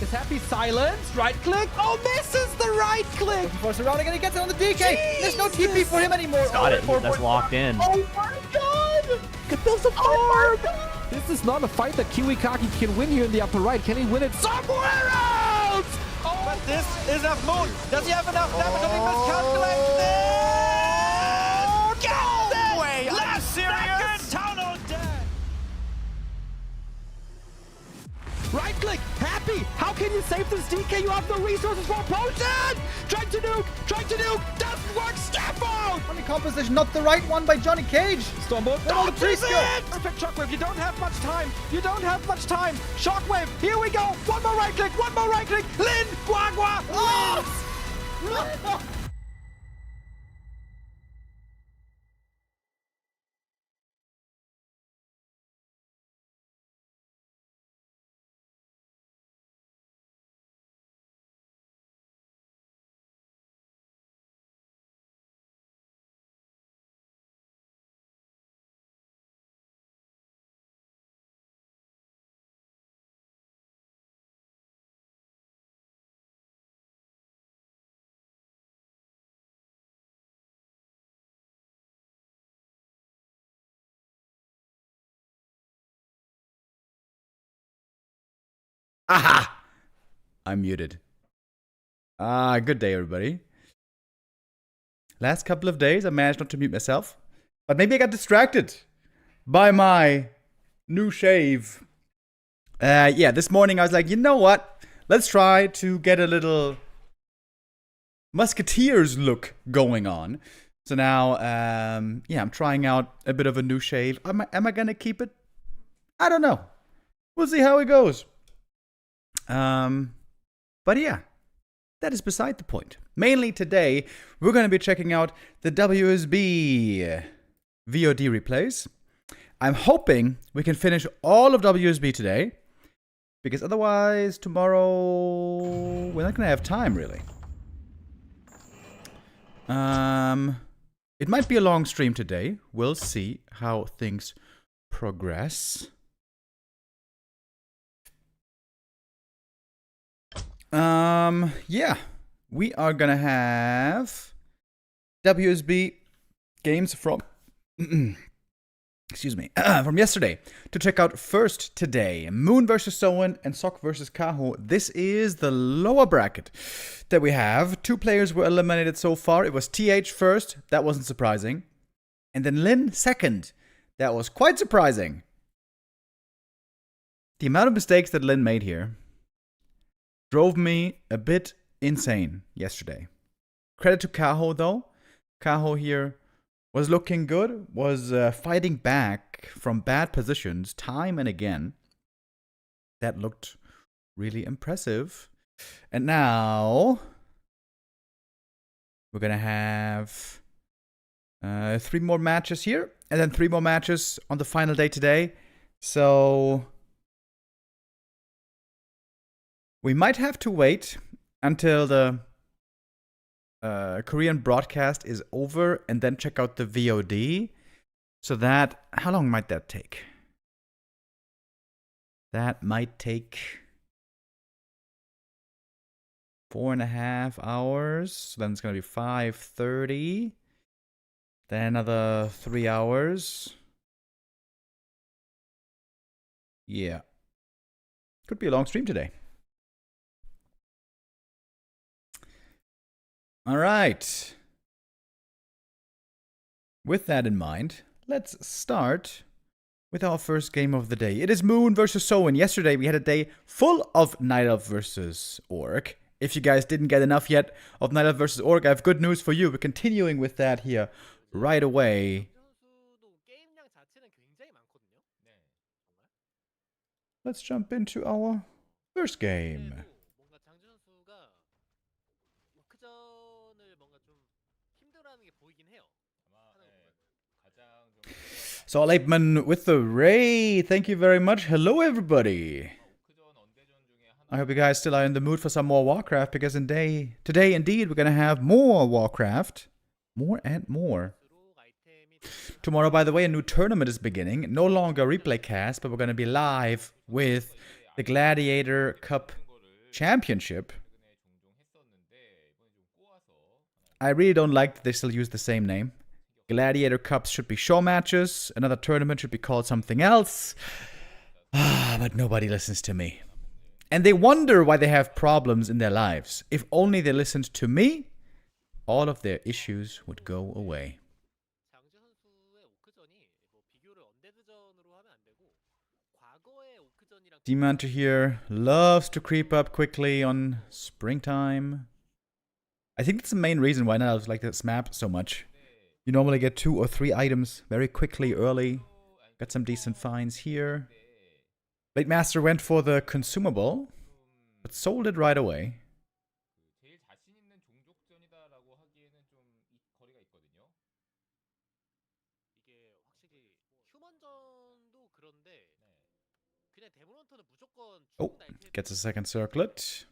Is happy silence, right click. Oh, misses the right click. For surrounding and he gets it on the DK. Jesus. There's no TP for him anymore. Got it. That's locked in. Oh my god. Get those apart. Oh my god. This is not a fight that Kiwikaki can win here in the upper right. Can he win it somewhere else? Oh, But this is enough moon. Does he have enough damage? Did he miscalculate this? Get way. Last serious. Tunnel dead. right click, happy. How can you save this DK? You have no resources for a potion. Trying to nuke, doesn't work. Step out. Funny composition, not the right one by Johnny Cage. Stormbolt, All the this trees is go. it. Perfect shockwave. You don't have much time. Shockwave. Here we go. One more right click. Lin, Guagua. Oh! Aha! I'm muted. Good day, everybody. Last couple of days, I managed not to mute myself. But maybe I got distracted by my new shave. Yeah, this morning I was like, you know what? Let's try to get a little Musketeers look going on. So now, yeah, I'm trying out a bit of a new shave. Am I gonna keep it? I don't know. We'll see how it goes. But yeah, that is beside the point. Mainly today, we're going to be checking out the WSB VoD replays. I'm hoping we can finish all of WSB today, because otherwise tomorrow we're not going to have time, really. It might be a long stream today. We'll see how things progress. Yeah, we are gonna have WSB games from excuse me, from yesterday to check out first today. Moon versus Soin and Sok versus Kaho. This is the lower bracket that we have. 2 players were eliminated so far. It was TH first. That wasn't surprising. And then Lin second. That was quite surprising. The amount of mistakes that Lin made here drove me a bit insane yesterday. Credit to Kaho though. Kaho here was looking good, was fighting back from bad positions time and again. That looked really impressive. And now we're gonna have 3 more matches here, and then 3 more matches on the final day today. So we might have to wait until the Korean broadcast is over and then check out the VoD. So that, how long might that take? That might take 4.5 hours. So then it's going to be 5:30. Then another 3 hours. Yeah. Could be a long stream today. All right. With that in mind, let's start with our first game of the day. It is Moon versus Soin. Yesterday we had a day full of Night Elf versus Orc. If you guys didn't get enough yet of Night Elf versus Orc, I have good news for you. We're continuing with that here right away. Let's jump into our first game. Saul Apeman with the Ray. Thank you very much. Hello, everybody. I hope you guys still are in the mood for some more Warcraft, because today, indeed, we're going to have more Warcraft. More and more. Tomorrow, by the way, a new tournament is beginning. No longer replay cast, but we're going to be live with the Gladiator Cup Championship. I really don't like that they still use the same name. Gladiator Cups should be show matches. Another tournament should be called something else. But nobody listens to me. And they wonder why they have problems in their lives. If only they listened to me, all of their issues would go away. Demanter here loves to creep up quickly on springtime. I think that's the main reason why I like this map so much. You normally get 2 or 3 items very quickly early. Got some decent finds here. Blade Master went for the consumable, but sold it right away. Oh, gets a second circlet.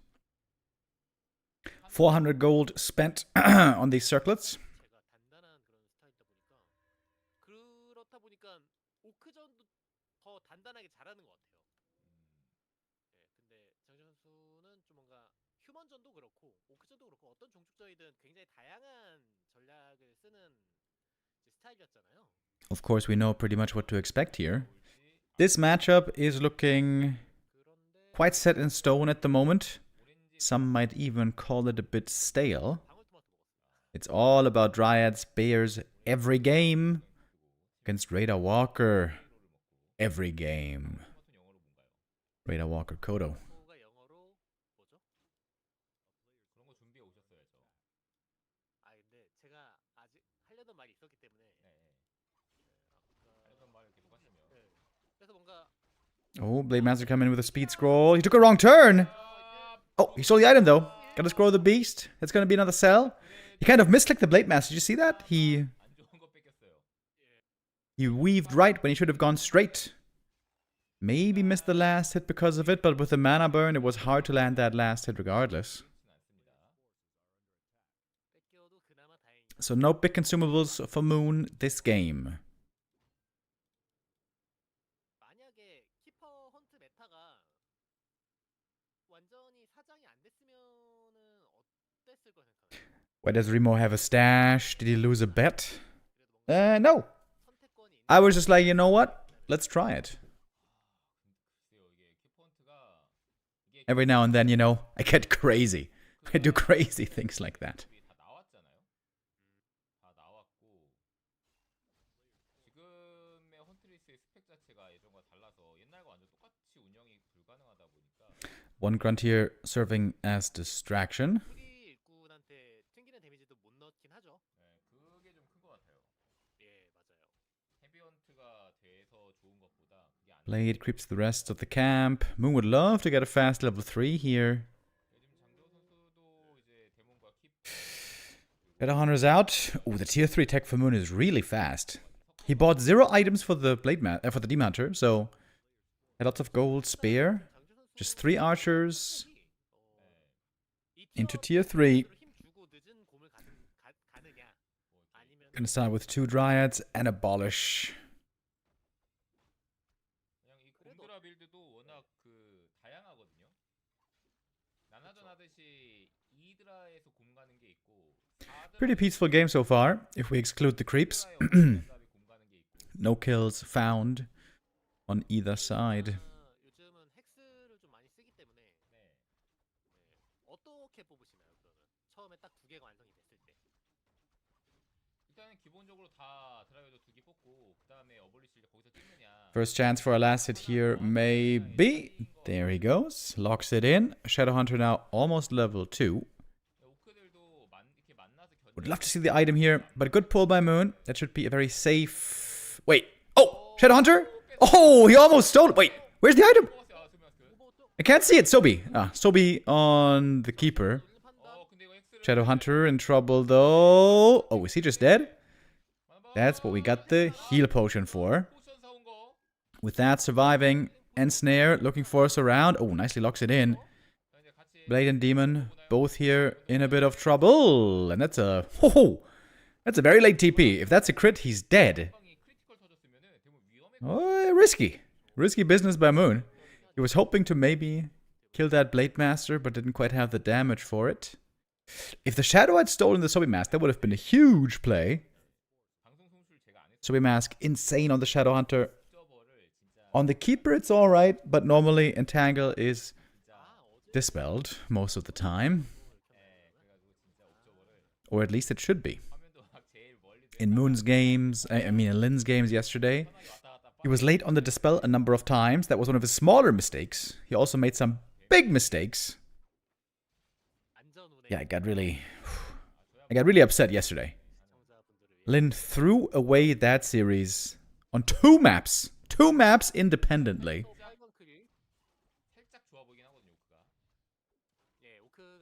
400 gold spent on these circlets. Of course, we know pretty much what to expect here. This matchup is looking quite set in stone at the moment. Some might even call it a bit stale. It's all about Dryads, Bears, every game. Against Radar Walker, every game. Radar Walker, Kodo. Oh, Blade Master coming in with a speed scroll. He took a wrong turn. Oh, he stole the item though. Gotta scroll the beast. It's gonna be another sell. He kind of misclicked the Blade Master. Did you see that? He weaved right when he should have gone straight. Maybe missed the last hit because of it, but with the mana burn, it was hard to land that last hit regardless. So no big consumables for Moon this game. Why does Remo have a stash? Did he lose a bet? No. I was just like, you know what? Let's try it. Every now and then, you know, I get crazy. I do crazy things like that. One grunt here serving as distraction. Blade creeps the rest of the camp. Moon would love to get a fast level 3 here. Shadowhunter's out. Oh, the tier 3 tech for Moon is really fast. He bought 0 items for the for the Demon Hunter, so had lots of gold spare. Just 3 archers into tier 3. Gonna start with 2 dryads and abolish. Pretty peaceful game so far, if we exclude the creeps. No kills found on either side. First chance for a last hit here, maybe. There he goes. Locks it in. Shadowhunter now almost level 2. Would love to see the item here, but good pull by Moon. That should be a very safe... Wait. Oh! Shadowhunter? Oh, he almost stole it. Wait, where's the item? I can't see it. Sobi. Ah, Sobi on the keeper. Shadowhunter in trouble, though. Oh, is he just dead? That's what we got the heal potion for. With that, surviving. Ensnare, looking for us around. Oh, nicely locks it in. Blade and Demon, both here in a bit of trouble. And that's a... Oh, that's a very late TP. If that's a crit, he's dead. Oh, risky. Risky business by Moon. He was hoping to maybe kill that Blade Master, but didn't quite have the damage for it. If the Shadow had stolen the Sobi Mask, that would have been a huge play. Sobi Mask, insane on the Shadow Hunter. On the Keeper, it's alright, but normally Entangle is dispelled most of the time. Or at least it should be. In Moon's games, in Lin's games yesterday, he was late on the dispel a number of times. That was one of his smaller mistakes. He also made some big mistakes. Yeah, I got really upset yesterday. Lin threw away that series on 2 maps. 2 maps independently.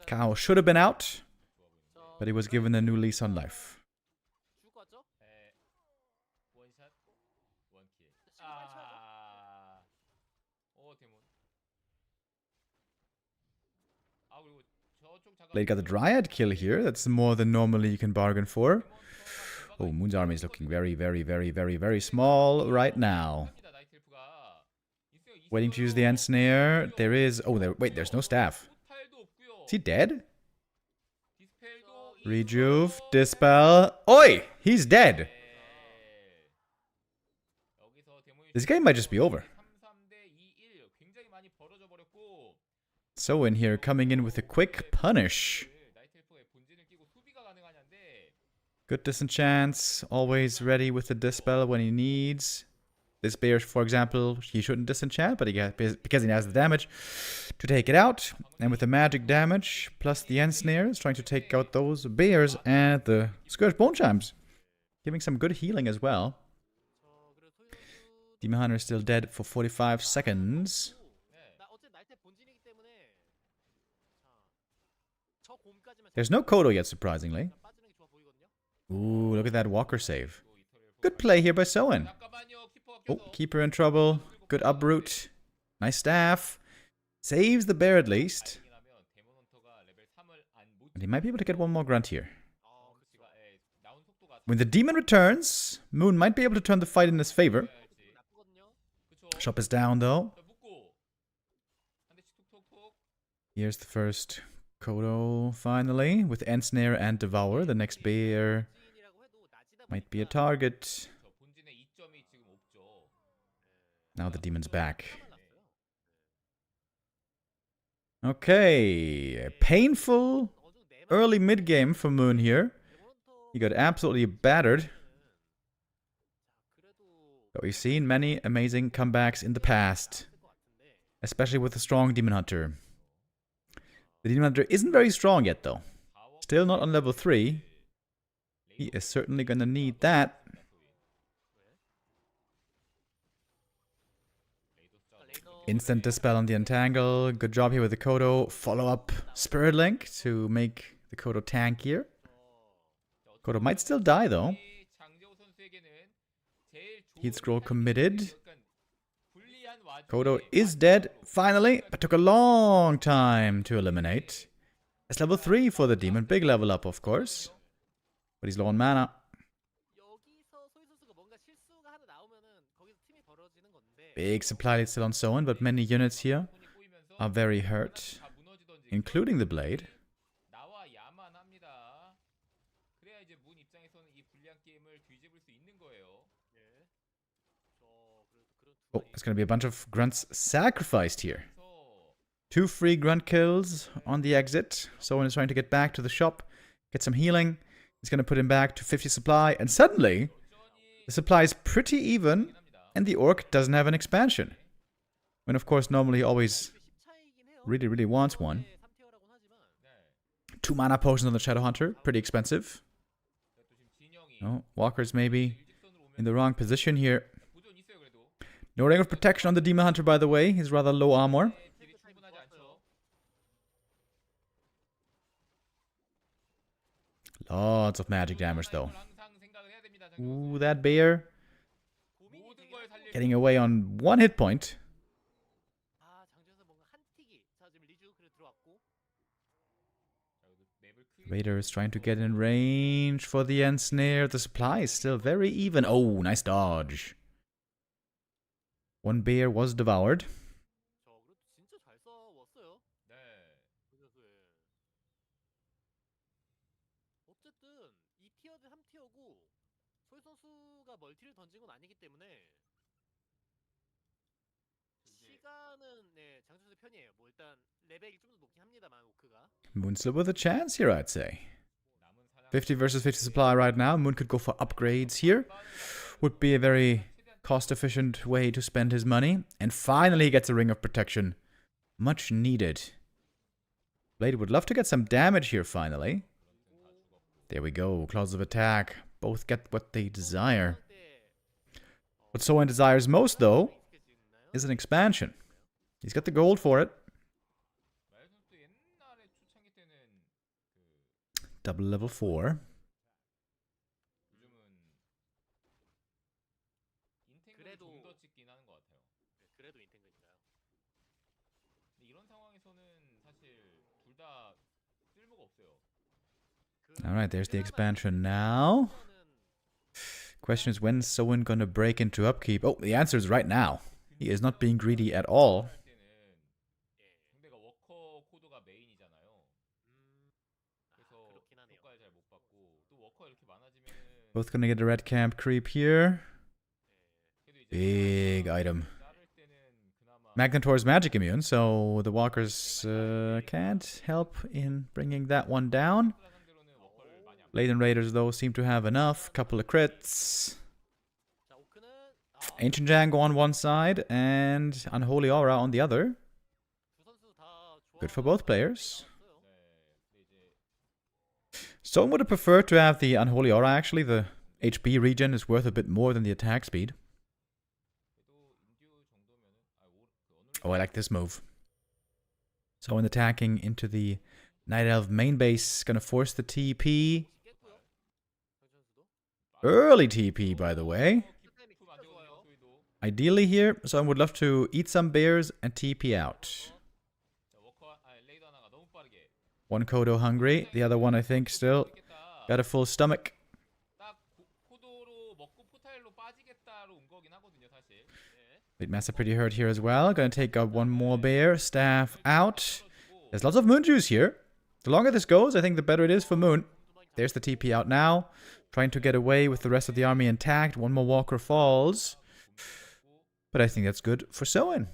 Kaho should have been out, but he was given a new lease on life. Blade got the Dryad kill here. That's more than normally you can bargain for. Oh, Moon's army is looking very, very, very, very, very small right now. Waiting to use the Ensnare. There is... Oh, wait, there's no staff. Is he dead? Rejuve, Dispel. Oi! He's dead! This game might just be over. Soin here coming in with a quick punish. Good disenchants, always ready with the Dispel when he needs. This bear, for example, he shouldn't disenchant, but because he has the damage to take it out. And with the magic damage, plus the Ensnares, trying to take out those bears and the Scourge Bone Chimes. Giving some good healing as well. Demon Hunter is still dead for 45 seconds. There's no Kodo yet, surprisingly. Ooh, look at that Walker save. Good play here by Soin. Oh, Keeper in trouble. Good uproot. Nice staff. Saves the bear at least. And he might be able to get one more grunt here. When the demon returns, Moon might be able to turn the fight in his favor. Shop is down though. Here's the first Kodo finally with Ensnare and Devour. The next bear might be a target. Now the demon's back. Okay, a painful early mid game for Moon here. He got absolutely battered. But we've seen many amazing comebacks in the past, especially with the strong Demon Hunter. The Demon Hunter isn't very strong yet though. Still not on level 3. He is certainly gonna need that. Instant Dispel on the Entangle. Good job here with the Kodo. Follow up Spirit Link to make the Kodo tankier. Kodo might still die though. Heat Scroll committed. Kodo is dead, finally, but took a long time to eliminate. It's level 3 for the demon. Big level up, of course. But he's low on mana. Big supply lead still on Soin, but many units here are very hurt, including the blade. Oh, there's going to be a bunch of grunts sacrificed here. 2 free grunt kills on the exit. Soin is trying to get back to the shop, get some healing. He's going to put him back to 50 supply, and suddenly the supply is pretty even, and the orc doesn't have an expansion. When of course normally he always really wants one. 2 mana potions on the Shadow Hunter, pretty expensive. No, Walker's maybe in the wrong position here. No ring of protection on the Demon Hunter, by the way. He's rather low armor. Lots of magic damage, though. Ooh, that bear. Getting away on 1 hit point. Raider is trying to get in range for the ensnare. The supply is still very even. Oh, nice dodge. 1 bear was devoured. Moon still with a chance here, I'd say. 50 versus 50 supply right now. Moon could go for upgrades here. Would be a very cost-efficient way to spend his money. And finally he gets a Ring of Protection. Much needed. Blade would love to get some damage here finally. There we go. Claws of Attack. Both get what they desire. What Soin desires most, though, is an expansion. He's got the gold for it. Double level 4. Alright, there's the expansion now. Question is, when's Soin gonna break into upkeep? Oh, the answer is right now. He is not being greedy at all. Both gonna get a red camp creep here. Big item. Magnetor is magic immune, so the walkers can't help in bringing that one down. Laden Raiders, though, seem to have enough. Couple of crits. Ancient Django on one side and Unholy Aura on the other. Good for both players. Someone would have preferred to have the Unholy Aura, actually. The HP regen is worth a bit more than the attack speed. Oh, I like this move. Soin attacking into the Night Elf main base. Gonna force the TP. Early TP, by the way. Ideally here, Soin would love to eat some bears and TP out. One Kodo hungry. The other one, I think, still got a full stomach. Late Massa pretty hurt here as well. Gonna take out one more bear. Staff out. There's lots of Moon juice here. The longer this goes, I think the better it is for Moon. There's the TP out now. Trying to get away with the rest of the army intact. One more Walker falls. but I think that's good for Soin.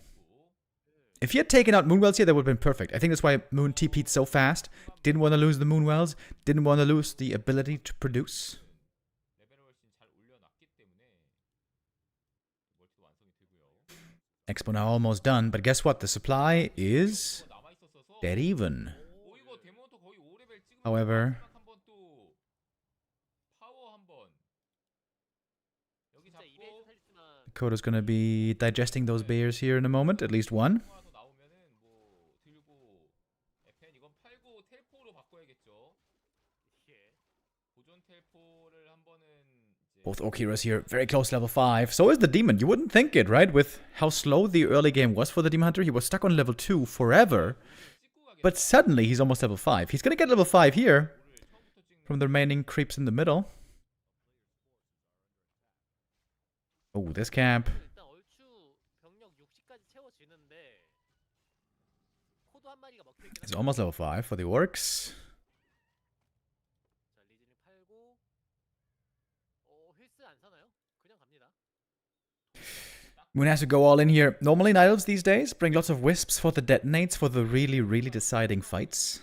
If he had taken out Moonwells here, that would have been perfect. I think that's why Moon TP'd so fast. Didn't want to lose the Moonwells. Didn't want to lose the ability to produce. Expo now almost done, but guess what? The supply is dead even. However, Kodo's gonna be digesting those bears here in a moment, at least one. Both Orc heroes here, very close level 5. So is the Demon. You wouldn't think it, right? With how slow the early game was for the Demon Hunter. He was stuck on level 2 forever. But suddenly he's almost level 5. He's gonna get level 5 here from the remaining creeps in the middle. Oh, this camp. It's almost level 5 for the Orcs. Moon has to go all in here. Normally, Night Elves these days bring lots of Wisps for the detonates for the really, really deciding fights.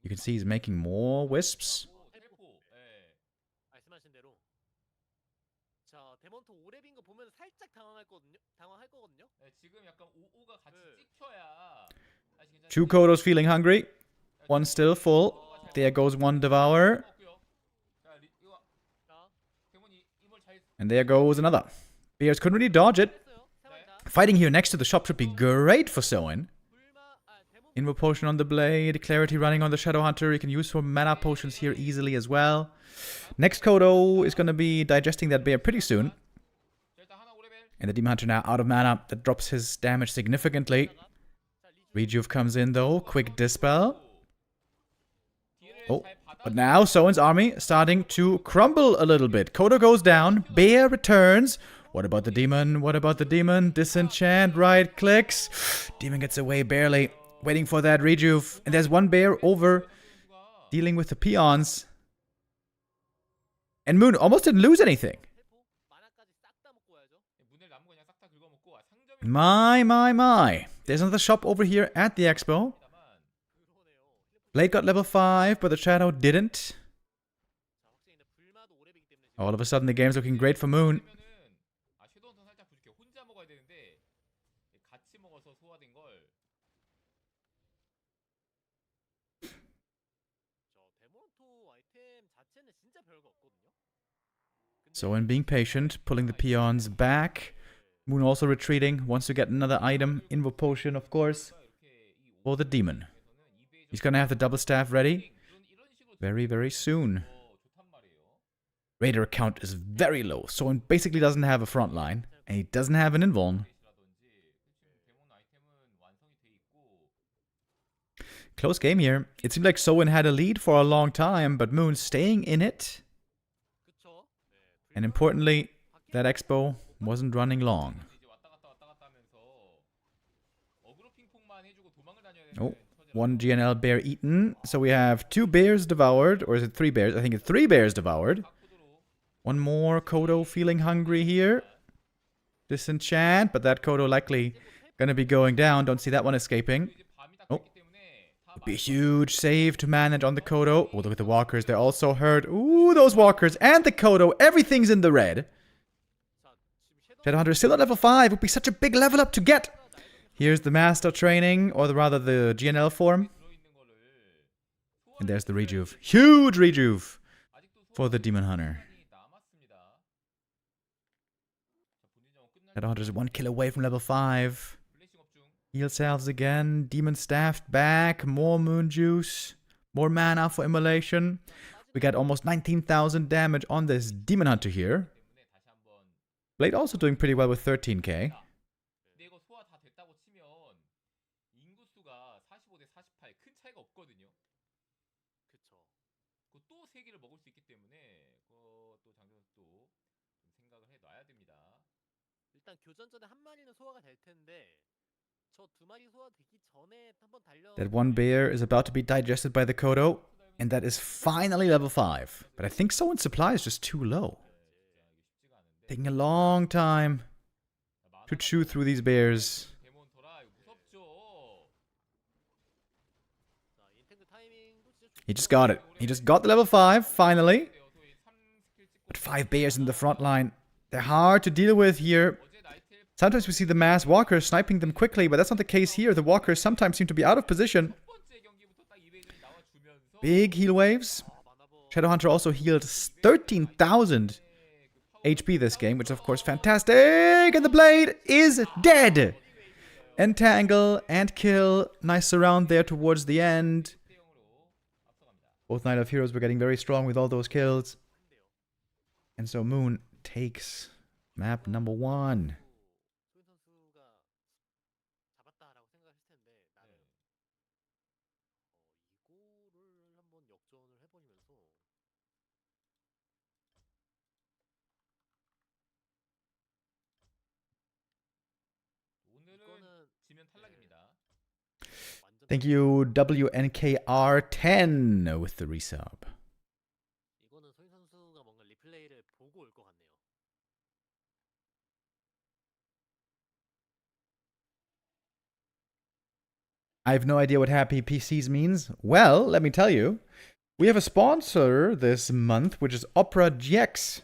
You can see he's making more Wisps. Two Kodos feeling hungry. One still full. There goes one Devourer. And there goes another. Bears couldn't really dodge it. Fighting here next to the shop should be great for Soin. Invo Potion on the Blade. Clarity running on the Shadow Hunter. You can use some mana potions here easily as well. Next Kodo is going to be digesting that bear pretty soon. And the Demon Hunter now out of mana. That drops his damage significantly. Rejuve comes in though. Quick Dispel. Oh, but now Soin's army starting to crumble a little bit. Kodo goes down. Bear returns. What about the Demon? What about the Demon? Disenchant, right clicks. Demon gets away barely. Waiting for that Rejuve. And there's one bear over dealing with the peons. And Moon almost didn't lose anything. My. There's another shop over here at the expo. Blade got level 5, but the Shadow didn't. All of a sudden, the game's looking great for Moon. Soin being patient, pulling the peons back. Moon also retreating, wants to get another item. Invo Potion, of course, for the Demon. He's gonna have the double staff ready very, very soon. Raider count is very low. Soin basically doesn't have a front line, and he doesn't have an invuln. Close game here. It seemed like Soin had a lead for a long time, but Moon staying in it. And importantly, that expo wasn't running long. Oh, one GNL bear eaten. So we have 2 bears devoured. Or is it 3 bears? I think it's 3 bears devoured. One more Kodo feeling hungry here. Disenchant, but that Kodo likely gonna be going down. Don't see that one escaping. Oh. Would be a huge save to manage on the Kodo. Oh, look at the walkers. They're also hurt. Ooh, those walkers and the Kodo. Everything's in the red. Shadowhunter is still at level 5. Would be such a big level up to get. Here's the Master Training, or rather the GNL form. And there's the Rejuve. Huge Rejuve for the Demon Hunter. Shadowhunter's 1 kill away from level 5. Heal cells again. Demon staffed back. More Moon Juice. More mana for Immolation. We got almost 19,000 damage on this Demon Hunter here. Blade also doing pretty well with 13k. That one bear is about to be digested by the Kodo, and that is finally level 5. But I think Soin's supply is just too low. Taking a long time. to chew through these bears. He just got it. He just got the level 5, finally. But 5 bears in the front line. They're hard to deal with here. Sometimes we see the mass walkers sniping them quickly, but that's not the case here. The walkers sometimes seem to be out of position. Big heal waves. Shadowhunter also healed 13,000 HP this game, which is of course fantastic. And the blade is dead. Entangle and kill. Nice surround there towards the end. Both Knight of Heroes were getting very strong with all those kills. And so Moon takes map number 1. Thank you, WNKR10 with the resub. I have no idea what happy PCs means. Well, let me tell you. We have a sponsor this month, which is OperaGX.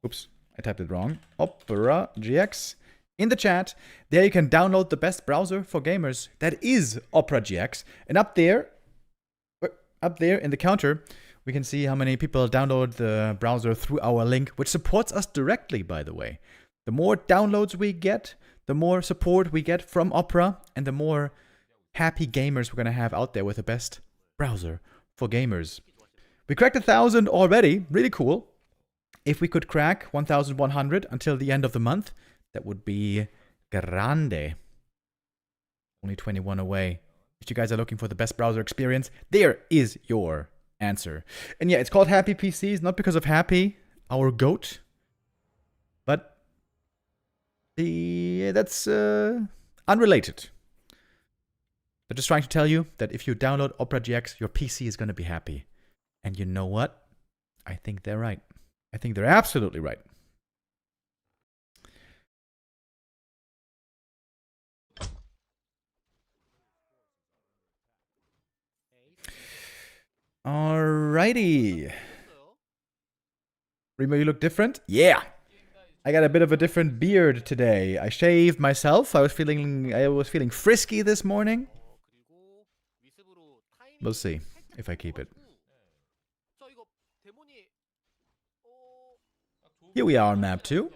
Oops, I typed it wrong. OperaGX. In the chat, there you can download the best browser for gamers. That is OperaGX. And up there in the counter, we can see how many people download the browser through our link, which supports us directly, by the way. The more downloads we get, the more support we get from Opera, and the more happy gamers we're going to have out there with the best browser for gamers. We cracked 1,000 already. Really cool. If we could crack 1,100 until the end of the month, that would be grande. Only 21 away. If you guys are looking for the best browser experience, there is your answer. And yeah, it's called Happy PCs, not because of Happy, our goat, but that's unrelated. But just trying to tell you that if you download OperaGX, your PC is going to be happy. And you know what? I think they're right. I think they're absolutely right. Alrighty. Remo, you look different? Yeah. I got a bit of a different beard today. I shaved myself. I was feeling frisky this morning. We'll see if I keep it. Here we are on map 2.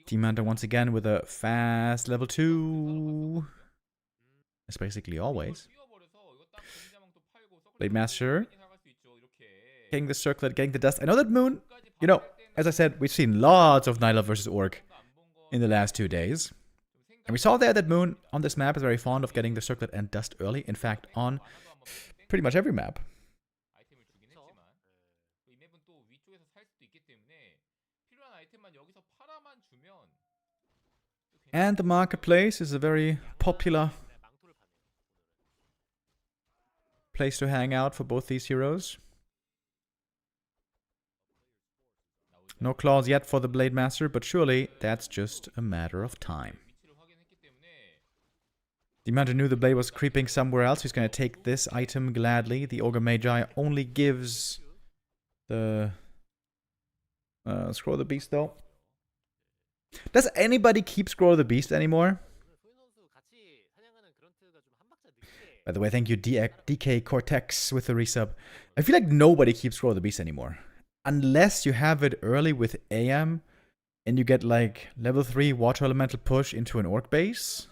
Team Hunter once again with a fast level 2. That's basically always. Blade Master. Getting the circlet, getting the dust. I know that Moon, you know, as I said, we've seen lots of Nyla versus Orc in the last 2 days. And we saw there that Moon on this map is very fond of getting the circlet and dust early. In fact, on pretty much every map. And the marketplace is a very popular place to hang out for both these heroes. No claws yet for the Blade Master, but surely that's just a matter of time. The Commander knew the blade was creeping somewhere else. He's going to take this item gladly. The Ogre Magi only gives the... Scroll the Beast, though. Does anybody keep Scroll the Beast anymore? By the way, thank you, DK Cortex, with the resub. I feel like nobody keeps Scroll the Beast anymore. Unless you have it early with AM, and you get, like, level 3 Water Elemental push into an Orc base.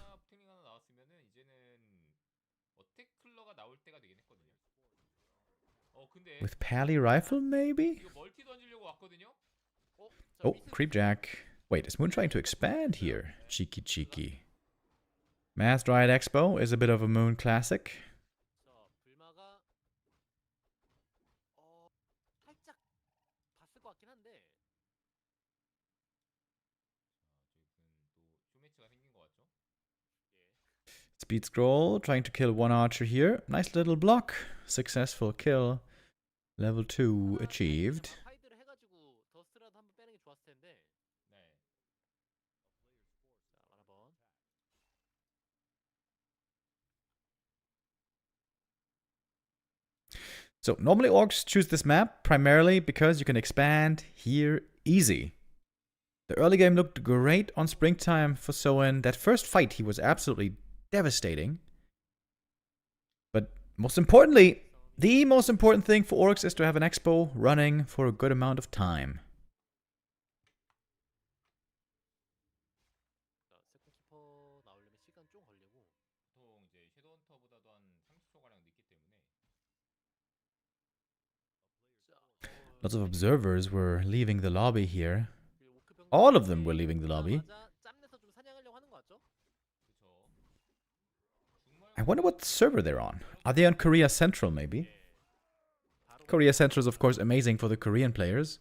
With Pally Rifle, maybe? Oh, Creepjack. Wait, is Moon trying to expand here? Cheeky, cheeky. Mass Dryad Expo is a bit of a Moon classic. Speed Scroll, trying to kill one archer here. Nice little block. Successful kill. Level 2 achieved. 하이드를 해가지고 더스트라도 한번 빼는 게 좋았을 텐데. 네. 자, 한번. So normally orcs choose this map primarily because you can expand here easy. The early game looked great on springtime for Soin. That first fight he was absolutely devastating. But most importantly, the most important thing for orcs is to have an expo running for a good amount of time. 세컨키퍼 나오려면 시간 좀 걸리고. 보통 이제 섀도우헌터보다도 한 30초가량 늦기 때문에. Lots of observers were leaving the lobby here. All of them were leaving the lobby. I wonder what server they're on. Are they on Korea Central, maybe? Korea Central is, of course, amazing for the Korean players.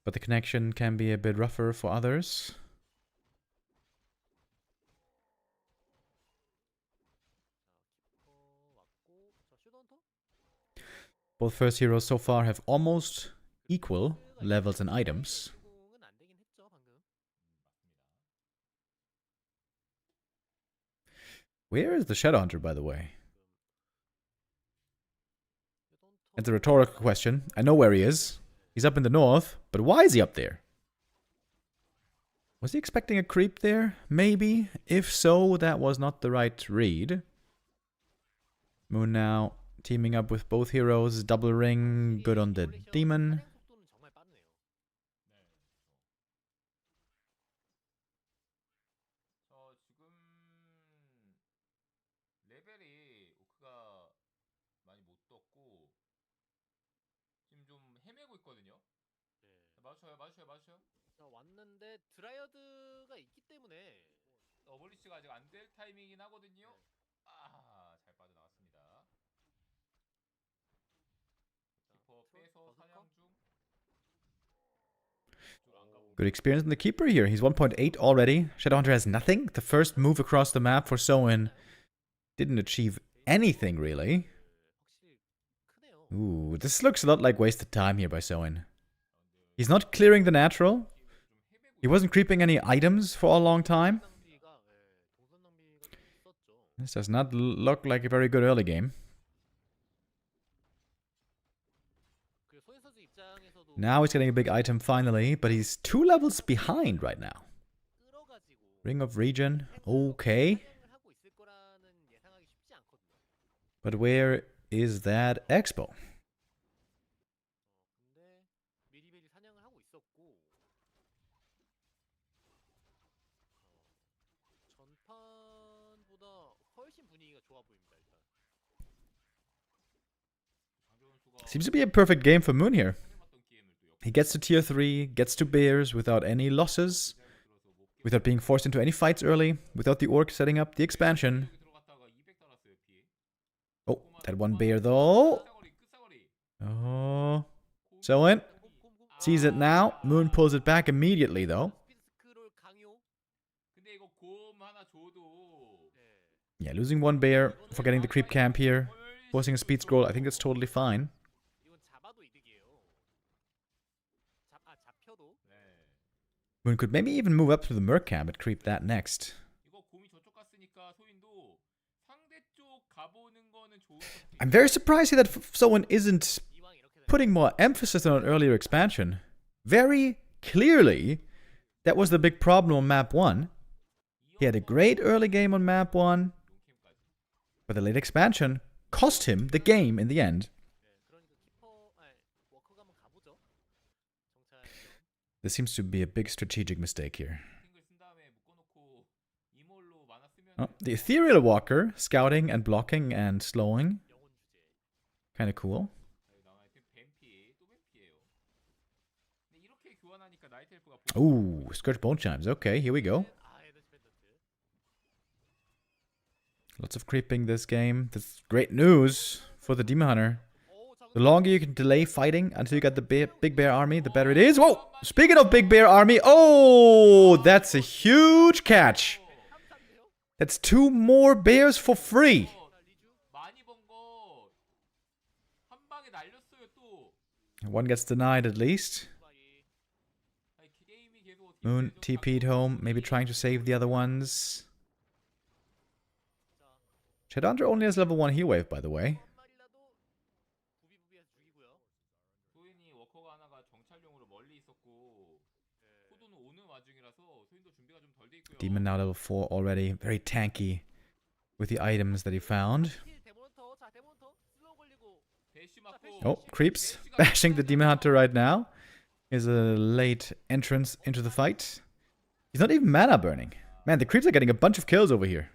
But the connection can be a bit rougher for others. Both first heroes so far have almost equal levels and items. Where is the Shadowhunter, by the way? It's a rhetorical question. I know where he is. He's up in the north, but why is he up there? Was he expecting a creep there? Maybe. If so, that was not the right read. Moon now teaming up with both heroes. Double ring, good on the demon. 자, 왔는데 드라이어드가 있기 때문에 어블리치가 아직 안 될 타이밍이긴 하거든요. 아, 잘 빠져나갔습니다. 키퍼 빼서 사냥 중. Good experience in the keeper here. He's 1.8 already. Shadowhunter has nothing. The first move across the map for Soin didn't achieve anything really. Ooh, this looks a lot like wasted time here by Soin. He's not clearing the natural. He wasn't creeping any items for a long time. This does not look like a very good early game. Now he's getting a big item finally, but he's 2 levels behind right now. Ring of Regen, okay. But where is that expo? Seems to be a perfect game for Moon here. He gets to tier 3, gets to bears without any losses, without being forced into any fights early, without the orc setting up the expansion. Oh, that one bear though. Oh, Soin sees it now. Moon pulls it back immediately though. Yeah, losing one bear for getting the creep camp here, forcing a speed scroll, I think that's totally fine. Moon could maybe even move up to the Merc camp and creep that next. I'm very surprised here that someone isn't putting more emphasis on an earlier expansion. Very clearly, that was the big problem on map 1. He had a great early game on map 1, but the late expansion cost him the game in the end. This seems to be a big strategic mistake here. Oh, the Ethereal Walker, scouting and blocking and slowing. Kinda cool. Ooh, Scourge Bone Chimes. Okay, here we go. Lots of creeping this game. That's great news for the Demon Hunter. The longer you can delay fighting until you get the big bear army, the better it is. Whoa! Speaking of big bear army, oh, that's a huge catch. That's 2 more bears for free. One gets denied at least. Moon TP'd home, maybe trying to save the other ones. Shadowhunter only has level 1 heal wave, by the way. 소인이 워커가 하나가 정찰용으로 멀리 있었고 포도는 오는 와중이라서 소인도 준비가 좀 덜 돼 있고요. Demon now level 4 already. Very tanky with the items that he found. Oh, creeps. Bashing the Demon Hunter right now. Here's a late entrance into the fight. He's not even mana burning. Man, the creeps are getting a bunch of kills over here.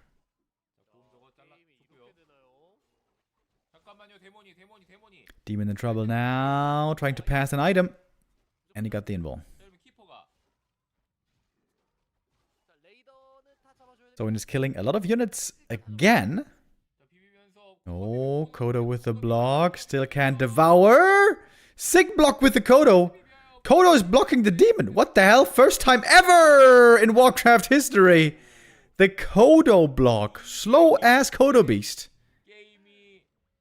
Demon in trouble now. Trying to pass an item. And he got the invul. Soin is killing a lot of units again. Oh, Kodo with the block. Still can't devour. Sig block with the Kodo. Kodo is blocking the demon. What the hell? First time ever in Warcraft history. The Kodo block. Slow ass Kodo beast.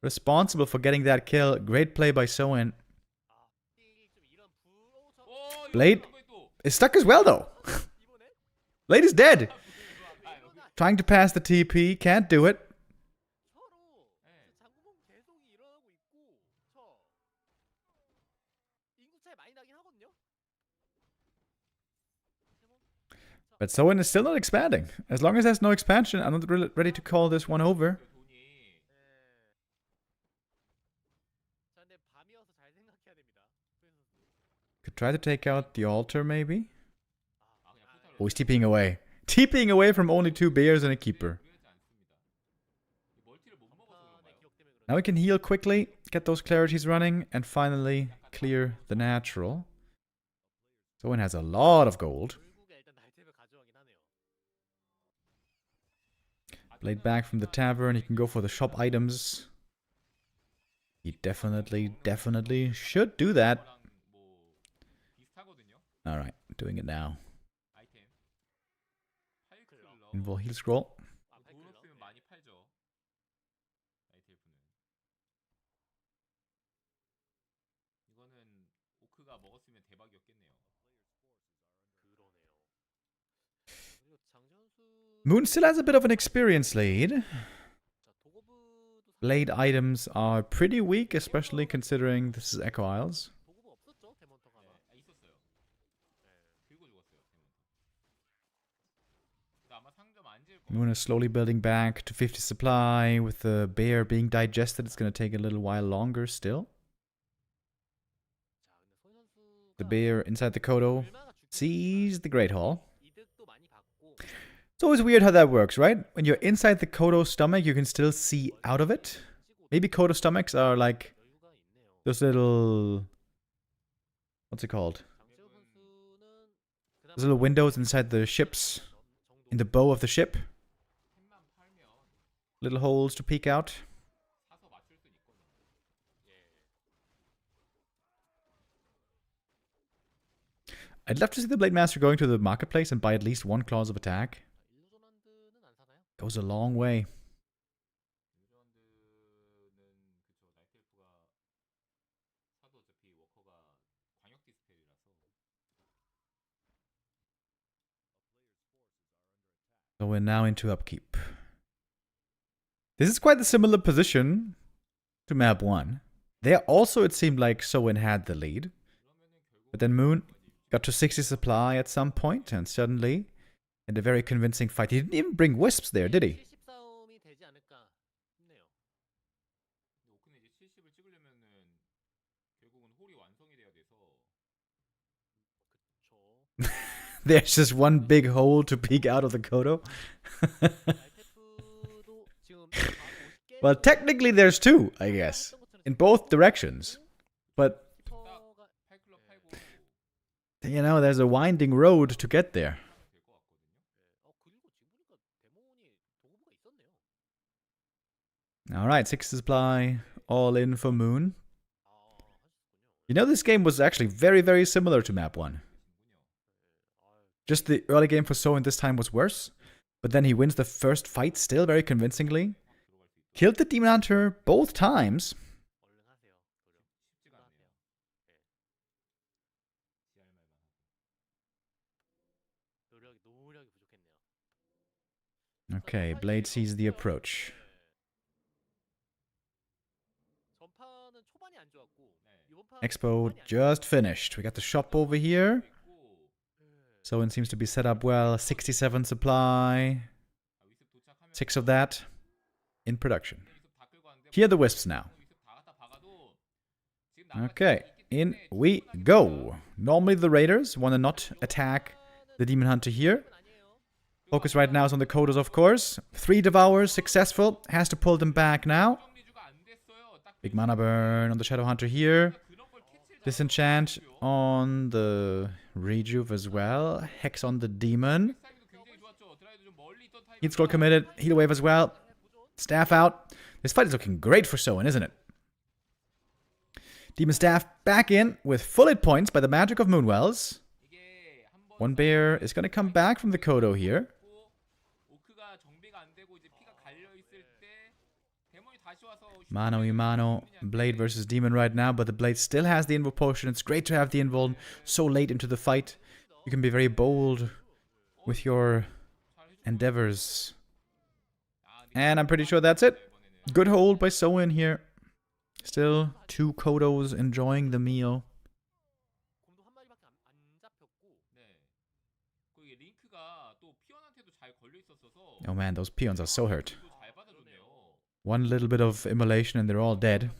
Responsible for getting that kill. Great play by Soin. Blade is stuck as well though. Blade is dead. Trying to pass the TP. Can't do it. But Soin is still not expanding. As long as there's no expansion, I'm not really ready to call this one over. Could try to take out the altar, maybe? Oh, he's TPing away. TPing away from only 2 bears and a keeper. Now we can heal quickly, get those clarities running, and finally clear the natural. Soin has a lot of gold. Blade back from the tavern, he can go for the shop items. He definitely should do that. Alright, doing it now. Invul heal scroll. Moon still has a bit of an experience lead. Blade items are pretty weak, especially considering this is Echo Isles. Moon is slowly building back to 50 supply. With the bear being digested, it's going to take a little while longer still. The bear inside the Kodo sees the Great Hall. It's always weird how that works, right? When you're inside the Kodo stomach, you can still see out of it. Maybe Kodo stomachs are like those little... What's it called? Those little windows inside the ships. In the bow of the ship. Little holes to peek out. I'd love to see the Blade Master going to the marketplace and buy at least 1 clause of attack. Goes a long way. So we're now into upkeep. This is quite a similar position to map 1. There also it seemed like Soin had the lead. But then Moon got to 60 supply at some point, and suddenly, in a very convincing fight, he didn't even bring wisps there, did he? There's just one big hole to peek out of the Kodo. Well, technically there's 2, I guess. In both directions. But, you know, there's a winding road to get there. Alright, 6 supply. All in for Moon. You know, this game was actually very similar to map 1. Just the early game for Soin this time was worse. But then he wins the first fight still very convincingly. Killed the Demon Hunter both times. Okay, Blade sees the approach. Expo just finished. We got the shop over here. Soin seems to be set up well. 67 supply. 6 of that in production. Here are the wisps now. Okay, in we go. Normally the raiders want to not attack the demon hunter here. Focus right now is on the Kodos, of course. 3 devours, successful. Has to pull them back now. Big mana burn on the Shadow Hunter here. Disenchant on the Rejuve as well. Hex on the demon. Heat scroll committed. Heal wave as well. Staff out. This fight is looking great for Soin, isn't it? Demon Staff back in with full hit points by the magic of Moonwells. One bear is going to come back from the Kodo here. Mano y mano. Blade versus Demon right now, but the Blade still has the Invul Potion. It's great to have the Invul so late into the fight. You can be very bold with your endeavors. And I'm pretty sure that's it. Good hold by Soin here. Still 2 Kodos enjoying the meal. Oh man, those peons are so hurt. One little bit of immolation and they're all dead.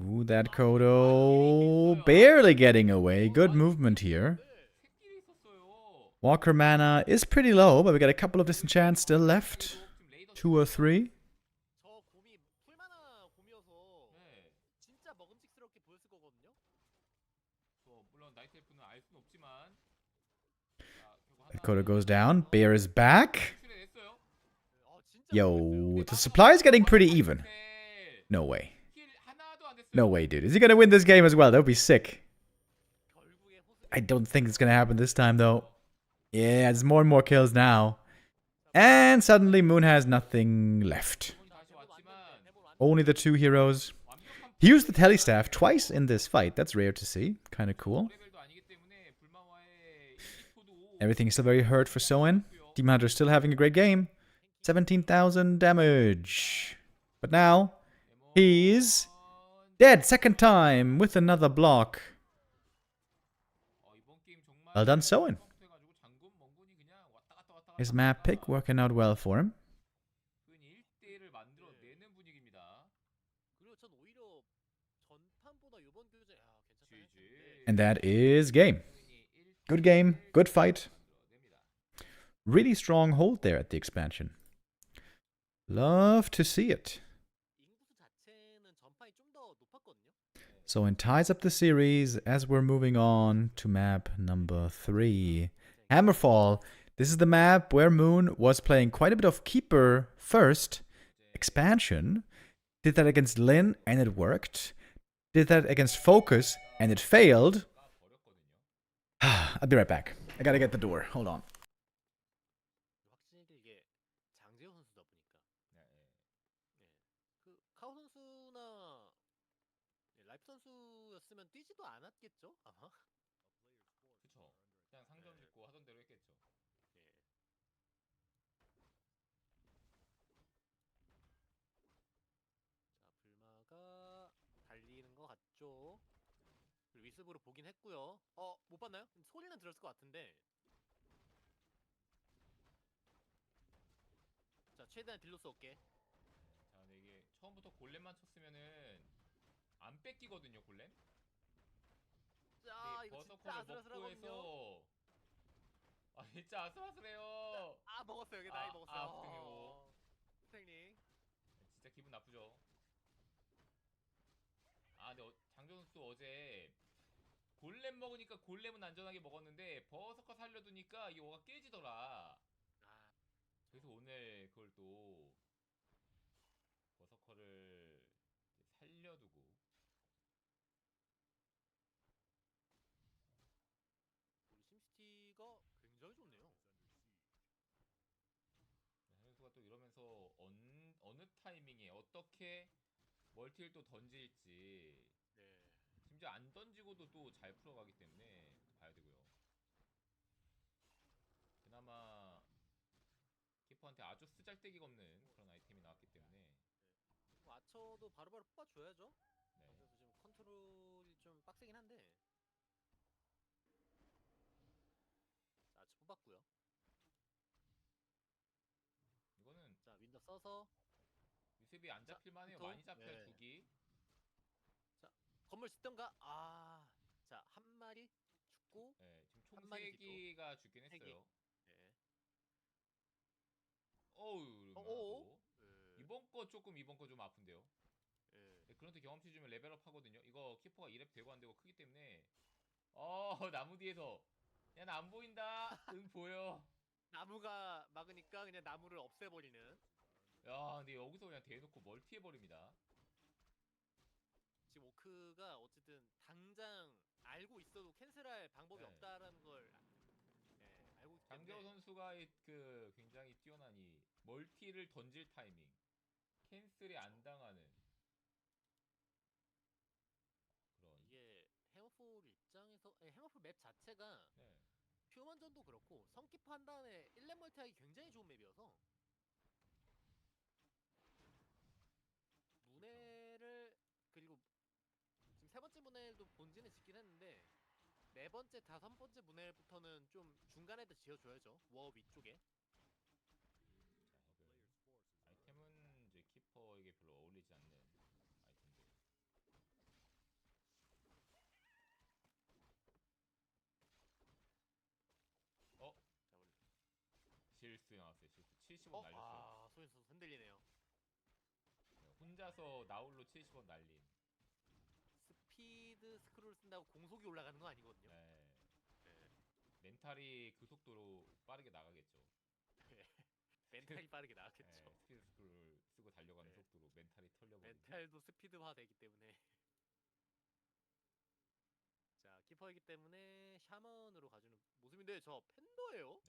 Ooh, that Kodo barely getting away. Good movement here. Walker mana is pretty low, but we got a couple of disenchants still left. 2 or 3. That Kodo goes down. Bear is back. Yo, the supply is getting pretty even. No way. No way, dude. Is he gonna win this game as well? That would be sick. I don't think it's gonna happen this time, though. Yeah, there's more and more kills now. And suddenly Moon has nothing left. Only the 2 heroes. He used the Telestaff twice in this fight. That's rare to see. Kind of cool. Everything is still very hurt for Soin. Demon Hunter still having a great game. 17,000 damage. But now, he's dead. Second time with another block. Well done, Soin. His map pick working out well for him. And that is game. Good game, good fight. Really strong hold there at the expansion. Love to see it. Soin ties up the series as we're moving on to map number 3. Hammerfall. This is the map where Moon was playing quite a bit of Keeper first. Expansion. Did that against Lin and it worked. Did that against FoCuS and it failed. I'll be right back. I gotta get the door. Hold on. 위습으로 보긴 했고요. 못 봤나요? 소리는 들었을 것 같은데. 자, 최대한 딜로 쏠게. 자, 근데 이게 처음부터 골렘만 쳤으면은 안 뺏기거든요, 골렘. 자, 네, 이거 진짜 버서커를 먹고 아슬아슬하거든요. 해서 진짜 아슬아슬해요. 먹었어요. 여기 나이 먹었어요. 스탱이고. 스탱링. 진짜 기분 나쁘죠. 근데 장정 선수 어제 골렘 먹으니까 골렘은 안전하게 먹었는데 버서커 살려두니까 이게 뭐가 깨지더라. 그래서 오늘 그걸 또 버서커를 살려두고 우리 심시티가 굉장히 좋네요. 선수가 또 이러면서 어느 타이밍에 어떻게 멀티를 또 던질지 네. 심지어 안 던지고도 또 잘 풀어가기 때문에 봐야 되고요. 그나마 키퍼한테 아주 쓰잘데기가 없는 그런 아이템이 나왔기 때문에 아처도 바로바로 뽑아줘야죠. 네. 그래서 지금 컨트롤이 좀 빡세긴 한데. 자, 아처 뽑았고요. 이거는 자, 윈더 써서 유셉이 안 자, 잡힐만해요. 또? 많이 잡혀야 네. 두기. 건물 짓던가. 아, 자, 한 마리 죽고. 네, 지금 총 한 마리 3기가 죽긴 세 개. 했어요. 네. 어우, 어어? 하고. 네. 이번 거 좀 아픈데요. 네. 네, 그런데 경험치 주면 레벨업 하거든요. 이거 키퍼가 2렙 되고 안 되고 크기 때문에 나무 뒤에서 야 나 안 보인다. 응 보여. 나무가 막으니까 그냥 나무를 없애버리는. 야 근데 여기서 그냥 대놓고 멀티 해버립니다. 지금 오크가 어쨌든 당장 알고 있어도 캔슬할 방법이 네. 없다라는 걸 알고 있기 장재호 때문에. 선수가 그 굉장히 뛰어나니 멀티를 던질 타이밍 캔슬이 안 당하는 그런 이게 해머풀 입장에서 해머풀 맵 자체가 네. 휴먼전도 그렇고 선키퍼 한 다음에 1렙 멀티하기 굉장히 좋은 맵이어서 문해를 그리고 지금 세 번째 문해도 본진을 짓긴 했는데 네 번째, 다섯 번째 문해부터는 좀 중간에도 지어줘야죠. 워 위쪽에. 아이템은 이제 키퍼에게 별로 어울리지 않는 아이템들. 실수 나왔어요. 실수 70원 날렸어요. 소연 선수 흔들리네요. 네, 혼자서 나홀로 70원 날린. 스피드 스크롤 쓴다고 공속이 올라가는 건 아니거든요. 네. 네. 멘탈이 그 속도로 빠르게 나가겠죠. 멘탈이 빠르게 나왔겠죠. 네, 스피드 스크롤 쓰고 달려가는 네. 속도로 멘탈이 털려버리고. 멘탈도 스피드화 되기 때문에. 자, 키퍼이기 때문에 샤먼으로 가주는 모습인데 저 팬더예요?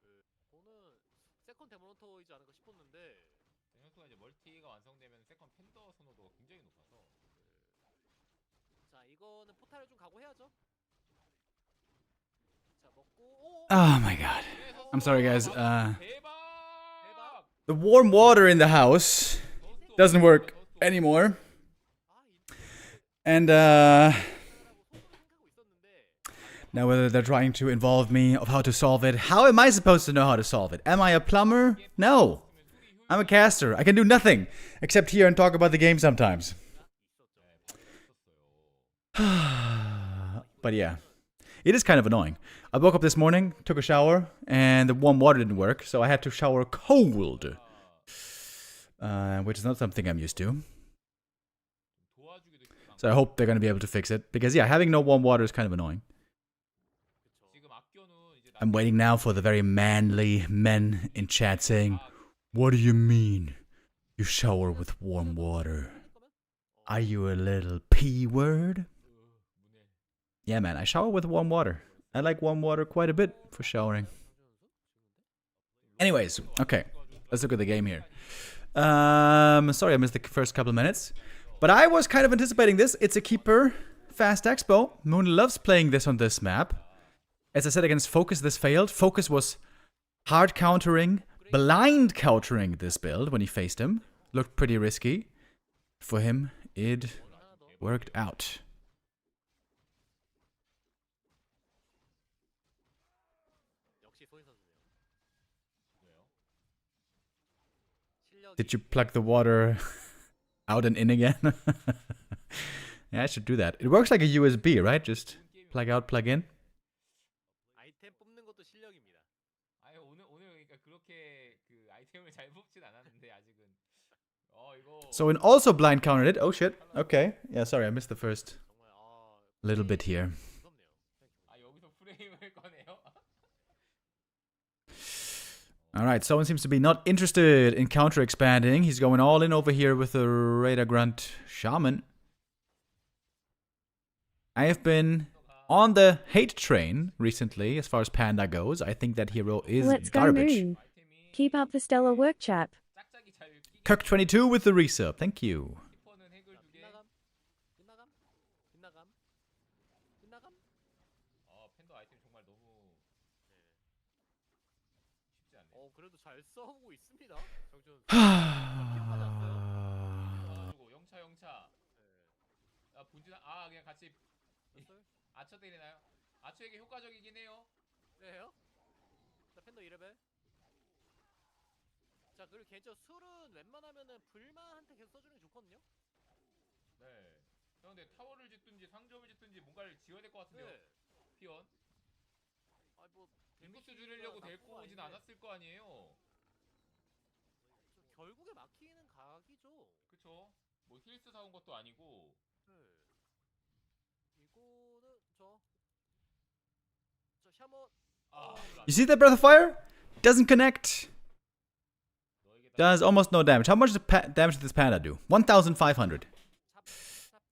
네. 저는 세컨 데모노터이지 않을까 싶었는데. 이 선수가 이제 멀티가 완성되면 세컨 팬더 선호도가 굉장히 높아서. 자, 이거는 포탈을 좀 각오해야죠. 자, 먹고 Oh my god. I'm sorry, guys. 대박! The warm water in the house doesn't work anymore. And now whether they're trying to involve me of how to solve it, how am I supposed to know how to solve it? Am I a plumber? No. I'm a caster. I can do nothing except hear and talk about the game sometimes. But yeah, it is kind of annoying. I woke up this morning, took a shower, and the warm water didn't work, so I had to shower cold. Which is not something I'm used to. So I hope they're going to be able to fix it. Because yeah, having no warm water is kind of annoying. I'm waiting now for the very manly men in chat saying, "What do you mean? You shower with warm water? Are you a little P-word?" Yeah, man, I shower with warm water. I like warm water quite a bit for showering. Anyways, okay, let's look at the game here. Sorry I missed the first couple of minutes. But I was kind of anticipating this. It's a keeper fast expo. Moon loves playing this on this map. As I said against FoCuS, this failed. FoCuS was hard countering, blind countering this build when he faced him. Looked pretty risky. For him, it worked out. Did you plug the water out and in again? Yeah, I should do that. It works like a USB, right? Just plug out, plug in. 아이템 뽑는 것도 실력입니다. 아니 오늘 그러니까 그렇게 그 아이템을 잘 뽑진 않았는데 아직은 이거 Soin also blind countered it. Oh shit. Okay. Yeah, sorry, I missed the first little bit here. 여기서 프레임을 꺼내요? Alright, Soin seems to be not interested in counter expanding. He's going all in over here with the Radar Grunt Shaman. I have been on the hate train recently as far as Panda goes. I think that hero is Let's garbage. go, Moon. Keep up the stellar work, chap. 짝짝이 잘 끼게 Kirk22 with the resub. Thank you. 아이템 정말 너무 쉽지 않네. 그래도 잘 싸우고 있습니다. 정준. 피로 빠졌어요. 가지고 영차. 아 본진 그냥 같이 됐어요? 아처 때리나요? 아처에게 효과적이긴 해요. 네요? 자 팬더 2레벨. 자 그리고 개인적으로 술은 웬만하면은 불만한테 계속 써주는 게 좋거든요. 네. 그런데 타워를 짓든지 상점을 짓든지 뭔가를 지어야 될 것 같은데요. 네. 피언. 아뭐 인구수 줄이려고 데리고 오진 않았을 거 아니에요. 결국에 막히는 각이죠. 그쵸? 뭐 힐스 사온 것도 아니고. 네. 이거는 저 샤먼. You see that Breath of Fire? Doesn't connect. Does almost no damage. How much does damage did this panda do? 1,500.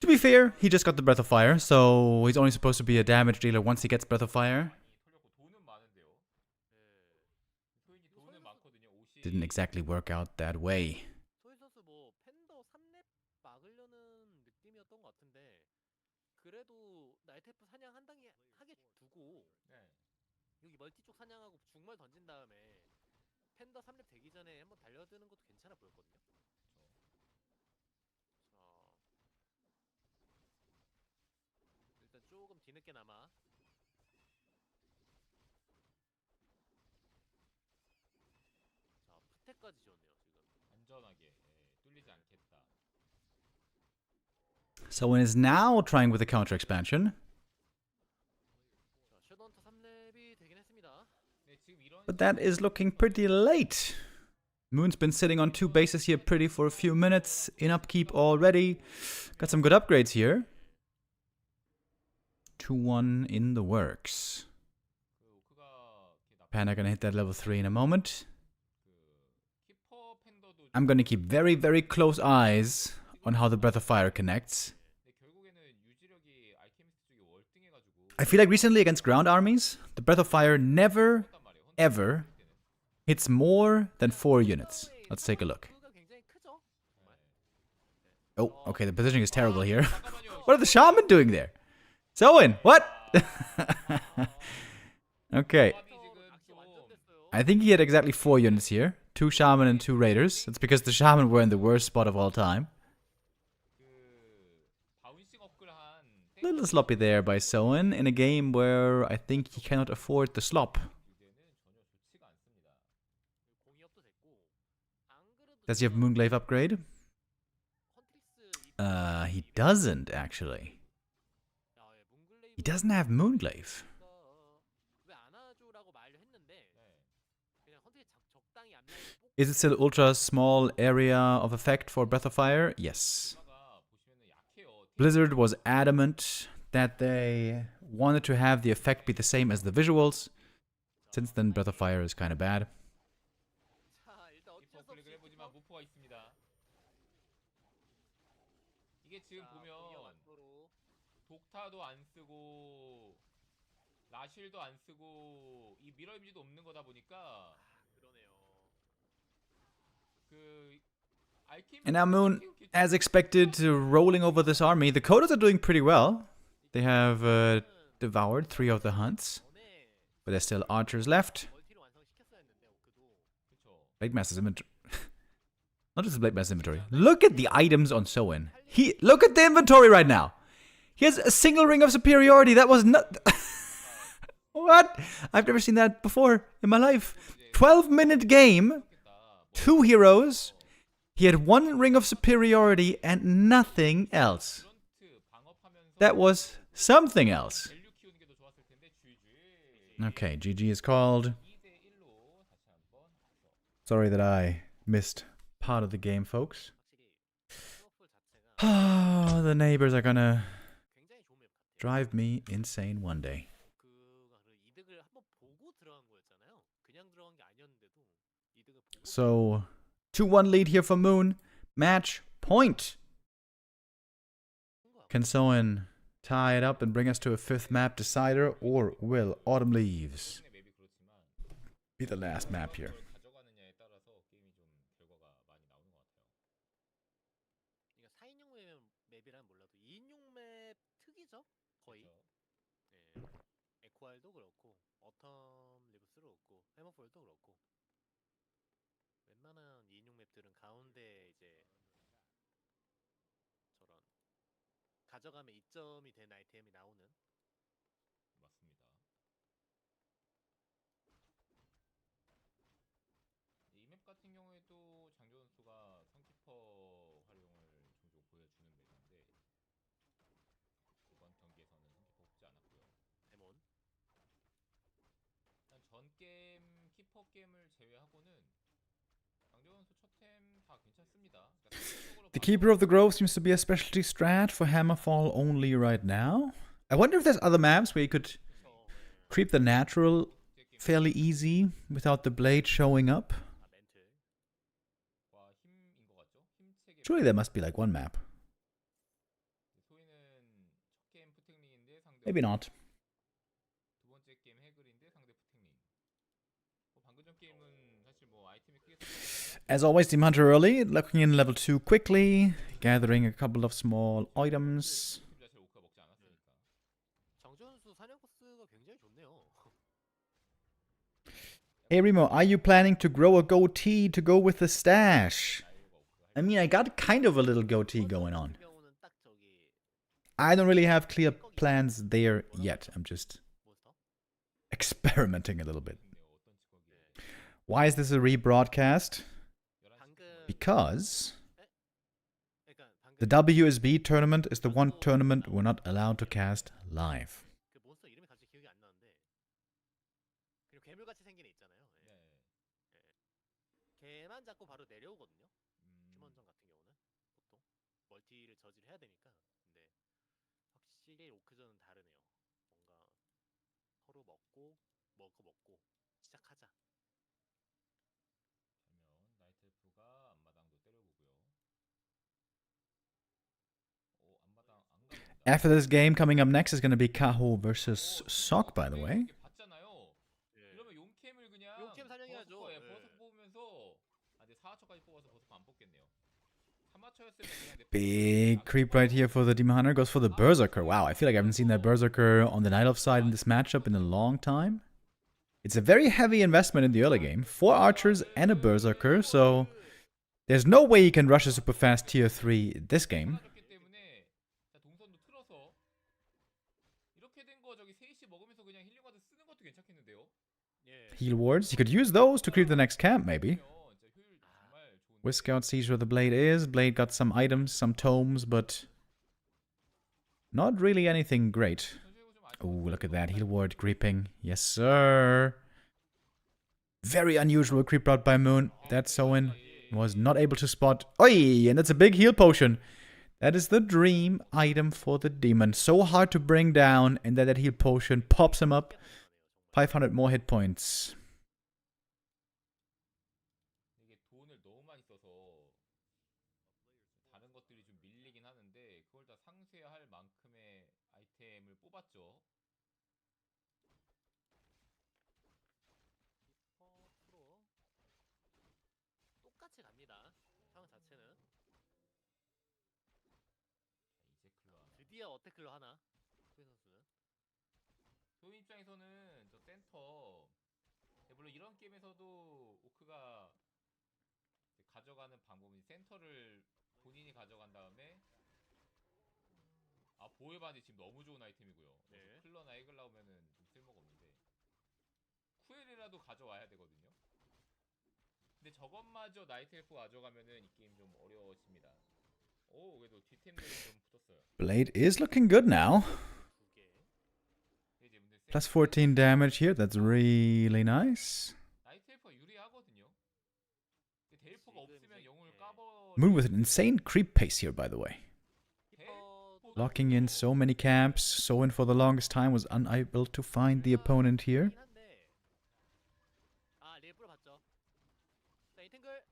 To be fair, he just got the Breath of Fire, so he's only supposed to be a damage dealer once he gets Breath of Fire. 돈은 많은데요. 소인이 돈은 많거든요. 50. Didn't exactly work out that way. 소인 선수 뭐 팬더 3렙 막으려는 느낌이었던 것 같은데 그래도 나이테프 사냥 한 단계 하게 두고 네. 여기 멀티 쪽 사냥하고 중말 던진 다음에 팬더 3렙 되기 전에 한번 달려드는 것도 괜찮아 보였거든요. 일단 조금 뒤늦게나마 자 푸테까지 지었네요 지금. 안전하게 뚫리지 않겠다. Soin is now trying with the counter expansion, 자 섀도헌터 3렙이 되긴 했습니다. 네, 지금 이런 but that is looking pretty late. Moon's been sitting on 2 bases here pretty for a few minutes, in upkeep already. Got some good upgrades here. 2-1 in the works. 그 오크가 이렇게 Panda gonna hit that level 3 in a moment. 그 키퍼 팬더도 I'm gonna keep very, very close eyes on how the Breath of Fire connects. 근데 결국에는 유지력이 알케미스트 쪽이 월등해가지고 I feel like recently against ground armies, the Breath of Fire never, 했단 말이에요. ever hits more than 4 units. Let's take a look. 가 굉장히 크죠. Oh, okay, the positioning is terrible here. 잠깐만요. What are the shaman doing there? Soin, what? Okay, 조합이 지금 좀 완전됐어요. I think he had exactly 4 units here. 2 shaman and 2 raiders. That's because the shaman were in the worst spot of all time. 그 바운싱 업글 한 Little sloppy there by Soin in a game where I think he cannot afford the slop. 유대는 전혀 좋지가 않습니다. 공이업도 됐고 안 그래도 Does he have Moonglaive upgrade? 헌트리스 He doesn't actually. He doesn't have Moonglaive. 왜안 하죠라고 말을 했는데 그냥 헌트리 적당히 앞라인 뽑고 Is it still ultra small area of effect for Breath of Fire? Yes. 가 보시면은 약해요. Blizzard was adamant that they wanted to have the effect be the same as the visuals. Since then, Breath of Fire is kind of bad. 자 일단 키퍼 어쩔 수 클릭을 없이 해보지만 무포가 있습니다. 이게 지금 보면 독타도 안 쓰고 라실도 안 쓰고 이 미러 이미지도 없는 거다 보니까 그러네요. 그 알케미 And now Moon, as expected, rolling over this army. The Kodas are doing pretty well. They have devoured 3 of the hunts, 전에 but there's still archers left. 멀티로 완성시켰어야 했는데 오크도 그쵸. Blade Master's inventory. Not just the Blade Master's inventory. Look at the items on Soin. Look at the inventory right now. He has a single ring of superiority. That was not. What? I've never seen that before in my life. 12-minute game, 2 heroes. He had 1 ring of superiority and nothing else. 프런트 방업하면서 That was something else. 밸류 키우는 게 더 좋았을 텐데 GG. Okay, GG is called. 2대 1로 다시 한번 Sorry that I missed part of the game, folks. 확실히 스노풀 자체가 The neighbors are gonna 굉장히 좋은 맵 같아요. drive me insane one day. 그가 그 이득을 한번 보고 들어간 거였잖아요. 그냥 들어간 게 아니었는데도 이득을 보고 So, 2-1 lead here for Moon. Match point. 들어간 거야. Can Soin tie it up and bring us to a 5th map decider, or will Autumn Leaves 맵이 그렇지만 be the last map here? 뭘 가져가느냐에 따라서 게임이 좀 결과가 많이 나오는 것 같아요. 그러니까 4인용 맵이란 몰라도 2인용 맵 특이죠? 거의. 그렇죠? 네. 에코알도 그렇고 어텀 리브스도 그렇고 해머폴도 그렇고 웬만한 2인용 맵들은 가운데 이제 저런 가져가면 이점이 된 아이템이 나오는. 맞습니다. 이 맵 같은 경우에도 장조 선수가 선키퍼 활용을 종종 보여주는 맵인데 이번 경기에서는 선키퍼 뽑지 않았고요. 데몬. 일단 전 게임 키퍼 게임을 제외하고는 장조 선수 첫템 다 괜찮습니다. 그러니까 상대적으로 The Keeper of the Grove seems to be a specialty strat for Hammerfall only right now. I wonder if there's other maps where you could 그쵸. creep the natural fairly easy without the blade showing up. 아 멘트. 와 힘인 것 같죠? 힘체계. Surely there must be like one map. 소위는 첫 게임 푸탱링인데 상대 Maybe not. 두 번째 게임 해글인데 상대 푸탱링. 방금 전 게임은 사실 뭐 아이템이 크게 As always, Team Hunter early, looking in level 2 quickly, gathering a couple of small items. 팀 자체를 오크가 먹지 않았으니까. 장조 선수 사냥 코스가 굉장히 좋네요. Hey Remo, are you planning to grow a goatee to go with the stash? I mean, I got kind of a little goatee going on. 같은 경우는 딱 저기 I don't really have clear plans there yet. I'm just 몬스터. experimenting a little bit. 네요. 어떤 직업이 Why is this a rebroadcast? 11시 방금 Because 그러니까 방금 the WSB tournament is the one tournament we're not allowed to cast live. 그 몬스터 이름이 갑자기 기억이 안 나는데 그리고 괴물같이 생긴 애 있잖아요. 예. 네. 걔만 잡고 바로 내려오거든요. 음, 휴먼전 같은 경우는 보통 멀티를 저지를 해야 되니까. 근데 확실히 오크전은 다르네요. 뭔가 서로 먹고 시작하자. 그러면 나이트엘프가 앞마당도 때려보고요. 오 앞마당 안 갑니다. After this game, coming up next is going to be Kaho versus Sok, by the way. 이렇게 봤잖아요. 예. 이러면 용캠을 그냥 용캠 사냥해야죠. 버스커에 예. 버스커 뽑으면서 아 근데 4화초까지 뽑아서 버스커 안 뽑겠네요. 3화초였으면 그냥 내 Big creep right here for the Demon Hunter. Goes for the Berserker. Wow, I feel like I haven't seen that Berserker on the Night Elf side in this matchup in a long time. It's a very heavy investment in the early game. 4 archers and a Berserker, so there's no way you can rush a super fast tier 3 this game. 졌기 때문에 자, 동선도 틀어서 이렇게 된 거 저기 3시 먹으면서 그냥 힐링 와드 쓰는 것도 괜찮겠는데요. 예. Heal wards. You could use those to creep the next camp, maybe. 그러면 진짜 효율 정말 좋은데. Whiscout sees where the blade is. Blade got some items, some tomes, but not really anything great. Oh, look at that. Heal ward creeping. Yes, sir. Very unusual creep out by Moon. That Soin was not able to spot. Oi! And that's a big heal potion. That is the dream item for the demon. So hard to bring down, and then that heal potion pops him up. 500 more hit points. 이게 돈을 너무 많이 써서 다른 것들이 좀 밀리긴 하는데 그걸 다 상쇄할 만큼의 아이템을 뽑았죠. 프로 똑같이 갑니다. 상황 자체는 이제 클로 하나. 드디어 어택클로 하나. 소희 선수는 소인 입장에서는 저 센터 물론 이런 게임에서도 오크가 가져가는 방법이 센터를 본인이 가져간 다음에 아 보헤반이 지금 너무 좋은 아이템이고요. 네. 클러나 에글 나오면은 좀 쓸모가 없는데 쿠엘이라도 가져와야 되거든요. 근데 저것마저 나이트 엘프 가져가면은 이 게임 좀 어려워집니다. 오 그래도 뒷템들은 좀 붙었어요. Blade is looking good now. 두 개. 이제 문제 Plus 14 damage here. That's really nice. 나이트 엘프가 유리하거든요. 근데 데일포가 지금 없으면 이제- 영웅을 예. 까버. Moon with an insane creep pace here, by the way. 키퍼도 Locking in so many camps. Soin for the longest time was unable to find the opponent here. 하긴 한데. 아 리프로 봤죠. 자 이탱글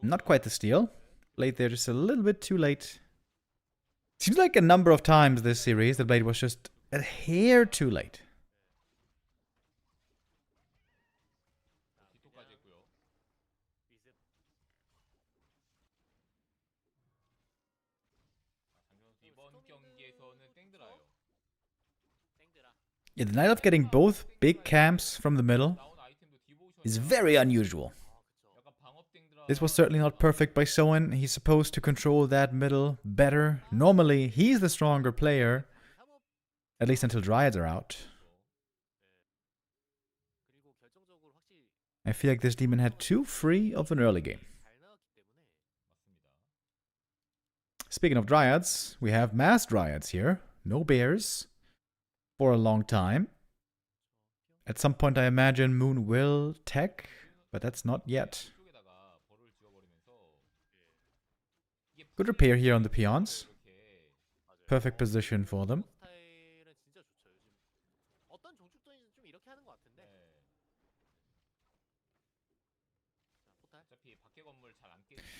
Not quite the steal. Blade there just a little bit too late. Seems like a number of times this series the Blade was just a hair too late. 뒤토까지 했고요. 위습. 장현 선수 이번 경기에서는 땡드라요. 땡드라. Yeah, the Night Elf getting both big camps from the middle 나온 아이템도 디보션이야. is very unusual. 약간 방업땡 들어. This was certainly not perfect by Soin. He's supposed to control that middle better. Normally, he's the stronger player, at least until Dryads are out. 그리고 결정적으로 확실히 I feel like this demon had too free of an early game. 잘 나왔기 때문에 Speaking of Dryads, we have mass Dryads here. No bears for a long time. At some point, I imagine Moon will tech, but that's not yet. 쪽에다가 벌을 지어버리면서 이게 Good repair here on the peons. 이렇게 Perfect position for them. 스타일은 진짜 좋죠. 요즘 어떤 종축전이든 좀 이렇게 하는 것 같은데. 자, 포탈. 어차피 밖에 건물 잘 안 깨진다.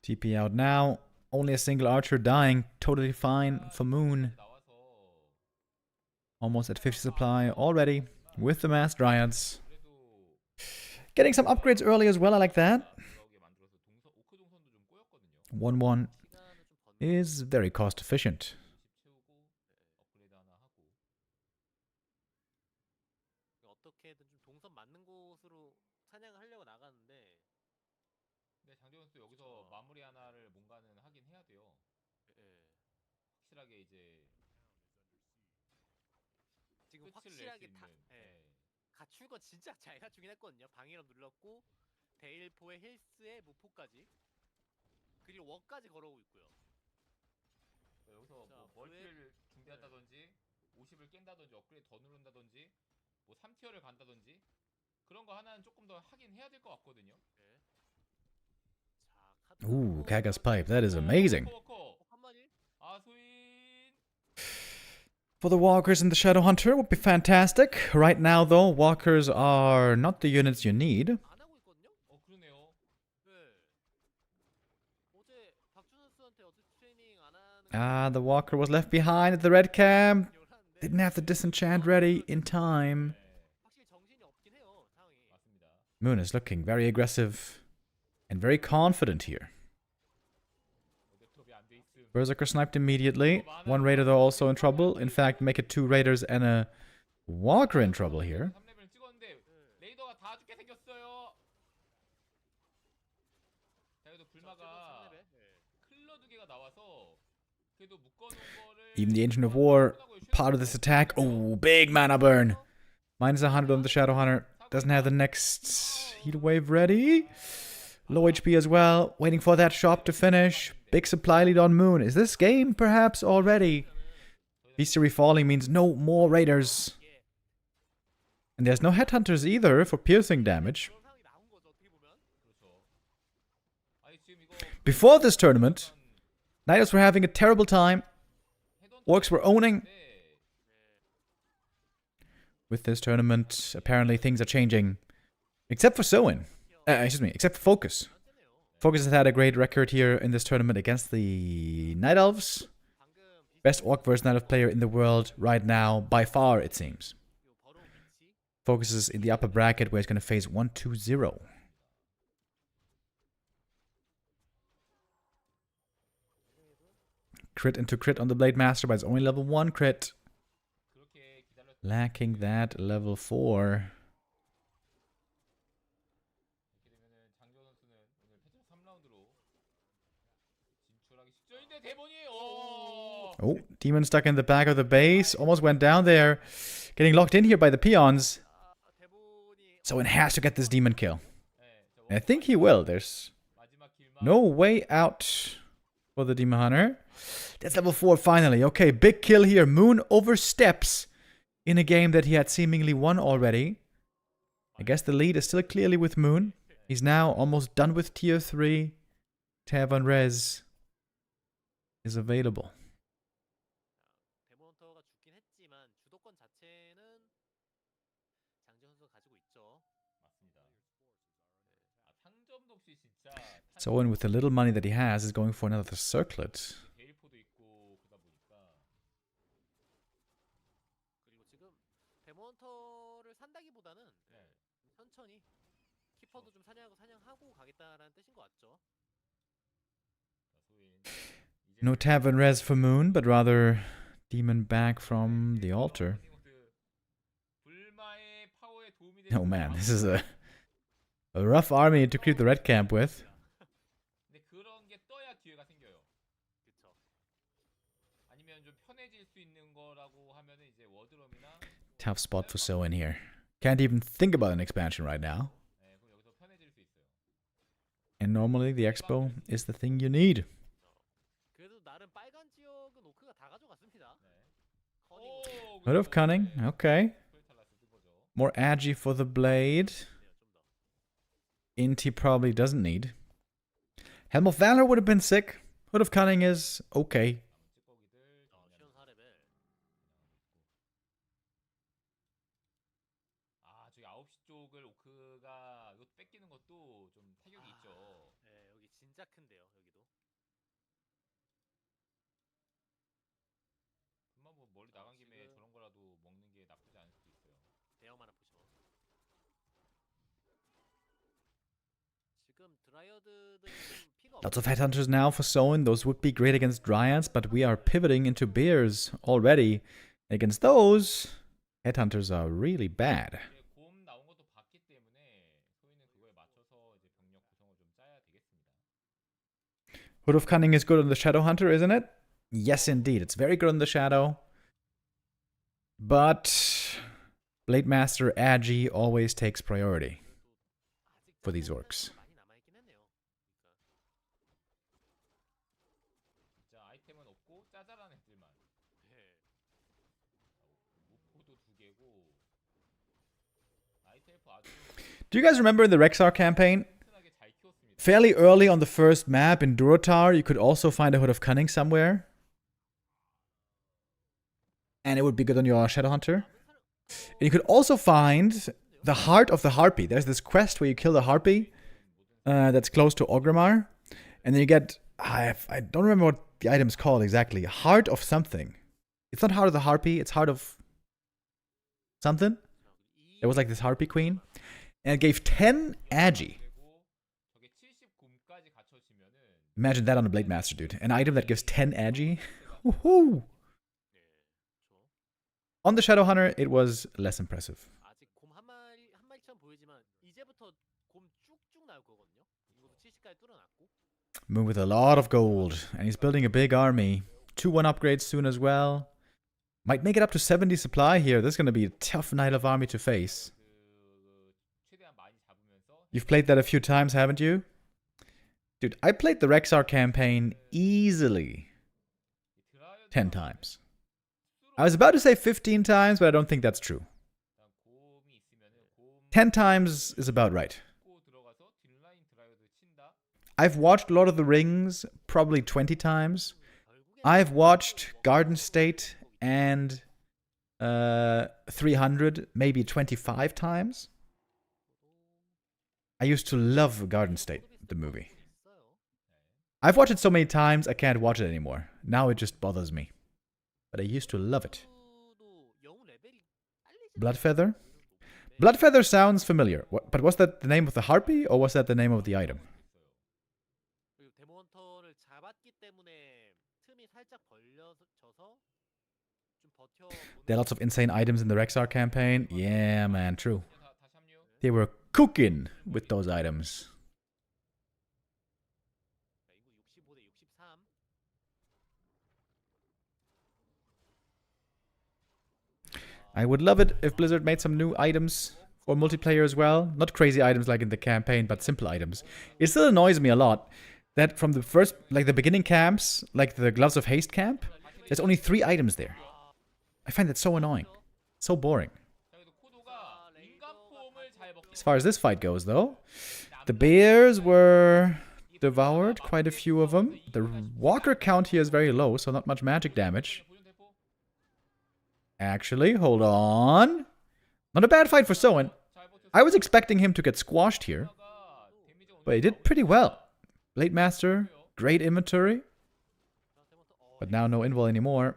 TP out now. Only a single archer dying. Totally fine for Moon. 나와서 Almost at 50 supply already with the mass Dryads. 그래도 Getting some upgrades early as well. I like that. 들어오게 만들어서 오크 동선도 좀 꼬였거든요. 1-1 시간은 좀 버는 is very cost efficient. 20 채우고 업그레이드 하나 하고. 어떻게든 좀 동선 맞는 곳으로 사냥을 하려고 나가는데 근데 장재원 선수 여기서 마무리 하나를 뭔가는 하긴 해야 돼요. 예. 확실하게 이제 지금 끝을 확실하게 낼수 다 있는. 예. 갖출 거 진짜 잘 갖추긴 했거든요. 방위로 눌렀고 데일포의 힐스의 무포까지 그리고 워까지 걸어오고 있고요. 여기서 자, 뭐 멀티를 준비한다든지 50을 깬다든지 업그레이드 더 누른다든지 뭐 3티어를 간다든지 그런 거 하나는 조금 더 하긴 해야 될 것 같거든요. 예. 자, 카드 Ooh, 넣고 Kaga's pipe. That is amazing. 워커. 한 마리 아 소인. For the walkers and the Shadow Hunter would be fantastic. Right now, though, walkers are not the units you need. 안 하고 있거든요. 그러네요. 네. 어제 박준 선수한테 어제 트레이닝 안 하는 Ah, the walker was left behind at the red camp. 걸 하는데 Didn't have the disenchant ready in time. 확실히 정신이 없긴 해요. 상황이. 맞습니다. Moon is looking very aggressive and very confident here. 랩톱이 안 돼 있음. Berserker sniped immediately. One raider, though, also in trouble. In fact, make it 2 raiders and a walker in trouble here. 3레벨 찍었는데 레이더가 다 죽게 생겼어요. 자 그래도 불마가 클러 2개가 나와서 그래도 묶어놓은 거를 Even the Ancient of War, part of this attack. Oh, big mana burn. Minus 100 on the Shadow Hunter. Doesn't have the next heat wave ready. Low HP as well. Waiting for that shop to finish. Big supply lead on Moon. Is this game perhaps already? Bestiary falling means no more raiders. And there's no headhunters either for piercing damage. 그런 상황이 나온 거죠. 어떻게 보면. 그렇죠. 아니 지금 이거 Before this tournament, Knights were having a terrible time. Orcs were owning. With this tournament, apparently things are changing. Except for Soin. Except for FoCuS. FoCuS has had a great record here in this tournament against the Night Elves. 방금 Best Orc versus Night Elf player in the world right now, by far, it seems. 버러운 위치. FoCuS is in the upper bracket where he's going to face 1-2-0. Crit into crit on the Blade Master, but it's only level 1 crit. 그렇게 기다렸. Lacking that level 4. 이렇게 되면은 장조 선수는 오늘 패전 3라운드로 진출하기 직전인데 대본이 Oh, Demon stuck in the back of the base. Almost went down there. Getting locked in here by the peons. 대본이 So it has to get this demon kill. And I think he will. There's 마지막 길만 no way out for the Demon Hunter. That's level 4 finally. Okay, big kill here. Moon oversteps in a game that he had seemingly won already. I guess the lead is still clearly with Moon. He's now almost done with tier 3. Tavern Res is available. 데몬터가 죽긴 했지만 주도권 자체는 장재 선수가 가지고 있죠. 맞습니다. 아 상점도 없이 진짜 Soin, with the little money that he has, is going for another circlet. 데일포도 있고 그러다 보니까 그리고 지금 데몬터를 산다기보다는 천천히 키퍼도 좀 사냥하고 가겠다라는 뜻인 것 같죠. 자, 소인 No Tavern Res for Moon, but rather Demon back from the altar. 모드 Oh man, this is a rough army to creep the red camp with. 근데 그런 게 떠야 기회가 생겨요. 그쵸. 아니면 좀 편해질 수 있는 거라고 하면은 이제 워드롬이나 Tough spot for Soin here. Can't even think about an expansion right now. 네, 그럼 여기서 편해질 수 있어요. And normally the expo is the thing you need. 그래도 나름 빨간 지역은 오크가 다 가져갔습니다. 커닝 오, Hood of Cunning, okay. More agi for the blade. Int he probably doesn't need. Helm of Valor would have been sick. Hood of Cunning is okay. 쉬운 4레벨. 아, 저기 9시 쪽을 오크가 이거 뺏기는 것도 좀 타격이 있죠. 네, 여기 진짜 큰데요. 여기도. 그만 뭐 멀리 나간 김에 저런 거라도 먹는 게 나쁘지 않을 수도 있어요. 대형 만화 포션. 지금 드라이어드들이 좀 피가 Lots of headhunters now for Soin. Those would be great against dryads, but we are pivoting into bears already. Against those, headhunters are really bad. 이제 곰 나온 것도 봤기 때문에 소위는 그거에 맞춰서 이제 병력 구성을 좀 짜야 되겠습니다. Hood of Cunning is good on the Shadow Hunter, isn't it? Yes, indeed. It's very good on the Shadow. But Blade Master Agi always takes priority for these orcs. 많이 남아있긴 했네요. 진짜 아이템은 없고 짜잘한 애들만. 네. 무포도 2개고. 나이트엘프 아주 Do you guys remember in the Rexar campaign? 튼튼하게 잘 키웠습니다. Fairly early on the first map in Durotar, you could also find a Hood of Cunning somewhere. And it would be good on your Shadow Hunter. And you could also find the Heart of the Harpy. There's this quest where you kill the Harpy that's close to Orgrimmar. And then you get... I don't remember what the item's called exactly. Heart of something. It's not Heart of the Harpy, it's Heart of... something. It was like this Harpy Queen. And it gave 10 agi. 그리고 저게 70곰까지 갖춰지면은 Imagine that on a Blade Master, dude. An item that gives 10 agi. Woohoo! On the Shadow Hunter, it was less impressive. 아직 곰 한 마리처럼 보이지만 이제부터 곰 쭉쭉 나올 거거든요. 이것도 70까지 뚫어놨고. Move with a lot of gold. And he's building a big army. 2-1 upgrades soon as well. Might make it up to 70 supply here. This is going to be a tough Night of Army to face. 최대한 많이 잡으면서 You've played that a few times, haven't you? Dude, I played the Rexar campaign easily 10 times. I was about to say 15 times, but I don't think that's true. 곰이 있으면은 곰 10 times is about right. 고 들어가서 딜라인 드라이어드 친다. I've watched Lord of the Rings probably 20 times. I've watched Garden State and 300 maybe 25 times. I used to love Garden State, the movie. I've watched it so many times I can't watch it anymore. Now it just bothers me. But I used to love it. Bloodfeather? Bloodfeather sounds familiar. But was that the name of the harpy or was that the name of the item? 그리고 데몬터를 잡았기 때문에 틈이 살짝 벌려져서 좀 버텨. There are lots of insane items in the Rexar campaign. Yeah, man, true. 다시 합류. They were cooking with those items. 인구 65대 63. I would love it if Blizzard made some new items for multiplayer as well. Not crazy items like in the campaign, but simple items. It still annoys me a lot that from the first, like the beginning camps, like the Gloves of Haste camp, there's only 3 items there. I find that so annoying. So boring. 자, 그래도 코도가 인간폼을 잘 먹고 As far as this fight goes, though, the bears were devoured, quite a few of them. The walker count here is very low, so not much magic damage. 보존 대포. Actually, hold on. Not a bad fight for Soin. 잘 버텼어. I was expecting him to get squashed here, 데미지가 but he did pretty well. Blade Master, great inventory, but now no invul anymore.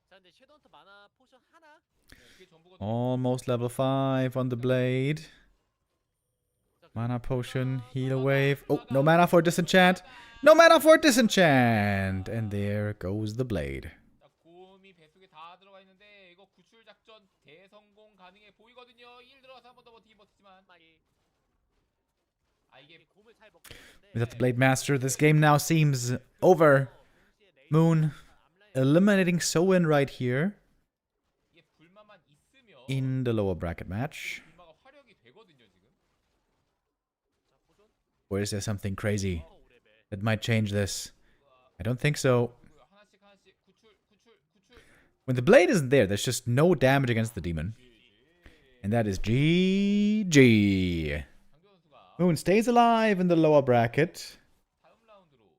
자, 근데 섀도우헌터 마나 포션 하나. 그게 전부가 Almost level 5 on the blade. Mana potion, heal wave. Oh, no mana for disenchant. No mana for disenchant. And there goes the blade. 자, 곰이 뱃속에 다 들어가 있는데 이거 구출 작전 대성공 가능해 보이거든요. 1 들어가서 한 번 더 버티지만 이게 곰을 잘 먹긴 했는데 Without the Blade Master, this game now seems over. Moon eliminating Soin right here 이게 불마만 있으면 in the lower bracket match. 불마가 화력이 되거든요, 지금. Or is there something crazy that might change this? I don't think so. 하나씩 구출. When the blade isn't there, there's just no damage against the demon. And that is GG. 강교 선수가 Moon stays alive in the lower bracket. 다음 라운드로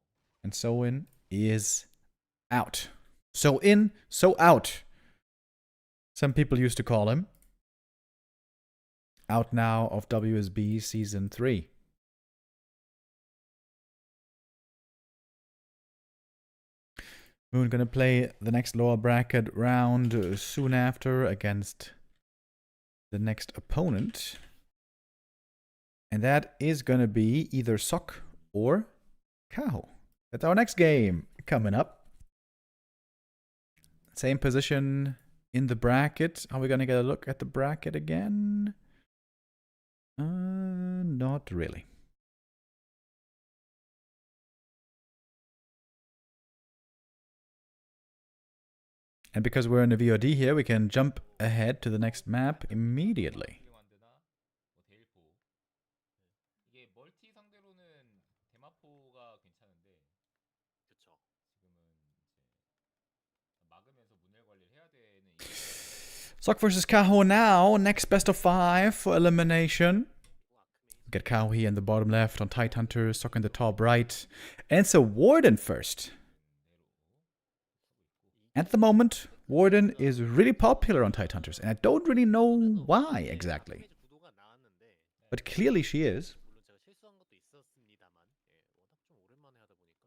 And Soin is out. So in, so out. Some people used to call him. Out now of WSB Season 3. Moon gonna play the next lower bracket round soon after against the next opponent. And that is gonna be either Sok or Kaho. That's our next game coming up. Same position in the bracket. Are we gonna get a look at the bracket again? Not really. And because we're in the VOD here, we can jump ahead to the next map immediately. 데일포. 이게 멀티 상대로는 대마포가 괜찮은데 그쵸. 지금은 이제 막으면서 문el 관리를 해야 되는 Sok versus Kaho now. Next best of 5 for elimination. Get Kaho here in the bottom left on Tidehunter, Sok in the top right. And it's a Warden first. At the moment, Warden is really popular on Tidehunters, and I don't really know why exactly. 구도가 나왔는데 But clearly she is. 물론 제가 실수한 것도 있었습니다만 워낙 좀 오랜만에 하다 보니까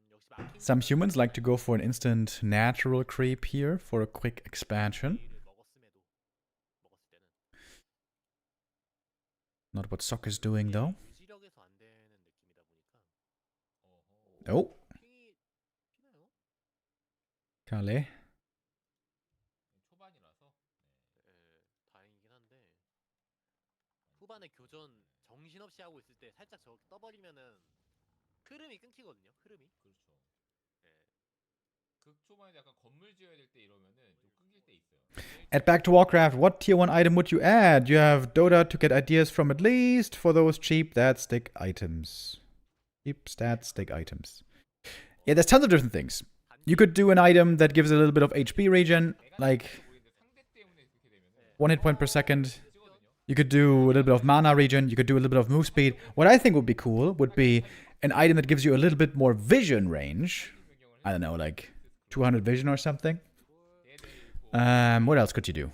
역시 마킹 Some humans like to go for an instant natural creep here for a quick expansion. 를 먹었을 때는 Not what Sok is doing though. 유지력에서 안 되는 느낌이다 보니까 Oh, 핑이 피나요? Kale. 초반이라서 다행이긴 한데 후반에 교전 정신없이 하고 있을 때 살짝 저 떠버리면은 흐름이 끊기거든요. 흐름이. 그렇죠. 극 초반에 약간 건물 지어야 될 때 이러면은 좀 끊길 때 있어요. Add back to Warcraft. What tier 1 item would you add? You have Dota to get ideas from at least for those cheap that stick items. Cheap stat stick items. Yeah, there's tons of different things. You could do an item that gives a little bit of HP regen, like 상대 때문에 그렇게 되면은 1 hit point per second. 쓰거든요. You could do a little bit of mana regen. You could do a little bit of move speed. What I think would be cool would be an item that gives you a little bit more vision range. I don't know, like 200 vision or something. What else could you do?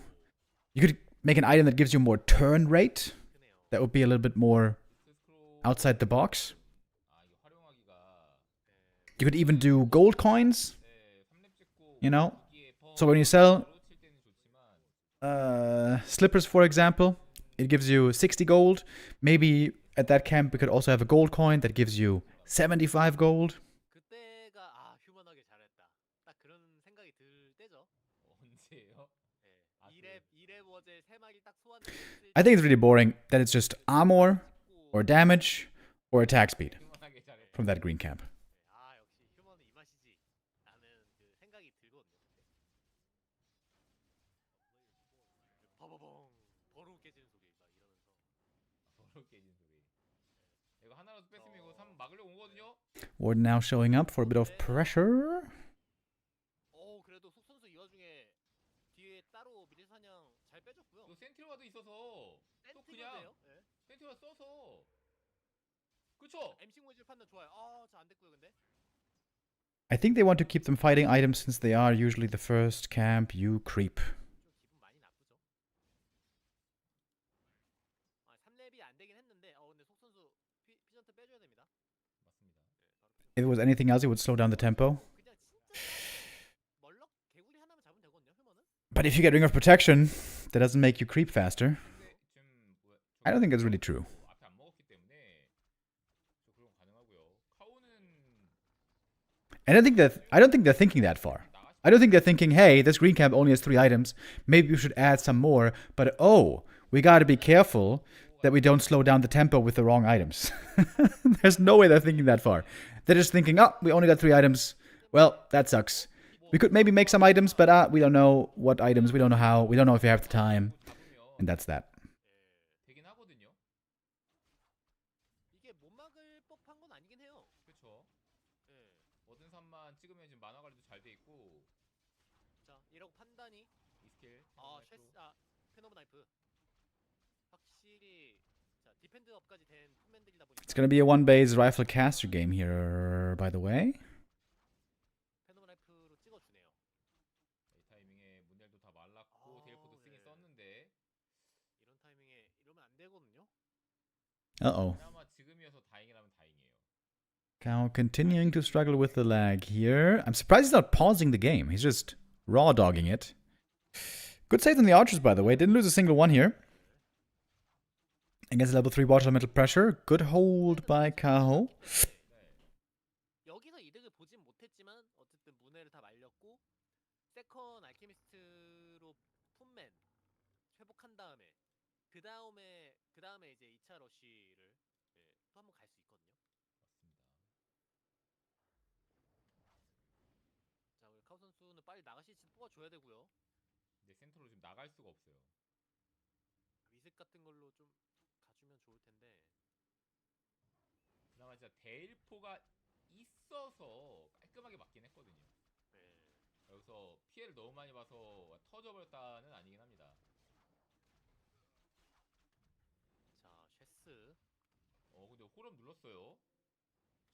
You could make an item that gives you more turn rate. That would be a little bit more outside the box. 이거 활용하기가 You could even do gold coins, 3렙 찍고 you know? 이게 더 So when you sell 칠 때는 좋지만 slippers, for example, it gives you 60 gold. Maybe at that camp we could also have a gold coin that gives you 75 gold. 그때가 휴먼하게 잘했다. 딱 그런 생각이 들 때죠. 언제예요? 이랩 어제 3마리 딱 소환됐을 I think it's really boring that it's just armor or damage or attack speed 휴먼하게 잘했다. from that green camp. 역시 휴먼은 이 맛이지 라는 그 생각이 들거든요. 버버벙 버루 깨지는 소리 막 이러면서 더럽게 깨진 소리. 이거 하나라도 뺐으면 이거 3 막으려고 오거든요. Warden now showing up for a bit of pressure. 그래도 속 선수 이 와중에 뒤에 따로 미래 사냥 잘 빼줬고요. 이거 센티로가도 있어서 또 그냥 센티로가 써서 그쵸? MC 모질 판단 좋아요. 저 안 됐고요 근데. I think they want to keep them fighting items since they are usually the first camp you creep. 좀 기분 많이 나쁘죠. 3렙이 안 되긴 했는데 근데 속 선수 피전트 빼줘야 됩니다. 맞습니다. If it was anything else, it would slow down the tempo. 그냥 진짜 멀럭 개구리 하나만 잡으면 되거든요. 휴먼은. But if you get Ring of Protection, that doesn't make you creep faster. 근데 지금 I don't think that's really true. 앞에 안 먹었기 때문에 저 그런 거 가능하고요. 카오는 I don't think they're thinking that far. I I don't think they're thinking, hey, this green camp only has 3 items. Maybe we should add some more. But oh, we gotta be careful that we don't slow down the tempo with the wrong items. There's no way they're thinking that far. They're just thinking, oh, we only got 3 items. Well, that sucks. We could maybe make some items, but we don't know what items. We don't know how. We don't know if we have the time. And that's that. 되긴 하거든요. 이게 못 막을 법한 건 아니긴 해요. 그렇죠. 예. 워든 3만 찍으면 지금 만화 관리도 잘 돼 있고. 자, 이러고 판단이 이 스킬. 페노브 나이프. 확실히 자, 디펜드업까지 된 톱맨들이다 보니까 It's gonna be a 1-base rifle caster game here, by the way. 페노브 나이프로 찍어주네요. 이 타이밍에 문열도 다 말랐고 델포도 쓰긴 썼는데 이런 타이밍에 이러면 안 되거든요. Uh-oh. 그나마 지금이어서 다행이라면 다행이에요. Kaho continuing to struggle with the lag here. I'm surprised he's not pausing the game. He's just raw dogging it. Good save on the archers, by the way. Didn't lose a single one here. Against level 3 water metal pressure. Good hold by Kaho. 여기서 이득을 보진 못했지만 어쨌든 문해를 다 말렸고 세컨 알케미스트로 톱맨 회복한 다음에 그 다음에 이제 2차 러쉬를 또 한번 갈 수 있거든요. 자, 우리 카우 선수는 빨리 나가시지 뽑아줘야 되고요. 근데 센터로 지금 나갈 수가 없어요. 위습 같은 걸로 좀 가주면 좋을 텐데. 그나마 진짜 데일포가 있어서 깔끔하게 맞긴 했거든요. 네. 여기서 피해를 너무 많이 봐서 터져버렸다는 아니긴 합니다. 자, 쉐스. 근데 호름 눌렀어요.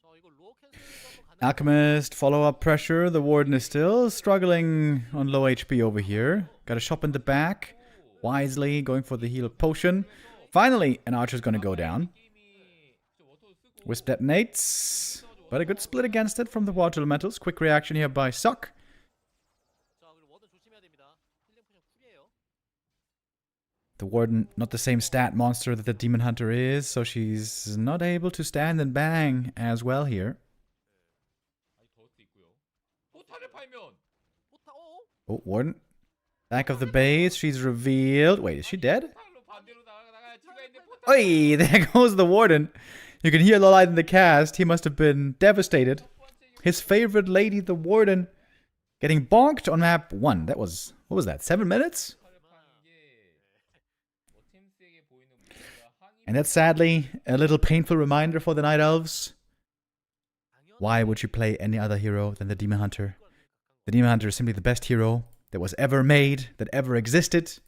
자, 이거 로어 캔슬도 한번 가능. Alchemist, follow-up pressure. The Warden is still struggling on low HP over here. Got a shop in the back. Wisely going for the heal potion. Finally, an archer's gonna go down. Wisp detonates. But a good split against it from the water elementals. Quick reaction here by Sock. 자, 그리고 워든 조심해야 됩니다. 힐링 포션 쿨이에요. The Warden, not the same stat monster that the Demon Hunter is, so she's not able to stand and bang as well here. 아니 더울 수 있고요. 포탄을 팔면 포타 Oh, Warden. Back of the base, she's revealed. Wait, is she dead? 포탄으로 반대로 나가야 지가 있는데 포탄. Oi, there goes the Warden. You can hear the light in the cast. He must have been devastated. His favorite lady, the Warden, getting bonked on map 1. That was, what was that, 7 minutes? And that's sadly a little painful reminder for the Night Elves. Why would you play any other hero than the Demon Hunter? The Demon Hunter is simply the best hero that was ever made, that ever existed.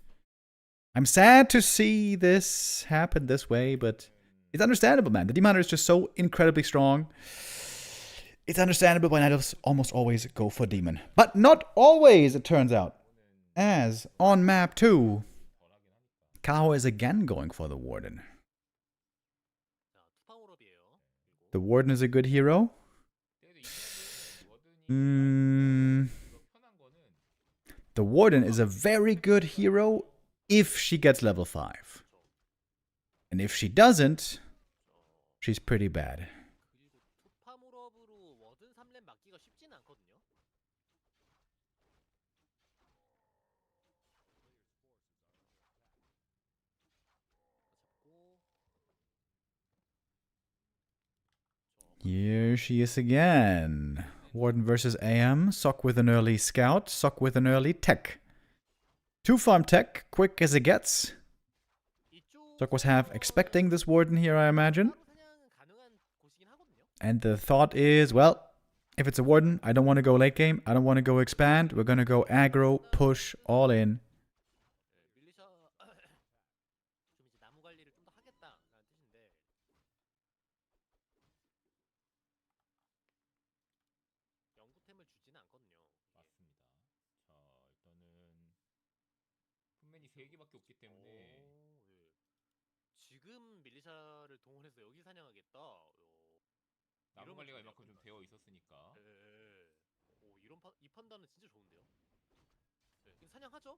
I'm sad to see this happen this way, but it's understandable, man. The Demon Hunter is just so incredibly strong. It's understandable why Night Elves almost always go for Demon. But not always, it turns out. As on map 2, Kaho is again going for the Warden. The Warden is a good hero. The Warden is a very good hero if she gets level 5. And if she doesn't, she's pretty bad. 투파무럽으로 워든 3렙 막기가 쉽진 않거든요. Here she is again. Warden versus AM. Sock with an early scout. Sock with an early tech. 2 farm tech, quick as it gets. Sock was half expecting this Warden here, I imagine. And the thought is, well, if it's a Warden, I don't want to go late game. I don't want to go expand. We're going to go aggro, push, all in. 이 3개밖에 없기 때문에 지금 밀리샤를 동원해서 여기 사냥하겠다. 나무 관리가 이만큼 좀 되어 있었으니까. 네. 오, 이 판단은 진짜 좋은데요. 네, 지금 사냥하죠?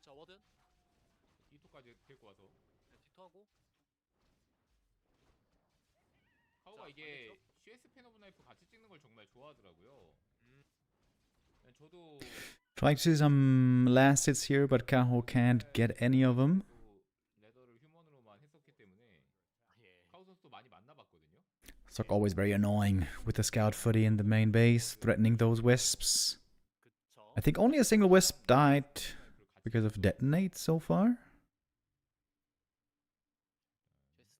자, 워든 디토까지 데리고 와서 네, 디토하고 카오가 자, 이게 CS 펜 오브 나이프 같이 찍는 걸 정말 좋아하더라고요. 저도 Trying to do some last hits here, but Kaho can't get any of them. 레더를 휴먼으로만 했었기 때문에 카호 선수도 많이 만나봤거든요. Sok always very annoying with the scout footy in the main base, threatening those wisps. I think only a single wisp died because of detonate so far.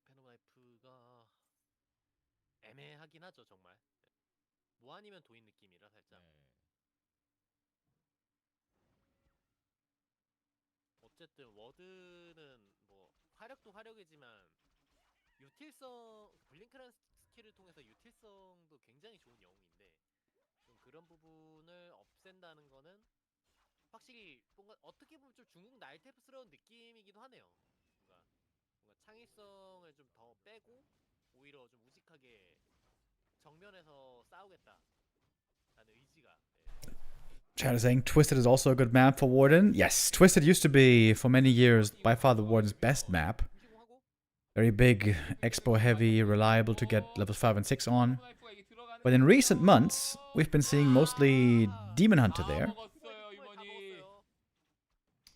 펜오브 나이프가 애매하긴 하죠 정말. 뭐 아니면 도인 느낌이라 살짝. 어쨌든 워드는 뭐 화력도 화력이지만 유틸성 블링크라는 스킬을 통해서 유틸성도 굉장히 좋은 영웅인데 좀 그런 부분을 없앤다는 거는 확실히 뭔가 어떻게 보면 좀 중국 날탭스러운 느낌이기도 하네요. 뭔가 창의성을 좀 더 빼고 오히려 좀 우직하게 정면에서 싸우겠다라는 의지가. Chat is saying Twisted is also a good map for Warden. Yes, Twisted used to be, for many years, by far the Warden's best map. Very big, expo heavy, reliable to get levels 5 and 6 on. But in recent months, we've been seeing mostly Demon Hunter there.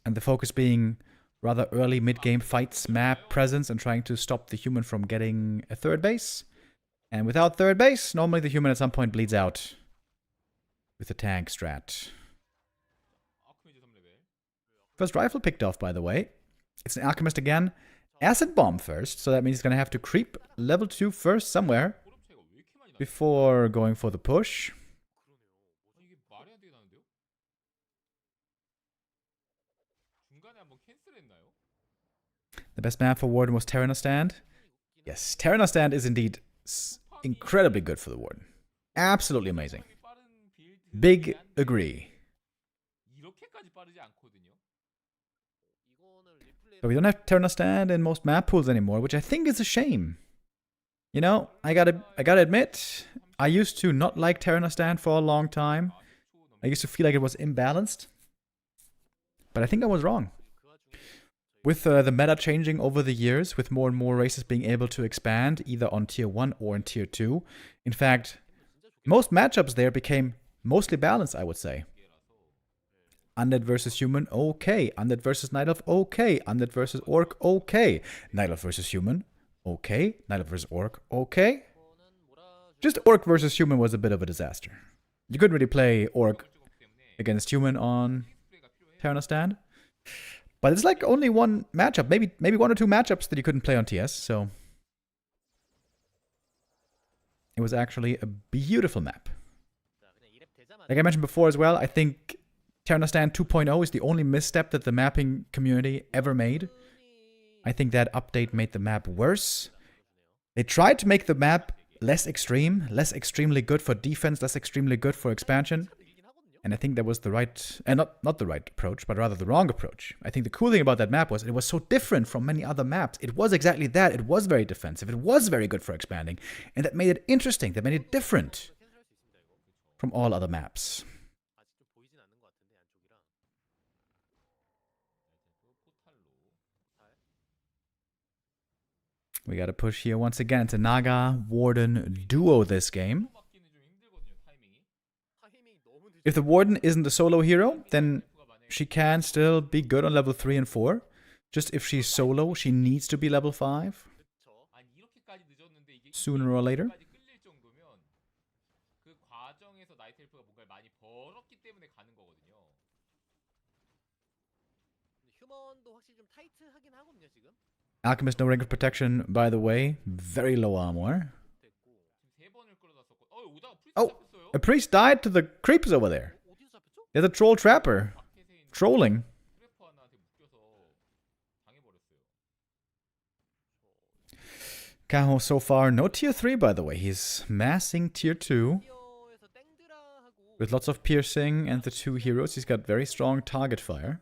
And the focus being rather early mid-game fights, map presence, and trying to stop the human from getting a third base. And without third base, normally the human at some point bleeds out with a tank strat. First rifle picked off, by the way. It's an Alchemist again. Acid Bomb first, so that means he's gonna have to creep level 2 first somewhere before going for the push. The best map for Warden was Terranos Stand. Yes, Terranos Stand is indeed incredibly good for the Warden. Absolutely amazing. Big agree. But we don't have Terranos Stand in most map pools anymore, which I think is a shame. You know, I gotta admit, I used to not like Terranos Stand for a long time. I used to feel like it was imbalanced. But I think I was wrong. With the meta changing over the years, with more and more races being able to expand, either on Tier 1 or in Tier 2. In fact, most matchups there became mostly balanced, I would say. Undead versus Human, okay. Undead versus Night Elf, okay. Undead versus Orc, okay. Night Elf versus Human, okay. Night Elf versus Orc, okay. Just Orc versus Human was a bit of a disaster. You couldn't really play Orc against Human on Terranos Stand. But it's like only one matchup, maybe one or two matchups that you couldn't play on TS, so it was actually a beautiful map. Like I mentioned before as well, I think Terranos Stand 2.0 is the only misstep that the mapping community ever made. I think that update made the map worse. They tried to make the map less extreme, less extremely good for defense, less extremely good for expansion. And I think that was the right, and not the right approach, but rather the wrong approach. I think the cool thing about that map was it was so different from many other maps. It was exactly that. It was very defensive. It was very good for expanding. And that made it interesting. That made it different from all other maps. We got to push here once again. It's a Naga Warden duo this game. If the Warden isn't a solo hero, then she can still be good on level 3 and 4. Just if she's solo, she needs to be level 5. Sooner or later. Alchemist, no rank of protection, by the way. Very low armor. Oh, a priest died to the creeps over there. There's a troll trapper. Trolling. Kaho so far, no tier 3 by the way. He's massing tier 2. With lots of piercing and the 2 heroes, he's got very strong target fire.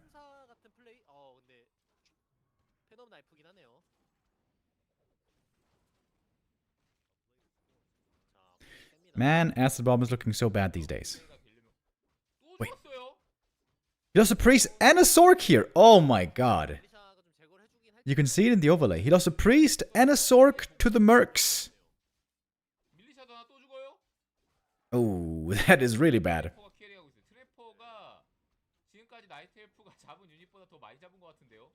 Man, Acid Bomb is looking so bad these days. Wait. He lost a priest and a Sork here. Oh my god. You can see it in the overlay. He lost a priest and a Sork to the Mercs. Oh, that is really bad. 트래퍼가 캐리하고 있어요. 트래퍼가 지금까지 나이트 엘프가 잡은 유닛보다 더 많이 잡은 것 같은데요?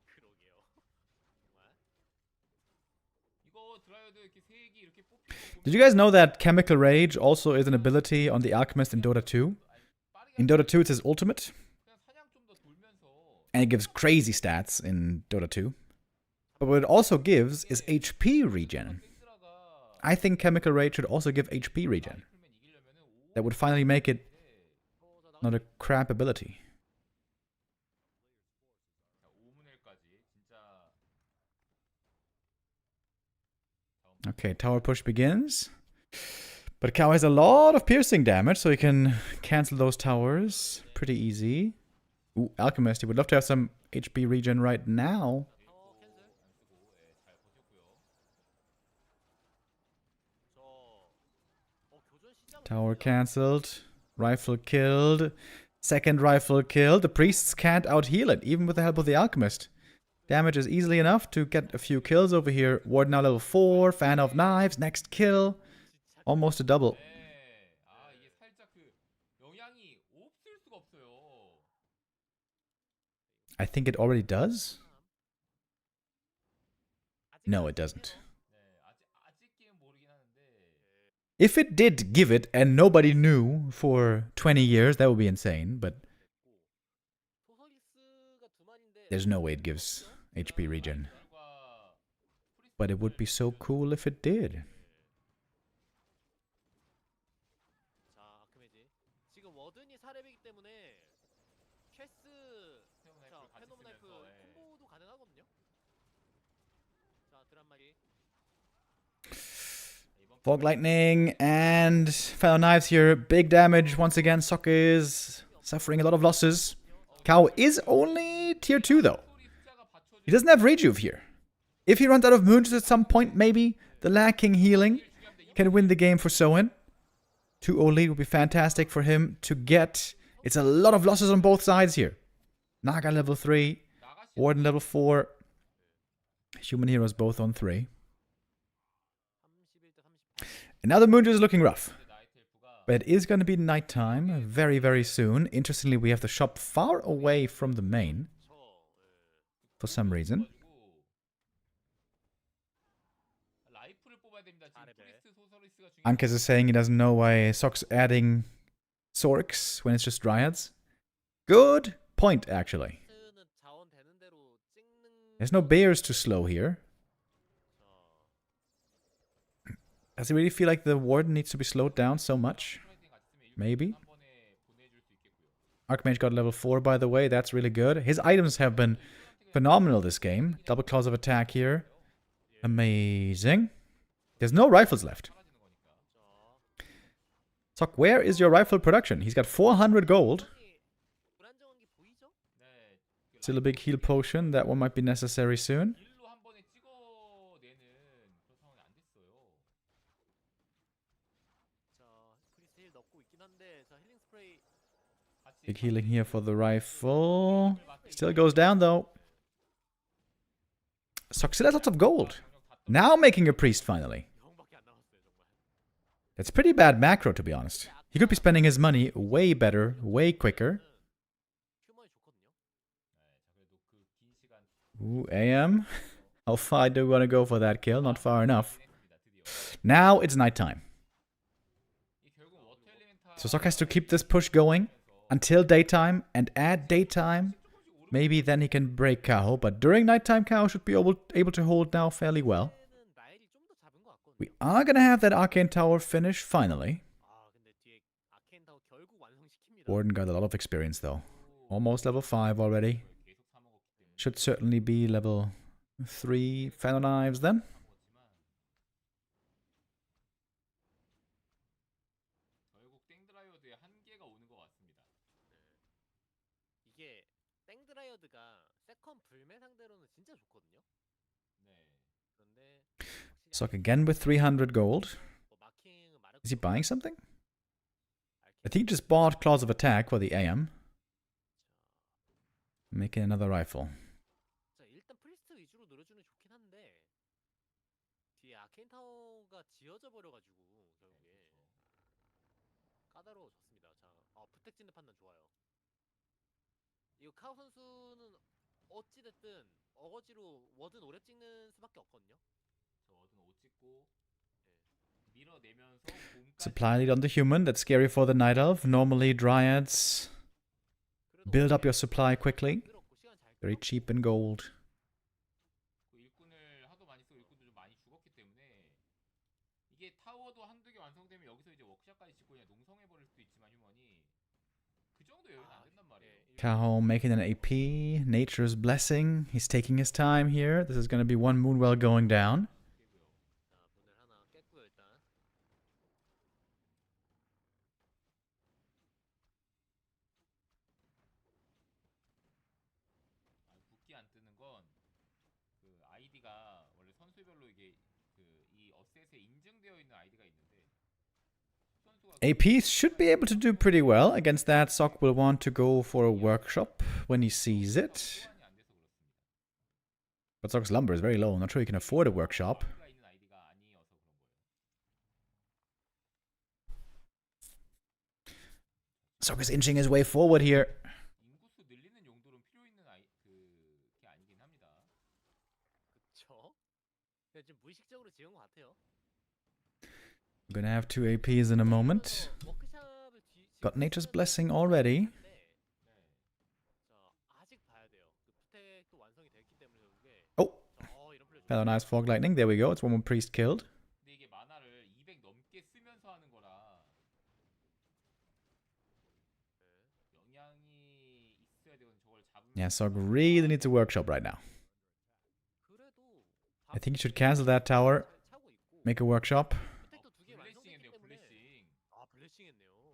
그러게요. 정말. 이거 드라이어드 이렇게 세 개 이렇게 뽑히는 거 보면 Did you guys know that Chemical Rage also is an ability on the Alchemist in Dota 2? In Dota 2 it's his ultimate, 그냥 사냥 좀 더 돌면서 and it gives crazy stats in Dota 2. But what it also gives is HP regen. 땡스라가 I think Chemical Rage should also give HP regen. 풀면 이기려면은 That would finally make it 자, not a crap ability. 자, 5문엘까지 진짜 Okay, tower push begins. But Kaho has a lot of piercing damage, so he can cancel those towers pretty easy. Ooh, Alchemist, he would love to have some HP regen right now. 타워 캔슬. 안 쓰고 잘 버텼고요. 교전 시작. Tower cancelled. Rifle killed. Second rifle killed. The priests can't out-heal it, even with the help of the Alchemist. Damage is easily enough to get a few kills over here. Ward now level 4. Fan of Knives. Next kill. Almost a double. 네. 아, 이게 살짝 그 영향이 없을 수가 없어요. I think it already does. No, it doesn't. 네. 아직 게임 모르긴 하는데 If it did give it and nobody knew for 20 years, that would be insane, but 소서리스가 두 마리인데 there's no way it gives HP regen. 과 But it would be so cool if it did. 자, 아크메지. 지금 워든이 4렙이기 때문에 퀘스 자, 페노메나이프 콤보도 가능하거든요. 자, 드란 마리. Fog Lightning and Fellow Knives here. Big damage once again. Sokka is suffering a lot of losses. Kaho is only tier 2 though. He doesn't have Rejuve here. If he runs out of moons at some point, maybe the lacking healing can win the game for Soin. 2-0 lead would be fantastic for him to get. It's a lot of losses on both sides here. Naga level 3, Warden level 4. Human heroes both on 3. 31대 38. And now the moon is looking rough. But it is going to be nighttime very, very soon. Interestingly, we have the shop far away from the main for some reason. 라이프를 뽑아야 됩니다. 지금 프리스트 소서리스가 중요해요. Ankes is saying he doesn't know why Sock's adding Sorks when it's just Dryads. Good point, actually. 는 자원 되는 대로 찍는 There's no bears to slow here. Does it really feel like the Warden needs to be slowed down so much? Maybe. 한 번에 보내줄 수 있겠고요. Archmage got level 4, by the way. That's really good. His items have been phenomenal this game. Double claws of attack here. Amazing. There's no rifles left. Sock, where is your rifle production? He's got 400 gold. 불안정한 게 보이죠? 네. Still a big heal potion. That one might be necessary soon. 딜로 한 번에 찍어내는 그런 상황이 안 됐어요. 자, 프리스트 힐 넣고 있긴 한데 자, 힐링 스프레이 같이 Big healing here for the rifle. Still goes down though. Sock still has lots of gold. Now making a priest finally. 영밖에 안 남았어요, 정말. That's pretty bad macro, to be honest. He could be spending his money way better, way quicker. 큐머이 좋거든요. 네, 자 그래도 그 긴 시간 Ooh, AM. How far do we want to go for that kill? Not far enough. 했습니다. 드디어. Now it's nighttime. 이 결국 워터 엘리멘탈 So Sock has to keep this push going until daytime, and at daytime, maybe then he can break Kaho. But during nighttime, Kaho should be able to hold now fairly well. 는 나일이 좀 더 잡은 것 같거든요. We are going to have that Arcane Tower finish finally. 아, 근데 뒤에 아케인 타워 결국 완성시킵니다. Warden got a lot of experience though. Almost level 5 already. 계속 사 먹었기 때문에 Should certainly be level 3 Fellow Knives then. 결국 땡드라이어드의 한계가 오는 것 같습니다. 이게 땡드라이어드가 세컨 불매 상대로는 진짜 좋거든요. 네. 그런데 Sock again with 300 gold. 뭐 마킹 마르코 Is he buying something? I think he just bought Claws of Attack for the AM. Making another rifle. 자, 일단 프리스트 위주로 노려주는 좋긴 한데 뒤에 아케인 타워가 지어져 버려가지고 결국에 부택 찍는 판단 좋아요. 이거 카오 선수는 어찌 됐든 어거지로 워든 오래 찍는 수밖에 없거든요. 저 워든 5 찍고 밀어내면서 Supply lead on the human. That's scary for the Night Elf. Normally, Dryads build up your supply quickly. 끌었고 시간 잘 Very 끌었고. cheap in gold. 그 일꾼을 하도 많이 쓰고 일꾼도 좀 많이 죽었기 때문에 이게 타워도 한두 개 완성되면 여기서 이제 워크샵까지 짓고 그냥 농성해버릴 수도 있지만 휴먼이 그 정도 여유는 안 된단 말이에요. Kaho making an AP. Nature's blessing. He's taking his time here. This is going to be one Moonwell going down. 자, 문을 하나 깼고요 일단. 붓기 안 뜨는 건 그 아이디가 원래 선수별로 이게 그 이 어셋에 인증되어 있는 아이디가 있는데 선수가 AP should be able to do pretty well. Against that, Sok will want to go for a workshop when he sees it. 소환이 안 돼서 그렇습니다. But Sok's lumber is very low. I'm not sure he can afford a workshop. 아이디가 있는 아이디가 아니어서 그런 거예요. Sok is inching his way forward here. 인구수 늘리는 용도로 필요 있는 그게 아니긴 합니다. 그쵸? 그냥 지금 무의식적으로 지은 것 같아요. We're gonna have 2 APs in a moment. 워크샵을 Got Nature's blessing already. 네. 자, 아직 봐야 돼요. 그 부택도 완성이 됐기 때문에 결국에 Oh, 이런 플레이 fellow nice fog lightning. There we go. It's one more priest killed. 근데 이게 만화를 200 넘게 쓰면서 하는 거라 영향이 있어야 되거든. 저걸 잡으면 Yeah, Sok really needs a workshop right now. 그래도 I think he should cancel that tower. 잘 차고 있고 Make a workshop. 부택도 두 개 블레싱 완성됐기 했네요. 때문에 블레싱. 블레싱 했네요.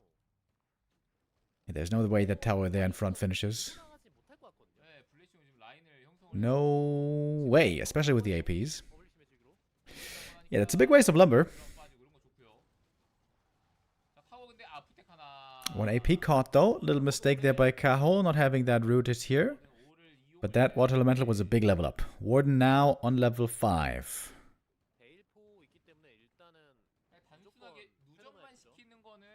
Yeah, there's no way that tower there in front finishes. 나가지 못할 것 같거든요. 네, 블레싱은 지금 라인을 형성을 No way, especially with the APs. 버블리시 매직으로. Yeah, that's a big waste of lumber. 빠지고 이런 거 좋고요. 자, 타워 근데 부택 하나. One AP caught though. Little mistake there by Kaho not having that rooted here. But that water elemental was a big level up. Warden now on level 5. 데일포 있기 때문에 일단은 단순하게 누적만 시키는 거는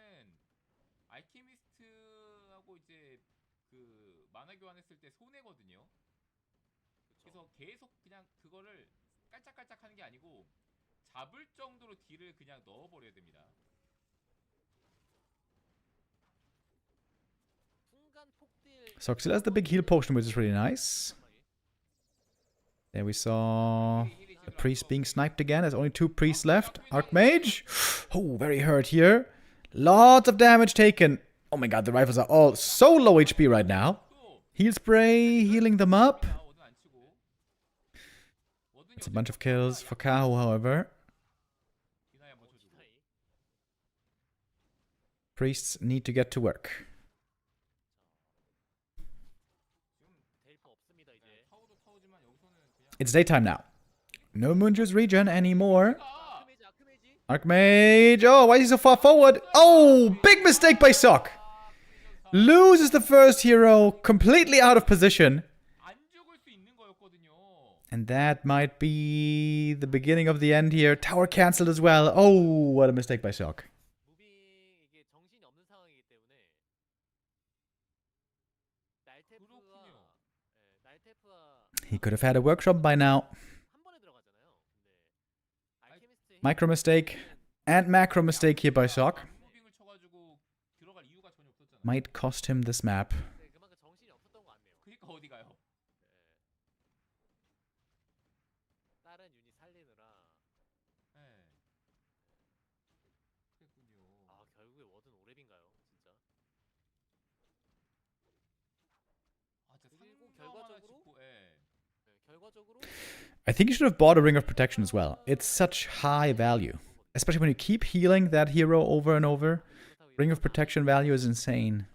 알케미스트하고 이제 그 만화 교환했을 때 손해거든요. 그래서 계속 그냥 그거를 깔짝깔짝 하는 게 아니고 잡을 정도로 딜을 그냥 넣어버려야 됩니다. 순간 폭딜 Sok still has the big heal potion, which is really nice. There we saw a priest being sniped again. There's only 2 priests left. Archmage. Oh, very hurt here. Lots of damage taken. Oh my god, the rifles are all so low HP right now. Heal spray, healing them up. It's a bunch of kills for Kaho, however. Priests need to get to work. 데일포 없습니다 이제. It's daytime now. No Moonjuice regen anymore. 아크메이지. Archmage. Oh, why is he so far forward? Oh, big mistake by Sok. Loses the first hero completely out of position. 안 죽을 수 있는 거였거든요. And that might be the beginning of the end here. Tower cancelled as well. Oh, what a mistake by Sok. 무빙 이게 정신이 없는 상황이기 때문에 날테프와 He could have had a workshop by now. 한 번에 들어가잖아요. 근데 알케미스트 Micro mistake and macro mistake here by Sok. 무빙을 쳐가지고 들어갈 이유가 전혀 없었잖아. Might cost him this map. 그만큼 정신이 없었던 것 같네요. 그러니까 어디 가요? 다른 유닛 살리느라 네. 그랬군요. 결국에 워든 오랩인가요, 진짜? 진짜 그리고 상점 하나 결과적으로 짓고, 결과적으로 I think you should have bought a Ring of Protection as well. It's such high value. Especially when you keep healing that hero over and over. Ring of Protection value is insane.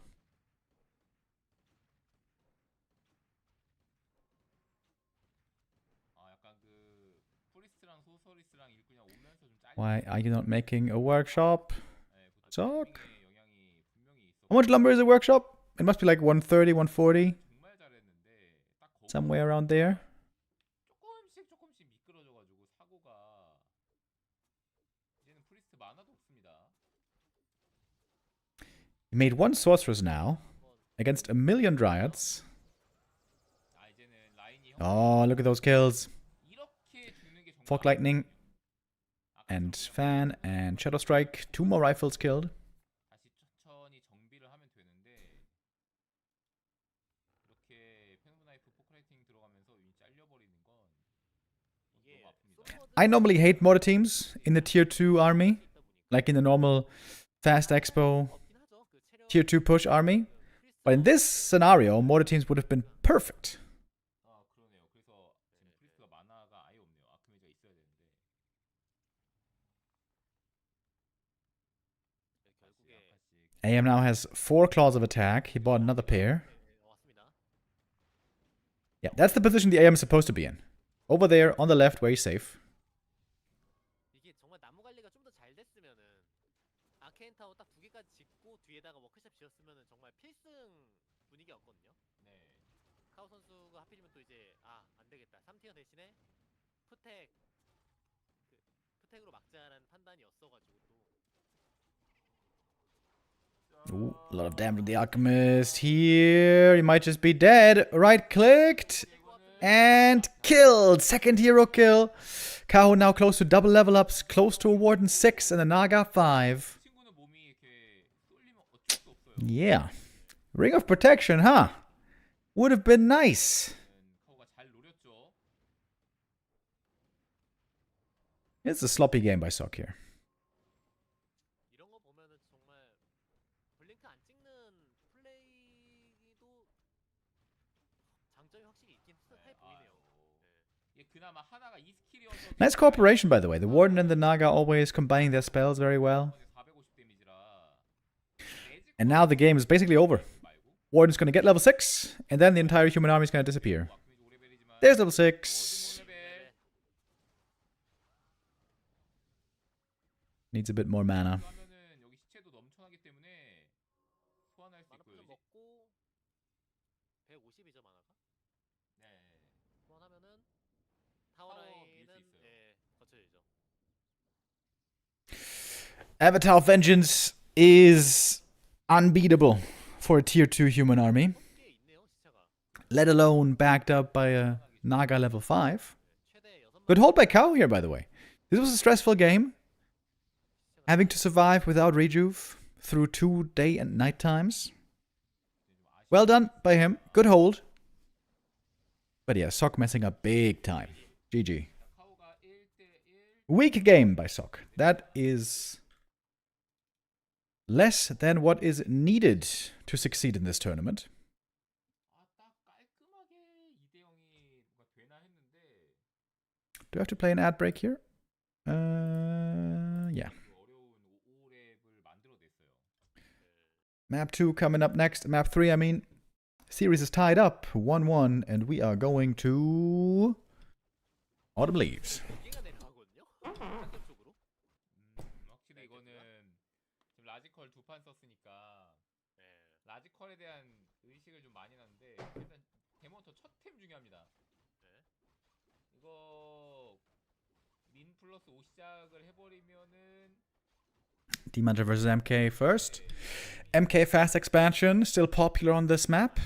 약간 그 프리스트랑 소서리스랑 일꾼이 오면서 좀 짧게. Why are you not making a workshop? Sok? 영향이 분명히 있어. How much lumber is a workshop? It must be like 130, 140. 정말 잘했는데 딱 거기서 Somewhere around there. 조금씩 미끄러져가지고 사고가 이제는 프리스트 만화도 없습니다. He made one sorceress now against a million dryads. 아 이제는 라인이 Oh, look at those kills. 이렇게 죽는 게 정말 Fog Lightning 아까처럼 and 그냥 Fan and Shadow Strike. 2 more rifles killed. 다시 천천히 정비를 하면 되는데 이렇게 페노브나이프 포크라이팅 들어가면서 윈 잘려버리는 건 이게 너무 아픕니다. 솔로드 I normally hate mortar teams in the tier 2 army. 있다 보니까 Like in the normal fast expo 없긴 하죠. 그 체력 tier 2 push army. But in this scenario, mortar teams would have been perfect. 아 그러네요. 그래서 지금 프리스트가 마나가 아예 없네요. 아크메이지가 있어야 되는데 결국에 약간씩 AM now has 4 claws of attack. He bought another pair. 왔습니다. Yeah, that's the position the AM is supposed to be in. Over there on the left where he's safe. 이게 정말 나무 관리가 좀 더 잘 됐으면은 아케인 타워 딱 두 개까지 짓고 뒤에다가 워크숍 지었으면은 정말 필승 분위기였거든요. 네. 카오 선수가 하필이면 또 이제 안 되겠다. 3티어 대신에 푸텍 푸텍으로 막자라는 판단이었어가지고 또 Ooh, a lot of damage to the alchemist here. He might just be dead. Right clicked and killed. Second hero kill. Kaho now close to double level ups, close to a Warden 6 and a Naga 5. 친구는 몸이 이렇게 쏠리면 어쩔 수 없어요. Yeah. Ring of Protection, huh? Would have been nice. 카오가 잘 노렸죠. It's a sloppy game by Sok here. 이런 거 보면은 정말 블링크 안 찍는 플레이도 장점이 확실히 있긴 해 보이네요. 이게 그나마 하나가 이 스킬이어서 Nice cooperation, by the way. The Warden and the Naga always combining their spells very well. 450 데미지라 And now the game is basically over. Warden's gonna get level 6, and then the entire human army is gonna disappear. There's level 6. Needs a bit more mana. 하면은 여기 시체도 넘쳐나기 때문에 소환할 수 있고요. 마나풀 먹고 150이죠 마나가. 네. 소환하면은 타워 타워 밀수 라인은 있어요. 거쳐야죠. Avatar Vengeance is unbeatable for a tier 2 human army, 꽤 있네요 시차가. let alone backed up by a Naga level 5. 최대 6명. Good hold by Kaho here, by the way. This was a stressful game. Having to survive without rejuve through 2 day and night times. Well done by him. Good hold. But yeah, Sok messing up big time. GG. 카오가 1대1 Weak game by Sok. That is less than what is needed to succeed in this tournament. 딱 깔끔하게 2대0이 뭔가 되나 했는데 Do I have to play an ad break here? Yeah. 그 어려운 5랩을 만들어냈어요. Map 2 coming up next. Map 3, I mean. Series is tied up 1-1, and we are going to Autumn Leaves. 개가 내려가거든요. 상점 쪽으로. 확실히 이거는 지금 라지컬 2판 썼으니까 네. 라지컬에 대한 의식을 좀 많이 나는데 일단 데몬터 첫 템 중요합니다. 네. 이거 민 플러스 5 시작을 해버리면은 Demon Hunter versus MK first. MK Fast Expansion, still popular on this map.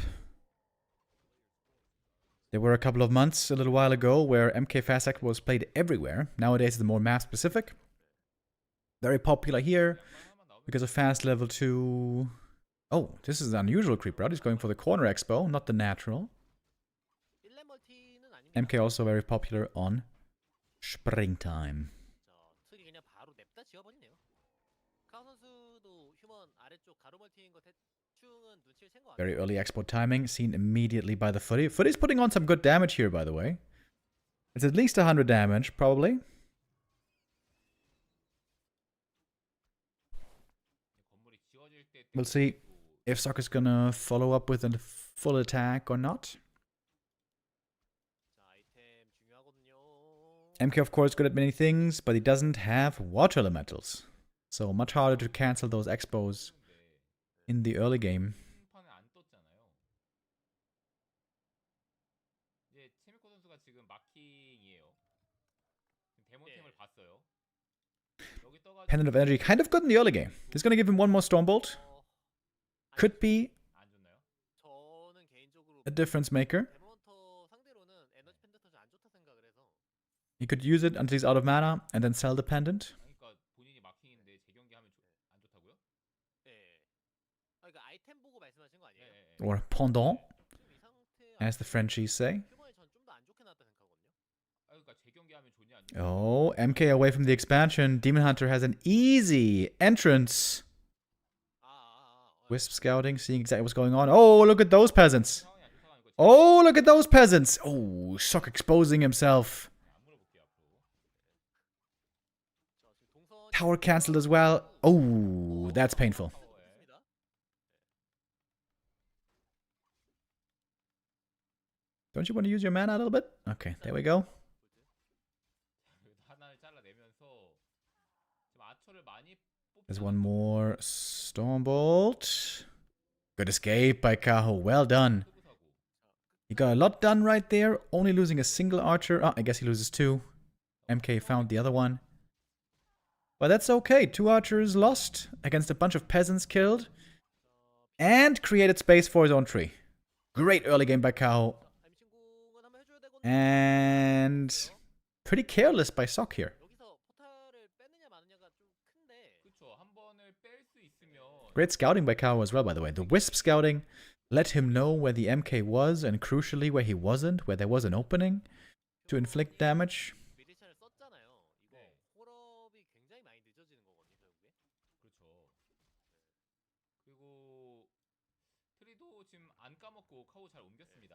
There were a couple of months, a little while ago, where MK Fast Exp was played everywhere. Nowadays it's more map specific. Very popular here because of Fast Level 2. Oh, this is an unusual creep route. He's going for the corner expo, not the natural. 1렙 멀티는 아닙니다. MK also very popular on Springtime. 트리 그냥 바로 냅다 지워버리네요. 카오 선수도 휴먼 아래쪽 가로 멀티인 거 대충은 눈치를 챈 거 Very 같아요. early export timing, seen immediately by the Footy. Footy's putting on some good damage here, by the way. It's at least 100 damage, probably. 건물이 지어질 때 We'll see if Sok is gonna follow up with a full attack or not. 자, 아이템 중요하거든요. MK, of course, good at many things, but he doesn't have water elementals. So much harder to cancel those expos in the early game. 판은 안 떴잖아요. 이제 체미코 선수가 지금 마킹이에요. 데몬템을 네. 봤어요. 여기 떠가지고 Pendant of Energy, kind of good in the early game. This is gonna give him one more Stormbolt. could be 안 좋나요? 저는 개인적으로 a difference maker. 데몬헌터 상대로는 에너지 펜더터즈 안 좋다 생각을 해서 He could use it until he's out of mana and then sell the pendant. 그러니까 본인이 마킹인데 재경기 하면 안 좋다고요? 예. 그러니까 아이템 보고 말씀하신 거 아니에요? Or pendant, 지금 이 상태 as the Frenchies say. 휴머에 전 좀 더 안 좋게 나왔다 생각하거든요. 그러니까 재경기 하면 좋냐 안 좋냐? Oh, MK away from the expansion. Demon Hunter has an easy entrance. Wisp scouting, seeing exactly what's going on. Oh, look at those peasants. 상황이 안 좋은 상황이고 Oh, look at those peasants. Oh, Shock exposing himself. 안 물어볼게요 앞으로. 자, 지금 동선 Tower cancelled as well. Oh, that's painful. 있습니다. Don't you want to use your mana a little bit? Okay, there we go. 하나를 잘라내면서 지금 아처를 많이 There's one more Stormbolt. Good escape by Kaho. Well done. He got a lot done right there. Only losing a single archer. Oh, I guess he loses two. MK found the other one. But that's okay. Two archers lost against a bunch of peasants killed. And created space for his own tree. Great early game by Kaho. 임신궁은 한번 해줘야 되거든요. And pretty careless by Sok here. 여기서 포탈을 빼느냐 마느냐가 좀 큰데 그렇죠. 한 번을 뺄 수 있으면 Great scouting by Kaho as well, by the way. The Wisp scouting let him know where the MK was, and crucially where he wasn't, where there was an opening to inflict damage. 미리차를 썼잖아요. 이거 네. 홀업이 굉장히 많이 늦어지는 거거든요, 결국에. 그렇죠. 그리고 트리도 지금 안 까먹고 카오 잘 옮겼습니다.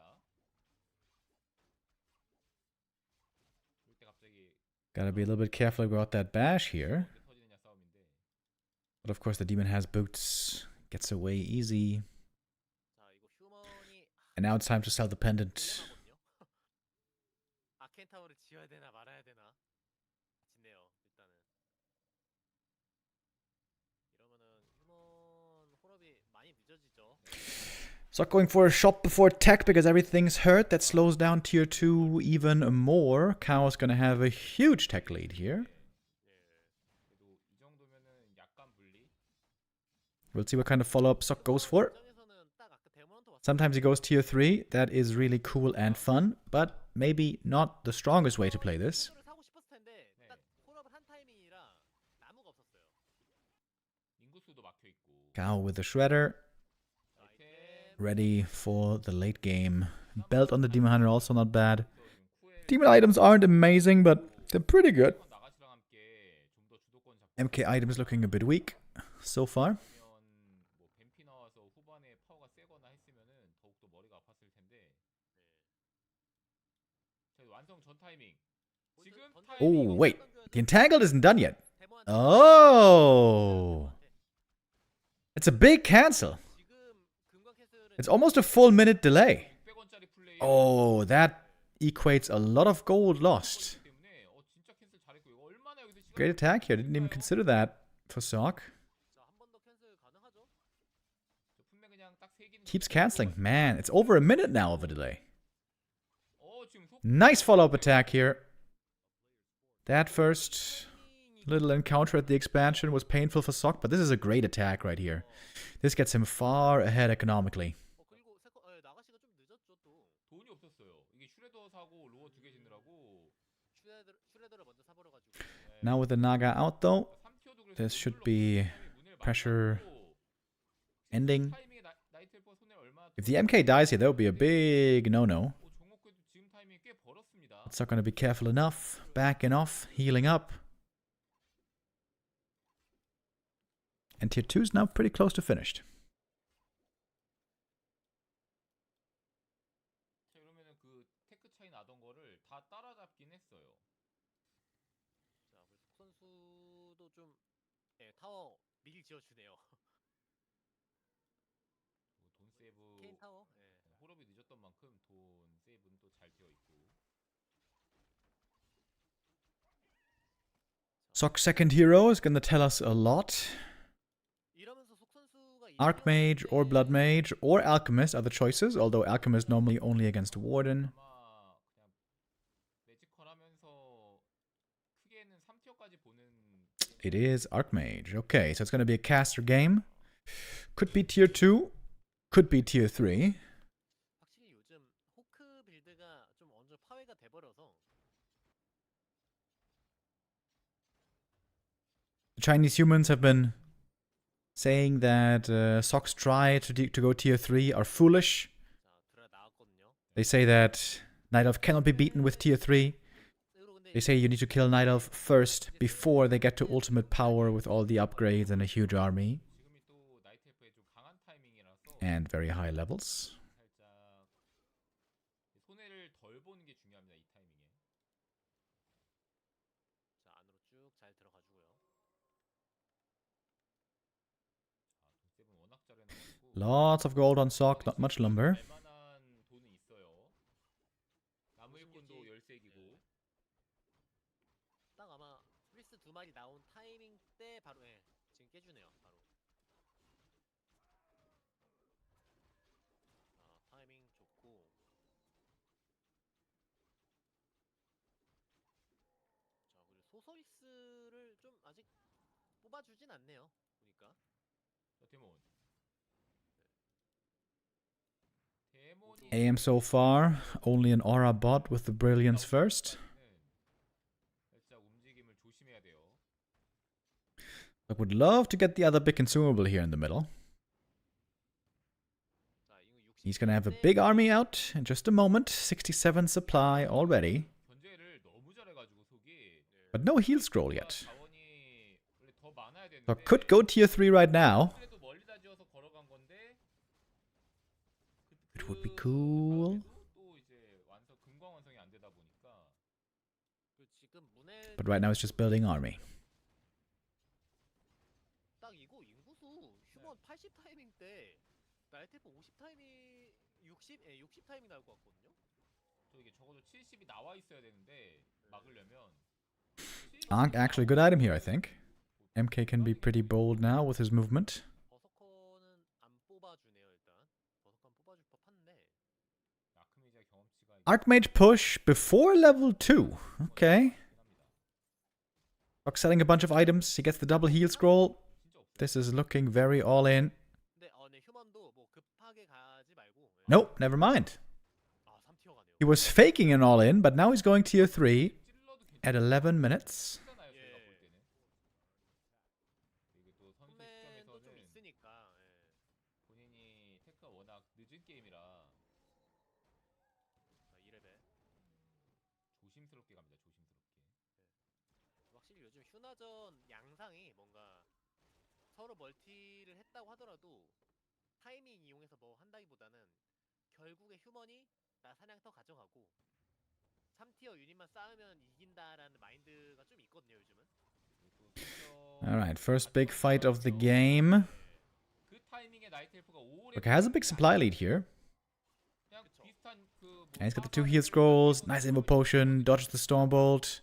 이럴 때 갑자기 Gotta be a little bit careful about that bash here. 언제 터지느냐 싸움인데 But of course, the demon has boots, gets away easy. 자, 이거 휴먼이 And now it's time to sell the pendant. 딜레마거든요. 아케인 타워를 지어야 되나 말아야 되나 싶네요. 일단은 이러면은 휴먼 홀업이 많이 늦어지죠. Sok going for a shot before tech because everything's hurt. That slows down tier 2 even more. Kao's gonna have a huge tech lead here. 그래도 이 정도면은 약간 분리. We'll see what kind of follow-up Sok goes for. 입장에서는 딱 아까 데몬헌터 봤을 Sometimes he goes tier 3. That is really cool and fun, but maybe not the strongest way to play this. 를 사고 싶었을 텐데 딱 홀업을 한 타이밍이라 나무가 없었어요. 인구수도 막혀 있고. Kao with the shredder, ready for the late game. Belt on the Demon Hunter also not bad. Demon items aren't amazing, but they're pretty good. 나가시랑 함께 좀 더 주도권 잡고 MK items looking a bit weak so far. 뭐 뱀피 나와서 후반에 파워가 세거나 했으면은 더욱더 머리가 아팠을 텐데. 자, 완성 전 타이밍. 지금 Oh, 타이밍. wait. The entangled isn't done yet. Oh. It's a big cancel. 지금 금광 캐슬은 It's almost a full minute delay. 600원짜리 플레이. Oh, that equates a lot of gold lost. 때문에 진짜 캔슬 잘했고 이거 얼마나 여기서 시간 Great attack here. Didn't even consider that for Sok. 자, 한 번 더 캔슬 가능하죠? 분명 그냥 딱 세 개는 Keeps canceling. Man, it's over a minute now of a delay. 지금 속 Nice follow-up attack here. That first little encounter at the expansion was painful for Sok, but this is a great attack right here. This gets him far ahead economically. 그리고 나가시가 좀 늦었죠 또. 돈이 없었어요. 이게 슈레더 사고 로어 두 개 짓느라고. 슈레더를 먼저 사버려 가지고. Now with the Naga out though, 3티어도 그래서 this should 못 be 눌렀고 문을 많이 pressure 닫고 ending. 타이밍에 나이트엘프가 손에 얼마나 If the MK dies here, that would be a big no-no. 종목에도 지금 타이밍이 꽤 벌었습니다. It's not going to be careful enough. Backing off, healing up. And tier 2 is now pretty close to finished. 자, 그러면은 그 테크 차이 나던 거를 다 따라잡긴 했어요. 자, 우리 속 선수도 좀 타워 미리 지어주네요. 돈 세이브 케인 타워. 홀업이 늦었던 만큼 돈 세이브는 또 잘 되어 있고. Sok's second hero is going to tell us a lot. 이러면서 속 선수가 Archmage or Blood Mage or Alchemist are the choices, although Alchemist normally only against Warden. 아마 그냥 매지컬 하면서 크게는 3티어까지 보는 It is Archmage. Okay, so it's going to be a caster game. Could be tier 2. Could be tier 3. 확실히 요즘 호크 빌드가 좀 어느 정도 파괴가 돼버려서 The Chinese humans have been saying that Sox try to go tier 3 are foolish. 자 들어 나왔거든요. They say that Night Elf cannot be beaten with tier 3. They say you need to kill Night Elf first before they get to ultimate power with all the upgrades and a huge army. 지금이 또 나이트 F의 좀 강한 타이밍이라서 And very high levels. 살짝 손해를 덜 보는 게 중요합니다. 이 타이밍에. 자 안으로 쭉 잘 들어가주고요. 동셉은 워낙 잘해놔가지고 Lots of gold on Sock, not much lumber. 알만한 돈은 있어요. 나무 일꾼도 13기고 딱 아마 프리스 두 마리 나온 타이밍 때 바로 지금 깨주네요. 바로. 타이밍 좋고. 자 그리고 소서리스를 좀 아직 뽑아주진 않네요. 보니까. 데몬. 데몬이 AM so far, only an aura bot with the brilliance first. 살짝 움직임을 조심해야 돼요. I would love to get the other big consumable here in the middle. 자 이거 60. He's gonna have a big army out in just a moment. 67 supply already. 견제를 너무 잘해가지고 속이 But no heal scroll yet. 자원이 원래 더 많아야 되는데 So could go tier 3 right now. 그래도 멀리다 지어서 걸어간 건데 It would be cool. 또 이제 완성 금광 완성이 안 되다 보니까 그 지금 문에 But right now it's just building army. 딱 이거 인구수 휴먼 80 타이밍 때 나이테프 50 타이밍 60 타이밍 나올 것 같거든요. 또 이게 적어도 70이 나와 있어야 되는데 막으려면 Ankh actually good item here, I think. MK can be pretty bold now with his movement. 버서커는 안 뽑아주네요 일단. 버서커는 뽑아줄 법한데. 아크메이지아 경험치가 Archmage push before level 2. Okay. Rock selling a bunch of items. He gets the double heal scroll. This is looking very all in. 근데 네 휴먼도 뭐 급하게 가지 말고. Nope, never mind. 3티어 가네요. He was faking an all in, but now he's going tier 3 찔러도 at 11 minutes. 괜찮아요 제가 볼 때는 이게 또 선수 홈맨도 좀 시점에서는 있으니까. 본인이 테크가 워낙 늦은 게임이라 자 2레벨. 조심스럽게 갑니다 조심스럽게 확실히 요즘 휴나전 양상이 뭔가 서로 멀티를 했다고 하더라도 타이밍 이용해서 뭐 한다기보다는 결국에 휴먼이 나 사냥터 가져가고 3티어 유닛만 쌓으면 이긴다라는 마인드가 좀 있거든요 요즘은. Alright, first big fight of the game. 그 타이밍에 나이트 엘프가 오래 Look, has a big supply lead here. 그냥 비슷한 그 And he's got the 2 heal scrolls. Nice invo potion. Dodges the stormbolt.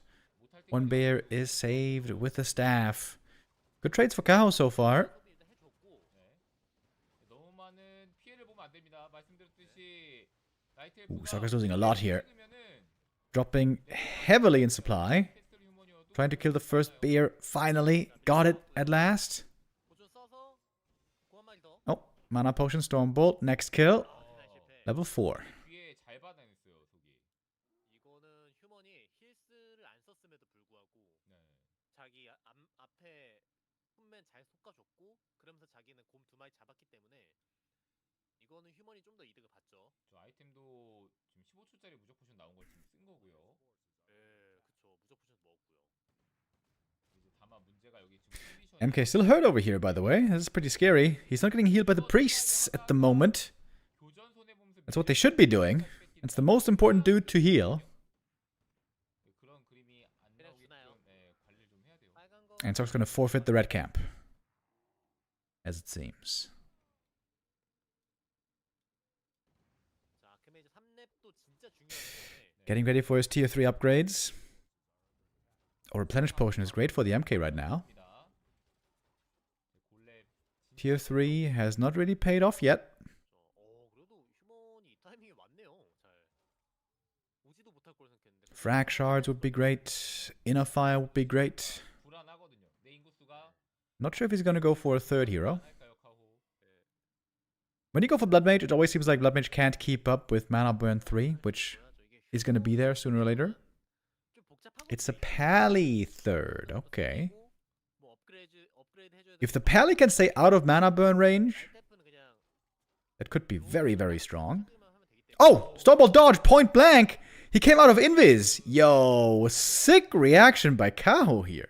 One bear is saved with the staff. Good trades for Kaho so far. 일단 해줬고 너무 많은 피해를 보면 안 됩니다. 말씀드렸듯이 나이트 Ooh, 엘프가 Sokka's losing a lot here. 찍으면은 Dropping heavily in supply. 캐스터 휴먼이어도 Trying to kill the first bear. Finally. Got it at last. 보조 써서 한 마리 더. Oh, mana potion, stormbolt. Next kill. 대단 실패. Level 4. 뒤에 잘 받아냈어요 속이. 이거는 휴먼이 힐스를 안 썼음에도 불구하고 네. 자기 앞에 홈맨 잘 솎아줬고 그러면서 자기는 곰 2마리 잡았기 때문에 이거는 휴먼이 좀 더 이득을 봤죠. 저 아이템도 지금 15초짜리 무적 포션 나온 걸 지금 쓴 거고요. 예, 그쵸. 무적 포션 먹었고요. 이제 다만 문제가 여기 지금 컨디션이 MK still hurt over here, by the way. This is pretty scary. He's not getting healed by the priests at the moment. 교전 손해 보면서 That's what they should be doing. It's the most important dude to heal. 그런 그림이 안 그냥 주나요? 나오게끔 관리를 좀 해야 돼요. 빨간 거. And Sock's gonna forfeit the red camp. As it seems. 자, 아크메이저 3렙도 진짜 중요한데. Getting ready for his tier 3 upgrades. A replenish potion is great for the MK right now. 골렙 Tier 3 has not really paid off yet. 그래도 휴먼이 이 타이밍에 왔네요. 잘. 오지도 못할 걸 생각했는데. Frag shards would be great. Inner fire would be great. 불안하거든요. 내 인구수가 Not sure if he's gonna go for a third hero. 할까요, 카호? When you go for Blood Mage, it always seems like Blood Mage can't keep up with Mana Burn 3, which is going to be there sooner or later. It's a Pally third, okay. If the Pally can stay out of Mana Burn range, that could be very, very strong. Oh! Stormball dodge, point blank! He came out of Invis! Yo, sick reaction by Kaho here.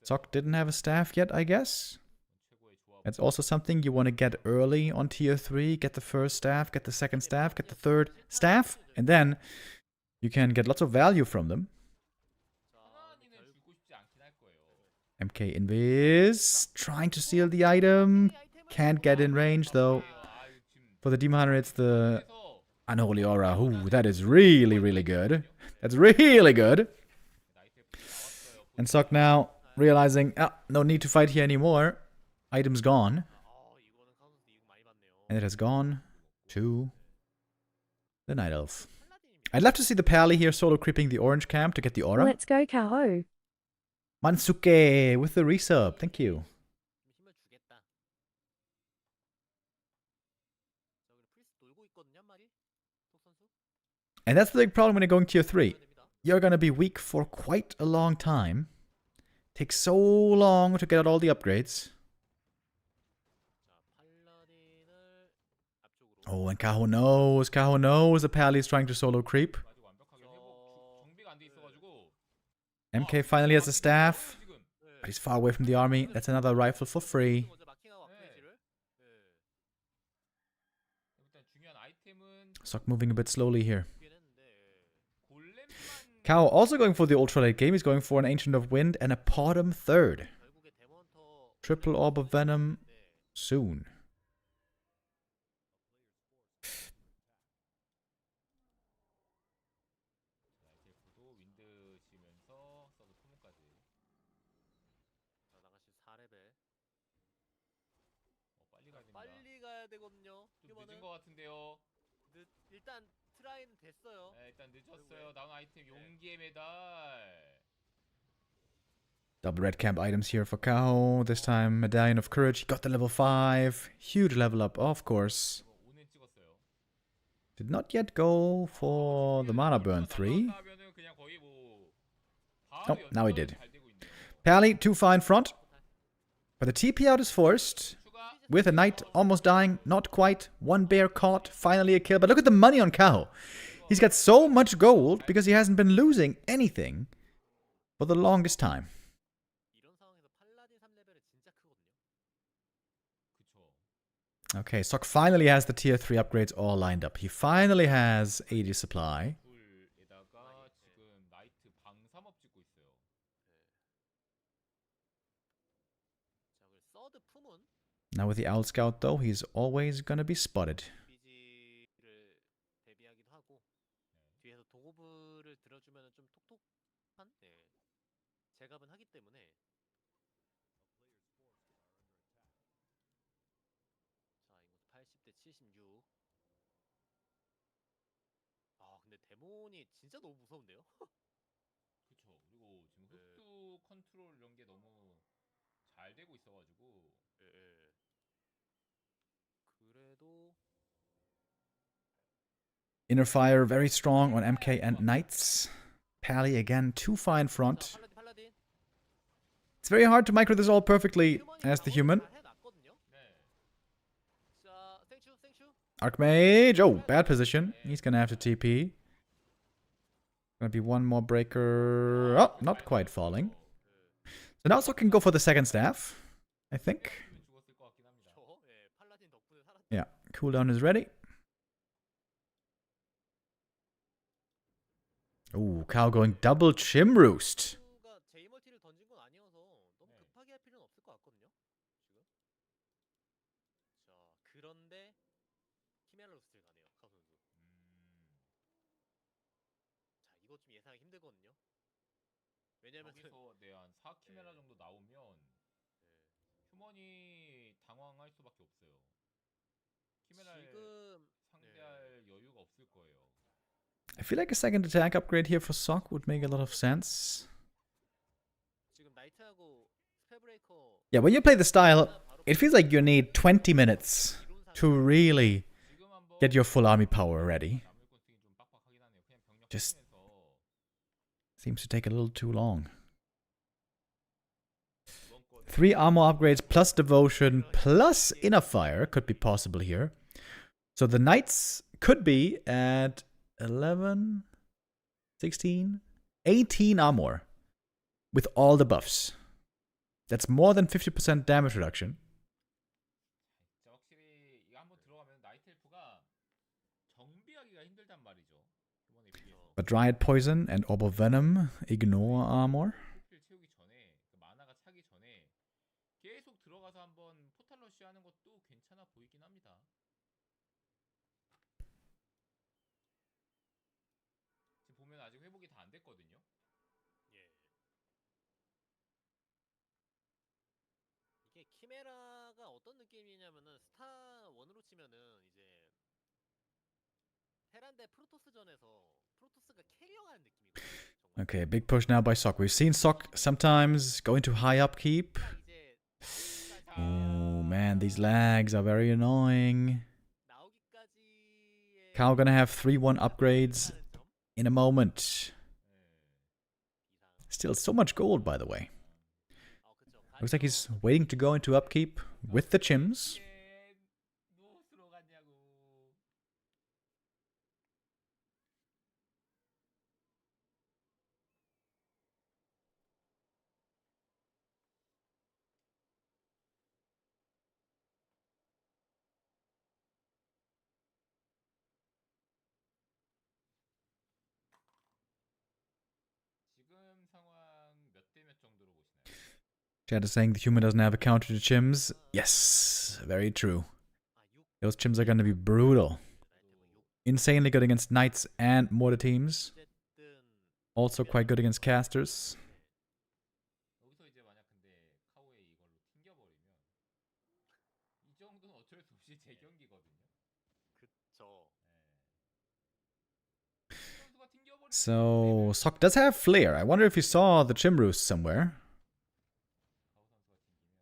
Sok didn't have a staff yet, I guess. That's also something you want to get early on tier 3. Get the first staff, get the second staff, get the third staff. And then you can get lots of value from them. MK Invis. Trying to steal the item. Can't get in range though. For the Demon Hunter, it's the Unholy Aura. Ooh, that is really, really good. That's really good. And Sok now realizing, no need to fight here anymore. Item's gone. And it has gone to the Night Elf. I'd love to see the Pally here solo creeping the orange camp to get the aura. Let's go, Kaho. Mansuke with the resub. Thank you. And that's the big problem when you're going tier 3. You're gonna be weak for quite a long time. Takes so long to get out all the upgrades. Oh, and Kaho knows the Pally is trying to solo creep. MK finally has a staff, but he's far away from the army. That's another rifle for free. Sok moving a bit slowly here. Kaho also going for the ultra late game. He's going for an Ancient of Wind and a Potom third. Triple Orb of Venom soon. 빨리 가야 되거든요. 휴먼은 일단 트라이는 됐어요. 네, 일단 늦었어요. 나온 아이템 용기의 메달. Double red camp items here for Kaho. This time Medallion of Courage. He got the level 5. Huge level up, of course. Did not yet go for the Mana Burn 3. Oh, now he did. Pally, 2 far in front. But the TP out is forced. With a knight almost dying, not quite. 1 bear caught, finally a kill. But look at the money on Kaho. He's got so much gold because he hasn't been losing anything for the longest time. Okay, Sok finally has the tier 3 upgrades all lined up. He finally has 80 supply. Now with the Owl Scout though, he's always gonna be spotted. 데몬이 진짜 너무 무서운데요? 그쵸. 그리고 지금 흡수 컨트롤 이런 게 너무 잘 되고 있어가지고. 그래도 Inner Fire very strong on MK and Knights. Pally again, 2 far in front. It's very hard to micro this all perfectly as the human. Archmage, oh, bad position. He's gonna have to TP. Gonna be one more breaker. Oh, not quite falling. So now Sok can go for the second staff, I think. Yeah, cooldown is ready. Ooh, Kaho going double Chim Roost. 여기서 네, 한 4키메라 정도 나오면 휴먼이 당황할 수밖에 없어요. 키메라를 상대할 여유가 없을 거예요. I feel like a second attack upgrade here for Sok would make a lot of sense. Yeah, when you play the style, it feels like you need 20 minutes to really 지금 한번 get your full army power ready. 남을 권총이 좀 빡빡하긴 하네요. 그냥 병력 Just- 빼면서 Seems to take a little too long. 이번 건 3 armor upgrades plus devotion plus inner fire could be possible here. So the knights could be at 11, 16, 18 armor with all the buffs. That's more than 50% damage reduction. 진짜 확실히 이거 한번 들어가면 나이트 엘프가 정비하기가 힘들단 말이죠. 이번에 비해서 But Dryad Poison and Orb of Venom ignore armor. 를 채우기 전에 그 마나가 차기 전에 계속 들어가서 한번 포탈 러쉬 하는 것도 괜찮아 보이긴 합니다. 지금 보면 아직 회복이 다 안 됐거든요. 예. 이게 키메라가 어떤 느낌이냐면은 스타 1으로 치면은 이제 테란 대 프로토스전에서 프로토스가 캐리어하는 느낌이거든요. 정말. Okay, big push now by Sok. We've seen Sok sometimes go into high upkeep. 딱 이제 Oh man, these lags are very annoying. 나오기까지의 Kaho gonna have 3-1 upgrades 하는 점. in a moment. 네. Still so much gold, by the way. 그쵸. Looks like he's waiting to go into upkeep with the chims. 이게 노스로 갔냐고. 지금 상황 몇 대 몇 정도로 보시나요? Chad is saying the human doesn't have a counter to chims. Yes, very true. Those chims are gonna be brutal. Insanely good against knights and mortar teams. 어쨌든 Also quite good against casters. 여기서 이제 만약 근데 카오에 이걸로 튕겨버리면 이 정도는 어쩔 수 없이 제 경기거든요. 그쵸. 선수가 튕겨버리면 So, Sok does have Flair. I wonder if you saw the chim roost somewhere. 카오 선수가 튕기면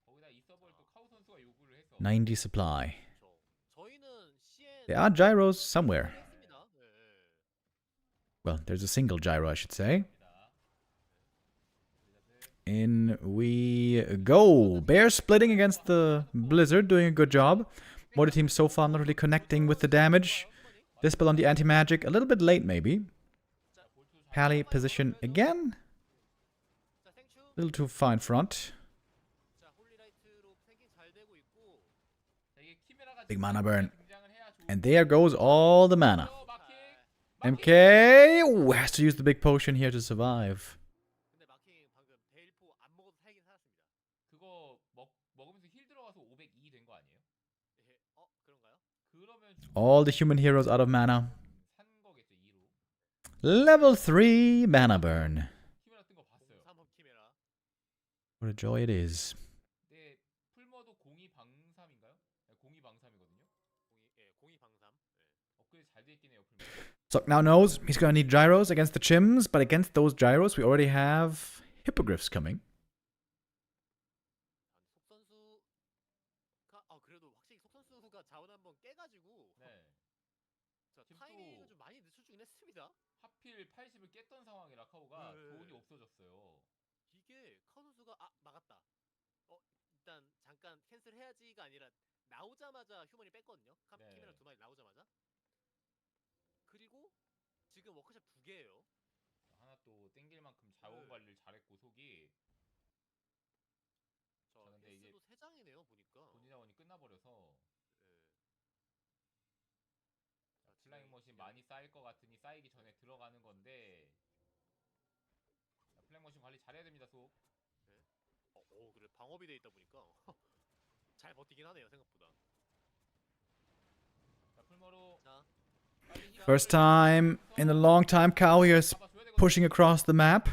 거기다 이 서버를 또 카오 선수가 요구를 해서 90 supply. 그쵸. 저희는 CN There are gyros somewhere. 했습니다. 네. Well, there's a single gyro, I should say. In we go. Bear splitting against the Blizzard, doing a good job. Mortar team so far not really connecting with the damage. Dispel on the anti-magic, a little bit late maybe. Pally position again. 자, 생추. A little too far in front. 자, 홀리라이트로 탱킹 잘 되고 있고. 자, 이게 키메라가 Big mana burn. 등장을 해야 좋은 And there goes all the mana. 마킹. MK ooh, has to use the big potion here to survive. 근데 마킹 방금 베일포 안 먹어도 살긴 살았습니다. 그거 먹으면서 힐 들어가서 502 된 거 아니에요? 예. 그런가요? 그러면 All the human heroes out of mana. 산 거겠죠 2로. Level 3 mana burn. 키메라 뜬 거 봤어요. 03번 키메라. What a joy it is. 네, 풀머도 02 방삼인가요? 네, 02 방삼이거든요. 02 방삼. 예. 업그레이드 잘 돼 있긴 해요 풀머. Sok now knows he's gonna need gyros against the chims, but against those gyros we already have hippogriffs coming. 속 선수가 그래도 확실히 속 선수가 자원 한번 깨가지고 네. 자, 지금 타이밍을 또- 좀 많이 늦춰주긴 했습니다. 하필 80을 깼던 상황이라 카오가 네. 돈이 없어졌어요. 이게 카우 선수가 막았다. 일단 잠깐 캔슬해야지가 아니라 나오자마자 휴먼이 뺐거든요. 네. 키메라 두 마리 나오자마자. 그리고 지금 워크샵 두 개예요. 하나 또 땡길 만큼 자원 관리를 잘했고 속이 자, 근데 이제 횟수도 세 장이네요 보니까. 본인 자원이 끝나버려서 예. 자, 플라잉 머신 많이 쌓일 것 같으니 쌓이기 전에 들어가는 건데 자, 플라잉 머신 관리 잘해야 됩니다 속. 그래 방업이 돼 있다 보니까 잘 버티긴 하네요 생각보다. 자 풀머로 자, First time in a long time Kaho here is pushing across the map.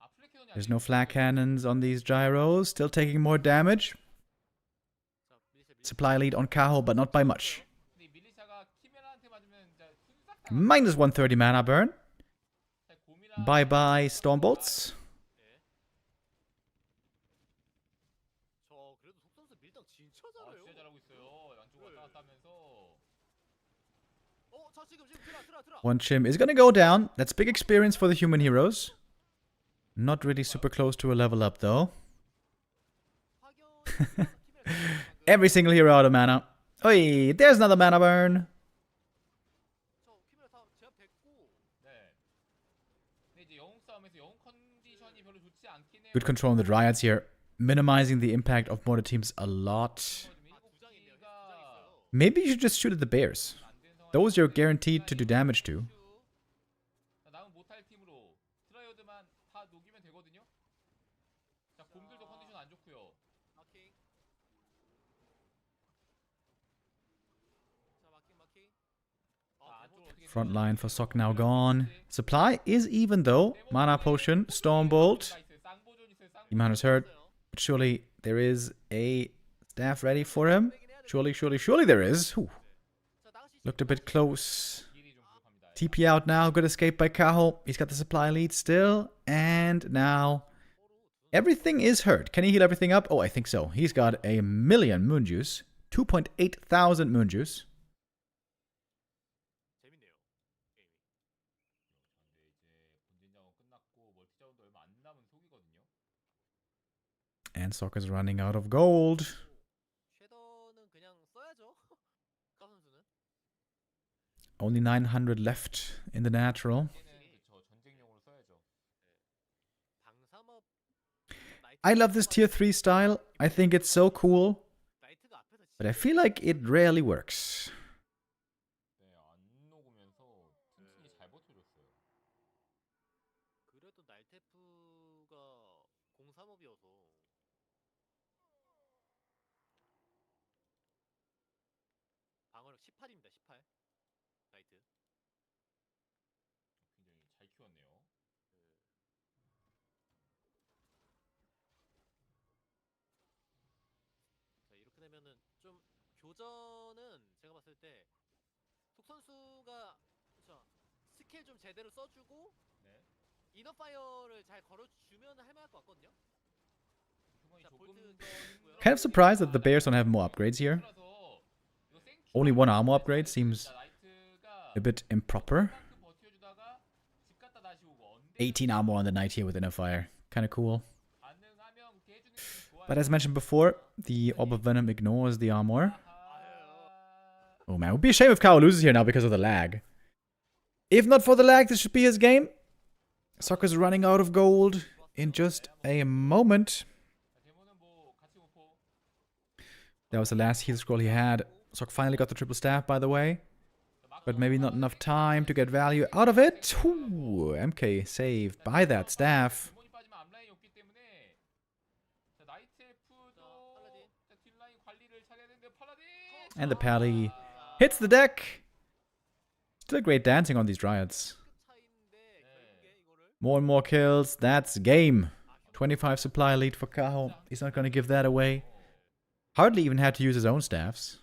아, 플래캐논이 There's 아직 no flak cannons on these gyros, still taking more damage. 자 Supply lead on Kaho, but not by much. 근데 이 밀리샤가 키메라한테 맞으면 진짜 순삭 Minus 130 mana burn. 고민하 Bye bye Stormbolts. 진짜 아 잘해요. 진짜 잘하고 있어요. 양쪽 왔다 갔다 하면서. 자 지금 들어. One chim is gonna go down. That's big experience for the human heroes. Not really super close to a level up though. Every single hero out of mana. Oi, there's another mana burn. Good control on the Dryads here. Minimizing the impact of mortar teams a lot. Maybe you should just shoot at the bears. Those you're guaranteed to do damage to. Front line for Sok now gone. Supply is even though. Mana Potion, Stormbolt. Iman is hurt. But surely there is a staff ready for him. Surely there is. Whew. Looked a bit close. TP out now. Good escape by Kaho. He's got the supply lead still. And now everything is hurt. Can he heal everything up? Oh, I think so. He's got a million moon juice. 2.8 thousand moon juice. And Sok is running out of gold. Only 900 left in the natural. I love this tier 3 style. I think it's so cool. But I feel like it rarely works. 방어력 18입니다. 18. 나이트. 굉장히 잘 키웠네요. 자, 이렇게 되면은 좀 교전은 제가 봤을 때 속 선수가 자, 스킬 좀 제대로 써주고 네. 이너파이어를 잘 걸어주면 할만할 것 같거든요. 자, 볼트 Kind of surprised that the bears don't have more upgrades here. Only one armor upgrade seems a bit improper. 18 armor on the knight here with inner fire. Kind of cool. But as mentioned before, the Orb of Venom ignores the armor. Oh man, it would be a shame if Kaho loses here now because of the lag. If not for the lag, this should be his game. Sok is running out of gold in just a moment. That was the last heal scroll he had. Sok finally got the triple staff, by the way. But maybe not enough time to get value out of it. Ooh, MK saved by that staff. And the pally hits the deck. Still great dancing on these Dryads. More and more kills. That's game. 25 supply lead for Kaho. He's not going to give that away. Hardly even had to use his own staffs.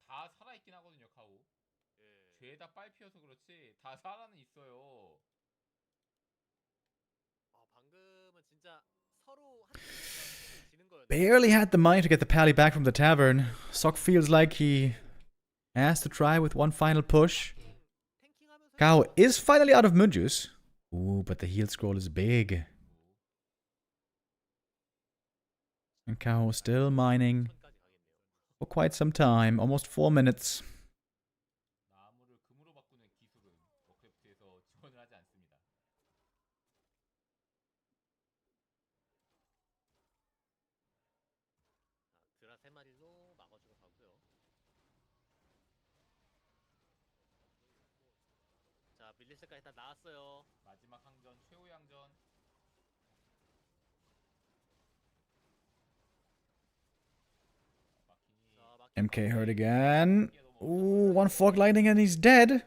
다 살아있긴 하거든요, 카우. 죄다 빨피어서 그렇지 다 살아는 있어요. 방금은 진짜 서로 한 팀이 지는 거였는데. Barely had the money to get the pally back from the tavern. Sok feels like he has to try with one final push. Kaho is finally out of moon juice. Ooh, but the heal scroll is big. And Kaho still mining for quite some time, almost 4 minutes. 나무를 금으로 바꾸는 기술은 워크래프트에서 지원을 하지 않습니다. 드라 3마리로 막아주러 가고요. 자, 밀리스가 일단 나왔어요. 마지막 항전, 최후의 항전. MK hurt again. Ooh, one Fog Lightning and he's dead.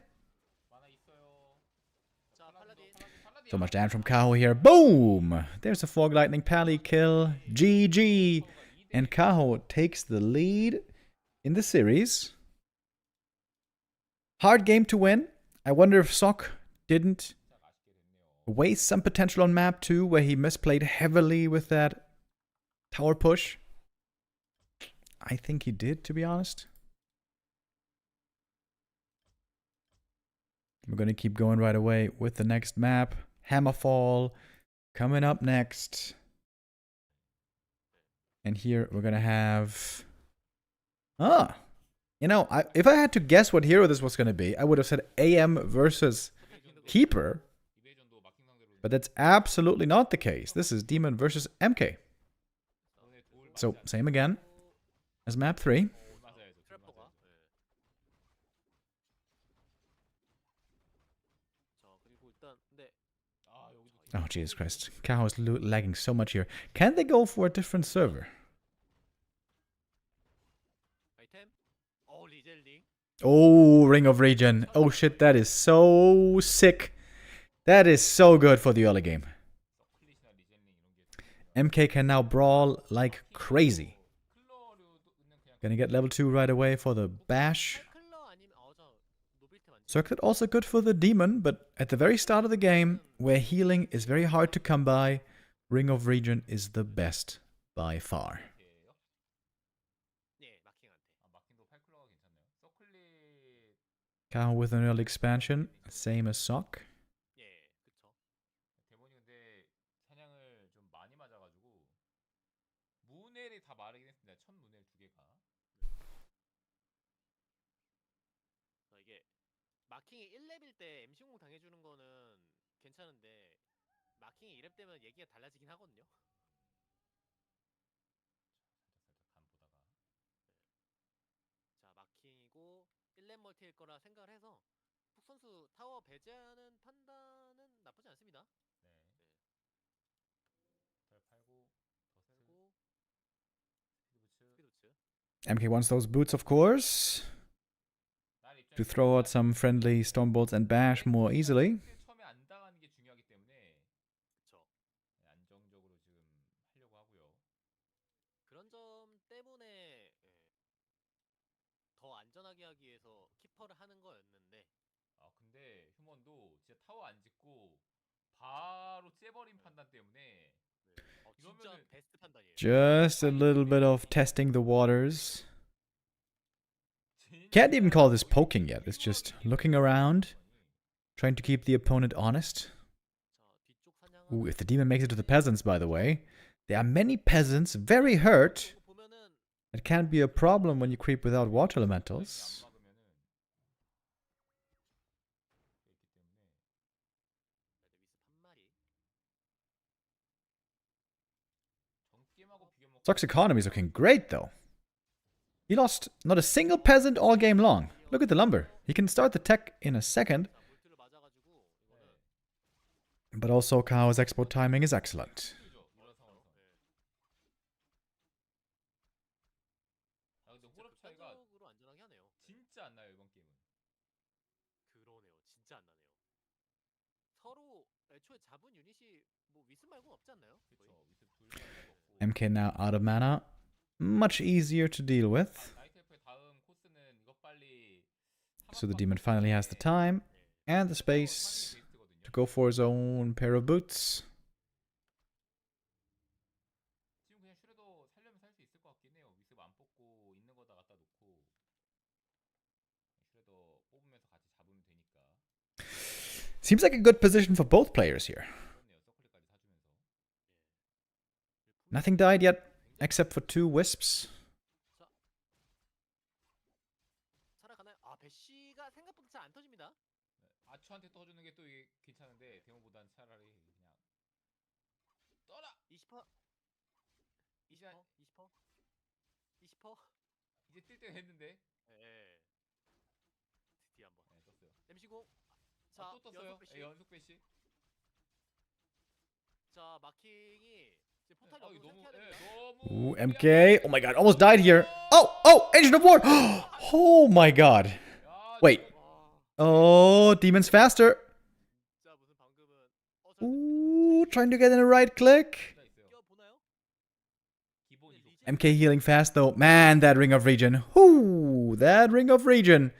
So much damage from Kaho here. Boom! There's a Fog Lightning pally kill. GG! And Kaho takes the lead in the series. Hard game to win. I wonder if Sok didn't waste some potential on map 2, where he misplayed heavily with that tower push. I think he did, to be honest. We're going to keep going right away with the next map. Hammerfall coming up next. And here we're going to have... You know, if I had to guess what hero this was going to be, I would have said AM versus Keeper. But that's absolutely not the case. This is Demon versus MK. So, same again as map 3. 트래퍼가. 자 그리고 일단 근데 Oh, Jesus Christ. Kaho is lagging so much here. Can they go for a different server? 아이템. 리젤링. Oh, Ring of Regen. Oh shit, that is so sick. That is so good for the early game. MK can now brawl like crazy. Gonna get level 2 right away for the bash. 클러 아니면 노빌템 안 Circlet also good for the demon, but at the very start of the game, where healing is very hard to come by, Ring of Regen is the best by far. 예, 마킹한테. 마킹도 8쿨러가 괜찮나요? 서클릿 Kaho with an early expansion, same as Sok. 예, 그쵸. 데몬이 근데 사냥을 좀 많이 맞아가지고 문엘이 다 마르긴 했습니다. 첫 문엘 2개가. 이게 마킹이 1렙일 때 MC0 당해주는 거는 괜찮은데 마킹이 2렙 되면 얘기가 달라지긴 하거든요. 자 마킹이고 1렙 멀티일 거라 생각을 해서 푹 선수 타워 배제하는 판단은 나쁘지 않습니다. 달 팔고 그리고 스피드부츠 MK wants those boots, of course, to throw out some friendly Stormbolts and bash more easily. 처음에 안 당하는 게 중요하기 때문에 그쵸. 안정적으로 지금 하려고 하고요. 그런 점 때문에 더 안전하게 하기 위해서 키퍼를 하는 거였는데 아 근데 휴먼도 진짜 타워 안 짓고 바로 째버린 판단 때문에 진짜 이러면은 베스트 판단이에요. Just a little bit of testing the waters. Can't even call this poking yet. It's just looking around, trying to keep the opponent honest. 자 뒤쪽 사냥은 Ooh, if the demon makes it to the peasants, by the way. There are many peasants very hurt. 보면은 It can't be a problem when you creep without water elementals. 안 막으면은 레드비스 한 마리. 정게임하고 비교 먹고 Sock's economy is looking great, though. He lost not a single peasant all game long. Look at the lumber. He can start the tech in a second, 자 볼트를 맞아가지고 이거는 but also Kaho's expo timing is excellent. 이런 상황에서. 아 근데 호흡 차이가 객관적으로 안전하게 하네요. 진짜 안 나요 이번 게임은. 그러네요. 진짜 안 나네요. 서로 애초에 잡은 유닛이 뭐 위스 말고는 없지 않나요? 그쵸. 거의? 위스 둘밖에 없고. MK now out of mana. Much easier to deal with. 나이트엘프의 다음 코스는 이것 빨리 So the demon finally has the time and the space to go for his own pair of boots. 지금 그냥 슈레더 살려면 살 수 있을 것 같긴 해요. 위습 안 뽑고 있는 거다 갖다 놓고 슈레더 뽑으면서 같이 잡으면 되니까. Seems like a good position for both players here. 그렇네요. 서클릿까지 사주면서. Nothing died yet, except for 2 wisps. 살아가나요? 아 배시가 생각보다 잘 안 터집니다. 아추한테 떠주는 게 또 이게 괜찮은데 데모보단 차라리 그냥 떠라. 20퍼 20퍼 20퍼 20퍼 이제 뜰 때 했는데. 예. 드디어 한번 네, 떴어요. MC0 자, 자 또 떴어요. 연속 배시. 연속 배시. 자 마킹이 이제 포탈 이거 연속 너무 세팅해야 예, 됩니다. 너무 Ooh, MK. Oh my god, almost died here. Oh, Agent of War. Oh my god. 야, Wait. 와 Oh, demon's faster. 진짜 무슨 방금은 Ooh, trying to get in the right click. 진짜 있어요. 껴 보나요? 기본 이속. MK healing fast though. Man, that Ring of Regen. Whoo, that Ring of Regen.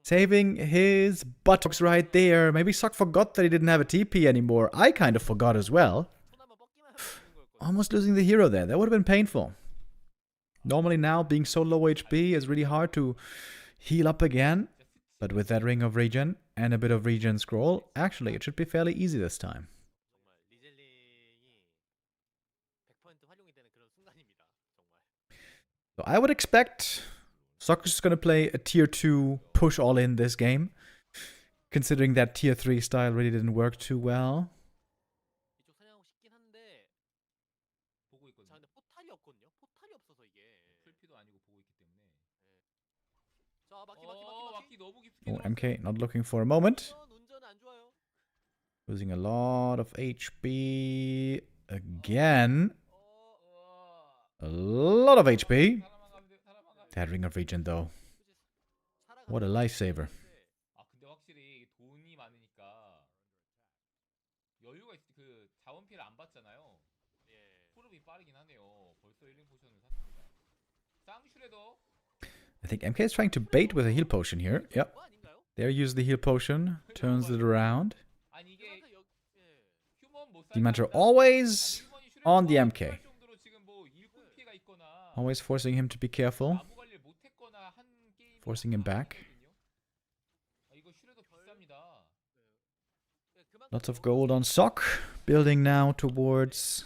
Saving his buttocks right there. Maybe Sok forgot that he didn't have a TP anymore. I kind of forgot as well. 손 한번 뻗기만 하면 되는 거였거든요. Almost losing the hero there. That would have been painful. Normally now, being so low HP is really hard to heal up again. But with that Ring of Regen and a bit of Regen Scroll, actually it should be fairly easy this time. 정말 리젤링이 100% 활용이 되는 그런 순간입니다. 정말. So I would expect Sock is going to play a tier 2 push all in this game. Considering that tier 3 style really didn't work too well. 이쪽 사냥하고 싶긴 한데 보고 있거든요. 자 근데 포탈이 없거든요. 포탈이 없어서 이게. 풀피도 아니고 보고 있기 때문에. 자 막기 막기 너무 깊게 Oh, MK not looking for a moment. 운전 안 좋아요. Losing a lot of HP again. A lot of HP. That Ring of Regen though. What a lifesaver. 아 근데 확실히 돈이 많으니까 여유가 있. 그 자원 피해를 안 받잖아요. 예. 푸르비 빠르긴 하네요. 벌써 1링 포션을 샀습니다. 쌍슈레더. I think MK is trying to bait with a heal potion here. Yep. 그거 아닌가요? There uses the heal potion. Turns it around. 아니 이게 그래서 예. 휴먼 못 Dementor always on the MK. 정도로 지금 뭐 일꾼 피해가 있거나 Always forcing him to be careful. 아무 관리를 못 했거나 한 게임 Forcing him back. 이거 슈레더 비쌉니다. 예, 그만큼 Lots of gold on Sok. Building now towards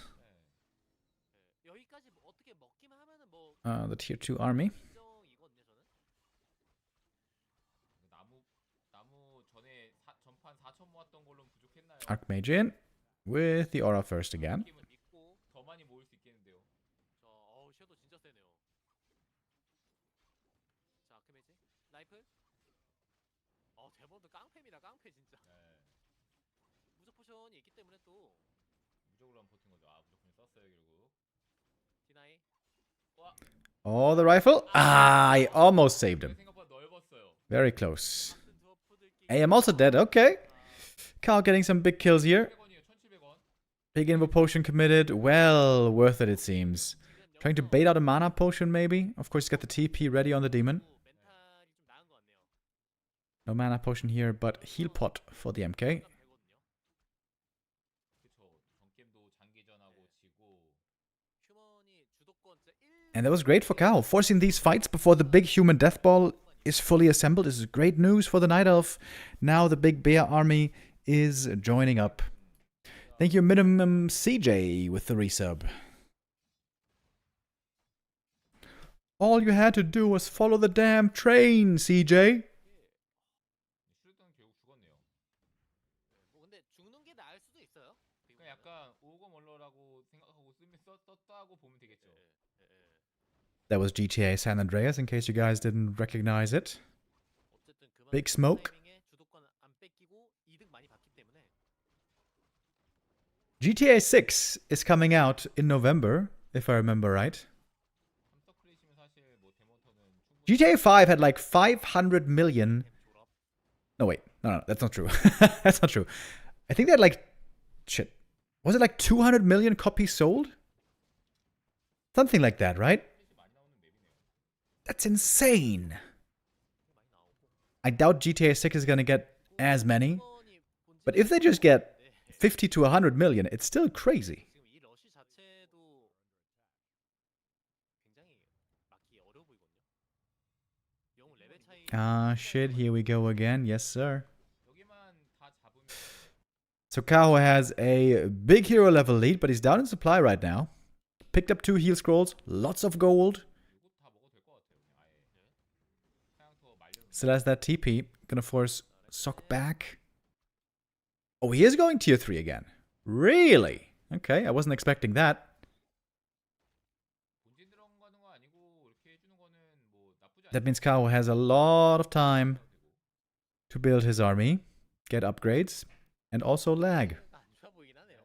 여기까지 어떻게 먹기만 하면은 뭐 the tier 2 army. 인정이거든요, 저는. 나무 전에 전판 4천 모았던 걸로 부족했나요? Archmage in with the aura first again. 게임은 믿고 더 많이 모을 수 있겠는데요. 자, 섀도우 진짜 세네요. 자, 아크메지 라이플. 제버드 깡패입니다, 깡패 진짜. 무적 포션이 있기 때문에 또 무적으로 한 버틴 거죠. 아 무조건 썼어요 결국. 디나이. Oh, the rifle. Ah, I almost saved him. 생각보다 넓었어요. Very close. 같은 드워프들끼리 AM also dead. Okay. Kaho getting some big kills here. 1,700원이에요. 1,700원. Big Invo potion committed. Well, worth it, it seems. Trying to bait out a mana potion, maybe. Of course, he's got the TP ready on the demon. 멘탈이 좀 나은 것 같네요. No mana potion here, but heal pot for the MK. 그쵸. 전게임도 장기전하고 지고. 휴먼이 주도권 진짜 1 And that was great for Kaho. Forcing these fights before the big human death ball is fully assembled. This is great news for the Night Elf. Now the big bear army is joining up. Thank you, Minimum CJ, with the resub. All you had to do was follow the damn train, CJ. 슈레더는 결국 죽었네요. 뭐 근데 죽는 게 나을 수도 있어요. 그러니까 약간 오거멀러라고 생각하고 썼다고 보면 되겠죠. That was GTA San Andreas, in case you guys didn't recognize it. 어쨌든 그만큼 Big smoke. 타이밍에 주도권 안 뺏기고 이득 많이 봤기 때문에 GTA 6 is coming out in November, if I remember right. 함석 크레이시면 사실 뭐 데몬터는 충분히 GTA 5 had like 500 million. 졸업. No, wait. No, that's not true. That's not true. I think they had like. Shit. Was it like 200 million copies sold? Something like that, right? 많이 나오는 맵이네요. That's insane. 많이 나오고. I doubt GTA 6 is gonna get as many. 휴먼이 But if they just get 50 to 100 million, it's still crazy. 지금 이 러시 자체도 굉장히 막기 어려워 보이거든요. 영웅 레벨 차이. Ah, shit. Here we go again. Yes, sir. 여기만 다 잡으면 So Kaho has a big hero level lead, but he's down in supply right now. Picked up 2 heal scrolls, lots of gold. 이거 다 먹어도 될 것 같아요. 그냥 아예. 사양터 말려. Still has that TP. Gonna force Sok back. Oh, he is going tier 3 again. Really? Okay, I wasn't expecting that. 본진 들어가는 거 아니고 이렇게 해주는 거는 뭐 나쁘지 않아요. That means Kaho has a lot of time to build his army, get upgrades, and also lag. 안 좋아 보이긴 하네요.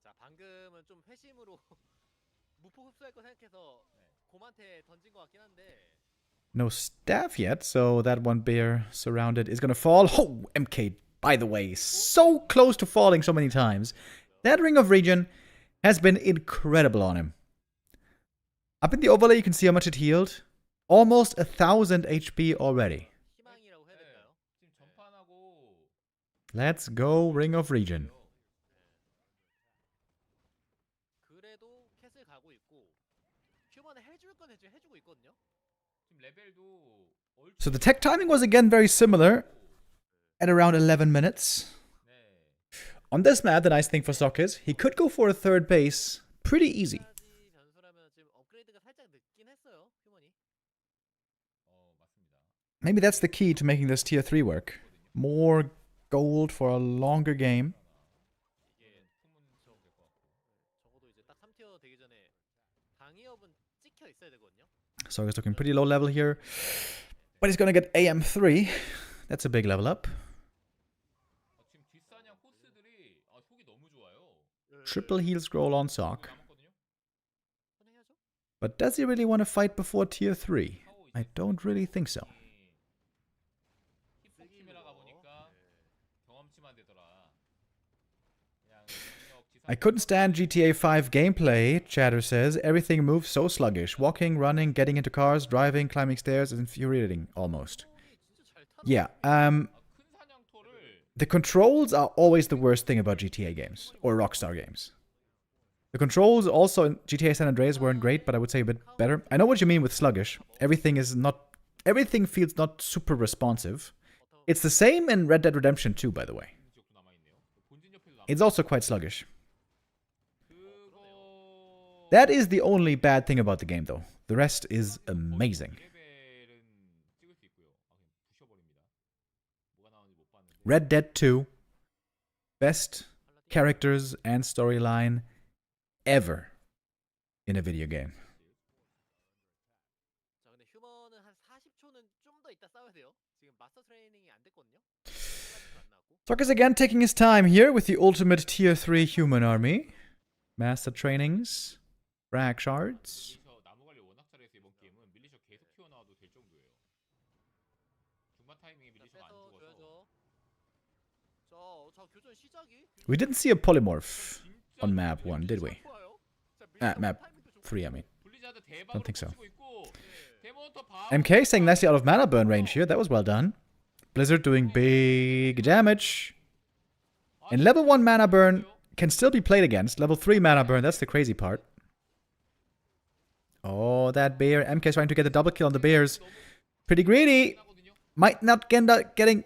자 방금은 좀 회심으로 무포 흡수할 거 생각해서 곰한테 던진 것 같긴 한데 No staff yet, so that one bear surrounded is gonna fall. Oh, MK, by the way, so close to falling so many times. That Ring of Regen has been incredible on him. Up in the overlay, you can see how much it healed. Almost 1,000 HP already. 희망이라고 해야 될까요? 지금 전판하고 Let's go, Ring of Region. 그래도 캣을 가고 있고 휴먼은 해줄 건 해주고 있거든요. 지금 레벨도 So the tech timing was again very similar, at around 11 minutes. 네. On this map, the nice thing for Sok is, he could go for a third base pretty easy. 까지 변수라면 지금 업그레이드가 살짝 늦긴 했어요. 휴먼이. 맞습니다. Maybe that's the key to making this tier 3 work. More gold for a longer game. 이게 품은 될것 같고. 적어도 이제 딱 3티어 되기 전에 방위업은 찍혀 있어야 되거든요. Sok is looking pretty low level here. But he's gonna get AM3. That's a big level up. 지금 뒷사냥 코스들이 속이 너무 좋아요. Triple heal scroll on Sok. 남았거든요. 선행해야죠. But does he really want to fight before tier 3? I don't really think so. 힙합 키메라가 보니까 경험치만 되더라. 그냥 I couldn't stand GTA 5 gameplay, Chatter says. Everything moves so sluggish. Walking, running, getting into cars, driving, climbing stairs is infuriating almost. Yeah, 큰 사냥터를 the controls are always the worst thing about GTA games, or Rockstar games. The controls also in GTA San Andreas weren't great, but I would say a bit better. I know what you mean with sluggish. Everything feels not super responsive. It's the same in Red Dead Redemption 2, by the way. 지역도 남아있네요. 본진 옆에도 남아. It's also quite sluggish. 그거 That is the only bad thing about the game, though. The rest is amazing. 레벨은 찍을 수 있고요. 그냥 부셔버립니다. 뭐가 나오는지 못 봤는데. Red Dead 2. Best characters and storyline ever in a video game. 자, 근데 휴먼은 한 40초는 좀 더 있다 싸워야 돼요. 지금 마스터 트레이닝이 안 됐거든요. 안 나왔고. Sok is again taking his time here with the ultimate tier 3 human army. Master trainings. Frag shards. 여기서 나무 관리 워낙 잘해서 이번 게임은 밀리셔 계속 튀어나와도 될 정도예요. 중반 타이밍에 자, 밀리셔가 안 빼서 죽어서. 줘야죠. 자, 교전 시작이. We didn't see a polymorph on map 1, did we? Map 3, I mean. 블리자드 Don't think so. 대박으로 치고 있고 데몬터 바로 MK saying nicely out of mana burn range here. That was well done. Blizzard doing big damage. And level 1 mana burn can still be played against. Level 3 mana burn, that's the crazy part. Oh, that bear. MK trying to get a double kill on the bears. Pretty greedy. Might not end up getting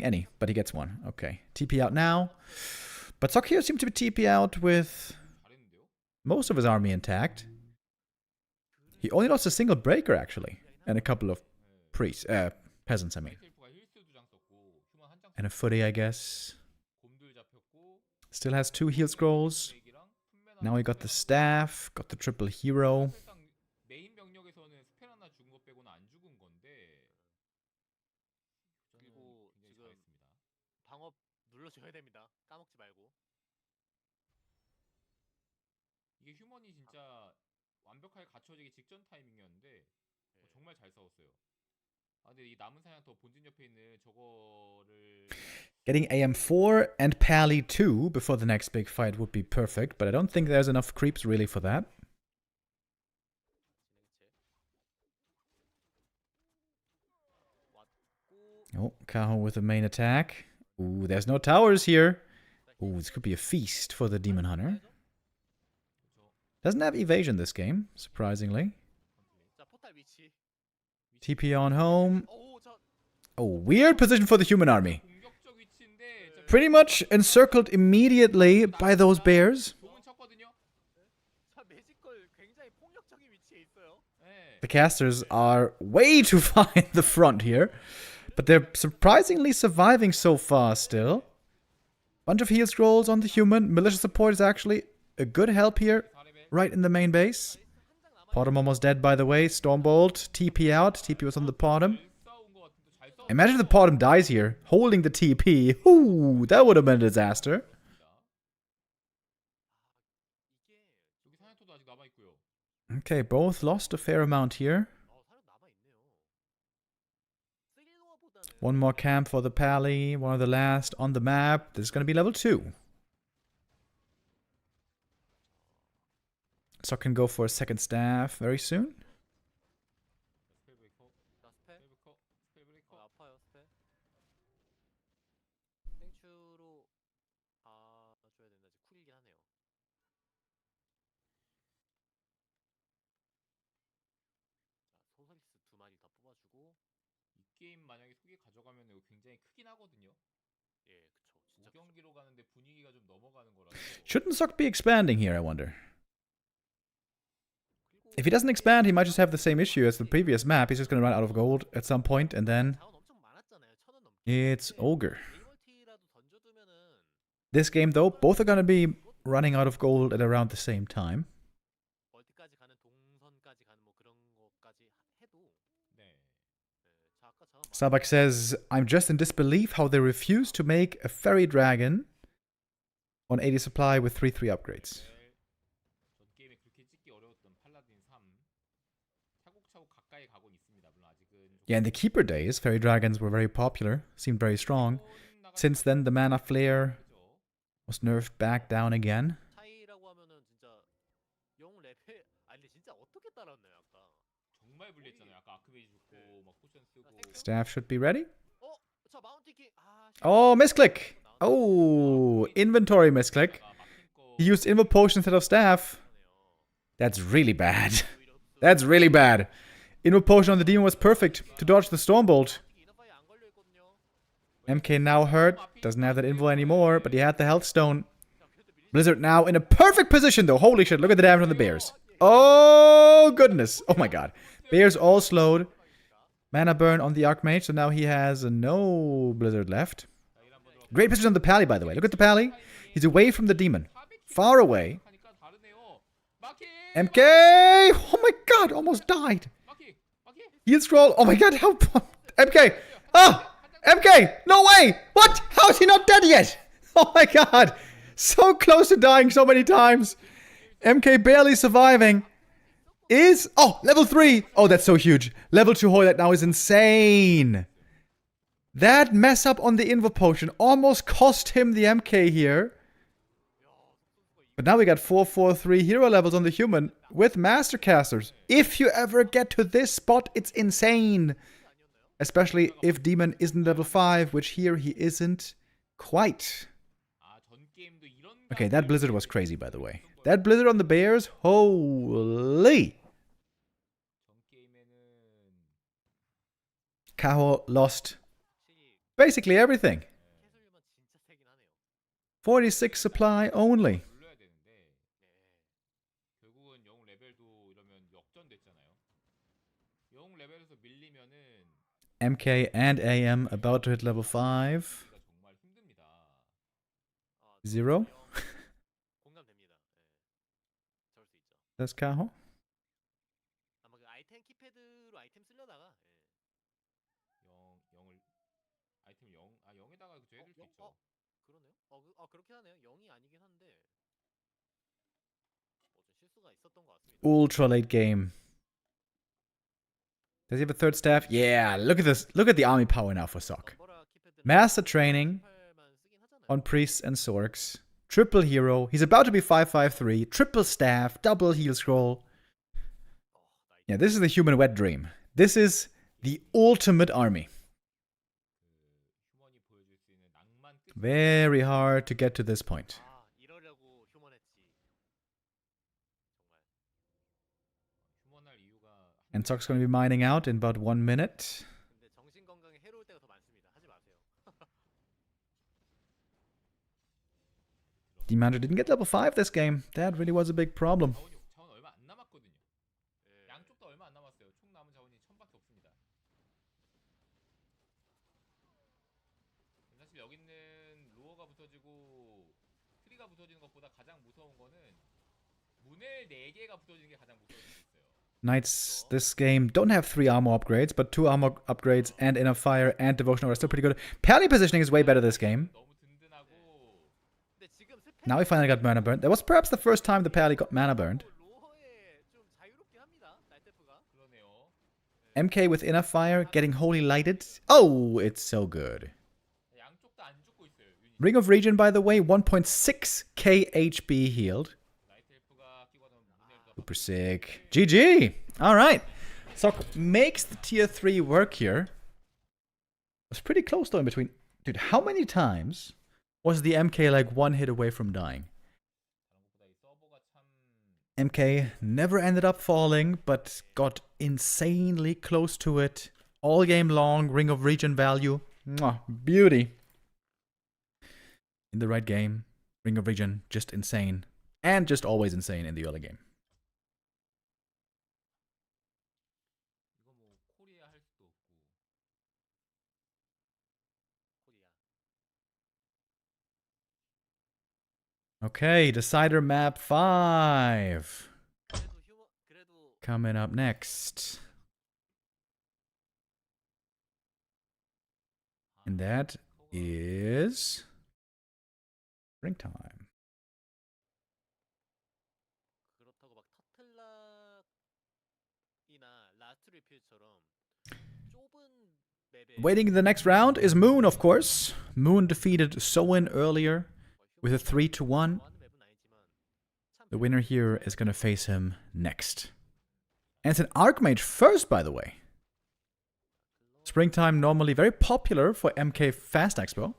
any, but he gets one. Okay. TP out now. But Sok here seemed to be TP out with 잘했는데요? most of his army intact. He only lost a single breaker, actually. And a couple of priests. Peasants, I mean. 셀프가 힐스 2장 썼고 휴먼 한 장 And a footy, I guess. 곰들 잡혔고 Still has 2 heal scrolls. 맥이랑 품맨 Now he got the staff. Got the triple hero. 사실상 메인 병력에서는 스펠 하나 죽은 것 빼고는 안 죽은 건데 그리고 굉장히 지금 잘했습니다. 방업 눌러줘야 됩니다. 까먹지 말고. 이게 휴먼이 진짜 완벽하게 갖춰지기 직전 타이밍이었는데 정말 잘 싸웠어요. 근데 이 남은 사냥 더 본진 옆에 있는 저거를 Getting AM4 and Pally 2 before the next big fight would be perfect, but I don't think there's enough creeps really for that. Oh, Kaho with the main attack. Ooh, there's no towers here. Ooh, this could be a feast for the Demon Hunter. Doesn't have evasion this game, surprisingly. 자, 포탈 위치. TP on home. 오, 자, Oh, weird position for the human army. 공격적 위치인데 Pretty much encircled immediately by those bears. 종은 쳤거든요. 자, 매지컬 굉장히 폭력적인 위치에 있어요. 네. The casters are way too far in the front here. But they're surprisingly surviving so far still. Bunch of heal scrolls on the human. Militia support is actually a good help here. Right in the main base. Potom almost dead, by the way. Stormbolt. TP out. TP was on the Potom. 싸운 것 같은데 잘 싸웠. Imagine if the Potom dies here, holding the TP. Ooh, that would have been a disaster. 이게 여기 사냥터도 아직 남아 있고요. Okay, both lost a fair amount here. 사람 남아 있네요. 스릴러보다는 One more camp for the Pally. One of the last on the map. This is going to be level 2. So I can go for a second staff very soon. 스펠 브레이커. 자 스펠. 스펠 브레이커. 스펠 브레이커. 아파요 스펠. 땡추로 줘야 된다. 이제 쿨이긴 하네요. 자 소서리스 2마리 더 뽑아주고. 이 게임 만약에 속에 가져가면 이거 굉장히 크긴 하거든요. 예 그쵸. 진짜 5경기로 가는데 분위기가 좀 넘어가는 거라서. Shouldn't Sok be expanding here, I wonder? 그리고 If he doesn't expand, he might just have the same issue as the previous map. He's just gonna run out of gold at some point, and then 자원 엄청 많았잖아요. 1000원 넘게. it's ogre. 일멀티라도 던져두면은 This game, though, both are gonna be running out of gold at around the same time. 멀티까지 가는 동선까지 가는 뭐 그런 것까지 해도 네. 자 아까 자원 Sabak says, I'm just in disbelief how they refuse to make a fairy dragon on 80 supply with 3-3 upgrades. 전 게임에 그렇게 찍기 어려웠던 팔라딘 3 차곡차곡 가까이 가곤 있습니다. 물론 아직은 좀 Yeah, in the Keeper days, fairy dragons were very popular, seemed very strong. Since then, the mana flare was nerfed back down again. 차이라고 하면은 진짜 영 레벨 아니 근데 진짜 어떻게 따랐나요 아까? 정말 불리했잖아요. 아까 아크베이지 죽고 막 포션 쓰고 Staff should be ready. 저 마운티킹 Oh, misclick! Oh, inventory misclick. He used Invo Potion instead of staff. That's really bad. That's really bad. Invo Potion on the demon was perfect to dodge the Stormbolt. MK now hurt. Doesn't have that Invo anymore, but he had the Health Stone. Blizzard now in a perfect position though. Holy shit, look at the damage on the bears. Oh, goodness. Oh my god. Bears all slowed. Mana burn on the Archmage, so now he has no Blizzard left. Great position on the Pally, by the way. Look at the Pally. He's away from the demon. Far away. MK! Oh my god, almost died. Heal scroll. Oh my god, how... MK! Ah! MK! No way! What? How is he not dead yet? Oh my god. So close to dying so many times. MK barely surviving. Is... Oh, level 3. Oh, that's so huge. Level 2 Hoylet now is insane. That mess up on the Invo Potion almost cost him the MK here. But now we got 4-4-3 hero levels on the human with Mastercasters. If you ever get to this spot, it's insane. Especially if Demon isn't level 5, which here he isn't quite. Okay, that Blizzard was crazy, by the way. That Blizzard on the Bears, holy! Kaho lost basically everything. 46 supply only. MK and AM about to hit level 5. 0. 공감됩니다. 저럴 수 있죠. That's Kaho. 아마 그 아이템 키패드로 아이템 쓰려다가 아이템 0에다가 그 해줄 수 있죠. 그러네요. 그렇긴 하네요. 0이 아니긴 한데 좀 실수가 있었던 것 같습니다. Ultra late game. Does he have a third staff? Yeah, look at this. Look at the army power now for Sok. Master training on priests and Sorks. Triple hero. He's about to be 5-5-3. Triple staff. Double heal scroll. Yeah, this is the human wet dream. This is the ultimate army. Very hard to get to this point. 이러려고 휴먼했지. And Sok's going to be mining out in about 1 minute. 근데 정신 건강에 해로울 때가 더 많습니다. 하지 마세요. Demander didn't get level 5 this game. That really was a big problem. 자원 얼마 안 남았거든요. 양쪽 다 얼마 안 남았어요. 총 남은 자원이 1000밖에 없습니다. 사실 여기 있는 로어가 붙어지고 트리가 붙어지는 것보다 가장 무서운 거는 문el 4개가 붙어지는 게 가장 무서울 수 있어요. Knights this game don't have 3 armor upgrades, but 2 armor upgrades and Inner Fire and Devotional are still pretty good. Pally positioning is way better this game. 너무 든든하고 근데 지금 Now he finally got mana burned. That was perhaps the first time the Pally got mana burned. 로어에 좀 자유롭게 합니다. 날테프가. 그러네요. MK with Inner Fire getting holy lighted. Oh, it's so good. 양쪽 다 안 죽고 있어요. 유닛. Ring of Region, by the way, 1.6k HP healed. 나이트 엘프가 끼고 하면 문el도 Super sick. GG! Alright. Sock makes the tier 3 work here. It's pretty close though in between. Dude, how many times was the MK like one hit away from dying? MK never ended up falling, but got insanely close to it. All game long, Ring of Region value. Mwah, beauty. In the right game, Ring of Region, just insane. And just always insane in the early game. Okay, Decider Map 5. Coming up next. And that is springtime. Waiting in the next round is Moon, of course. Moon defeated Soin earlier with a 3-1. The winner here is going to face him next. And it's an Archmage first, by the way. Springtime normally very popular for MK Fast Expo.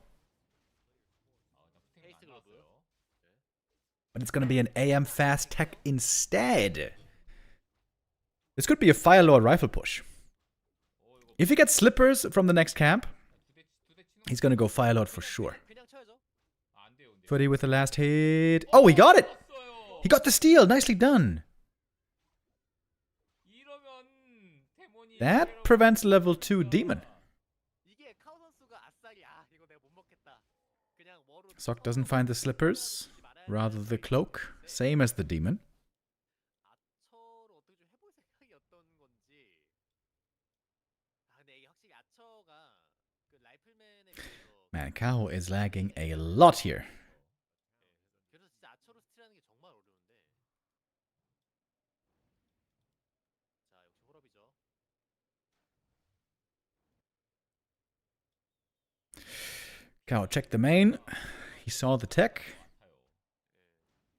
But it's going to be an AM Fast Tech instead. This could be a Firelord rifle push. If he gets slippers from the next camp, he's going to go Firelord for sure. VoD with the last hit. Oh, he got it! He got the steal. Nicely done. That prevents level 2 demon. Sock doesn't find the slippers, rather the cloak, same as the demon. Man, Kaho is lagging a lot here. Kaho checked the main. He saw the tech.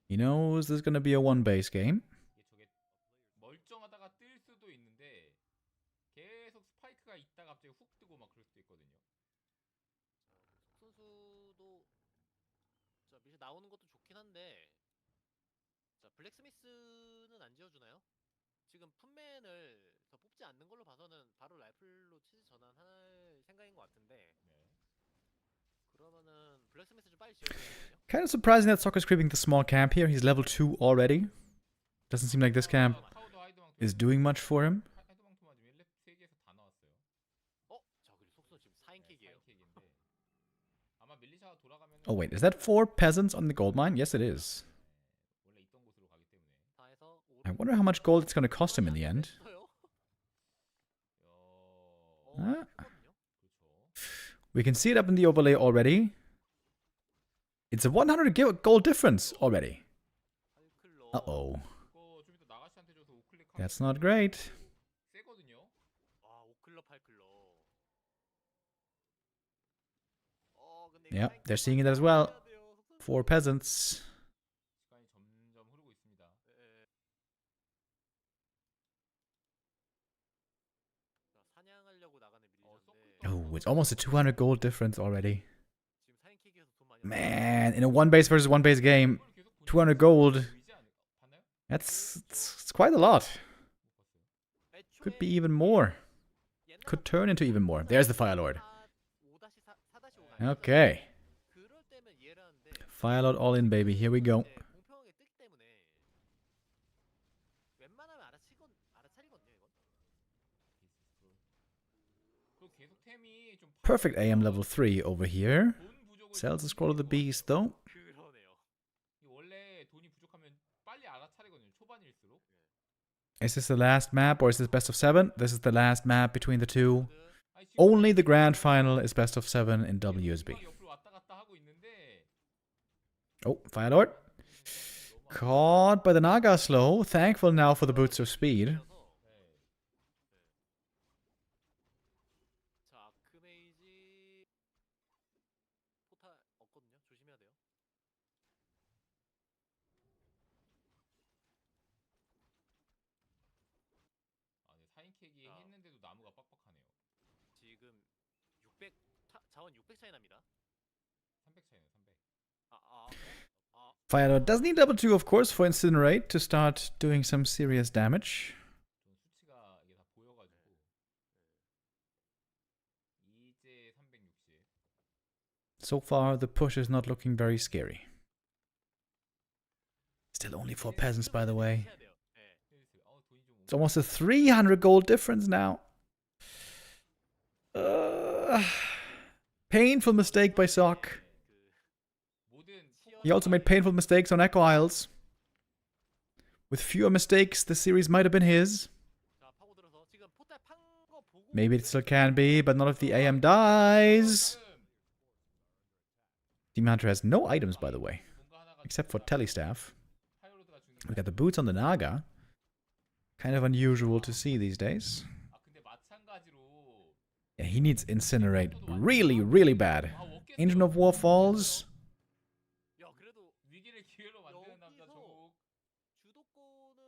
He knows there's gonna be a one base game. 지금 풋맨을 더 뽑지 않는 걸로 봐서는 바로 라이플로 치즈 전환할 생각인 것 같은데. 그러면은 블랙스미스 좀 빨리 지어주거든요. Kind of surprising that Sock is creeping the small camp here. He's level 2 already. Doesn't seem like this camp is doing much for him. Oh wait, is that 4 peasants on the gold mine? Yes, it is. I wonder how much gold it's going to cost him in the end. We can see it up in the overlay already. It's a 100 gold difference already. Uh-oh. That's not great. Yeah, they're seeing it as well. 4 peasants. Oh, it's almost a 200 gold difference already. Man, in a one base versus one base game, 200 gold. It's quite a lot. Could be even more. Could turn into even more. There's the Firelord. Okay. Firelord all in, baby. Here we go. Perfect AM level 3 over here. Sells the Scroll of the Beast though. Is this the last map or is this best of 7? This is the last map between the two. Only the grand final is best of 7 in WSB. Oh, Firelord. Caught by the Naga slow. Thankful now for the boots of speed. 얘기했는데도 나무가 빡빡하네요. 지금 600 자원 600 차이 납니다. 300 차이네요. 300. Firelord does need level 2, of course, for Incinerate to start doing some serious damage. 좀 수치가 이게 다 보여가지고 이제 360. So far, the push is not looking very scary. Still only 4 peasants, by the way. 해야 돼요. 예. 돈이 좀 It's almost a 300 gold difference now. Painful mistake by Sock. 모든 He also made painful mistakes on Echo Isles. With fewer mistakes, the series might have been his. 자, 파고들어서 지금 포탈 판거 보고 Maybe it still can be, but not if the AM dies. Demon Hunter has no items, by the way, 뭔가 하나가 except for Telestaff. 파이로드가 주는 We got the boots on the Naga. Kind of unusual to see these days. 아 근데 마찬가지로 Yeah, he needs Incinerate really, really bad. 없겠어요. Engine of War falls. 야, 그래도 위기를 기회로 만드는 남자 여기서 정국. 주도권은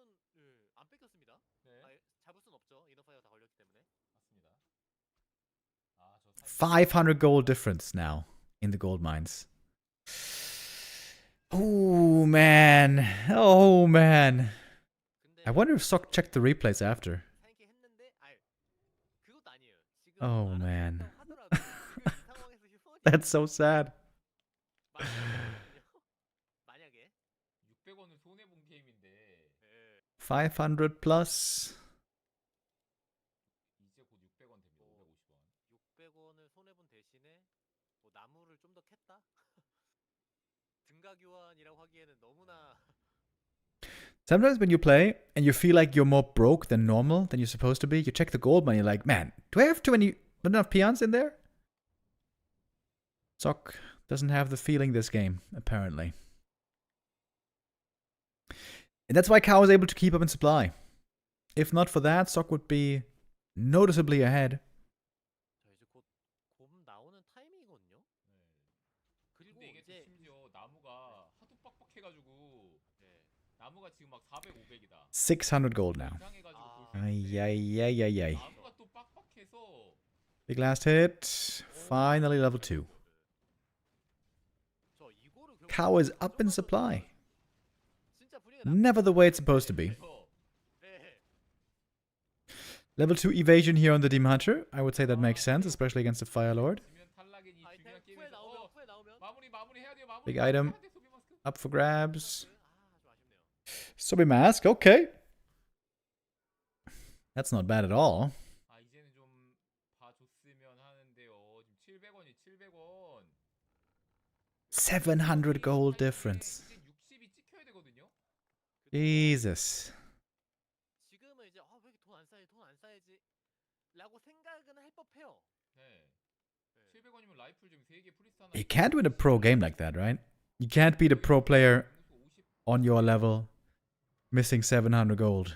안 뺏겼습니다. 네. 잡을 순 없죠. 이너파이어 다 걸렸기 때문에. 맞습니다. 아저 500 gold difference now in the gold mines. Oh, man. Oh, man. 근데 I wonder if Sock checked the replays after. 사인캐 했는데 그것도 아니에요. 지금 Oh, man. 하더라도 지금 이 상황에서 휴먼이 That's so sad. 만약에 600원을 손해 본 게임인데 500 plus. 이제 곧 600원 됩니다. 550원. 600원을 손해 본 대신에 뭐 나무를 좀 더 캤다. 등가 교환이라고 하기에는 너무나 Sometimes when you play and you feel like you're more broke than normal, than you're supposed to be, you check the gold money, you're like, man, do I have enough peons in there? Sock doesn't have the feeling this game, apparently. And that's why Kaho was able to keep up in supply. If not for that, Sock would be noticeably ahead. 자, 이제 곧 곰 나오는 타이밍이거든요. 그리고 근데 이게 또 이제 심지어 나무가 하도 빡빡해가지고 나무가 지금 막 400, 500이다. 600 gold now. 이상해가지고 아. 볼 수 있는데 Ay, ay, ay, ay. 나무가 또 빡빡해서 Big last hit. Finally level 2. 저 이거를 결국 Kaho is up in supply. 진짜 분위기가 Never the way it's supposed to be. 그래서 네. Level 2 evasion here on the Demon Hunter. I would say that makes sense, especially against the Fire Lord. 지면 탈락인 이 아이템 중요한 후에 게임에서 나오면 후에 나오면 마무리 해야 돼요. 마무리. Big item. 해야 돼, 소비 마스크. Up for grabs. 좀 아쉽네요. Sobi Mask, okay. That's not bad at all. 아 이제는 좀 봐줬으면 하는데요. 지금 700원이 700원. 700 gold difference. 이제 60이 찍혀야 되거든요. Jesus. 지금은 이제 왜 이렇게 돈 안 쌓여지라고 생각은 할 법해요. 네. 700원이면 라이플 좀 3개 프리스트 하나. You can't win a pro game like that, right? You can't beat a pro player on your level missing 700 gold.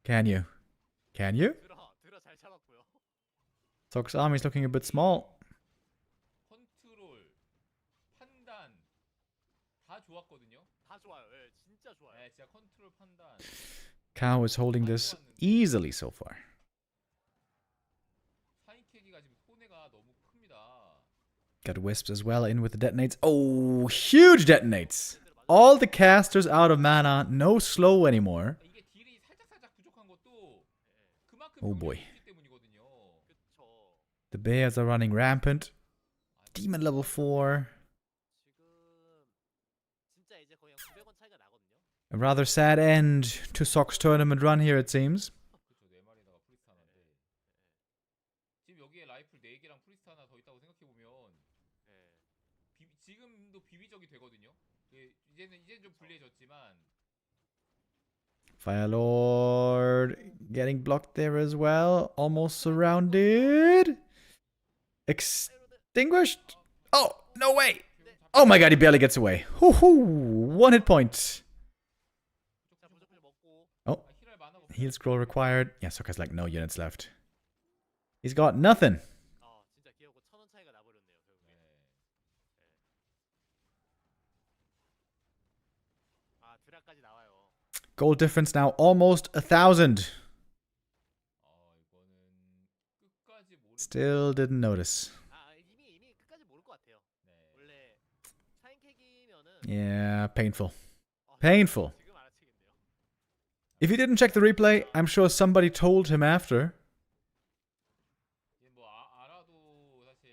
Can you? Can you? 드라 잘 잡았고요. Sock's army's looking a bit small. 컨트롤, 판단 다 좋았거든요. 다 좋아요. 예, 진짜 좋아요. 네, 진짜 컨트롤 판단. Kaho is holding this easily so far. 사인캐기가 지금 손해가 너무 큽니다. Got Wisps as well in with the detonates. Oh, huge detonates. All the casters out of mana. No slow anymore. 이게 딜이 살짝 부족한 것도 그만큼 Oh boy. 병력이 있기 때문이거든요. 그쵸. The bears are running rampant. Demon level 4. 지금 진짜 이제 거의 한 900원 차이가 나거든요. A rather sad end to Sock's tournament run here, it seems. 그렇죠. 4마리다가 프리스트 하나인데. 지금 여기에 라이플 4개랑 프리스트 하나 더 있다고 생각해 보면 지금도 비비적이 되거든요. 이제는 좀 불리해졌지만 Fire Lord getting blocked there as well. Almost surrounded. Extinguished. Oh, no way. Oh my god, he barely gets away. Hoo-hoo. 1 hit point. 자, 무조건 먹고 Oh, 힐할 만화가 없어요. heal scroll required. Yeah, Sokka's like no units left. He's got nothing. 진짜 기어고 1000원 차이가 나버렸네요. 결국에. 드라까지 나와요. Gold difference now almost 1,000. 이건 끝까지 모르. Still didn't notice. 이미 끝까지 모를 것 같아요. 원래 차인캐기면은 Yeah, painful. Painful. 지금 알아채겠네요. If he didn't check the replay, I'm sure somebody told him after. 뭐 알아도 사실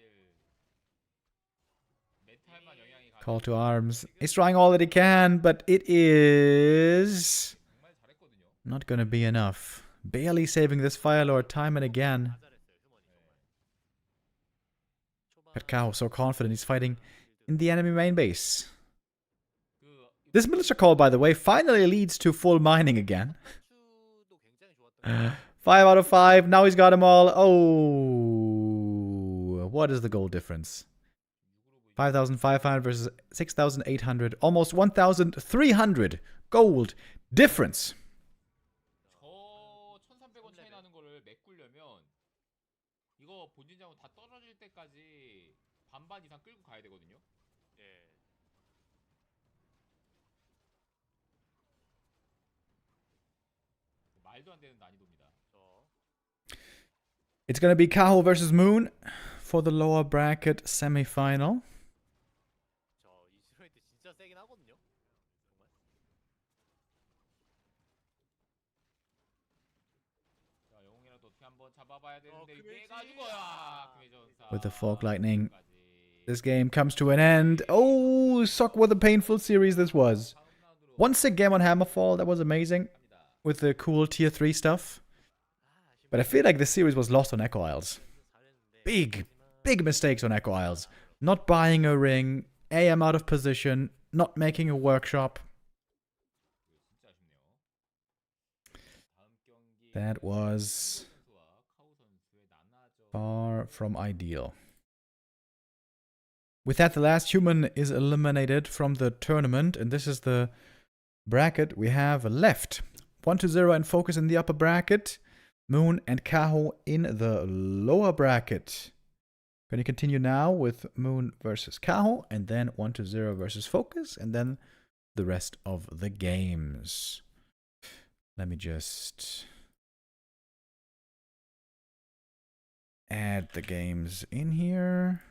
메탈만 영향이 가. Call to arms. He's trying all that he can, but it is 정말 잘했거든요. not gonna be enough. Barely saving this Fire Lord time and again. But Kaho so confident he's fighting in the enemy main base. This militia call, by the way, finally leads to full mining again. 5 out of 5. Now he's got them all. Oh, what is the goal difference? 5,500 versus 6,800. Almost 1,300 gold difference. 저 1,300원 차이 나는 거를 메꾸려면 이거 본진장으로 다 떨어질 때까지 반반 이상 끌고 가야 되거든요. 예. 말도 안 되는 난이도입니다. It's gonna be Kaho versus Moon for the lower bracket semi-final. 이스라엘도 진짜 세긴 하거든요. 자, 영웅이라도 어떻게 한번 잡아봐야 되는데 이게 가지고야. With the Fog Lightning, this game comes to an end. Oh, suck what a painful series this was. Once again on Hammerfall, that was amazing. With the cool tier 3 stuff. But I feel like this series was lost on Echo Isles. Big mistakes on Echo Isles. Not buying a ring, AM out of position, not making a workshop. That was far from ideal. With that, the last human is eliminated from the tournament, and this is the bracket we have left. 1-0 and FoCuS in the upper bracket. Moon and Kaho in the lower bracket. Going to continue now with Moon versus Kaho, and then 1-0 versus FoCuS, and then the rest of the games. Let me just add the games in here.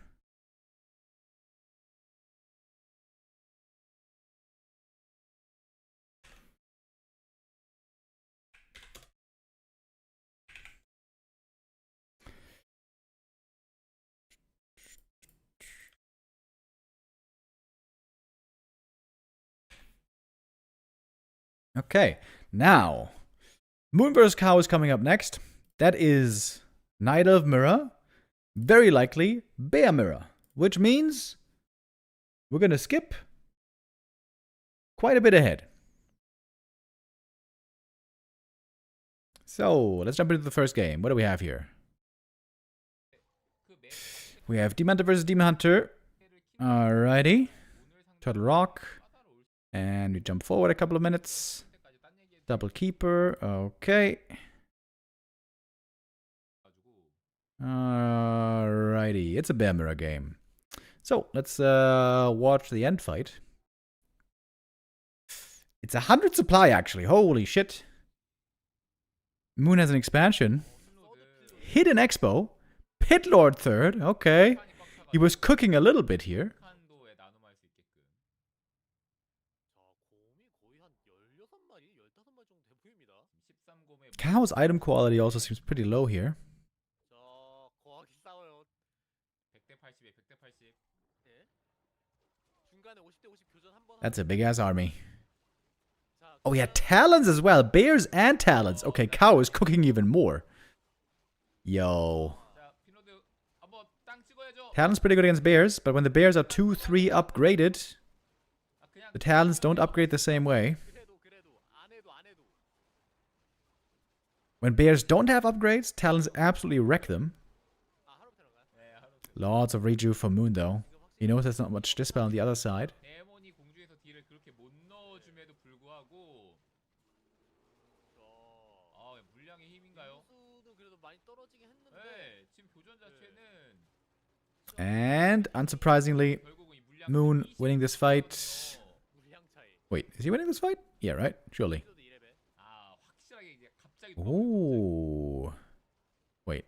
Okay, now, Moon vs. Kaho is coming up next. That is Knight of Mirror, very likely Bear Mirror, which means we're going to skip quite a bit ahead. So, let's jump into the first game. What do we have here? We have Demon Hunter versus Demon Hunter. Alrighty. Turtle Rock. And we jump forward a couple of minutes. Double Keeper. Okay. Alrighty. It's a Bear Mirror game. So, let's watch the end fight. It's 100 supply, actually. Holy shit. Moon has an expansion. Hidden Expo. Pit Lord third. Okay. He was cooking a little bit here. Kaho's item quality also seems pretty low here. That's a big ass army. Oh, yeah, Talons as well. Bears and Talons. Okay, Kaho is cooking even more. Yo. Talon's pretty good against Bears, but when the Bears are 2-3 upgraded, the Talons don't upgrade the same way. When Bears don't have upgrades, Talons absolutely wreck them. Lots of rejuve for Moon, though. He knows there's not much dispel on the other side. And, unsurprisingly, Moon winning this fight. Wait, is he winning this fight? Yeah, right? Surely. Ooh. Wait.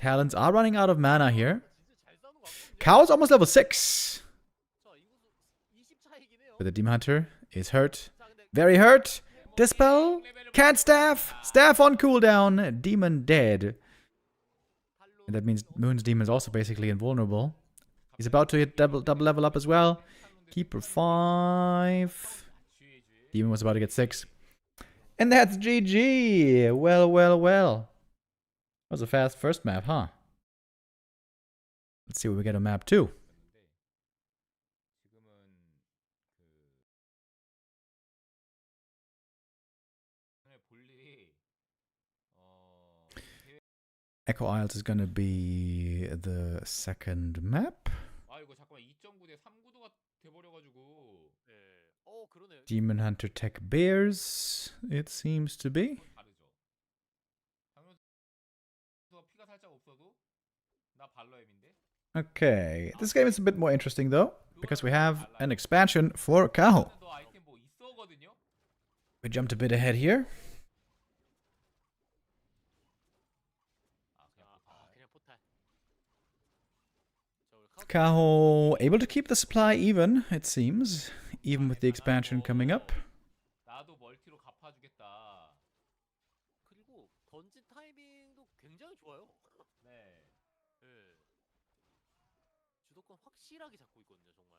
Talents are running out of mana here. 진짜 잘 싸우는 거 같거든요. Kaho's almost level 6. 자, 이거 20 차이긴 해요. But the Demon Hunter is hurt. 자, 근데 Very hurt. Dispel. Can't staff. Staff on cooldown. Demon dead. And that means Moon's Demon is also basically invulnerable. He's about to hit double level up as well. Keeper 5. Demon was about to get 6. And that's GG. Well, well, well. That was a fast first map, huh? Let's see what we get on map 2. Echo Isles is gonna be the second map. 아 이거 잠깐만 2.9 대 3구도가 돼버려가지고. 네. 그러네요. Demon Hunter Tech Bears, it seems to be. 다르죠. 당연히 피가 살짝 없어도 나 발러엠인데. Okay, this game is a bit more interesting though, because we have an expansion for Kaho. 너 아이템 뭐 있어거든요. We jumped a bit ahead here. 그냥 포탈. Kaho able to keep the supply even, it seems, even with the expansion coming up. 나도 멀티로 갚아주겠다. 그리고 던진 타이밍도 굉장히 좋아요. 네. 네. 주도권 확실하게 잡고 있거든요, 정말.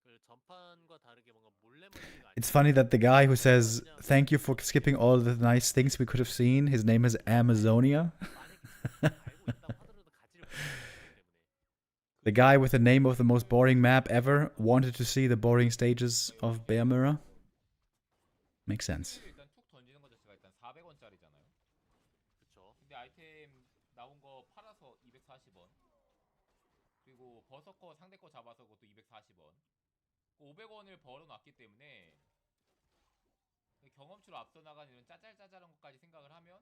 그 전판과 다르게 뭔가 몰래몰래가 It's funny that the guy who says, "Thank you for skipping all the nice things we could have seen," his name is Amazonia. 알고 있다고 하더라도 가지를 못하기 때문에. The guy with the name of the most boring map ever wanted to see the boring stages of Bear Mirror. Makes sense. 일단 툭 던지는 거 자체가 일단 400원짜리잖아요. 그쵸. 근데 아이템 나온 거 팔아서 240원. 그리고 버섯 거 상대 거 잡아서 그것도 240원. 500원을 벌어놨기 때문에 경험치로 앞서 나가는 이런 짜잘짜잘한 것까지 생각을 하면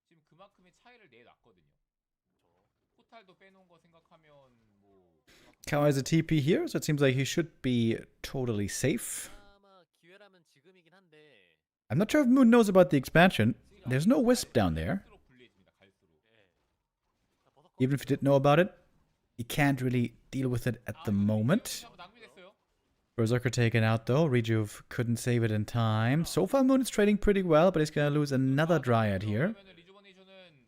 지금 그만큼의 차이를 내놨거든요. 포탈도 빼놓은 거 생각하면 뭐 Kaho has a TP here, so it seems like he should be totally safe. 아마 기회라면 지금이긴 한데. I'm not sure if Moon knows about the expansion. There's no Wisp down there. 갈수록 불리해집니다. 갈수록. 자, 버섯 Even if he didn't know about it, he can't really deal with it at the moment. 낭비됐어요. Berserker taken out though. Rejuve couldn't save it in time. So far Moon is trading pretty well, but he's gonna lose another Dryad here. 그러면은 리주버네이션은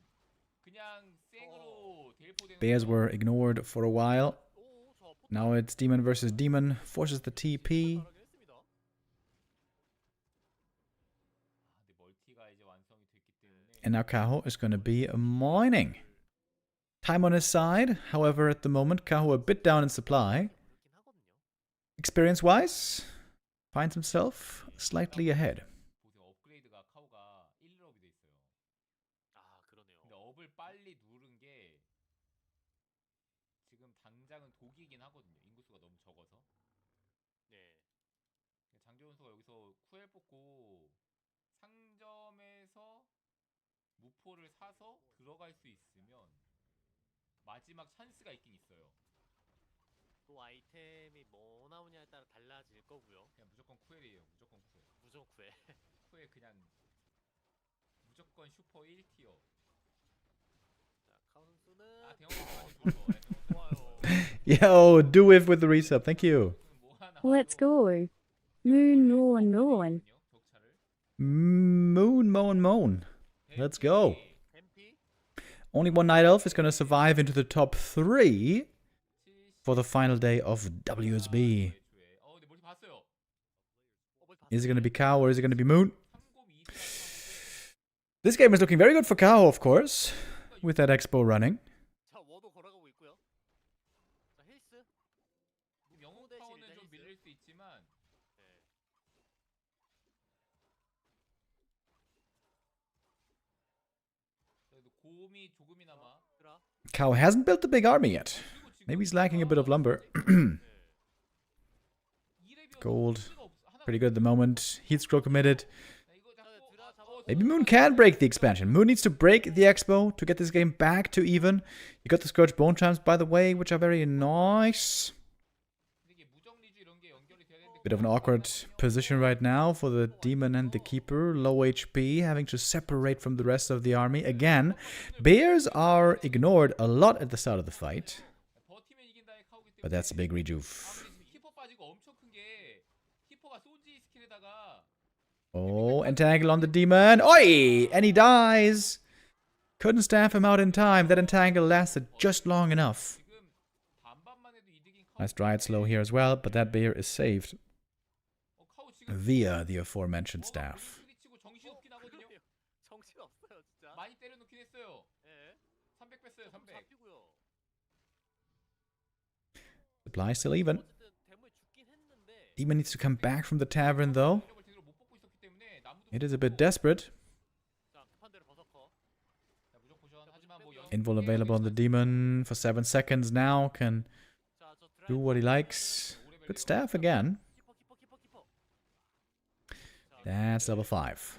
그냥 생으로 델포되는 Bears were ignored for a while. 오, 저 포탈 Now it's Demon versus Demon. Forces the TP. 잘하긴 했습니다. 근데 멀티가 이제 완성이 됐기 때문에 And now Kaho is gonna be mining. Time on his side. However, at the moment, Kaho a bit down in supply. 그렇긴 하거든요. Experience-wise, finds himself slightly ahead. 보세요. 업그레이드가 카오가 1업이 돼 있어요. 아, 그러네요. 근데 업을 빨리 누른 게 지금 당장은 독이긴 하거든요. 인구수가 너무 적어서. 네. 장재훈 선수가 여기서 쿠엘 뽑고 상점에서 무포를 사서 들어갈 수 있으면 마지막 찬스가 있긴 있어요. 또 아이템이 뭐 나오냐에 따라 달라질 거고요. 그냥 무조건 쿠엘이에요. 무조건 쿠엘. 무조건 구해. 쿠엘 그냥 무조건 슈퍼 1티어. 자, 카우 선수는 아 대형선수 좋아요. Yo, do it with the resub. Thank you. 뭐 하나 Let's go. Moon, moon, moon. 격차를. Moon, moan, moan. Let's go. 뱀피 Only one Night Elf is going to survive into the top 3 for the final day of WSB. 근데 멀티 봤어요. Is it going to be Kaho or is it going to be Moon? This game is looking very good for Kaho, of course, with that Expo running. 자, 워도 걸어가고 있고요. 자, 힐스. 영웅 타워는 좀 밀릴 수 있지만 네. 그래도 곰이 조금이나마 드라. Kaho hasn't built the big army yet. Maybe he's lacking a bit of lumber. Gold, pretty good at the moment. Heat scroll committed. Maybe Moon can break the expansion. Moon needs to break the Expo to get this game back to even. You got the Scourge Bone Chimes, by the way, which are very nice. 근데 이게 무정리주의 Bit of an awkward position right now for the demon and the keeper. Low HP, having to separate from the rest of the army. Again, bears are ignored a lot at the start of the fight. But that's a big rejuve. Oh, entangle on the demon. Oi! And he dies! Couldn't staff him out in time. That entangle lasted just long enough. Nice Dryad slow here as well, but that bear is saved via the aforementioned staff. Supply still even. Demon needs to come back from the tavern though. It is a bit desperate. Invul available on the demon for 7 seconds now. Can do what he likes. Good staff again. That's level 5.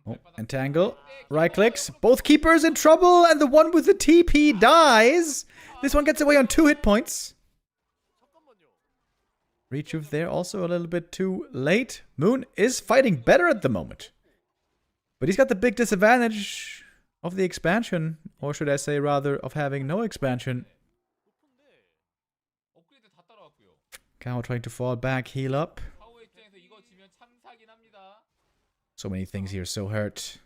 Oh, entangle. Right clicks. Both keepers in trouble, and the one with the TP dies. This one gets away on 2 hit points. Rejuve there also a little bit too late. Moon is fighting better at the moment. But he's got the big disadvantage of the expansion. Or should I say rather, of having no expansion. Kaho trying to fall back, heal up. So many things here, so hurt.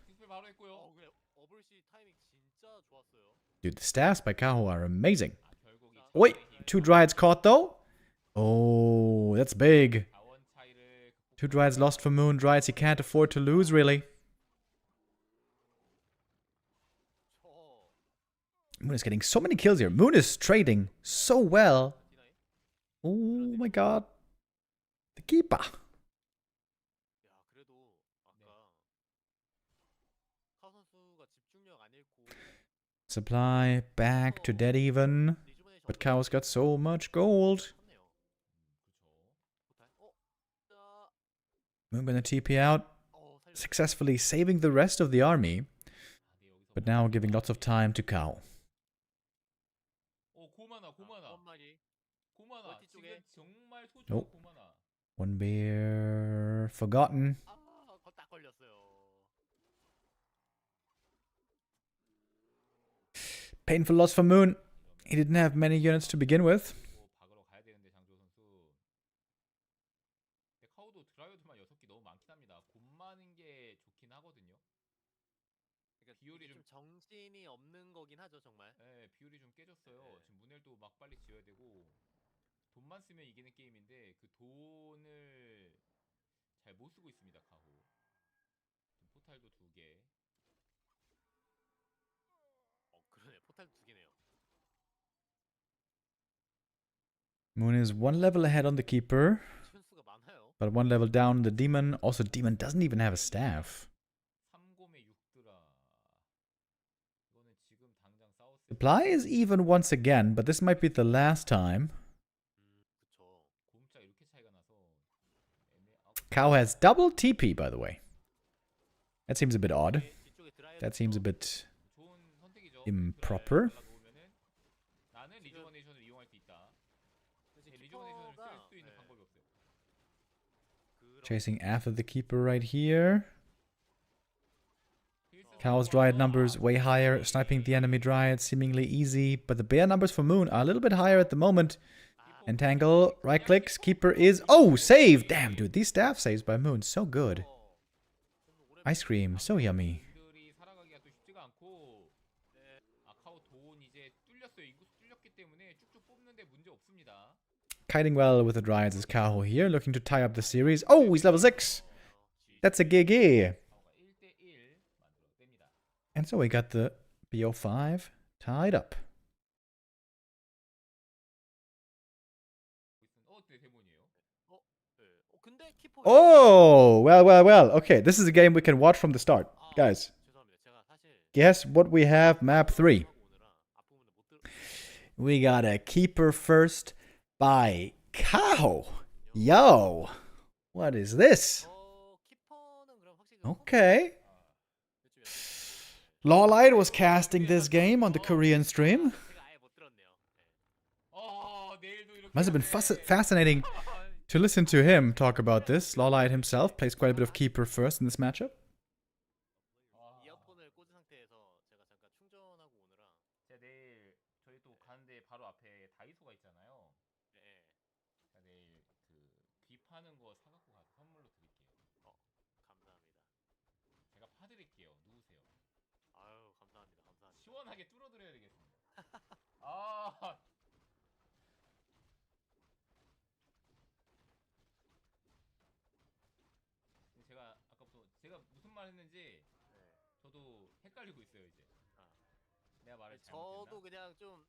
Dude, the staffs by Kaho are amazing. Wait, 2 Dryads caught though? Oh, that's big. 2 Dryads lost for Moon. Dryads he can't afford to lose, really. Moon is getting so many kills here. Moon is trading so well. Oh my god. The keeper. Supply back to dead even. But Kaho's got so much gold. Moon gonna TP out. Successfully saving the rest of the army. But now giving lots of time to Kaho. Oh. 1 bear forgotten. Painful loss for Moon. He didn't have many units to begin with. 정신이 없는 거긴 하죠, 정말. 네, 비율이 좀 깨졌어요. 지금 문엘도 막 빨리 지어야 되고 돈만 쓰면 이기는 게임인데 그 돈을 잘 못 쓰고 있습니다, 카호. 포탈도 2개. 그러네. 포탈 2개네요. Moon is 1 level ahead on the keeper. But 1 level down on the demon. Also, demon doesn't even have a staff. Supply is even once again, but this might be the last time. Kaho has double TP, by the way. That seems a bit odd. That seems a bit improper. Chasing after the keeper right here. Kaho's Dryad numbers way higher. Sniping the enemy Dryad seemingly easy. But the bear numbers for Moon are a little bit higher at the moment. Entangle, right clicks, keeper is... Oh, save! Damn, dude, these staff saves by Moon, so good. Ice cream, so yummy. Kiting well with the Dryads is Kaho here, looking to tie up the series. Oh, he's level 6! That's a GG! And so we got the BO5 tied up. Oh, well. Okay, this is a game we can watch from the start. Guys, guess what we have, map 3. We got a keeper first by Kaho. Yo, what is this? Okay. Lawlight was casting this game on the Korean stream. 내일도 이렇게 Must have been 하네. fascinating to listen to him talk about this. Lolite himself plays quite a bit of keeper first in this matchup. 와, 이어폰을 꽂은 상태에서 제가 잠깐 충전하고 오느라. 제가 내일 저희 또 가는데 바로 앞에 다이소가 있잖아요. 네. 제가 내일 그 귀 파는 거 사갖고 가서 선물로 드릴게요. 감사합니다. 제가 파드릴게요. 누우세요. 아유, 감사합니다. 감사합니다. 시원하게 뚫어드려야 되겠습니다. 아, 제가 아까부터 제가 무슨 말 했는지 네. 저도 헷갈리고 있어요 이제. 아. 내가 말을 저도 잘못했나? 그냥 좀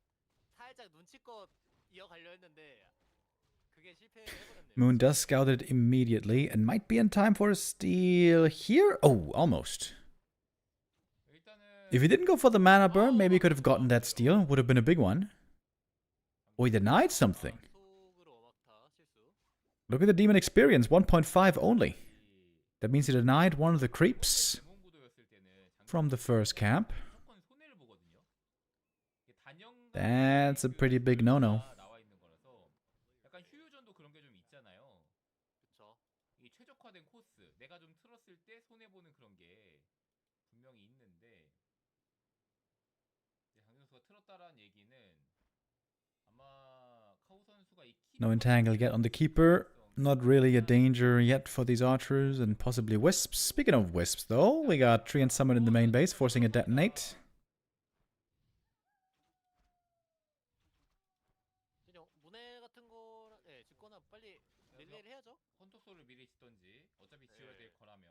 살짝 눈치껏 이어가려 했는데 그게 실패해버렸네요. Moon does scout it immediately and might be in time for a steal here. Oh, almost. 일단은 If he didn't go for the mana burn, maybe he could have gotten that steal. Would have been a big one. Oh, he denied something. 속으로 어막타 실수. Look at the demon experience, 1.5 only. That means he denied one of the creeps 데몬 구도였을 때는 from the first camp. 무조건 손해를 보거든요. 이게 단연간 That's a pretty big no-no. 나와 있는 거라서 약간 휴유전도 그런 게 좀 있잖아요. 그쵸. 이 최적화된 코스, 내가 좀 틀었을 때 손해 보는 그런 게 분명히 있는데 이제 장 선수가 틀었다라는 얘기는 아마 카우 선수가 이 No entangle yet on the keeper. Not really a danger yet for these archers and possibly wisps. Speaking of wisps, though, we got Tree and Summon in the main base, forcing a detonate. 진짜 문해 같은 거랑 짓거나 빨리 릴레이를 해야죠. 헌터소를 미리 짓던지 어차피 지어야 될 거라면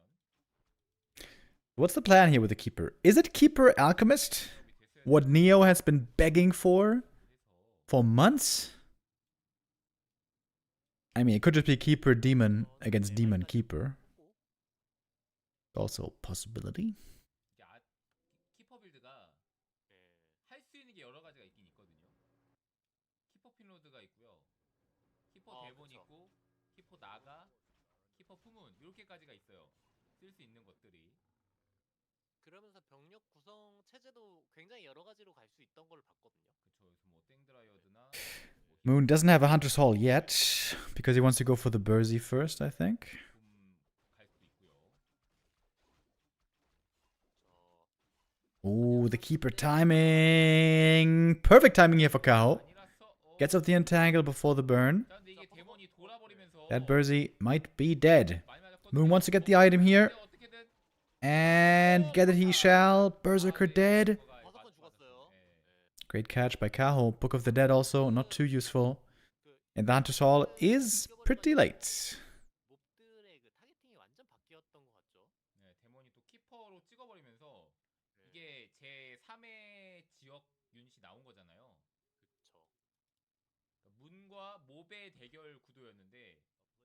What's the plan here with the keeper? Is it keeper alchemist? What Neo has been begging for months? I mean, it could just be keeper demon against demon keeper. Also a possibility. 이게 키퍼 빌드가 할 수 있는 게 여러 가지가 있긴 있거든요. 키퍼 핀로드가 있고요. 키퍼 데몬 그쵸. 있고 키퍼 나가 키퍼 푸문 이렇게까지가 있어요. 쓸 수 있는 것들이. 그러면서 병력 구성 체제도 굉장히 여러 가지로 갈 수 있던 걸 봤거든요. 그쵸. 그래서 뭐 땡드라이어드나 Moon doesn't have a Hunter's Hall yet, because he wants to go for the Bursey first, I think. 갈 수도 있고요. Ooh, the keeper timing. Perfect timing here for Kaho. 아니라서 Gets off the entangle before the burn. 근데 이게 데몬이 돌아버리면서 That Bursey might be dead. 많이 맞았거든요. Moon wants to get the item here. 어떻게든 And get it he shall. Berserker dead. 버섯건 죽었어요. Great catch by Kaho. Book of the Dead also, not too useful. And the Hunter's Hall is pretty late. 몹들의 그 타겟팅이 완전 바뀌었던 것 같죠. 네, 데몬이 또 키퍼로 찍어버리면서 이게 제 3의 지역 유닛이 나온 거잖아요. 그쵸. 그러니까 문과 몹의 대결 구도였는데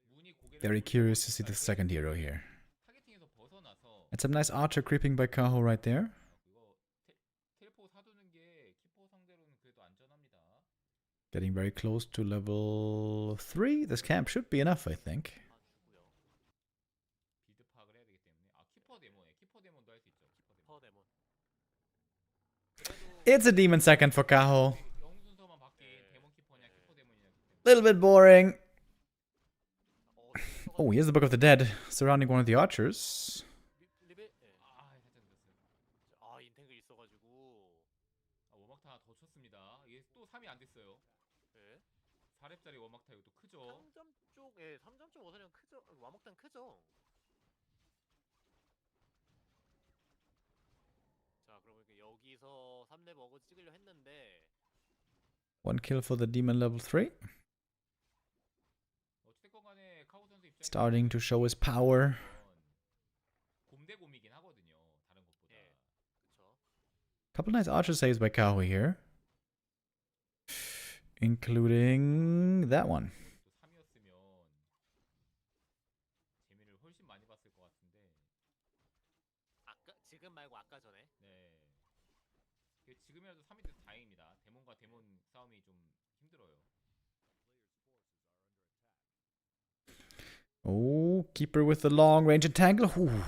문이 고개를 Very 돌리고 curious to see the 있을 second 때 hero here. 타겟팅에서 벗어나서 And some nice archer creeping by Kaho right there. 이거 텔포 사두는 게 키퍼 상대로는 그래도 안전합니다. Getting very close to level 3. This camp should be enough, I think. 아 주고요. 빌드 파악을 해야 되기 때문에 키퍼 데몬에 키퍼 데몬도 할 수 있죠. 키퍼 데몬. 퍼 데몬. It's a demon second for Kaho. 영웅 순서만 바뀐 데몬 키퍼냐 키퍼 데몬이냐 Little bit boring. 어, Oh, here's the Book of the Dead surrounding one of the archers. 리베. 아 살짝 늦었어요. 아 인탱글 있어가지고. 워막타 하나 더 쳤습니다. 이게 또 3이 안 됐어요. 네. 4렙짜리 워막타 이것도 크죠. 3점 쪽, 3점 쪽 어서령 크죠. 와먹단 크죠. 자, 그러면 여기서 3렙 어그 찍으려 했는데 One kill for the demon level 3. 어쨌든 간에 카우 선수 입장에서 Starting to show his power. 곰대곰이긴 하거든요. 다른 것보다. 예. 그쵸. Couple nice archer saves by Kaho here. Including that one. 또 3이었으면 재미를 훨씬 많이 봤을 것 같은데. 아까 지금 말고 아까 전에. 네. 지금이라도 3이 돼서 다행입니다. 데몬과 데몬 싸움이 좀 힘들어요. Oh, keeper with the long range entangle. Ooh,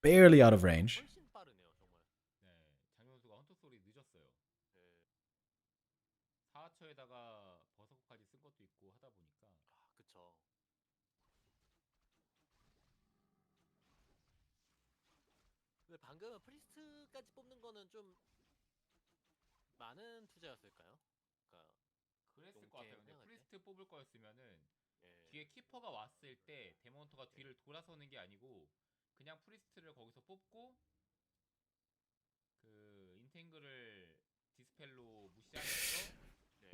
barely out of range. 훨씬 빠르네요, 정말. 네. 장현 선수가 헌터 소리 늦었어요. 네. 4처에다가 버섯까지 방금 프리스트까지 뽑는 거는 좀 많은 투자였을까요? 그러니까 그랬을 것 같아요. 근데 생각할 때? 프리스트 뽑을 거였으면은 예. 뒤에 키퍼가 왔을 때 데몬터가 뒤를 돌아서는 게 아니고 그냥 프리스트를 거기서 뽑고 그 인탱글을 디스펠로 무시하면서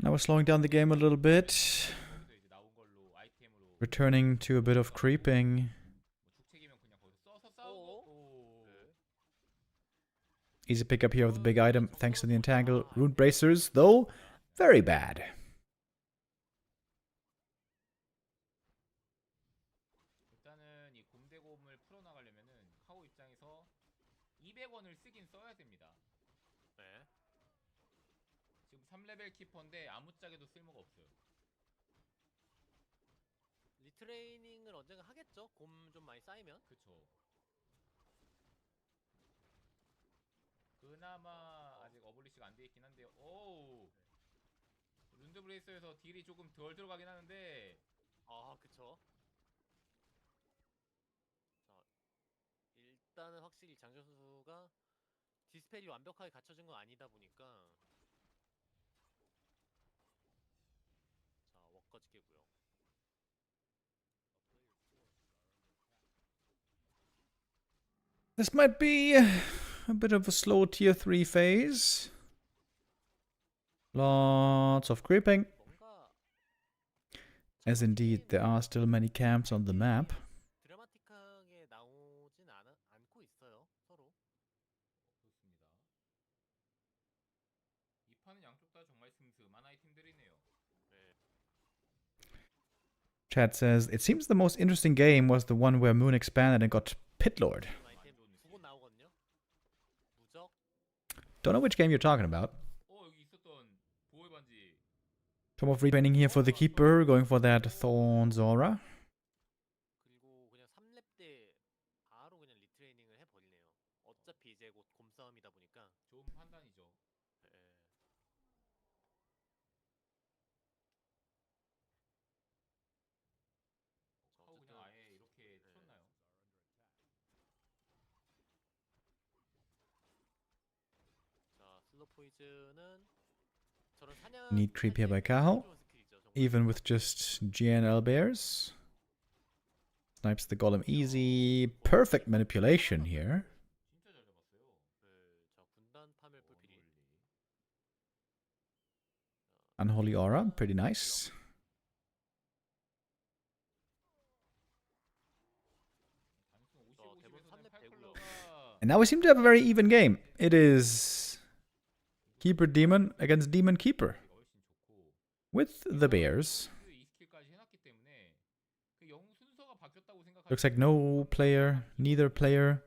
Now we're slowing down the game a little bit. 거기서 이제 나온 걸로 아이템으로 Returning to a bit of creeping. 뭐 죽책이면 그냥 거기서 써서 싸우고 오. 네. Easy pickup here of the big item thanks to the entangle. Rune bracers, though, very bad. 일단은 이 곰대곰을 풀어나가려면은 카오 입장에서 200원을 쓰긴 써야 됩니다. 네. 지금 3레벨 키퍼인데 아무짝에도 쓸모가 없어요. 리트레이닝을 언젠가 하겠죠? 곰 좀 많이 쌓이면. 그쵸. 그나마 아직 어블리시가 안 돼 있긴 한데, 오우. 룬드 브레이서에서 딜이 조금 덜 들어가긴 하는데, 아, 그쵸. 자, 일단은 확실히 장준 선수가 디스펠이 완벽하게 갖춰진 건 아니다 보니까 자, 워커지 깨고요. This might be a bit of a slow tier 3 phase. Lots of creeping, 뭔가 as indeed there are still many camps on the map. 드라마틱하게 나오진 않고 있어요, 서로. 좋습니다. 이 판은 양쪽 다 정말 슴슴한 아이템들이네요. Chat says, it seems the most interesting game was the one where Moon expanded and got Pitlord. 아이템 두 번 나오거든요. 무적, Don't know which game you're talking about. 여기 있었던 보호의 반지. Tom of retraining here for the Keeper, going for that Thorn's Aura. 그리고 그냥 3렙 때 바로 그냥 리트레이닝을 해버리네요. 어차피 이제 곧 곰싸움이다 보니까. 좋은 판단이죠. 예. 카오 그냥 아예 이렇게 튀었나요? 자, 슬로 포이즈는 저런 사냥 Neat creep here by Kaho. Even with just GNL bears. Snipes the golem easy. Perfect manipulation here. 진짜 잘 잡았어요. 자, 군단 파멸 불필이. Unholy Aura, pretty nice. 단순 대본 50에서는 3렙 8 되고요. 컬러가 And now we seem to have a very even game. It is Keeper Demon against Demon Keeper. 훨씬 좋고 With the bears. 이 스킬까지 해놨기 때문에 그 영웅 순서가 바뀌었다고 생각하면 Looks like no player, neither player,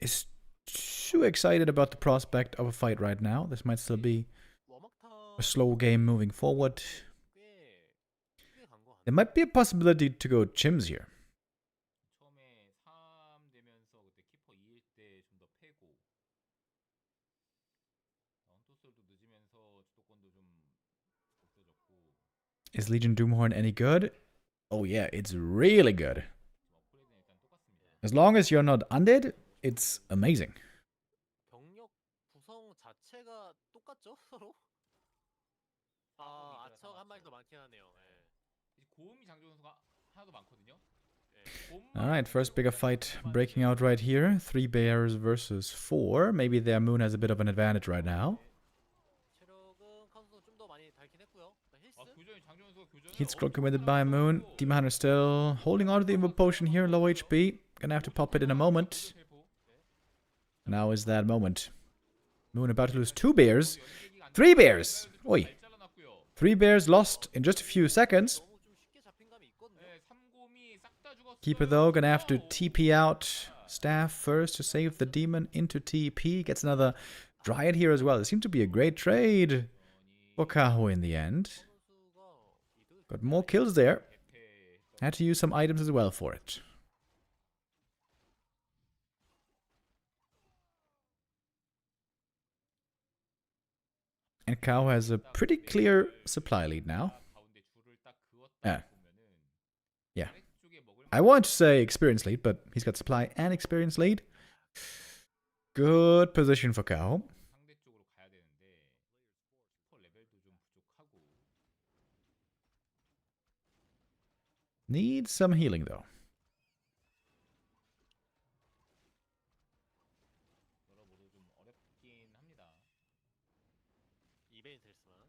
is too excited about the prospect of a fight right now. This might still be 워막타 a slow game moving forward. 꽤간거 There might be a possibility to go Chims here. 처음에 3 되면서 그때 키퍼 2일 때 좀 더 패고 언토솔도 늦으면서 주도권도 좀 없어졌고 Is Legion Doomhorn any good? Oh yeah, it's really good. 지금 업그레이드는 일단 똑같습니다. As long as you're not undead, it's amazing. 병력 구성 자체가 똑같죠 서로? 사고가 아처가 한 마리 더 많았어요. 많긴 하네요. 예. 이제 고음이 장조 선수가 하나 더 많거든요. Alright, first bigger fight breaking out right here. 3 bears versus 4. Maybe their moon has a bit of an advantage right now. 체력은 카운터 좀 더 많이 닳긴 했고요. 힐스. 교전이 장조 선수가 교전을 Heat scroll committed by Moon. Demon Hunter still holding on to the Invo Potion here. Low HP. Gonna have to pop it in a moment. Now is that moment. Moon about to lose 2 bears. 3 bears! Oi. 3 bears lost in just a few seconds. 너무 좀 쉽게 잡힌 감이 있거든요. Keeper though gonna have to TP out Staff first to save the demon into TP. Gets another Dryad here as well. It seemed to be a great trade for Kaho in the end. 선수가 이득을 Got more kills there. Had to use some items as well for it. And Kaho has a pretty clear supply lead now. Yeah. I want to say experience lead, but he's got supply and experience lead. Good position for Kaho. 상대 쪽으로 가야 되는데 키퍼 레벨도 좀 부족하고 Needs some healing though. 여러모로 좀 어렵긴 합니다. 이벤트 될 수만.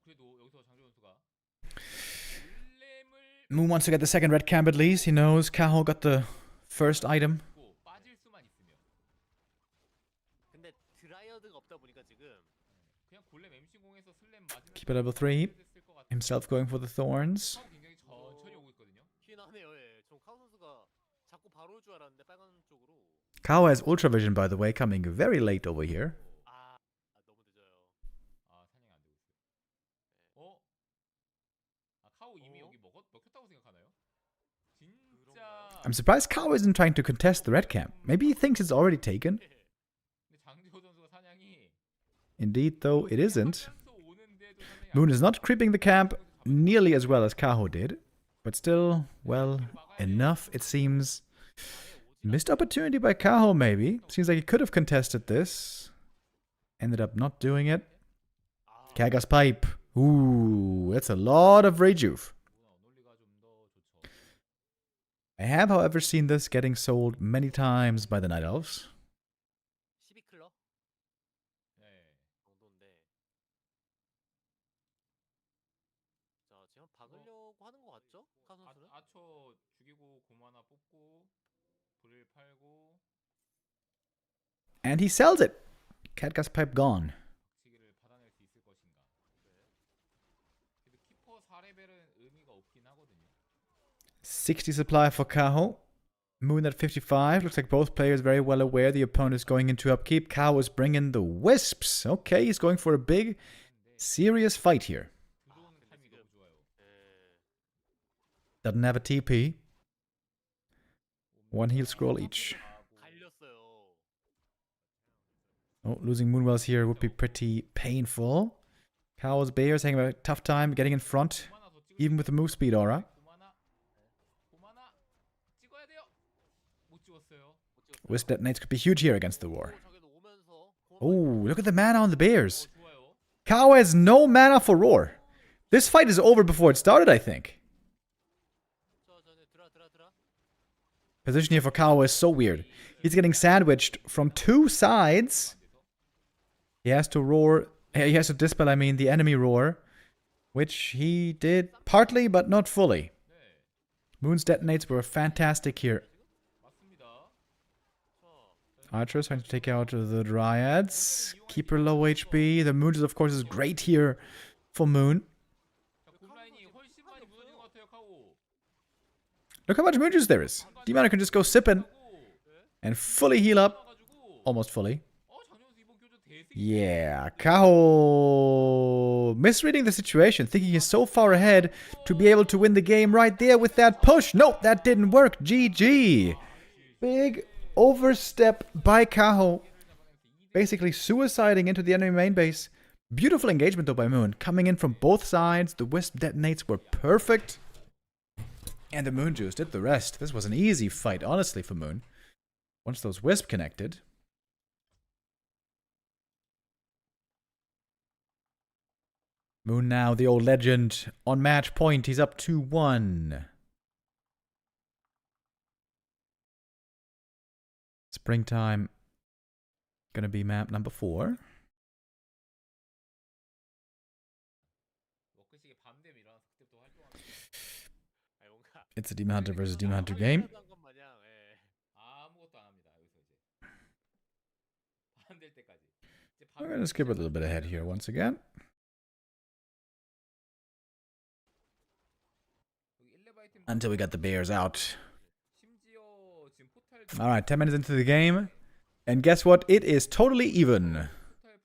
그래도 여기서 장조 선수가 골렘을 Moon wants to get the second red camp at least. He knows Kaho got the first item. 고 빠질 수만 있으면 근데 드라이어드가 없다 보니까 지금 그냥 골렘 MC0에서 슬램 맞으면 Keep it level 3. 됐을 것 같아요. Himself going for the thorns. 카우 굉장히 천천히 오고 있거든요. 휘나네요. 예. 좀 카우 선수가 자꾸 바로 올 줄 알았는데 빨간 쪽으로. Kaho has ultra vision, by the way, coming very late over here. 너무 늦어요. 사냥이 안 되고 있어요. 카우 이미 여기 먹혔다고 생각하나요? 진짜. I'm surprised Kaho isn't trying to contest the red camp. Maybe he thinks it's already taken. 근데 장지호 선수가 사냥이 Indeed, though, it isn't. 하면서 오는데도 사냥이 Moon is not creeping the camp nearly as well as Kaho did. But still, well, enough, it seems. Missed opportunity by Kaho, maybe. Seems like he could have contested this. Ended up not doing it. Kaga's pipe. Ooh, that's a lot of rejuve. 논리가 좀 더 좋죠. I have, however, seen this getting sold many times by the Night Elves. 12클럽 네. 정도인데. 자, 지금 박으려고 하는 것 같죠? 카우 선수는? 아처 죽이고 곰 하나 뽑고 불을 팔고 And he sells it. Kaga's pipe gone. 박치기를 받아낼 수 있을 것인가. 그래도 키퍼 4레벨은 의미가 없긴 하거든요. 60 supply for Kaho. Moon at 55. Looks like both players very well aware the opponent is going into upkeep. Kaho is bringing the wisps. Okay, he's going for a big, serious fight here. 들어오는 타이밍이 너무 좋아요. Doesn't have a TP. One heal scroll each. 갈렸어요. Oh, losing Moonwells here would be pretty painful. Kaho's Bears having a tough time getting in front, 곰 하나 더 찍을 even with the move speed aura. 곰 하나 찍어야 돼요. 못 찍었어요. Wisp detonates could be huge here against the war. 저기도 오면서 Oh, look at the mana on the Bears. 좋아요. Kaho has no mana for Roar. This fight is over before it started, I think. 저 전에 드라. Position here for Kaho is so weird. He's getting sandwiched from two sides. He has to roar. He has to dispel, I mean, the enemy roar. Which he did partly, but not fully. Moon's detonates were fantastic here. 맞습니다. Archer's trying to take out the Dryads. Keep her low HP. The Moon, of course, is great here for Moon. 곰 라인이 훨씬 많이 무너진 것 같아요. 카오. Look how much Moon juice there is. Demon can just go sipping and fully heal up. 가지고 Almost fully. 장현수 이번 교전 대승. Yeah, Kaho misreading the situation, thinking he's so far ahead to be able to win the game right there with that push. Nope, that didn't work. GG. Big overstep by Kaho. Basically suiciding into the enemy main base. Beautiful engagement though by Moon. Coming in from both sides. The Wisp detonates were perfect. And the Moon Juice did the rest. This was an easy fight, honestly, for Moon. Once those Wisp connected. Moon now, the old legend, on match point. He's up 2-1. Springtime. Gonna be map number 4. 워크식이 밤 되면 일어나서 그때부터 활동하는 뭔가 It's a Demon Hunter versus Demon Hunter game. 것 마냥, 예. 아무것도 안 합니다. 여기서 이제 밤 될 때까지. 이제 We're gonna skip a little bit ahead here once again. Until we got the Bears out. 심지어 지금 포탈 Alright, 10 minutes into the game. And guess what? It is totally even.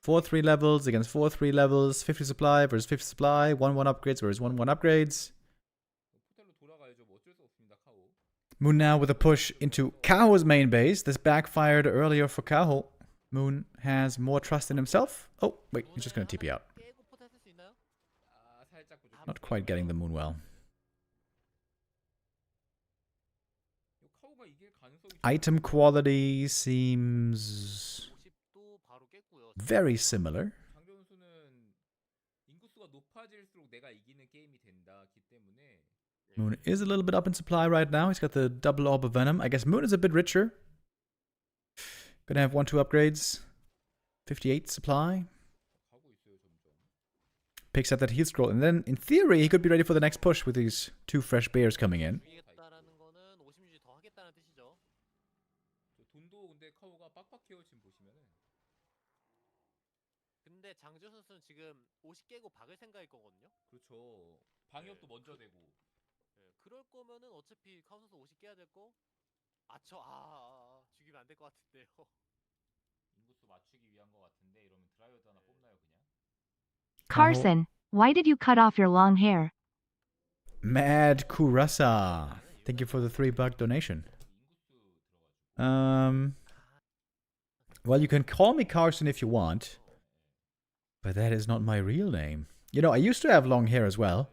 4-3 levels against 4-3 levels. 50 supply versus 50 supply. 1-1 upgrades versus 1-1 upgrades. 포탈로 돌아가야죠. 뭐 어쩔 수 없습니다. 카오. Moon now with a push into Kaho's main base. This backfired earlier for Kaho. Moon has more trust in himself. Oh, wait, he's just gonna TP out. 깨고 포탈 쓸수 있나요? 살짝 부족. Not quite getting the Moon well. 카오가 이길 가능성이 Item quality seems 50도 바로 깼고요. very similar. 장조 선수는 인구수가 높아질수록 내가 이기는 게임이 된다기 때문에 Moon is a little bit up in supply right now. He's got the double orb of venom. I guess Moon is a bit richer. Gonna have 1-2 upgrades. 58 supply. 가고 있어요 점점. Picks up that heal scroll. And then, in theory, he could be ready for the next push with these 2 fresh bears coming in. 이기겠다라는 거는 50유지 더 하겠다는 뜻이죠. 저 돈도 근데 카오가 빡빡해요 지금 보시면은. 근데 장지호 선수는 지금 50 깨고 박을 생각일 거거든요. 그렇죠. 방역도 먼저 되고. 예, 그럴 거면은 어차피 카우 선수 50 깨야 될 거. 죽이면 안 될 것 같은데요. 인구수 맞추기 위한 것 같은데 이러면 드라이어드 하나 뽑나요 그냥? Carson, why did you cut off your long hair? Mad Kurasa. Thank you for the $3 donation. Well, you can call me Carson if you want. But that is not my real name. You know, I used to have long hair as well.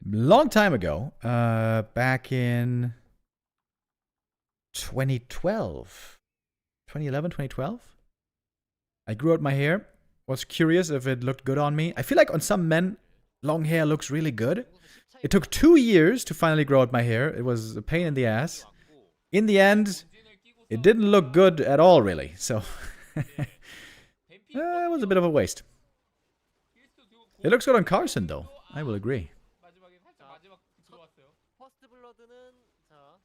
Long time ago. Back in 2012. 2011, 2012? I grew out my hair. Was curious if it looked good on me. I feel like on some men, long hair looks really good. It took 2 years to finally grow out my hair. It was a pain in the ass. In the end, it didn't look good at all, really. So, it was a bit of a waste. It looks good on Carson, though. I will agree. 마지막에 살짝 마지막 들어왔어요. 퍼스트 블러드는 자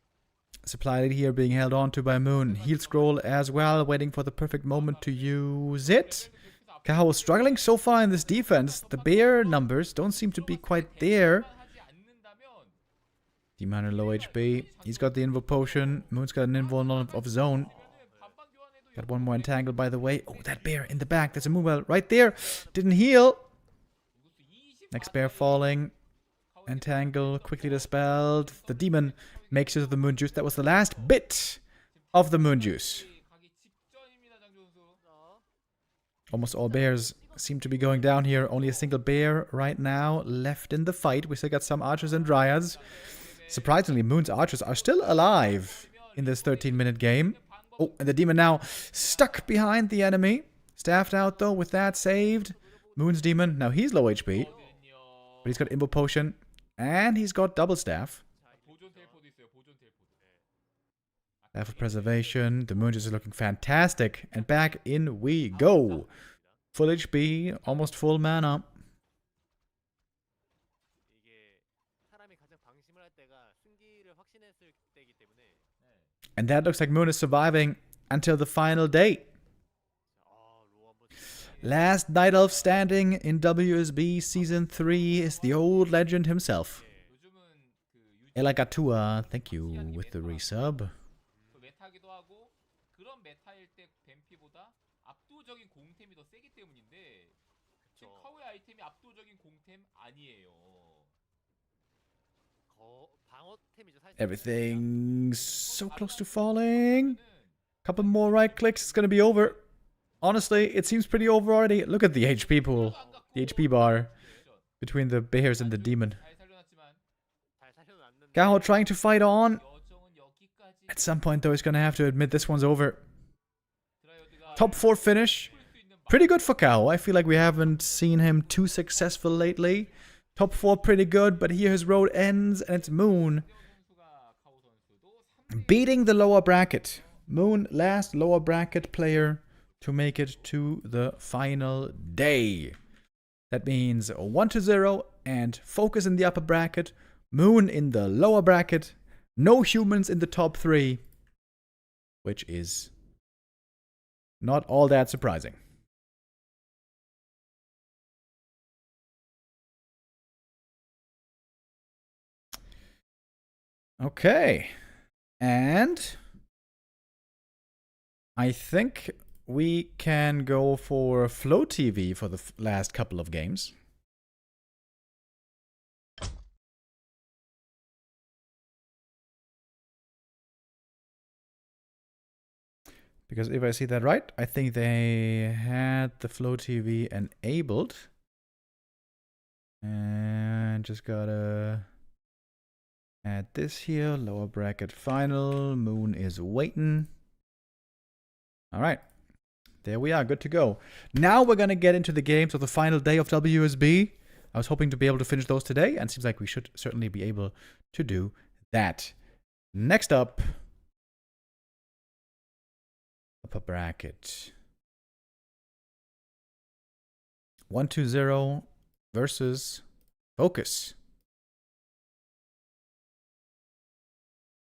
Supply lead here being held on to by Moon. Heal scroll as well, waiting for the perfect moment to use it. Kaho struggling so far in this defense. The bear numbers don't seem to be quite there. 하지 않는다면 Demon low HP. He's got the invo potion. Moon's got an invo of his own. 반반 교환해도 Got one more entangle, by the way. Oh, that bear in the back. There's a move right there. Didn't heal. Next bear falling. Entangle quickly dispelled. The demon makes use of the moon juice. That was the last bit of the moon juice. 가기 직전입니다 장조 선수. Almost all bears seem to be going down here. Only a single bear right now left in the fight. We still got some archers and dryads. Surprisingly, Moon's archers are still alive in this 13-minute game. Oh, and the demon now stuck behind the enemy. Staffed out, though, with that saved. Moon's demon, now he's low HP. But he's got Imbo Potion. And he's got Double Staff. 보존 텔포도 있어요. 보존 텔포도. Staff of Preservation. The Moon just is looking fantastic. And back in we go. Full HP, almost full mana. 이게 사람이 가장 방심을 할 때가 승기를 확신했을 때이기 때문에 And that looks like Moon is surviving until the final day. 로 한번 Last Night Elf standing in WSB Season 3 is the old legend himself. 요즘은 그 유지 Elagatua, thank you with the resub. 그 메타기도 하고 그런 메타일 때 뱀피보다 압도적인 공템이 더 세기 때문인데 지금 카오의 아이템이 압도적인 공템 아니에요. 방어템이죠 사실. Everything's so close to falling. Couple more right clicks, it's gonna be over. Honestly, it seems pretty over already. Look at the HP pool. The HP bar between the bears and the demon. 잘 살려놨지만 잘 살려놨는데 Kaho trying to fight on. 여정은 여기까지 At some point, though, he's gonna have to admit this one's over. 드라이어드가 Top 4 finish. Pretty good for Kaho. I feel like we haven't seen him too successful lately. Top 4 pretty good, but here his road ends and it's Moon 선수가 카오 선수도 beating the lower bracket. Moon, last lower bracket player to make it to the final day. That means 1-0 and FoCuS in the upper bracket, Moon in the lower bracket, no humans in the top 3, which is not all that surprising. Okay, and I think we can go for Flow TV for the last couple of games. Because if I see that right, I think they had the Flow TV enabled. And just gotta Add this here, lower bracket final. Moon is waiting. All right. There we are, good to go. Now we're going to get into the games of the final day of WSB. I was hoping to be able to finish those today, and seems like we should certainly be able to do that. Next up, upper bracket. 1-2-0 versus FoCuS.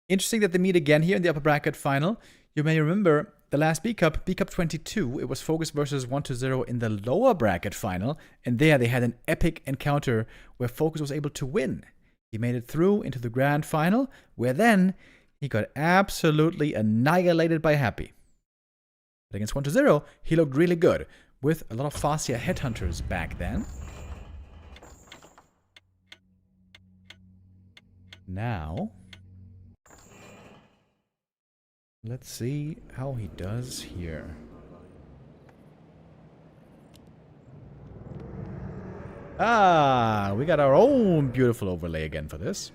Interesting that they meet again here in the upper bracket final. You may remember the last B Cup 22, it was FoCuS versus 1-0 in the lower bracket final. And there they had an epic encounter where FoCuS was able to win. He made it through into the grand final, where then he got absolutely annihilated by Happy. But against 1-0, he looked really good, with a lot of Farseer headhunters back then. Now, let's see how he does here. Ah, we got our own beautiful overlay again for this.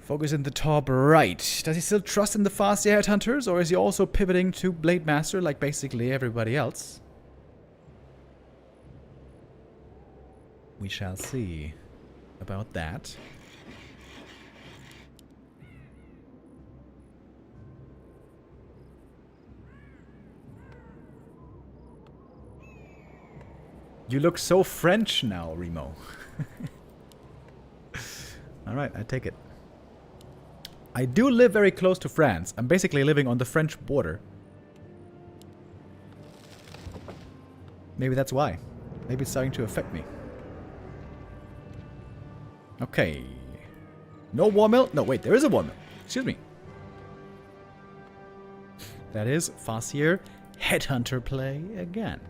FoCuS in the top right. Does he still trust in the Farseer headhunters, or is he also pivoting to Blade Master like basically everybody else? We shall see about that. You look so French now, Remo. Alright, I take it. I do live very close to France. I'm basically living on the French border. Maybe that's why. Maybe it's starting to affect me. Okay. No war mill? No, wait, there is a war mill. Excuse me. That is Farseer headhunter play again.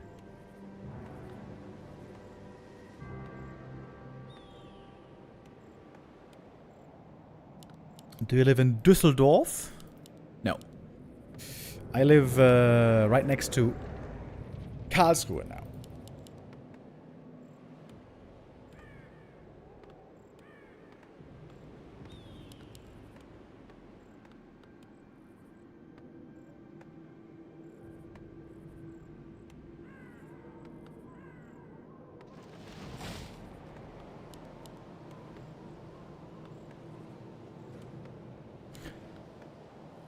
Do you live in Düsseldorf? No. I live right next to Karlsruhe now.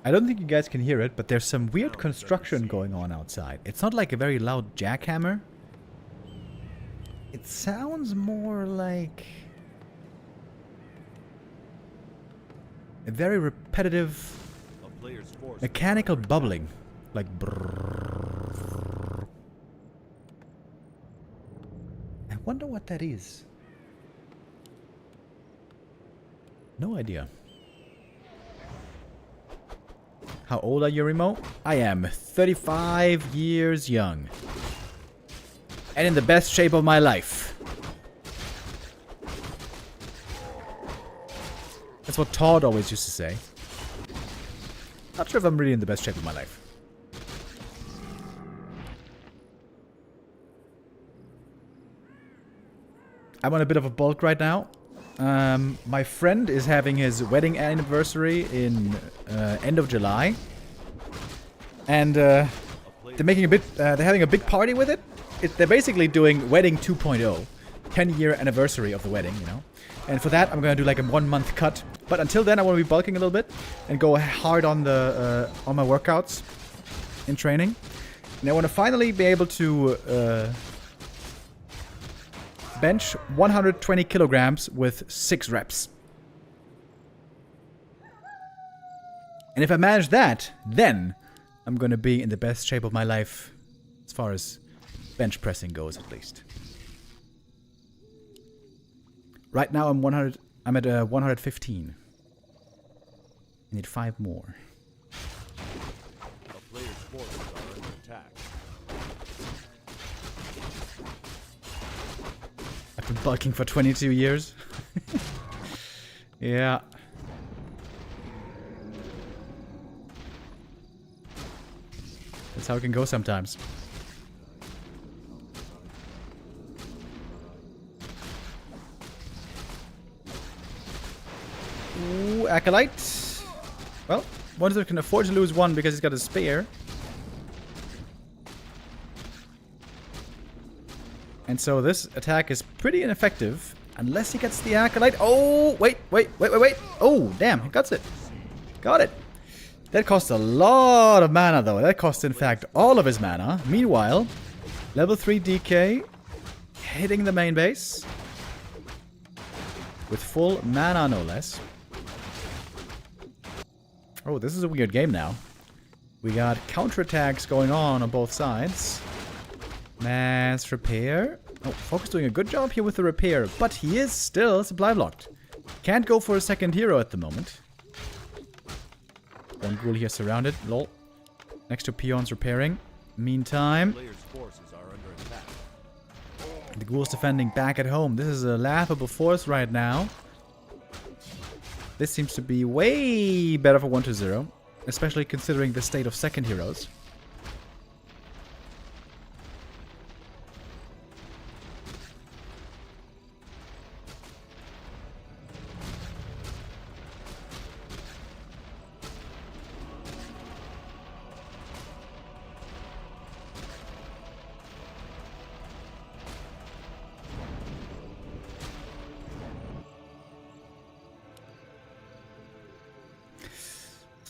I don't think you guys can hear it, but there's some weird construction going on outside. It's not like a very loud jackhammer. It sounds more like a very repetitive mechanical bubbling. Like brrrr. I wonder what that is. No idea. How old are you, Remo? I am 35 years young. And in the best shape of my life. That's what Todd always used to say. Not sure if I'm really in the best shape of my life. I'm on a bit of a bulk right now. My friend is having his wedding anniversary in end of July, and they're having a big party with it. They're basically doing wedding 2.0, 10-year anniversary of the wedding, you know. And for that, I'm gonna do like a 1-month cut. But until then, I want to be bulking a little bit and go hard on the on my workouts in training. And I want to finally be able to bench 120 kilograms with 6 reps. And if I manage that, then I'm going to be in the best shape of my life as far as bench pressing goes, at least. Right now I'm at 115. I need 5 more. A player's forces are under attack. I've been bulking for 22 years. Yeah. That's how it can go sometimes. 2 Acolyte. Well, 1-0 can afford to lose 1 because he's got a spear. And so this attack is pretty ineffective unless he gets the Acolyte. Oh, wait. Oh, damn, he got it. Got it. That cost a lot of mana, though. That cost, in fact, all of his mana. Meanwhile, level 3 DK hitting the main base with full mana, no less. Oh, this is a weird game now. We got counterattacks going on both sides. Mass repair. Oh, FoCuS doing a good job here with the repair, but he is still supply blocked. Can't go for a second hero at the moment. One ghoul here surrounded. Lol. Next to peons repairing. Meantime, Player's forces are under attack. the ghouls defending back at home. This is a laughable force right now. This seems to be way better for 1-0, especially considering the state of second heroes.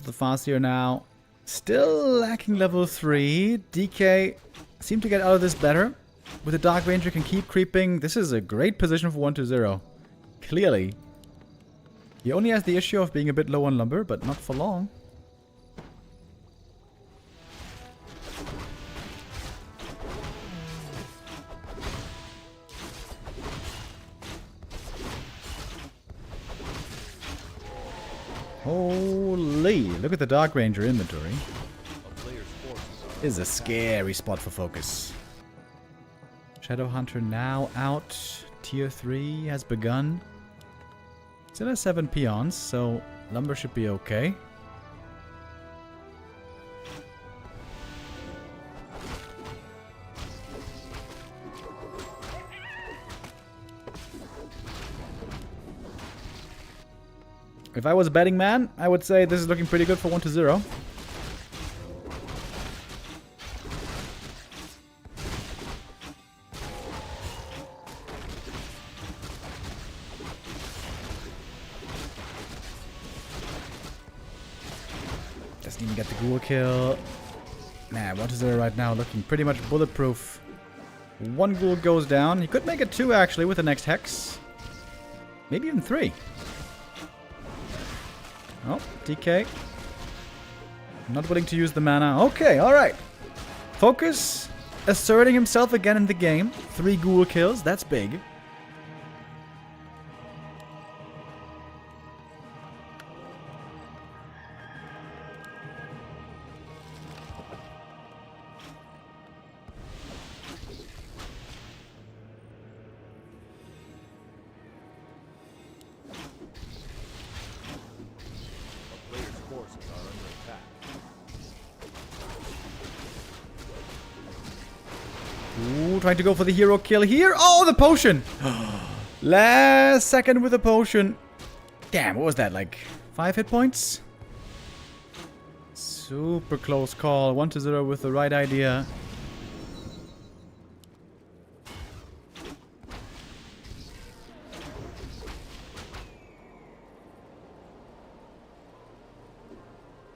The fast here now. Still lacking level 3. DK seem to get out of this better. With the Dark Ranger can keep creeping. This is a great position for 1-0. Clearly. He only has the issue of being a bit low on lumber, but not for long. Holy, look at the Dark Ranger inventory. A player's forces are This is a scary spot for FoCuS. Shadowhunter now out. Tier 3 has begun. Still has 7 peons, so lumber should be okay. If I was a betting man, I would say this is looking pretty good for 1-0. Doesn't even get the ghoul kill. Man, 1-0 right now looking pretty much bulletproof. 1 ghoul goes down. He could make it 2 actually with the next hex. Maybe even 3. Oh, DK. Not willing to use the mana. Okay, alright. FoCuS asserting himself again in the game. 3 ghoul kills, that's big. forces are under attack. Ooh, trying to go for the hero kill here. Oh, the potion! Last second with the potion. Damn, what was that? Like 5 hit points? Super close call. 1-0 with the right idea.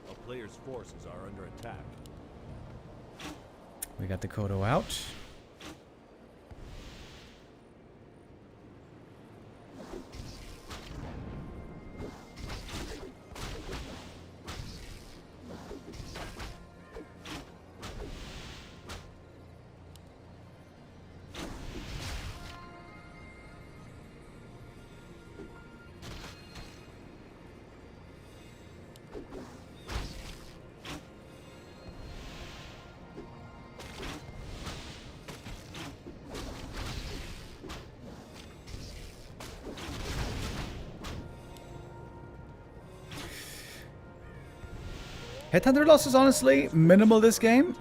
A player's forces are under attack. We got the Kaho out. Headhunter losses honestly minimal this game.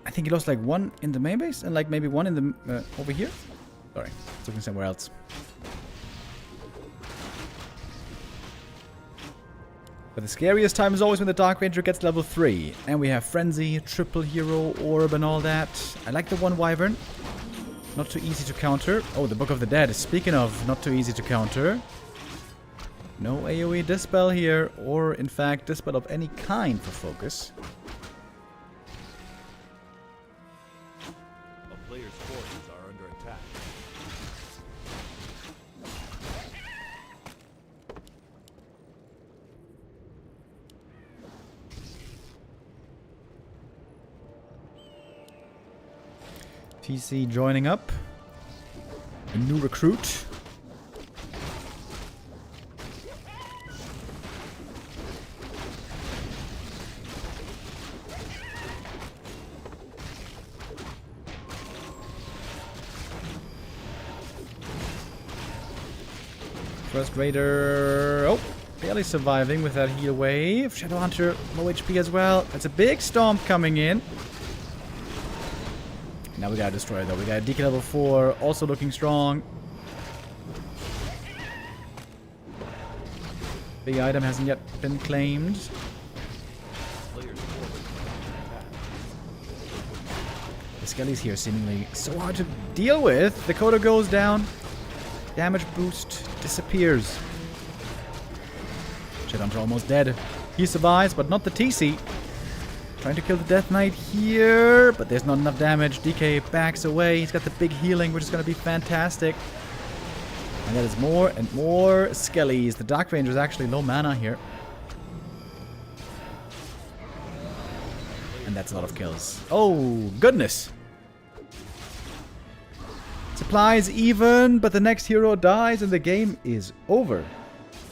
I think he lost like 1 in the main base and like maybe 1 in the over here. Sorry, it's looking somewhere else. But the scariest time is always when the Dark Ranger gets level 3. And we have Frenzy, Triple Hero, Orb and all that. I like the one Wyvern. Not too easy to counter. Oh, the Book of the Dead. Speaking of not too easy to counter. No AoE Dispel here. Or, in fact, Dispel of any kind for FoCuS. A player's forces are under attack. TC joining up. A new recruit. First Raider. Oh, barely surviving with that heal wave. Shadowhunter, low HP as well. That's a big stomp coming in. Now we gotta destroy it though. We got DK level 4, also looking strong. Big item hasn't yet been claimed. Player's forces are under attack. The Skelly's here seemingly so hard to deal with. The Kodo goes down. Damage boost disappears. Shadowhunter almost dead. He survives, but not the TC. Trying to kill the Death Knight here, but there's not enough damage. DK backs away. He's got the big healing, which is going to be fantastic. And that is more and more Skellies. The Dark Ranger is actually low mana here. And that's a lot of kills. Oh, goodness. Supplies even, but the next hero dies and the game is over.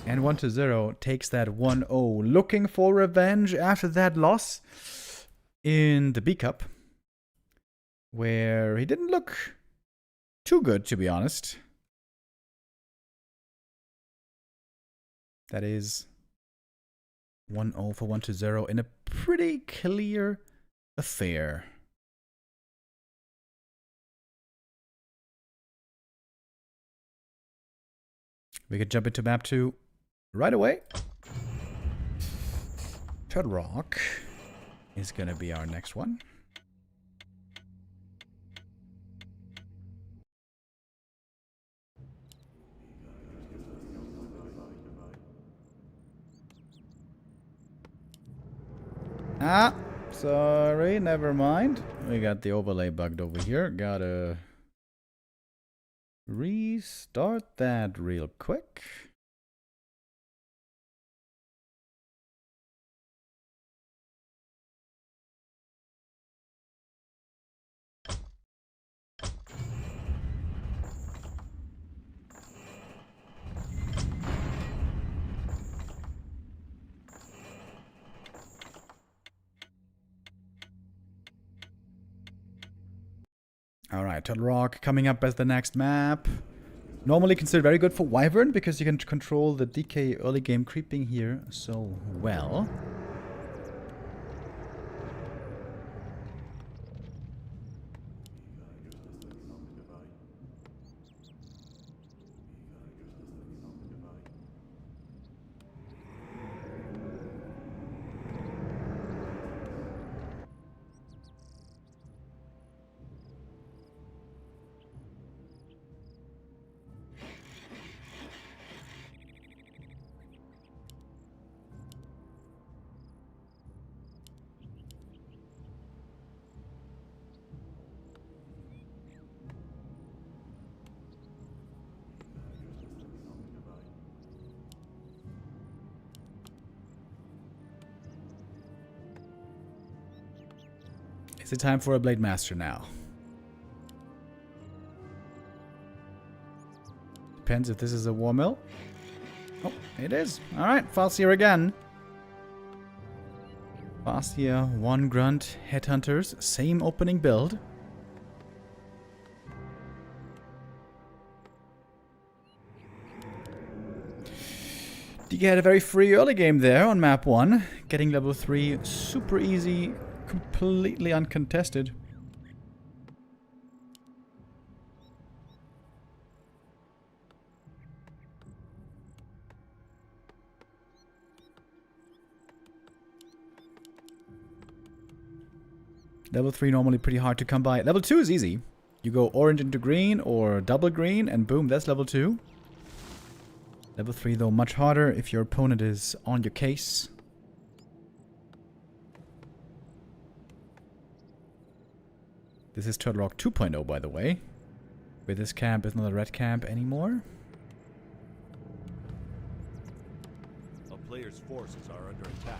And 1-0 takes that 1-0. Looking for revenge after that loss in the B Cup, where he didn't look too good, to be honest. That is 1-0 for 1-0 in a pretty clear affair. We could jump into map 2 right away. Turtle Rock is going to be our next one. Ah, sorry, never mind. We got the overlay bugged over here. Gotta restart that real quick. Alright, Turtle Rock coming up as the next map. Normally considered very good for Wyvern because you can control the DK early game creeping here so well. Is it time for a Blade Master now? Depends if this is a War Mill. Oh, it is. Alright, Falsier again. Falsier, 1 Grunt, Headhunters, same opening build. DK had a very free early game there on map 1. Getting level 3 super easy, completely uncontested. Level 3 normally pretty hard to come by. Level 2 is easy. You go orange into green or double green and boom, that's level 2. Level 3 though much harder if your opponent is on your case. This is Turtle Rock 2.0 by the way. Where this camp is not a red camp anymore. A player's forces are under attack.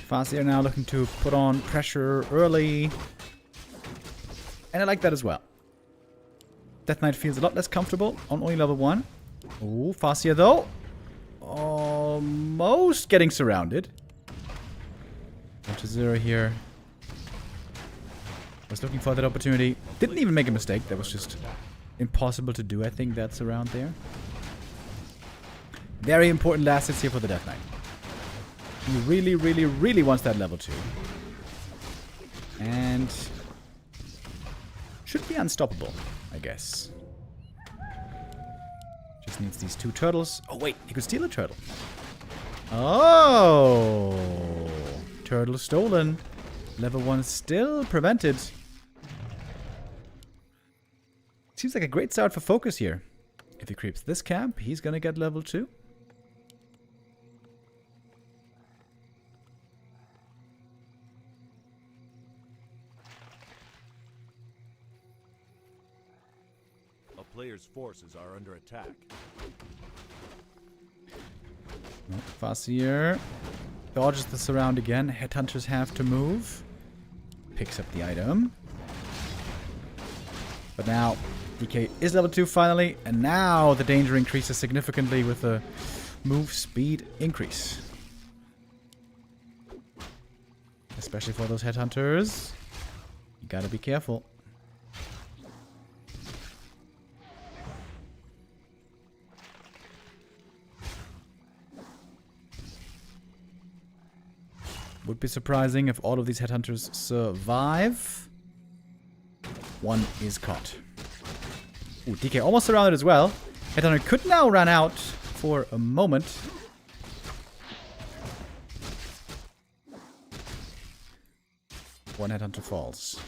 Fast are now looking to put on pressure early. And I like that as well. Death Knight feels a lot less comfortable on only level 1. Ooh, Fascia though. Almost getting surrounded. 1-0 here. Was looking for that opportunity. Didn't even make a mistake. That was just impossible to do. I think that's around there. Very important last hits here for the Death Knight. He really, really, really wants that level 2. And should be unstoppable, I guess. Just needs these 2 turtles. Oh, wait, he could steal a turtle. Oh! Turtle stolen. Level 1 still prevented. Seems like a great start for FoCuS here. If he creeps this camp, he's gonna get level 2. Player's forces are under attack. Fassier dodges the surround again. Headhunters have to move. Picks up the item. But now DK is level 2 finally, and now the danger increases significantly with the move speed increase. Especially for those headhunters. You gotta be careful. Would be surprising if all of these headhunters survive. One is caught. Ooh, DK almost surrounded as well. Headhunter could now run out for a moment. One headhunter falls.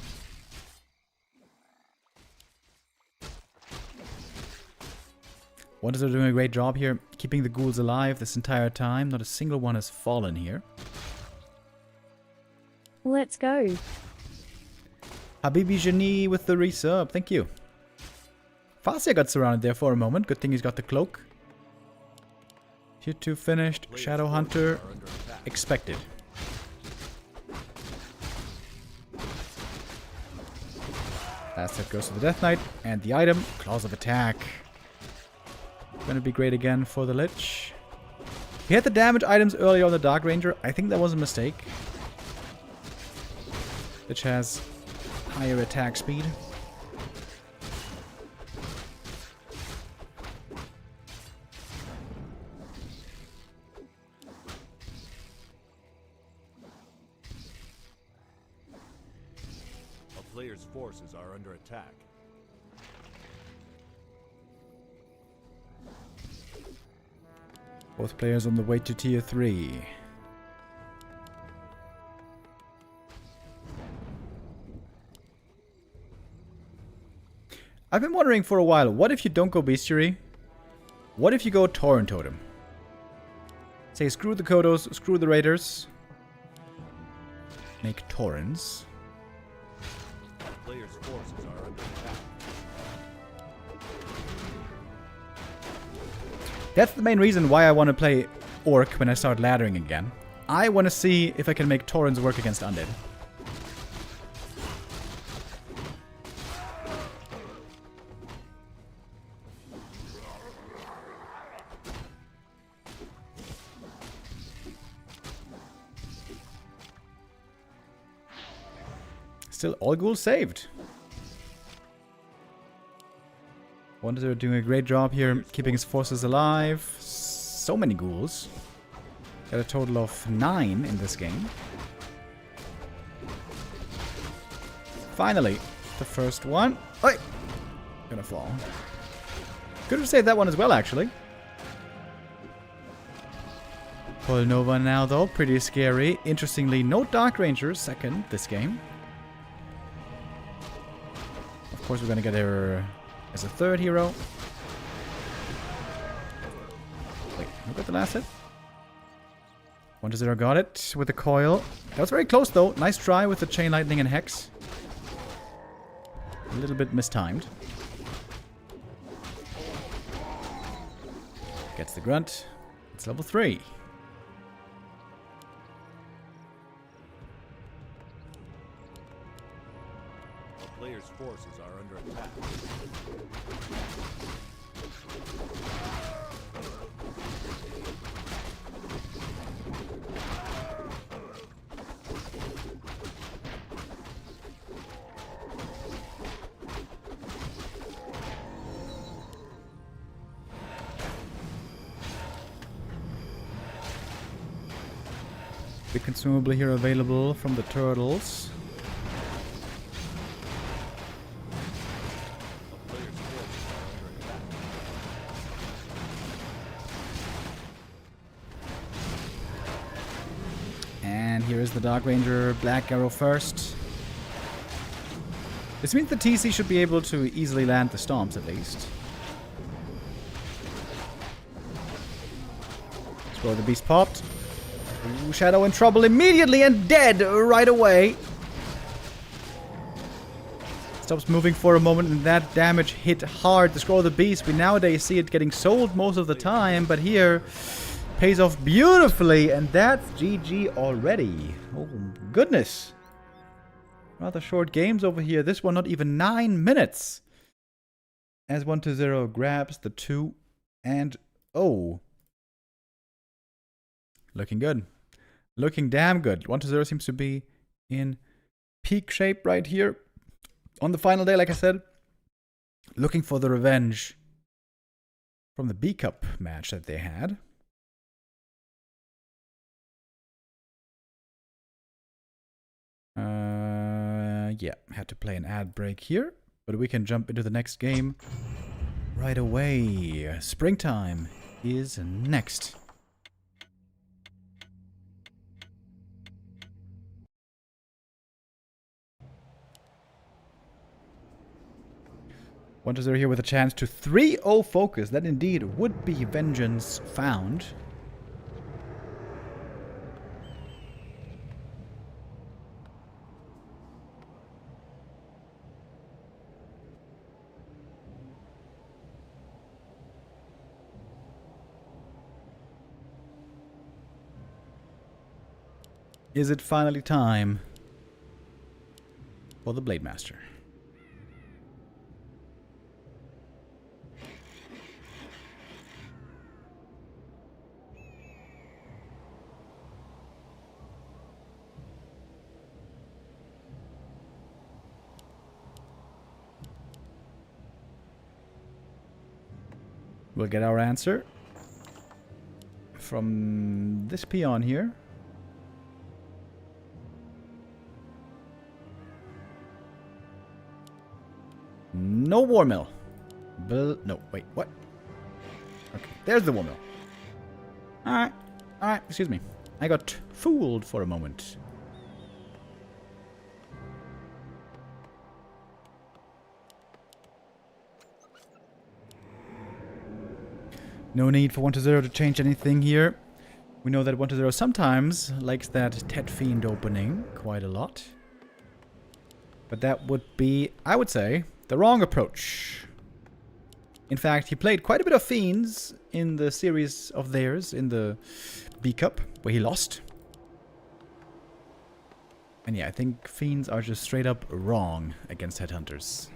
Wonders are doing a great job here, keeping the ghouls alive this entire time. Not a single one has fallen here. Let's go. Habibi Genie with the resub. Thank you. Fascia got surrounded there for a moment. Good thing he's got the cloak. Tier 2 finished. Shadow Hunter expected. Last hit goes to the Death Knight. And the item, Claws of Attack. Gonna be great again for the Lich. He had the damage items earlier on the Dark Ranger. I think that was a mistake. Which has higher attack speed. A player's forces are under attack. Both players on the way to tier 3. I've been wondering for a while, what if you don't go Bestiary? What if you go Tauren Totem? Say, screw the Kodos, screw the Raiders. Make Taurens. Players' forces are under attack. That's the main reason why I want to play Orc when I start laddering again. I want to see if I can make Taurens work against Undead. Still all ghouls saved. Wonder doing a great job here, keeping his forces alive. So many ghouls. Got a total of 9 in this game. Finally, the first one. Oi! Gonna fall. Could have saved that one as well, actually. Full Nova now, though. Pretty scary. Interestingly, no Dark Ranger second this game. Of course, we're gonna get her as a third hero. Wait, look at the last hit. 1-0 got it with the coil. That was very close, though. Nice try with the Chain Lightning and Hex. A little bit mistimed. Gets the grunt. It's level 3. A player's forces are under attack. Big consumable here available from the turtles. A player's forces are under attack. And here is the Dark Ranger Black Arrow first. This means the TC should be able to easily land the Stomps at least. Scroll the Beast popped. Ooh, Shadow in trouble immediately and dead right away. Stops moving for a moment and that damage hit hard. The Scroll of the Beast, we nowadays see it getting sold most of the time, but here pays off beautifully and that's GG already. Oh goodness. Rather short games over here. This one not even 9 minutes. As 1-0 grabs the 2 and 0. Looking good. Looking damn good. 1-0 seems to be in peak shape right here. On the final day, like I said. Looking for the revenge from the B-Cup match that they had. Yeah, had to play an ad break here. But we can jump into the next game right away. Springtime is next. 1-0 here with a chance to 3-0 FoCuS. That indeed would be vengeance found. Is it finally time for the Blade Master? We'll get our answer from this peon here. No war mill. No, wait, what? Okay, there's the war mill. Alright, excuse me. I got fooled for a moment. No need for 1-0 to change anything here. We know that 1-0 sometimes likes that Tet Fiend opening quite a lot. But that would be, I would say, the wrong approach. In fact, he played quite a bit of Fiends in the series of theirs in the B-Cup, where he lost. And yeah, I think Fiends are just straight up wrong against Headhunters.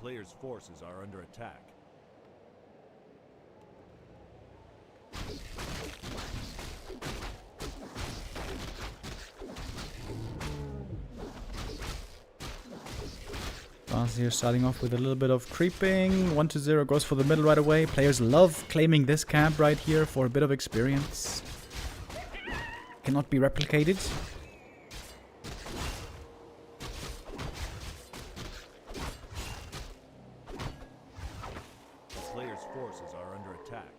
player's forces are under attack. Fast here, starting off with a little bit of creeping. 1-0 goes for the middle right away. Players love claiming this camp right here for a bit of experience. Cannot be replicated. Player's forces are under attack.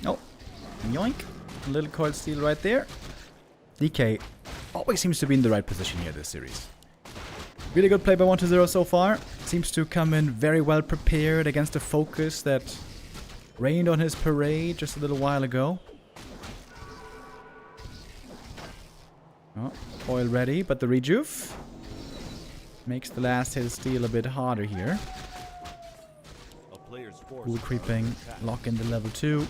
Oh, yoink. A little coil steal right there. DK always seems to be in the right position here this series. Really good play by 1-0 so far. Seems to come in very well prepared against a FoCuS that rained on his parade just a little while ago. Oh, coil ready, but the rejuve makes the last hit steal a bit harder here. A player's forces Cool are creeping, under attack. lock into level 2.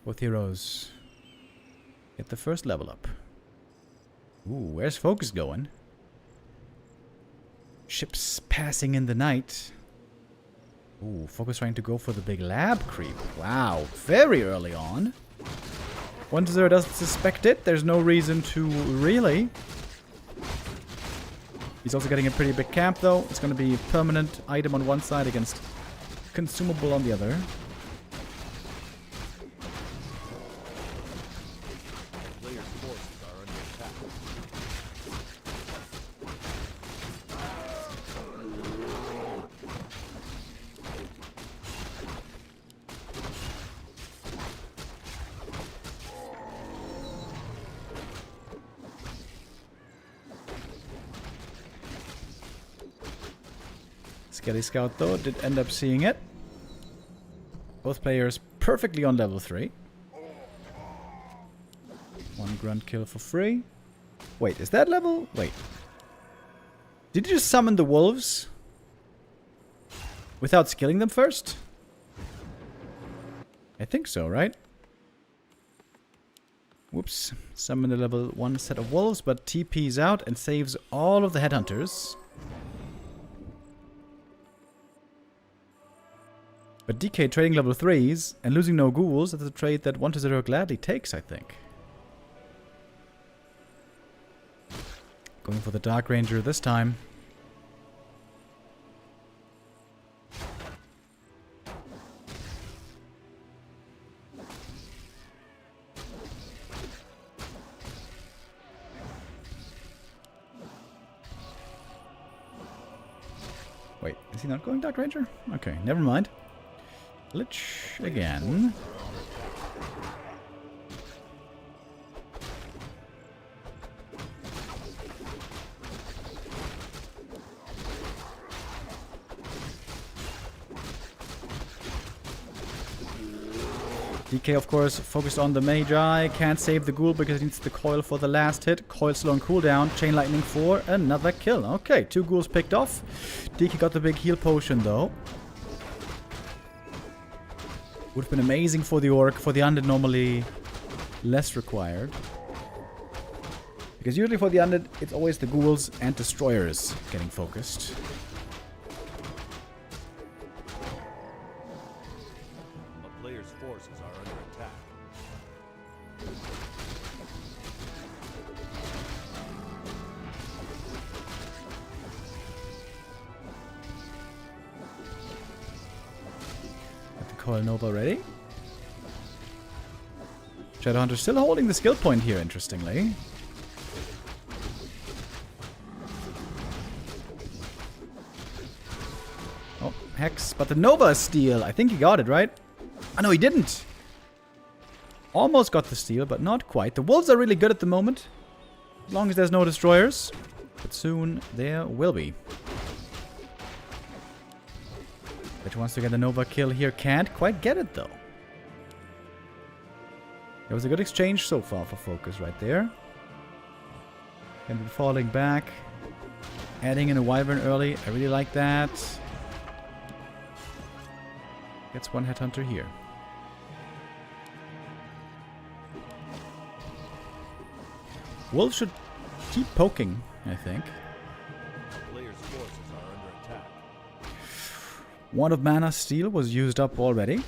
Both heroes get the first level up. Ooh, where's FoCuS going? Ships passing in the night. Ooh, FoCuS trying to go for the big lab creep. Wow, very early on. 1-0 doesn't suspect it. There's no reason to really. He's also getting a pretty big camp though. It's going to be a permanent item on one side against consumable on the other. Player's forces are under attack. Skelly Scout though did end up seeing it. Both players perfectly on level 3. One grunt kill for free. Wait, is that level? Wait. Did you just summon the wolves? Without skilling them first? I think so, right? Whoops. Summon the level 1 set of wolves, but TP's out and saves all of the headhunters. But DK trading level 3s and losing no ghouls, that's a trade that 1-0 gladly takes, I think. Going for the Dark Ranger this time. Wait, is he not going Dark Ranger? Okay, never mind. Glitch again. DK, of course, focused on the Magi. Can't save the ghoul because he needs the coil for the last hit. Coil still on cooldown. Chain lightning for another kill. Okay, 2 ghouls picked off. DK got the big heal potion, though. Would have been amazing for the orc. For the undead, normally less required. Because usually for the undead, it's always the ghouls and destroyers getting focused. A player's forces are under attack. Coil Nova ready. Shadowhunter still holding the skill point here, interestingly. Oh, Hex. But the Nova steal. I think he got it, right? Oh, no, he didn't. Almost got the steal, but not quite. The wolves are really good at the moment. As long as there's no destroyers. But soon there will be. Which wants to get a Nova kill here. Can't quite get it, though. There was a good exchange so far for FoCuS right there. And we're falling back. Adding in a Wyvern early. I really like that. Gets one headhunter here. Wolf should keep poking, I think. Players' forces are under attack. One of mana steal was used up already.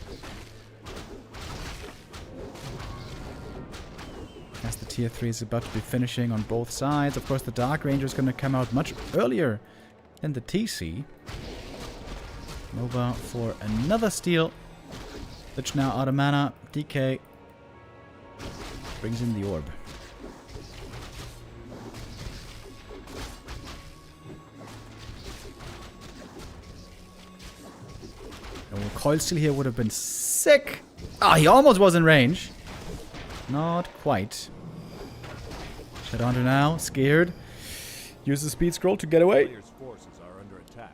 As the tier 3 is about to be finishing on both sides. Of course, the Dark Ranger is going to come out much earlier than the TC. Nova for another steal. Lich now out of mana. DK brings in the orb. Coil Steal here would have been sick. Ah, he almost was in range. Not quite. Shadowhunter now, scared. Use the speed scroll to get away. Players' forces are under attack.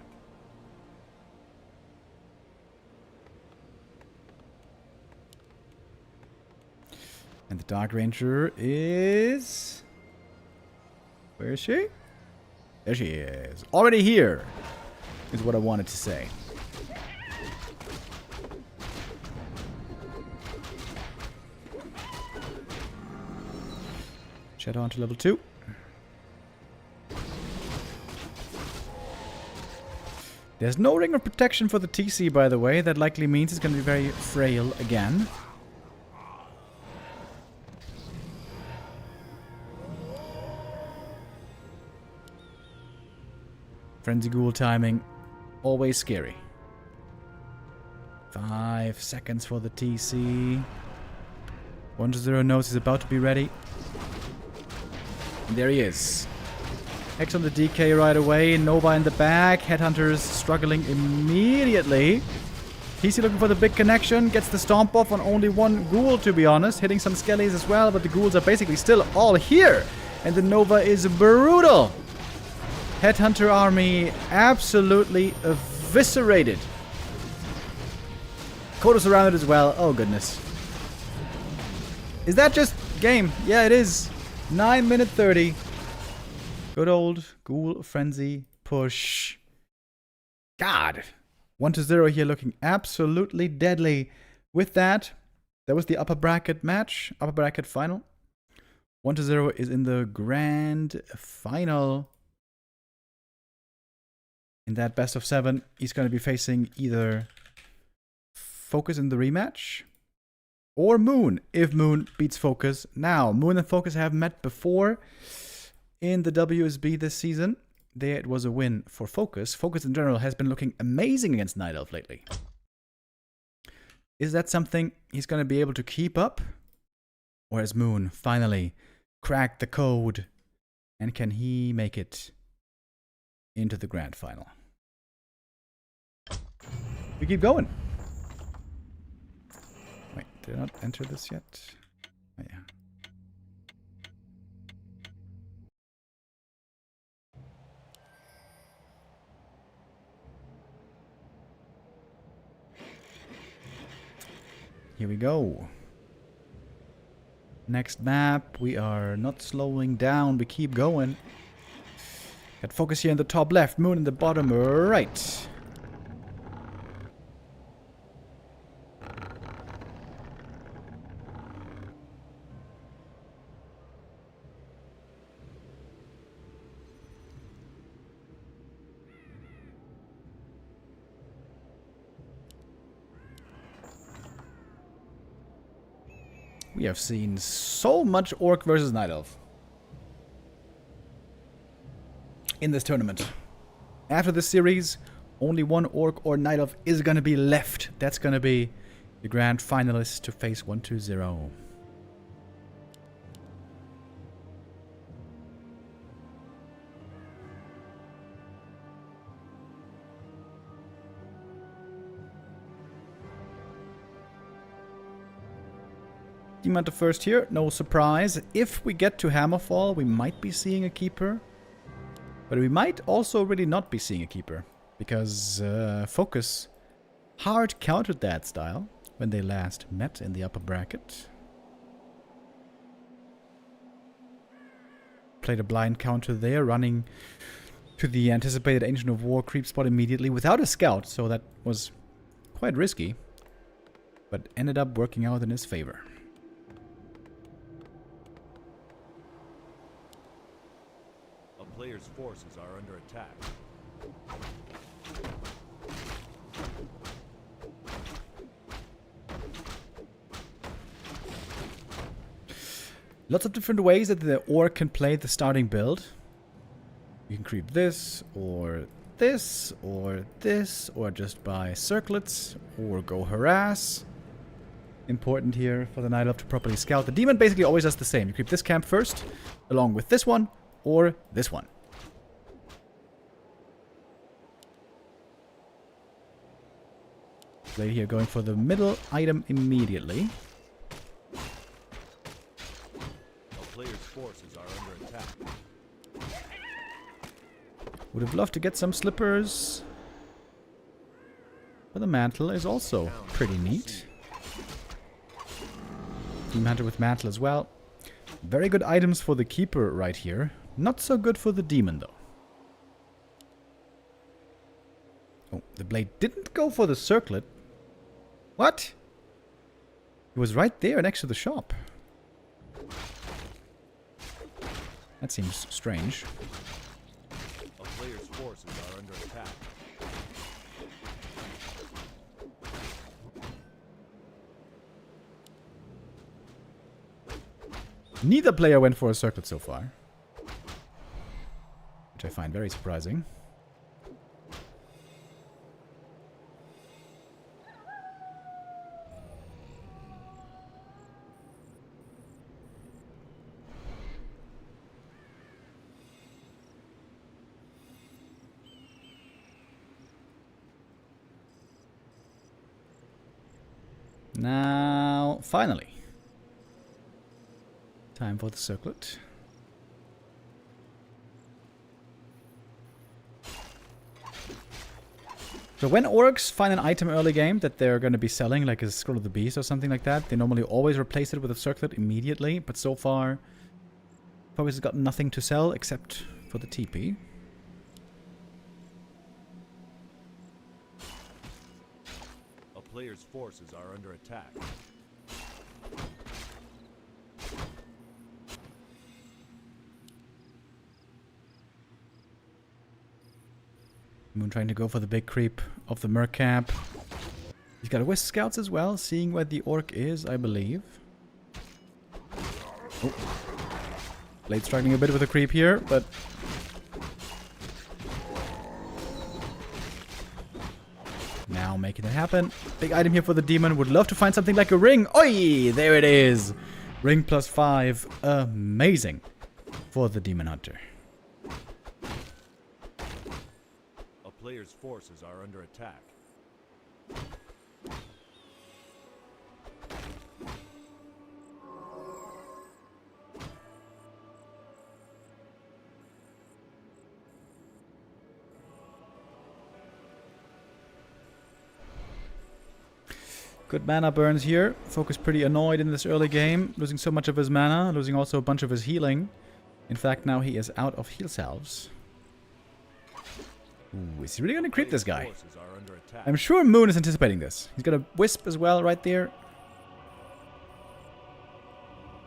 And the Dark Ranger is... Where is she? There she is. Already here, is what I wanted to say. Shadowhunter level 2. There's no Ring of Protection for the TC, by the way. That likely means it's going to be very frail again. Frenzy Ghoul timing. Always scary. 5 seconds for the TC. 1-0 knows he's about to be ready. And there he is. Hex on the DK right away. Nova in the back. Headhunters struggling immediately. TC looking for the big connection. Gets the stomp off on only one ghoul, to be honest. Hitting some skellies as well, but the ghouls are basically still all here. And the Nova is brutal. Headhunter army absolutely eviscerated. Kodo surrounded as well. Oh, goodness. Is that just game? Yeah, it is. 9 minute 30. Good old Ghoul Frenzy push. God. 1-0 here looking absolutely deadly. With that, that was the upper bracket match. Upper bracket final. 1-0 is in the grand final. In that best of 7, he's going to be facing either FoCuS in the rematch or Moon, if Moon beats FoCuS. Now, Moon and FoCuS have met before in the WSB this season. There it was a win for FoCuS. FoCuS in general has been looking amazing against Night Elf lately. Is that something he's going to be able to keep up? Or has Moon finally cracked the code? And can he make it into the grand final? We keep going. Wait, did I not enter this yet? Oh, yeah. Here we go. Next map. We are not slowing down. We keep going. Got FoCuS here in the top left. Moon in the bottom right. We have seen so much Orc versus Night Elf in this tournament. After this series, only one Orc or Night Elf is going to be left. That's going to be the grand finalist to face 1-2-0. Demon first here, no surprise. If we get to Hammerfall, we might be seeing a keeper. But we might also really not be seeing a keeper. Because FoCuS hard countered that style when they last met in the upper bracket. Played a blind counter there, running to the anticipated Ancient of War creep spot immediately without a scout. So that was quite risky. but ended up working out in his favor. A player's forces are under attack. Lots of different ways that the orc can play the starting build. You can creep this, or this, or this, or just buy circlets, or go harass. Important here for the Night Elf to properly scout. The demon basically always does the same. You creep this camp first, along with this one, or this one. Blade here going for the middle item immediately. Players' forces are under attack. Would have loved to get some slippers. But the mantle is also pretty neat. Demon Hunter with mantle as well. Very good items for the keeper right here. Not so good for the demon though. Oh, the blade didn't go for the circlet. What? It was right there next to the shop. That seems strange. A player's forces are under attack. Neither player went for a circlet so far, which I find very surprising. Now, finally, time for the circlet. So when orcs find an item early game that they're going to be selling, like a Scroll of the Beast or something like that, they normally always replace it with a circlet immediately. But so far, FoCuS has got nothing to sell except for the TP. Players' forces are under attack. Moon trying to go for the big creep of the Merc camp. He's got a Wisp Scouts as well, seeing where the orc is, I believe. Oh. Blade struggling a bit with the creep here, but now making it happen. Big item here for the demon. Would love to find something like a ring. Oi! There it is. Ring +5. Amazing for the demon hunter. A player's forces are under attack. Good mana burns here. FoCuS pretty annoyed in this early game, losing so much of his mana, losing also a bunch of his healing. In fact, now he is out of heal salves. Ooh, is he really going to creep this guy? I'm sure Moon is anticipating this. He's got a Wisp as well right there.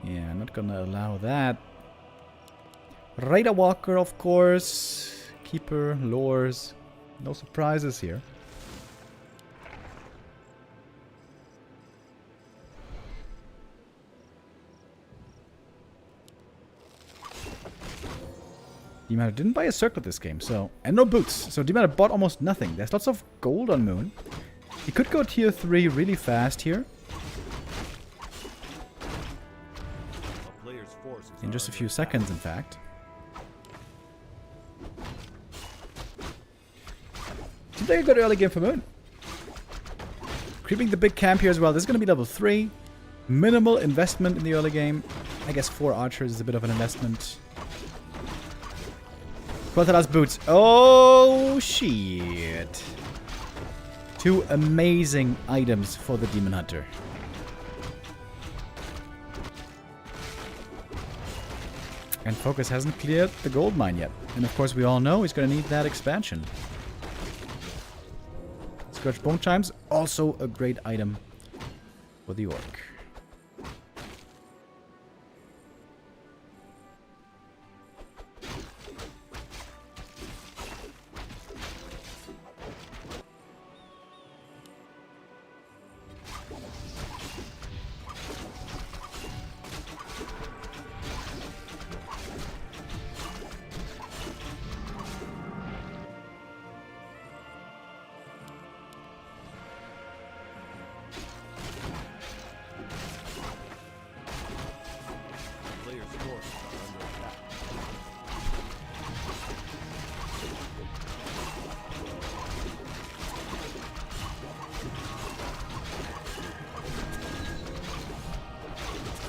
Yeah, I'm not going to allow that. Raider Walker, of course. Keeper, Lures. No surprises here. Demon didn't buy a circlet this game, so... And no boots, so Demon bought almost nothing. There's lots of gold on Moon. He could go tier 3 really fast here. In just a few seconds, in fact. Seems like a good early game for Moon. Creeping the big camp here as well. This is going to be level 3. Minimal investment in the early game. I guess 4 archers is a bit of an investment. Quantalas boots. Oh, shit. 2 amazing items for the Demon Hunter. And FoCuS hasn't cleared the gold mine yet. And of course we all know he's going to need that expansion. Scourge Bone Chimes, also a great item for the orc. Player's forces are under attack.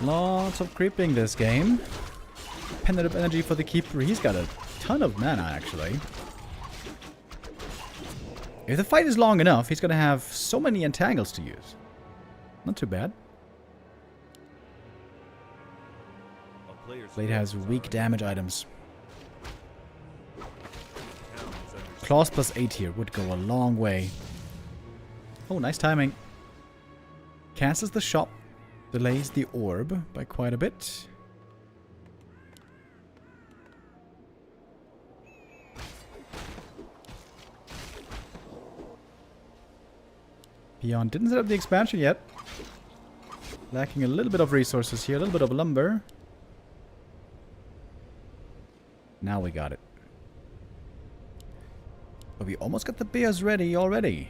Lots of creeping this game. Pendant of energy for the keeper. He's got a ton of mana, actually. If the fight is long enough, he's going to have so many entangles to use. Not too bad. A player's Blade has forces are weak under damage items. town is under Claws plus 8 here would go a long way. Oh, nice timing. Cancels the shop. Delays the orb by quite a bit. Beyond didn't set up the expansion yet. Lacking a little bit of resources here, a little bit of lumber. Now we got it. But we almost got the bears ready already.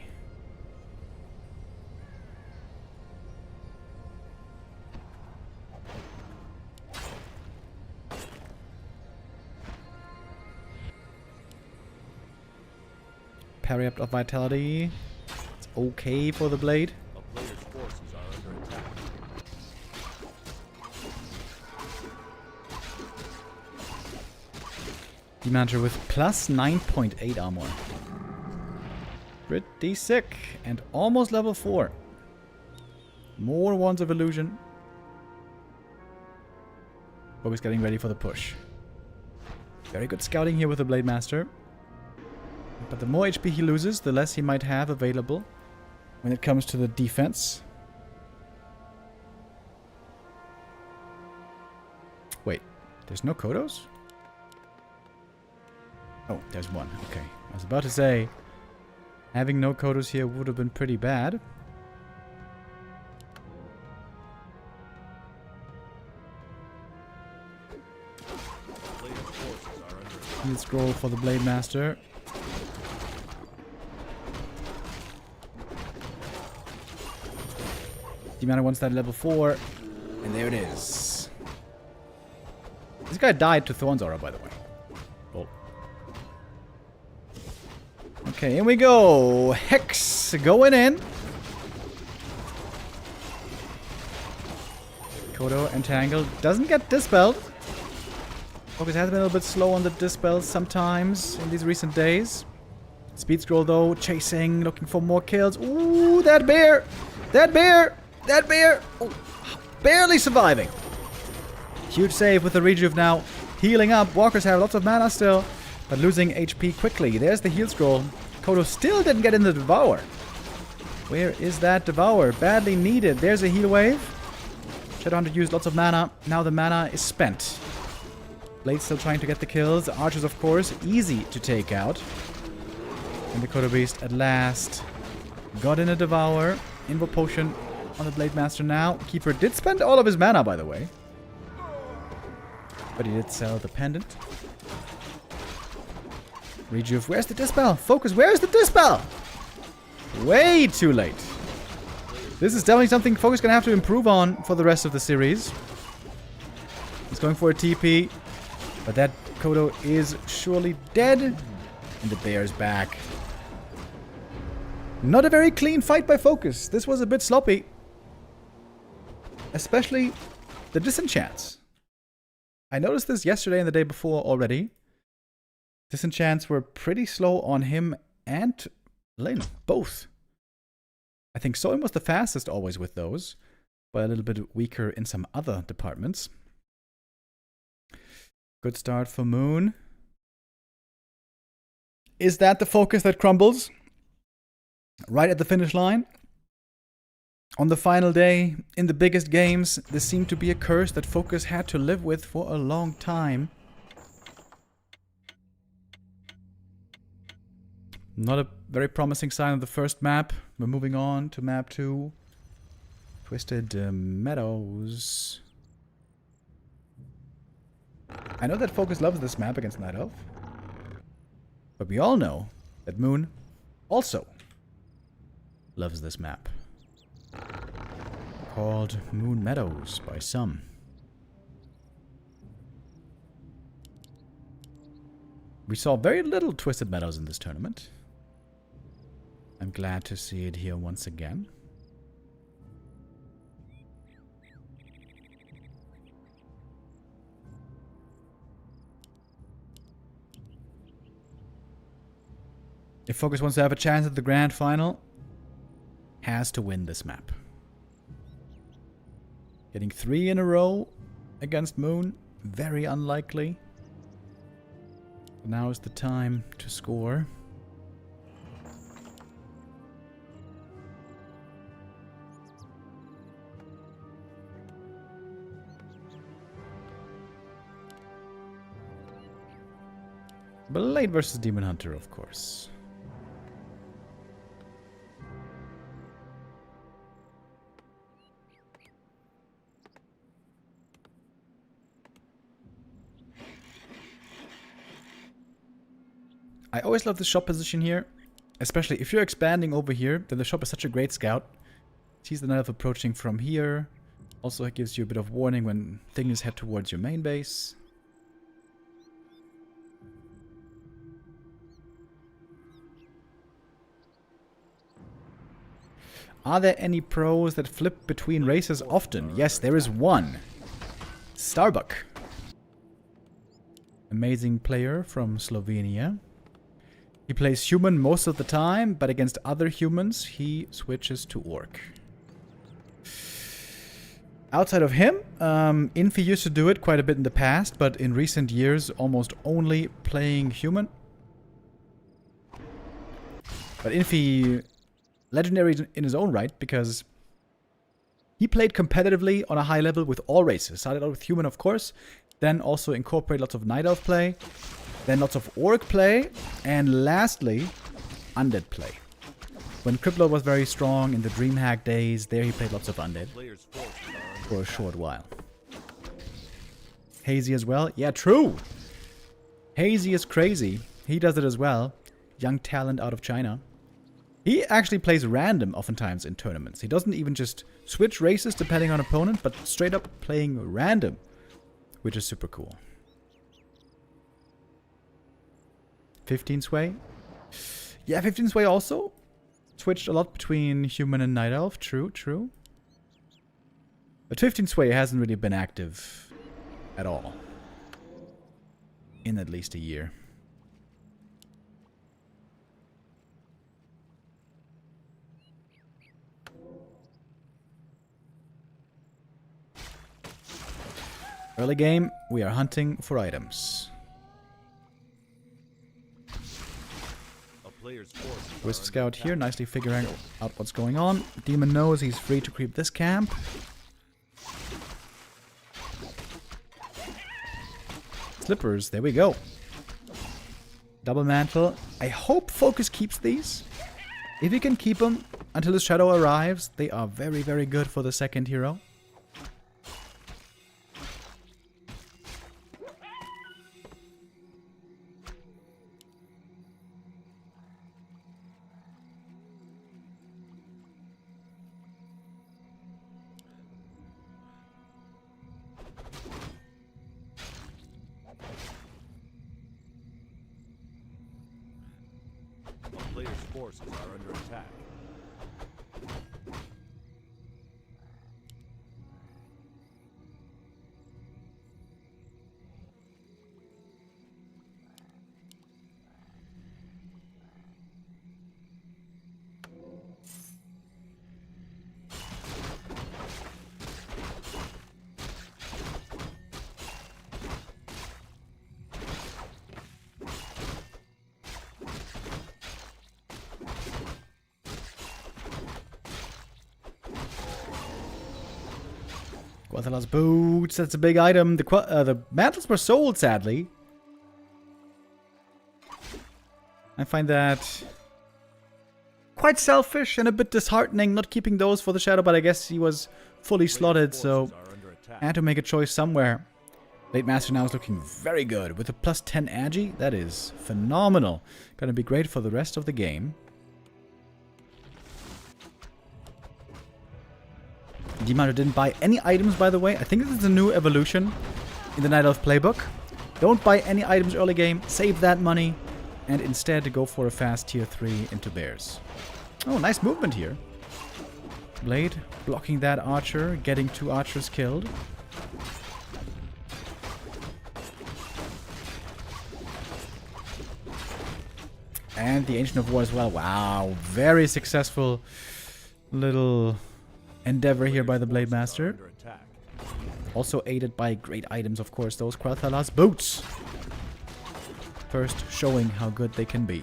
Parry up of vitality. It's okay for the blade. a player's forces are under attack. Demander with plus 9.8 armor. Pretty sick. And almost level 4. More Wands of Illusion. Always getting ready for the push. Very good scouting here with the Blade Master. But the more HP he loses, the less he might have available when it comes to the defense. Wait, there's no Kodos? Oh, there's one. Okay. I was about to say, having no Kodos here would have been pretty bad. Player's forces are under attack. Heal scroll for the Blade Master. Demana wants that level 4. And there it is. This guy died to Thorn's Aura, by the way. Lol. Okay, here we go. Hex going in. Kodo entangled. Doesn't get dispelled. FoCuS has been a little bit slow on the dispels sometimes in these recent days. Speed scroll though, chasing, looking for more kills. Ooh, that bear! That bear! That bear! Oh, barely surviving. Huge save with the rejuve now. Healing up. Walkers have lots of mana still, but losing HP quickly. There's the heal scroll. Kodo still didn't get in the Devour. Where is that Devour? Badly needed. There's a heal wave. Shadowhunter used lots of mana. Now the mana is spent. Blade's still trying to get the kills. Archers, of course, easy to take out. And the Kodo Beast at last got in a Devour. Invo Potion on the Blade Master now. Keeper did spend all of his mana, by the way. But he did sell the pendant. Rejuve, where's the Dispel? FoCuS, where's the Dispel? Way too late. This is definitely something FoCuS gonna have to improve on for the rest of the series. He's going for a TP. But that Kodo is surely dead. And the bear's back. Not a very clean fight by FoCuS. This was a bit sloppy. Especially the disenchants. I noticed this yesterday and the day before already. Disenchants were pretty slow on him and Lin, both. I think Soin was the fastest always with those, but a little bit weaker in some other departments. Good start for Moon. Is that the FoCuS that crumbles? Right at the finish line? On the final day, in the biggest games, this seemed to be a curse that FoCuS had to live with for a long time. Not a very promising sign of the first map. We're moving on to map 2. Twisted Meadows. I know that FoCuS loves this map against Night Elf. But we all know that Moon also loves this map. Called Moon Meadows by some. We saw very little Twisted Meadows in this tournament. I'm glad to see it here once again. If FoCuS wants to have a chance at the grand final, has to win this map. Getting 3 in a row against Moon, very unlikely. Now is the time to score. Blade versus Demon Hunter, of course. I always love the shop position here. Especially if you're expanding over here, then the shop is such a great scout. Sees the Night Elf approaching from here. Also it gives you a bit of warning when things head towards your main base. Are there any pros that flip between races often? Yes, there is one. Starbuck. Amazing player from Slovenia. He plays human most of the time, but against other humans, he switches to orc. Outside of him, Infi used to do it quite a bit in the past, but in recent years, almost only playing human. But Infi, legendary in his own right, because he played competitively on a high level with all races. Started out with human, of course, then also incorporated lots of Night Elf play. Then lots of Orc play, and lastly, Undead play. When Crippler was very strong in the DreamHack days, there he played lots of Undead for a short while. Hazy as well? Yeah, true! Hazy is crazy. He does it as well. Young talent out of China. He actually plays random oftentimes in tournaments. He doesn't even just switch races depending on opponent, but straight up playing random, which is super cool. 15 Sway. Yeah, 15 Sway also switched a lot between human and Night Elf. True, true. But 15 Sway hasn't really been active at all. In at least a year. Early game, we are hunting for items. Wisp Scout here, nicely figuring out what's going on. Demon knows he's free to creep this camp. Slippers, there we go. Double Mantle. I hope FoCuS keeps these. If he can keep them until his shadow arrives, they are very, very good for the second hero. Player's forces are under attack. Guathala's boots. That's a big item. The mantles were sold, sadly. I find that quite selfish and a bit disheartening not keeping those for the Shadow, but I guess he was fully slotted, so I had to make a choice somewhere. Blade Master now is looking very good. With a plus 10 agi, that is phenomenal. Gonna be great for the rest of the game. Demounder didn't buy any items, by the way. I think this is a new evolution in the Night Elf playbook. Don't buy any items early game. Save that money. And instead go for a fast tier 3 into bears. Oh, nice movement here. Blade blocking that archer. Getting 2 archers killed. And the Ancient of War as well. Wow. Very successful little endeavor here by the Blade Master. Also aided by great items, of course. Those Quathala's boots. First showing how good they can be.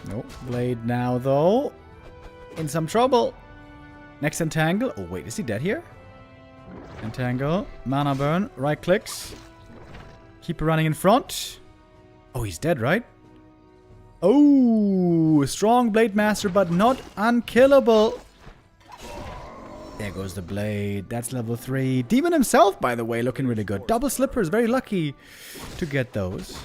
Nope. Blade now, though. In some trouble. Next entangle. Oh, wait. Is he dead here? Entangle. Mana burn. Right clicks. Keep running in front. Oh, he's dead, right? Oh, strong Blade Master, but not unkillable. There goes the blade. That's level 3. Demon himself, by the way, looking really good. Double slippers. Very lucky to get those.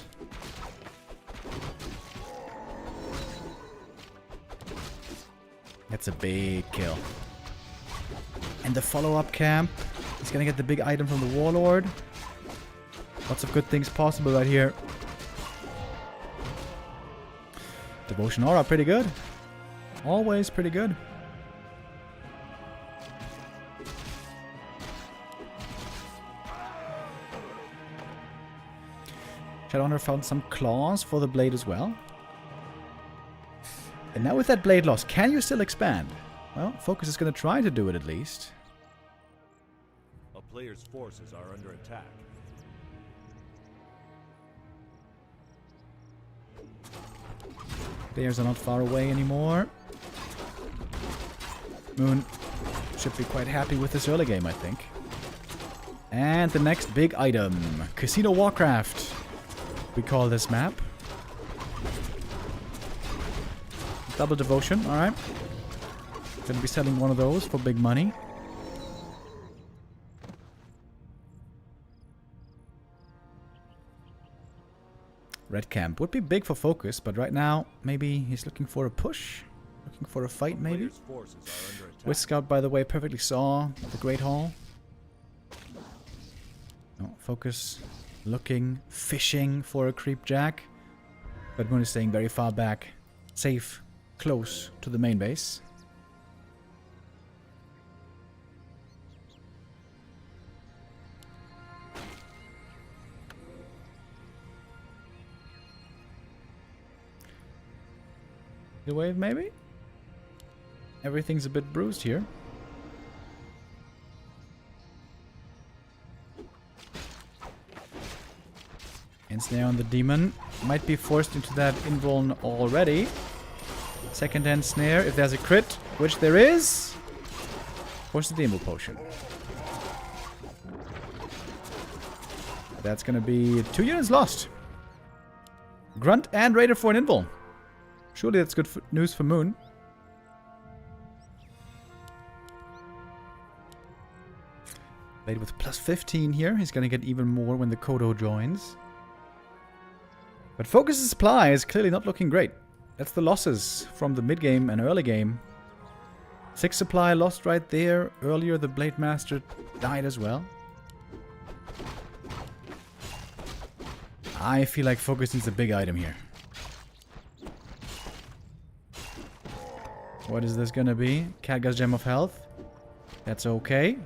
That's a big kill. And the follow-up camp. He's gonna get the big item from the Warlord. Lots of good things possible right here. Devotion Aura, pretty good. Always pretty good. Shadowhunter found some claws for the blade as well. And now with that blade loss, can you still expand? Well, FoCuS is going to try to do it at least. A player's forces are under attack. Players are not far away anymore. Moon should be quite happy with this early game, I think. And the next big item. Casino Warcraft. We call this map. Double devotion, alright. Gonna be selling one of those for big money. Red camp would be big for FoCuS, but right now, maybe he's looking for a push. Looking for a fight, maybe. Whisk Scout, by the way, perfectly saw the Great Hall. No, FoCuS looking, fishing for a creep jack. But Moon is staying very far back. Safe. Close to the main base. The wave, maybe? Everything's a bit bruised here. Ensnare on the demon. Might be forced into that invuln already. Second hand snare, if there's a crit, which there is. Force the Demo Potion. That's gonna be 2 units lost. Grunt and Raider for an invuln. Surely that's good news for Moon. Blade with plus 15 here. He's gonna get even more when the Kodo joins. But FoCuS' supply is clearly not looking great. That's the losses from the mid-game and early game. 6 supply lost right there. Earlier the Blade Master died as well. I feel like FoCuS needs a big item here. What is this gonna be? Khadga's Gem of Health. That's okay.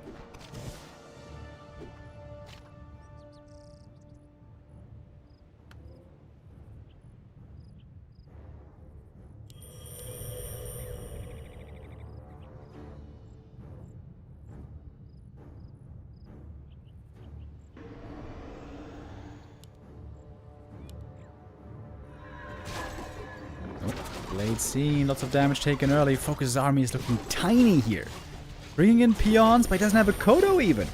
Blade seen, lots of damage taken early. FoCuS' army is looking tiny here. Bringing in peons, but he doesn't have a Kodo even.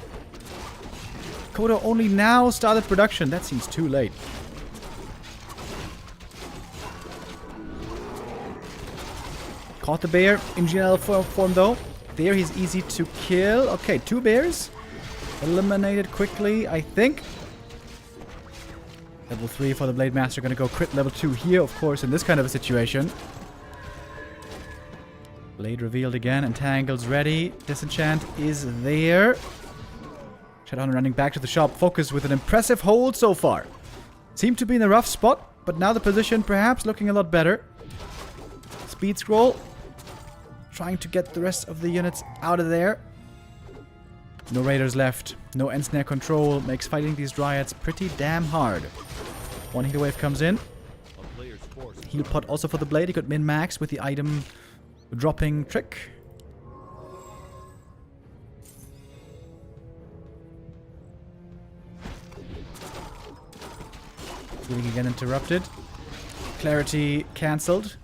Kodo only now started production. That seems too late. Caught the bear in GNL form though. There he's easy to kill. Okay, 2 bears. Eliminated quickly, I think. Level 3 for the Blade Master. Gonna go crit level 2 here, of course, in this kind of a situation. Blade revealed again. Entangle's ready. Disenchant is there. Shadowhunter running back to the shop. FoCuS with an impressive hold so far. Seemed to be in a rough spot, but now the position perhaps looking a lot better. Speed scroll. Trying to get the rest of the units out of there. No raiders left. No ensnare control. Makes fighting these dryads pretty damn hard. One heal wave comes in. Heal pot also for the blade. He could min-max with the item dropping trick. Healing again interrupted. Clarity cancelled.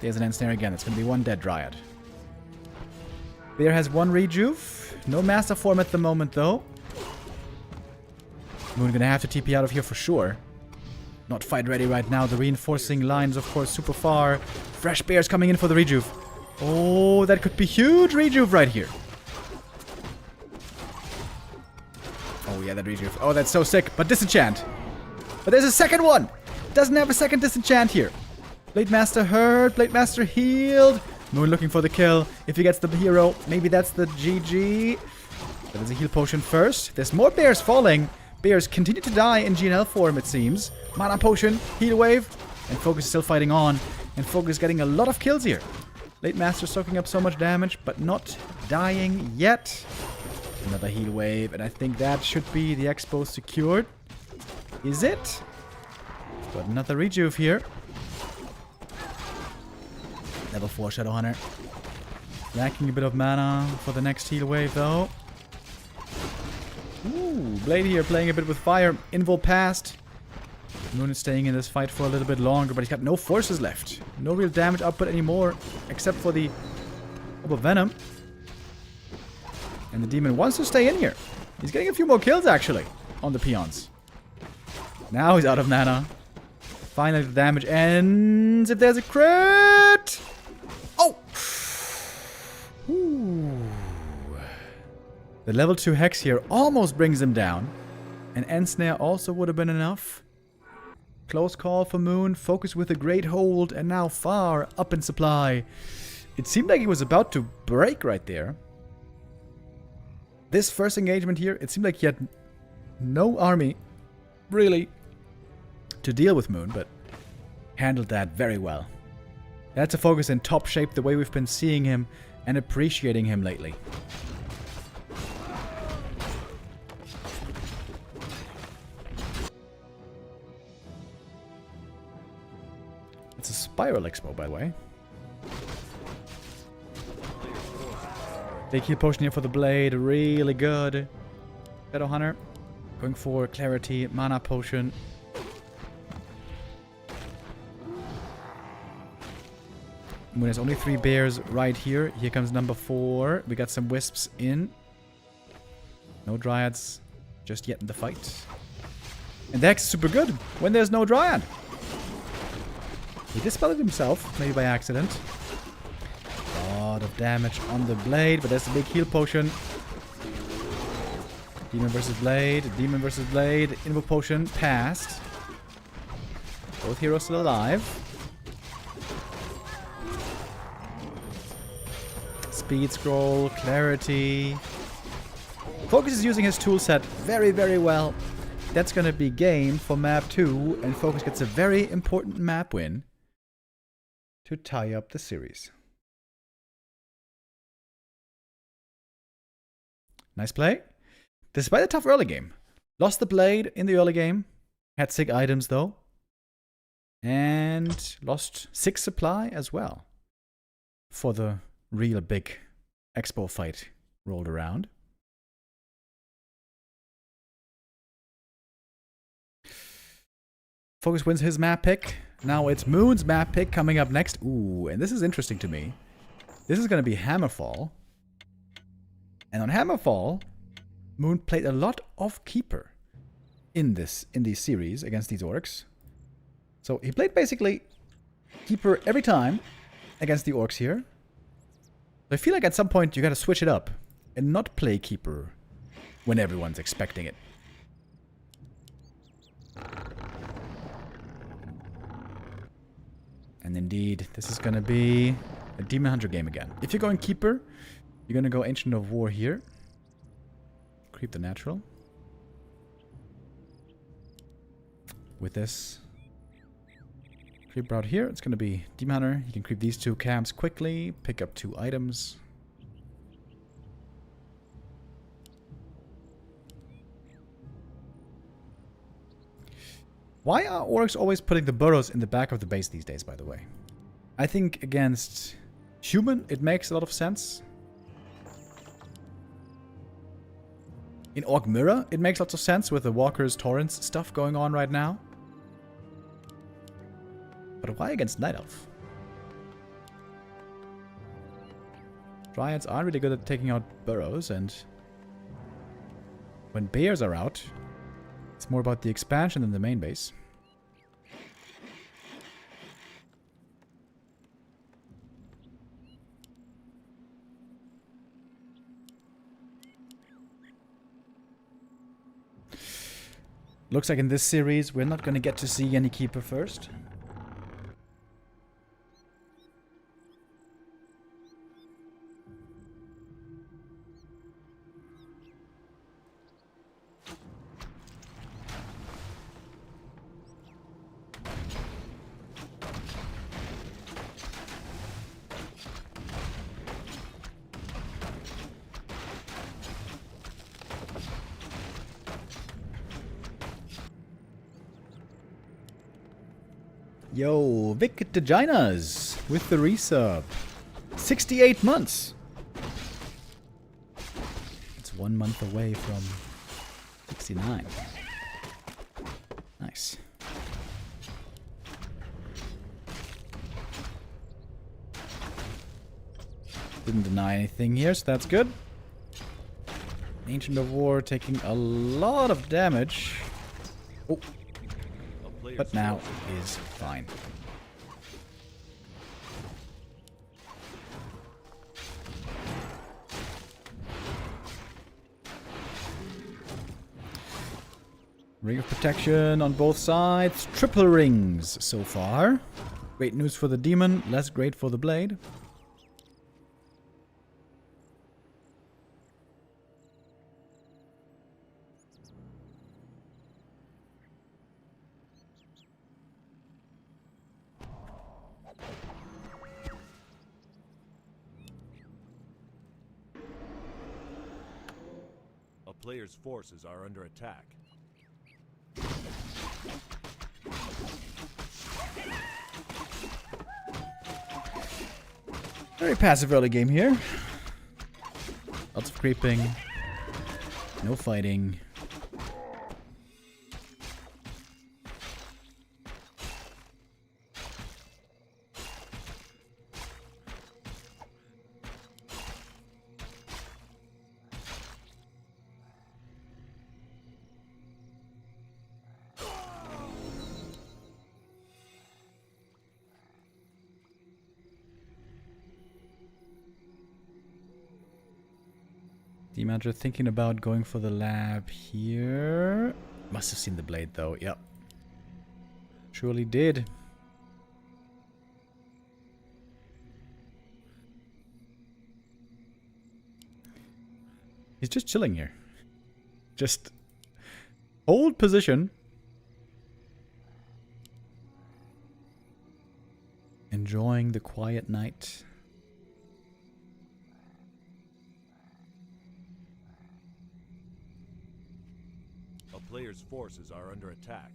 There's an ensnare again. It's going to be 1 dead dryad. Bear has 1 rejuve. No master form at the moment though. Moon gonna have to TP out of here for sure. Not fight ready right now. The reinforcing lines, of course, super far. Fresh bears coming in for the rejuve. Oh, that could be huge rejuve right here. Oh yeah, that rejuve. Oh, that's so sick. But disenchant. But there's a second one. Doesn't have a second disenchant here. Blade Master hurt. Blade Master healed. Moon looking for the kill. If he gets the hero, maybe that's the GG. But there's a heal potion first. There's more bears falling. Bears continue to die in GNL form, it seems. Mana potion, heal wave, and FoCuS is still fighting on. And FoCuS getting a lot of kills here. Blade Master soaking up so much damage, but not dying yet. Another heal wave, and I think that should be the expo secured. Is it? Got another rejuve here. Level 4 Shadowhunter. Lacking a bit of mana for the next heal wave though. Ooh, Blade here playing a bit with fire. Invul passed. Moon is staying in this fight for a little bit longer, but he's got no forces left. No real damage output anymore, except for the Venom. And the demon wants to stay in here. He's getting a few more kills actually on the peons. Now he's out of mana. Finally the damage ends if there's a crit. Oh! Ooh. The level 2 Hex here almost brings him down. An Ensnare also would have been enough. Close call for Moon. FoCuS with a great hold and now far up in supply. It seemed like he was about to break right there. This first engagement here, it seemed like he had no army, really, to deal with Moon, but handled that very well. That's a FoCuS in top shape the way we've been seeing him and appreciating him lately. It's a Spiral Expo, by the way. Big heal potion here for the blade, really good. Shadowhunter going for clarity, mana potion. Moon has only 3 bears right here. Here comes number 4. We got some wisps in. No dryads just yet in the fight. And the Hex is super good when there's no dryad. He dispelled it himself, maybe by accident. A lot of damage on the blade, but there's a big heal potion. Demon versus blade, demon versus blade. Invo potion passed. Both heroes still alive. Speed scroll, clarity. FoCuS is using his toolset very, very well. That's going to be game for map 2, and FoCuS gets a very important map win to tie up the series. Nice play. Despite a tough early game. Lost the blade in the early game. Had 6 items though. And lost 6 supply as well. For the real big expo fight rolled around. FoCuS wins his map pick. Now it's Moon's map pick coming up next. Ooh, and this is interesting to me. This is going to be Hammerfall. And on Hammerfall, Moon played a lot of Keeper in these series against these orcs. So he played basically Keeper every time against the orcs here. So I feel like at some point you got to switch it up and not play Keeper when everyone's expecting it. And indeed, this is going to be a Demon Hunter game again. If you're going Keeper, you're going to go Ancient of War here. Creep the natural. With this creep route here, it's going to be Demon Hunter. You can creep these two camps quickly, pick up 2 items. Why are orcs always putting the burrows in the back of the base these days, by the way? I think against human, it makes a lot of sense. In Orc Mirror, it makes lots of sense with the Walker's Torrents stuff going on right now. But why against Night Elf? Dryads are really good at taking out burrows, and when bears are out, it's more about the expansion than the main base. Looks like in this series we're not going to get to see any Keeper first. Yo, Vic Deginas with the resub. 68 months. It's 1 month away from 69. Nice. Didn't deny anything here, so that's good. Ancient of War taking a lot of damage. Oh. But now is fine. Ring of protection on both sides. Triple rings so far. Great news for the demon, less great for the blade. Player's forces are under attack. Very passive early game here. Lots of creeping. No fighting. Imagine thinking about going for the lab here. Must have seen the blade though, yep. Surely did. He's just chilling here. Just hold position. Enjoying the quiet night. Player's forces are under attack.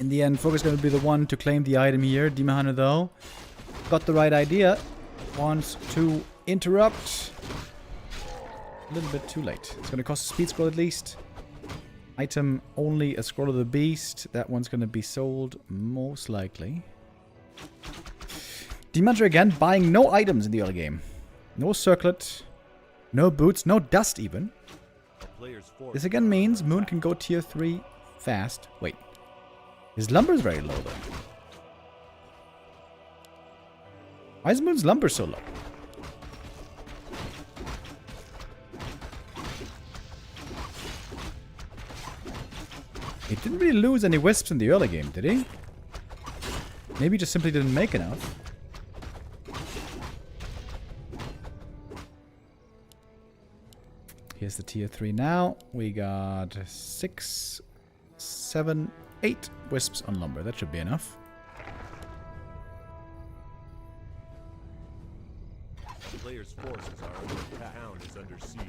In the end, FoCuS is going to be the one to claim the item here. Demon Hunter, though, got the right idea. Wants to interrupt. A little bit too late. It's going to cost a speed scroll at least. Item only a Scroll of the Beast. That one's going to be sold most likely. Demon Hunter again buying no items in the early game. No circlet. No boots. No dust even. This again means Moon can go tier 3 fast. Wait. His lumber is very low though. Why is Moon's lumber so low? He didn't really lose any wisps in the early game, did he? Maybe he just simply didn't make enough. Here's the tier 3 now. We got 6, 7, 8 wisps on lumber. That should be enough. The player's forces are under attack. The town is under siege.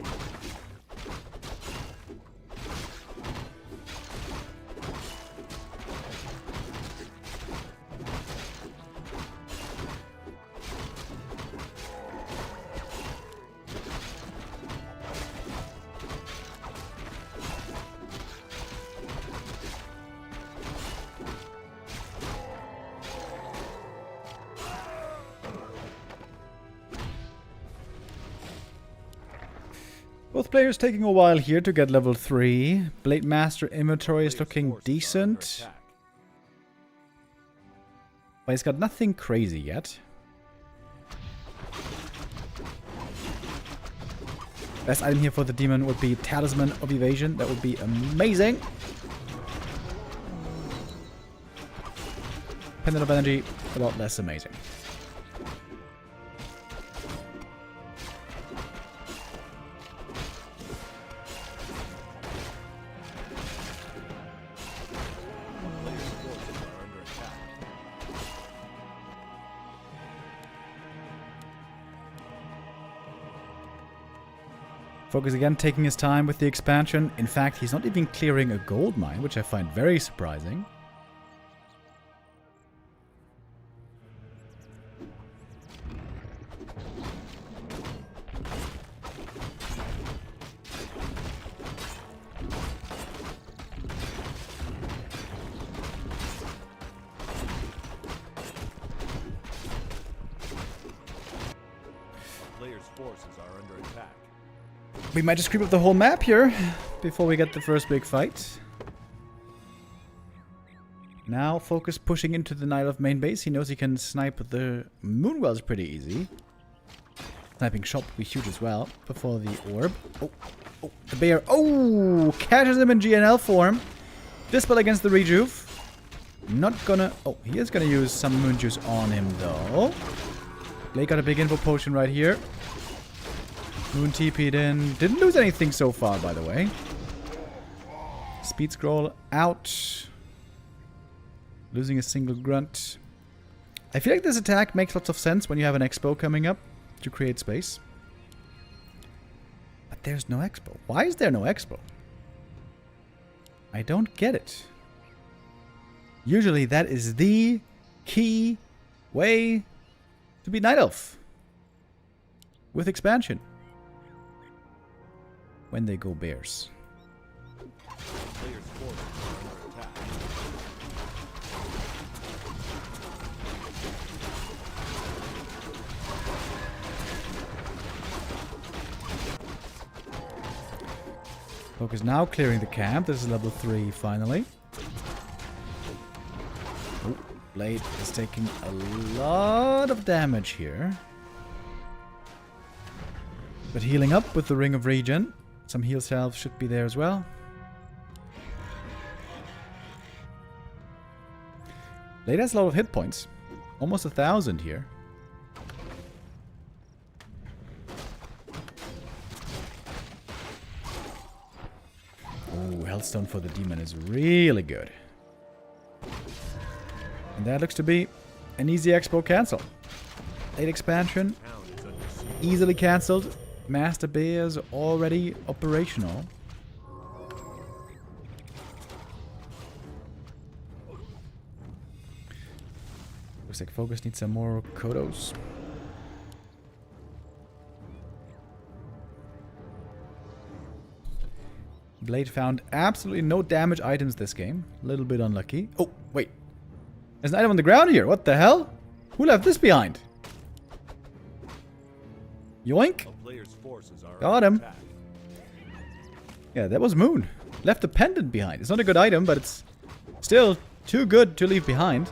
Both players taking a while here to get level 3. Blade Master inventory is looking decent. But he's got nothing crazy yet. Best item here for the demon would be Talisman of Evasion. That would be amazing. Pendant of Energy, a lot less amazing. FoCuS again taking his time with the expansion. In fact, he's not even clearing a gold mine, which I find very surprising. Player's forces are under attack. We might just creep up the whole map here before we get the first big fight. Now FoCuS pushing into the Night of main base. He knows he can snipe the Moonwells pretty easy. Sniping shot will be huge as well before the orb. Oh, the bear. Oh, catches him in GNL form. Dispel against the rejuve. Not gonna... Oh, he is gonna use some moon juice on him though. Blake got a big info potion right here. Moon TP'd in. Didn't lose anything so far, by the way. Speed scroll out. Losing a single grunt. I feel like this attack makes lots of sense when you have an expo coming up to create space. But there's no expo. Why is there no expo? I don't get it. Usually that is the key way to be Night Elf. With expansion. When they go bears. Player's forces are under attack. FoCuS now clearing the camp. This is level 3 finally. Oh, Blade is taking a lot of damage here. But healing up with the Ring of Regen. Some heal salves should be there as well. Blade has a lot of hit points. Almost 1,000 here. Oh, Hellstone for the demon is really good. And that looks to be an easy expo cancel. Late expansion. Easily cancelled. Master Bears already operational. Looks like FoCuS needs some more Kodos. Blade found absolutely no damage items this game. A little bit unlucky. Oh, wait. There's an item on the ground here. What the hell? Who left this behind? Yoink. A player's forces are Got under him. attack. Yeah, that was Moon. Left a pendant behind. It's not a good item, but it's still too good to leave behind.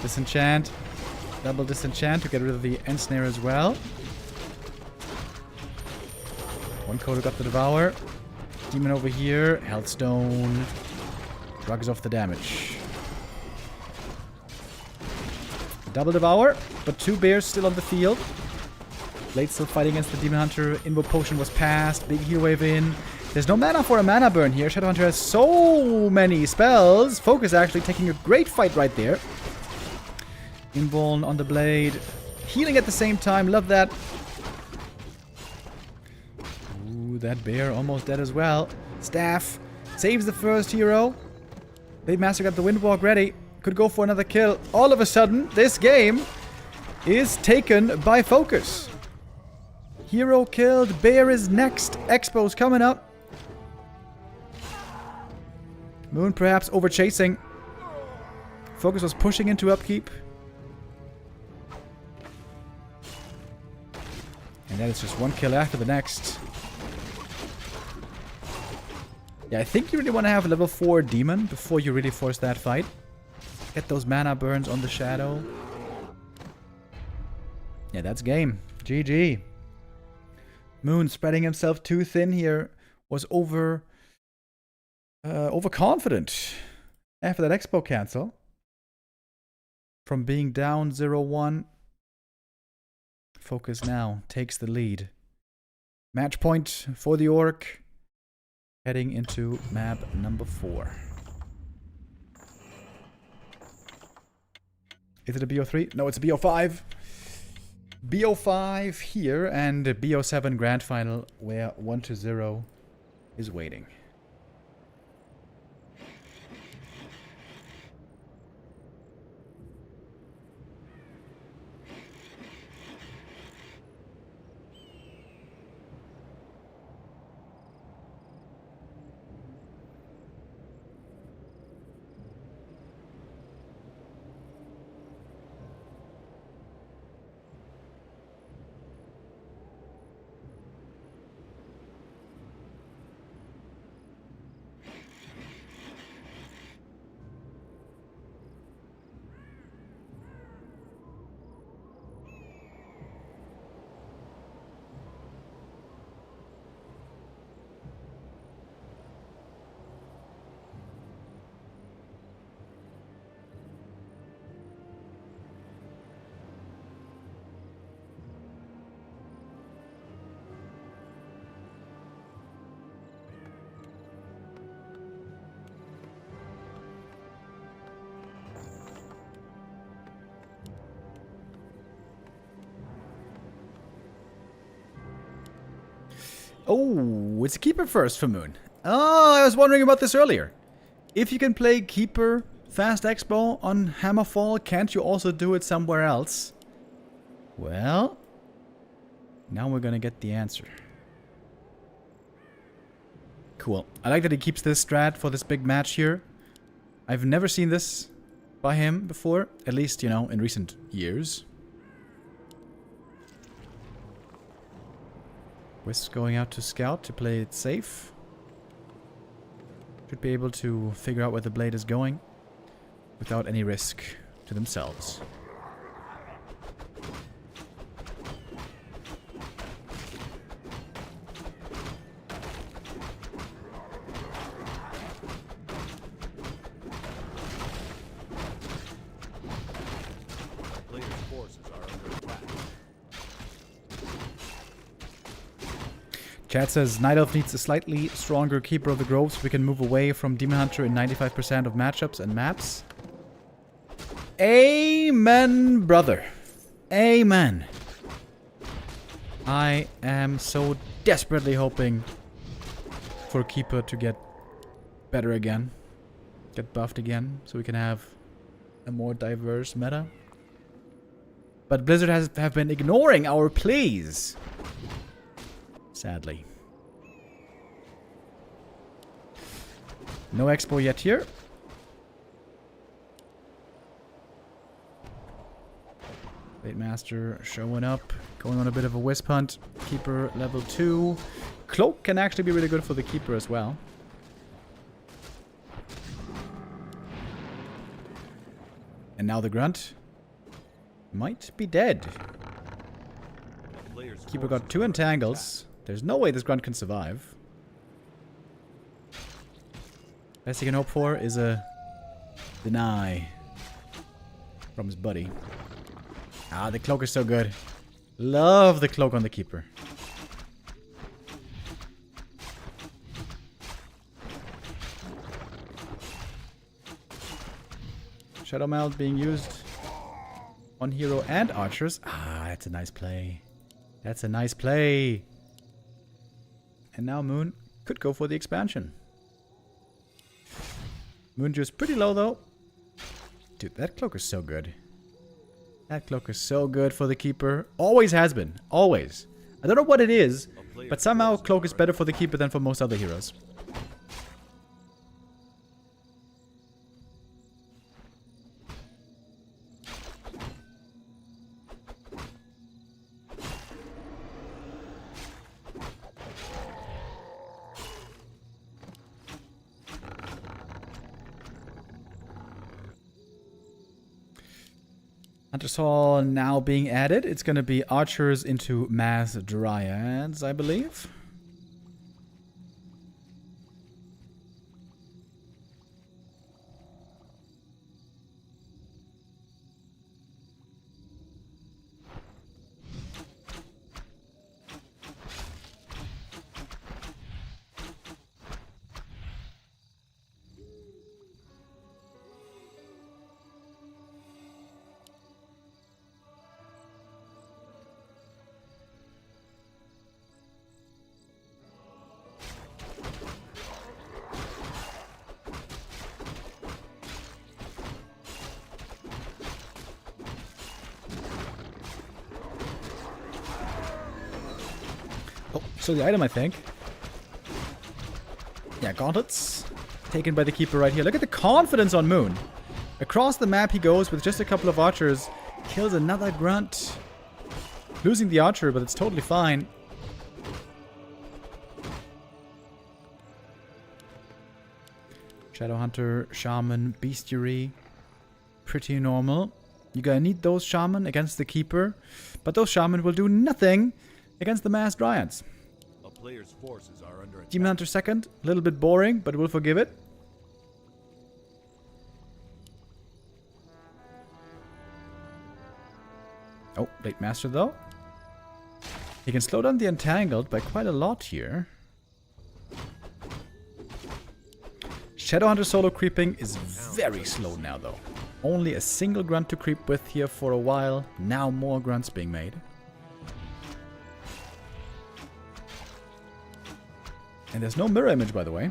Disenchant. Double disenchant to get rid of the Ensnare as well. One Kodo got the Devour. Demon over here. Healthstone. Drugs off the damage. Double Devour, but 2 bears still on the field. Blade still fighting against the Demon Hunter. Invo Potion was passed. Big heal wave in. There's no mana for a mana burn here. Shadowhunter has so many spells. FoCuS actually taking a great fight right there. Invuln on the Blade. Healing at the same time. Love that. Ooh, that bear almost dead as well. Staff saves the first hero. Blade Master got the Windwalk ready. Could go for another kill. All of a sudden, this game is taken by FoCuS. Hero killed. Bear is next. Expo's coming up. Moon perhaps over chasing. FoCuS was pushing into upkeep. And that is just one kill after the next. Yeah, I think you really want to have a level 4 demon before you really force that fight. Get those mana burns on the shadow. Yeah, that's game. GG. Moon spreading himself too thin here. Was overconfident after that expo cancel. From being down 0-1. FoCuS now takes the lead. Match point for the Orc. Heading into map number 4. Is it a BO3? No, it's a BO5. BO5 here and a BO7 Grand Final where 1-0 is waiting. Oh, it's a Keeper first for Moon. Oh, I was wondering about this earlier. If you can play Keeper Fast Expo on Hammerfall, can't you also do it somewhere else? Well, now we're gonna get the answer. Cool. I like that he keeps this strat for this big match here. I've never seen this by him before, at least, you know, in recent years. Wisp going out to scout to play it safe. Should be able to figure out where the blade is going without any risk to themselves. Player's forces are under attack. Chat says Night Elf needs a slightly stronger Keeper of the Grove so we can move away from Demon Hunter in 95% of matchups and maps. Amen, brother. Amen. I am so desperately hoping for Keeper to get better again. get buffed again so we can have a more diverse meta. But Blizzard have been ignoring our pleas. Sadly. No expo yet here. Bait Master showing up. Going on a bit of a wisp hunt. Keeper level 2. Cloak can actually be really good for the Keeper as well. And now the Grunt might be dead. Keeper got 2 entangles. There's no way this Grunt can survive. Best he can hope for is a deny from his buddy. Ah, the cloak is so good. Love the cloak on the Keeper. Shadow Meld being used on hero and archers. Ah, that's a nice play. That's a nice play. And now Moon could go for the expansion. Moon juice pretty low though. Dude, that cloak is so good. That cloak is so good for the Keeper. Always has been. Always. I don't know what it is, but somehow cloak is better for the Keeper than for most other heroes. Hunter's Hall now being added. It's going to be archers into mass dryads, I believe. So the item, I think. Yeah, gauntlets. Taken by the Keeper right here. Look at the confidence on Moon. Across the map he goes with just a couple of archers. Kills another grunt. Losing the archer, but it's totally fine. Shadowhunter, Shaman, Bestiary. Pretty normal. You're gonna need those Shaman against the Keeper. But those Shaman will do nothing against the mass dryads. Players' forces are under attack. Demon Hunter second. A little bit boring, but we'll forgive it. Oh, Blade Master though. He can slow down the Entangled by quite a lot here. Shadowhunter solo creeping is very slow now though. Only a single grunt to creep with here for a while. Now more grunts being made. And there's no mirror image, by the way.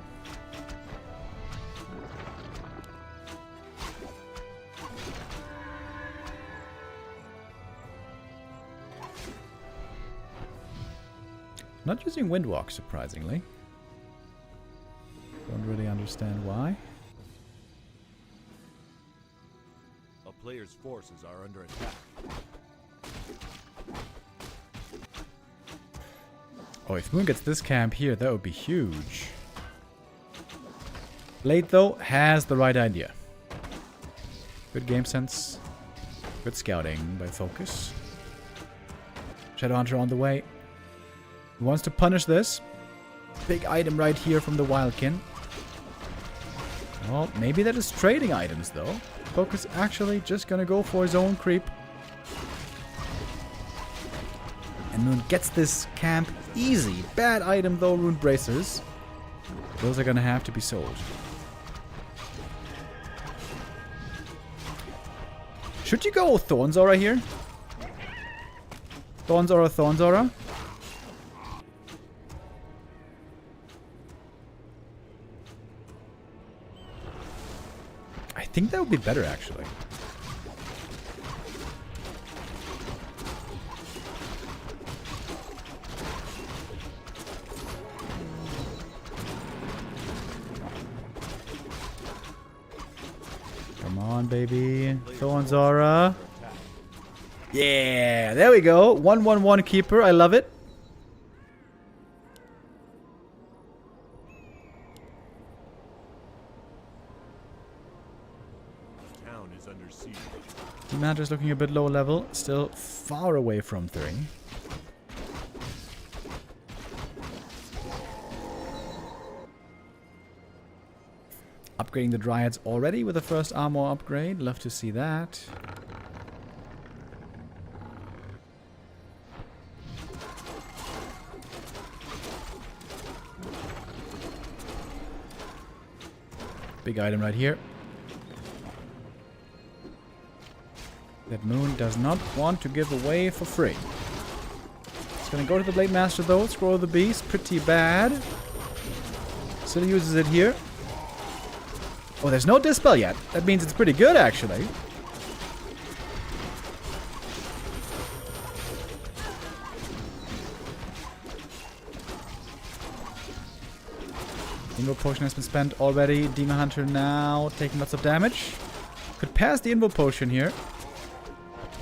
Not using Windwalk, surprisingly. Don't really understand why. A player's forces are under attack. Oh, if Moon gets this camp here, that would be huge. Blade, though, has the right idea. Good game sense. Good scouting by FoCuS. Shadowhunter on the way. He wants to punish this. Big item right here from the Wildkin. Well, maybe that is trading items, though. FoCuS actually just gonna go for his own creep. And Moon gets this camp easy. Bad item though, Rune Bracers. Those are gonna have to be sold. Should you go Thornzora here? Thornzora, Thornzora? think that would be better, actually. Come on, baby. Go on, Zora. Yeah, there we go. 1-1-1 keeper. I love it. Town is under siege. Commander's looking a bit low level. Still far away from 3. Upgrading the Dryads already with the first armor upgrade. Love to see that. Big item right here. That Moon does not want to give away for free. It's gonna go to the Blade Master though. Scroll the Beast. Pretty bad. Still uses it here. Oh, there's no Dispel yet. That means it's pretty good, actually. Invo Potion has been spent already. Demon Hunter now taking lots of damage. Could pass the Invo Potion here.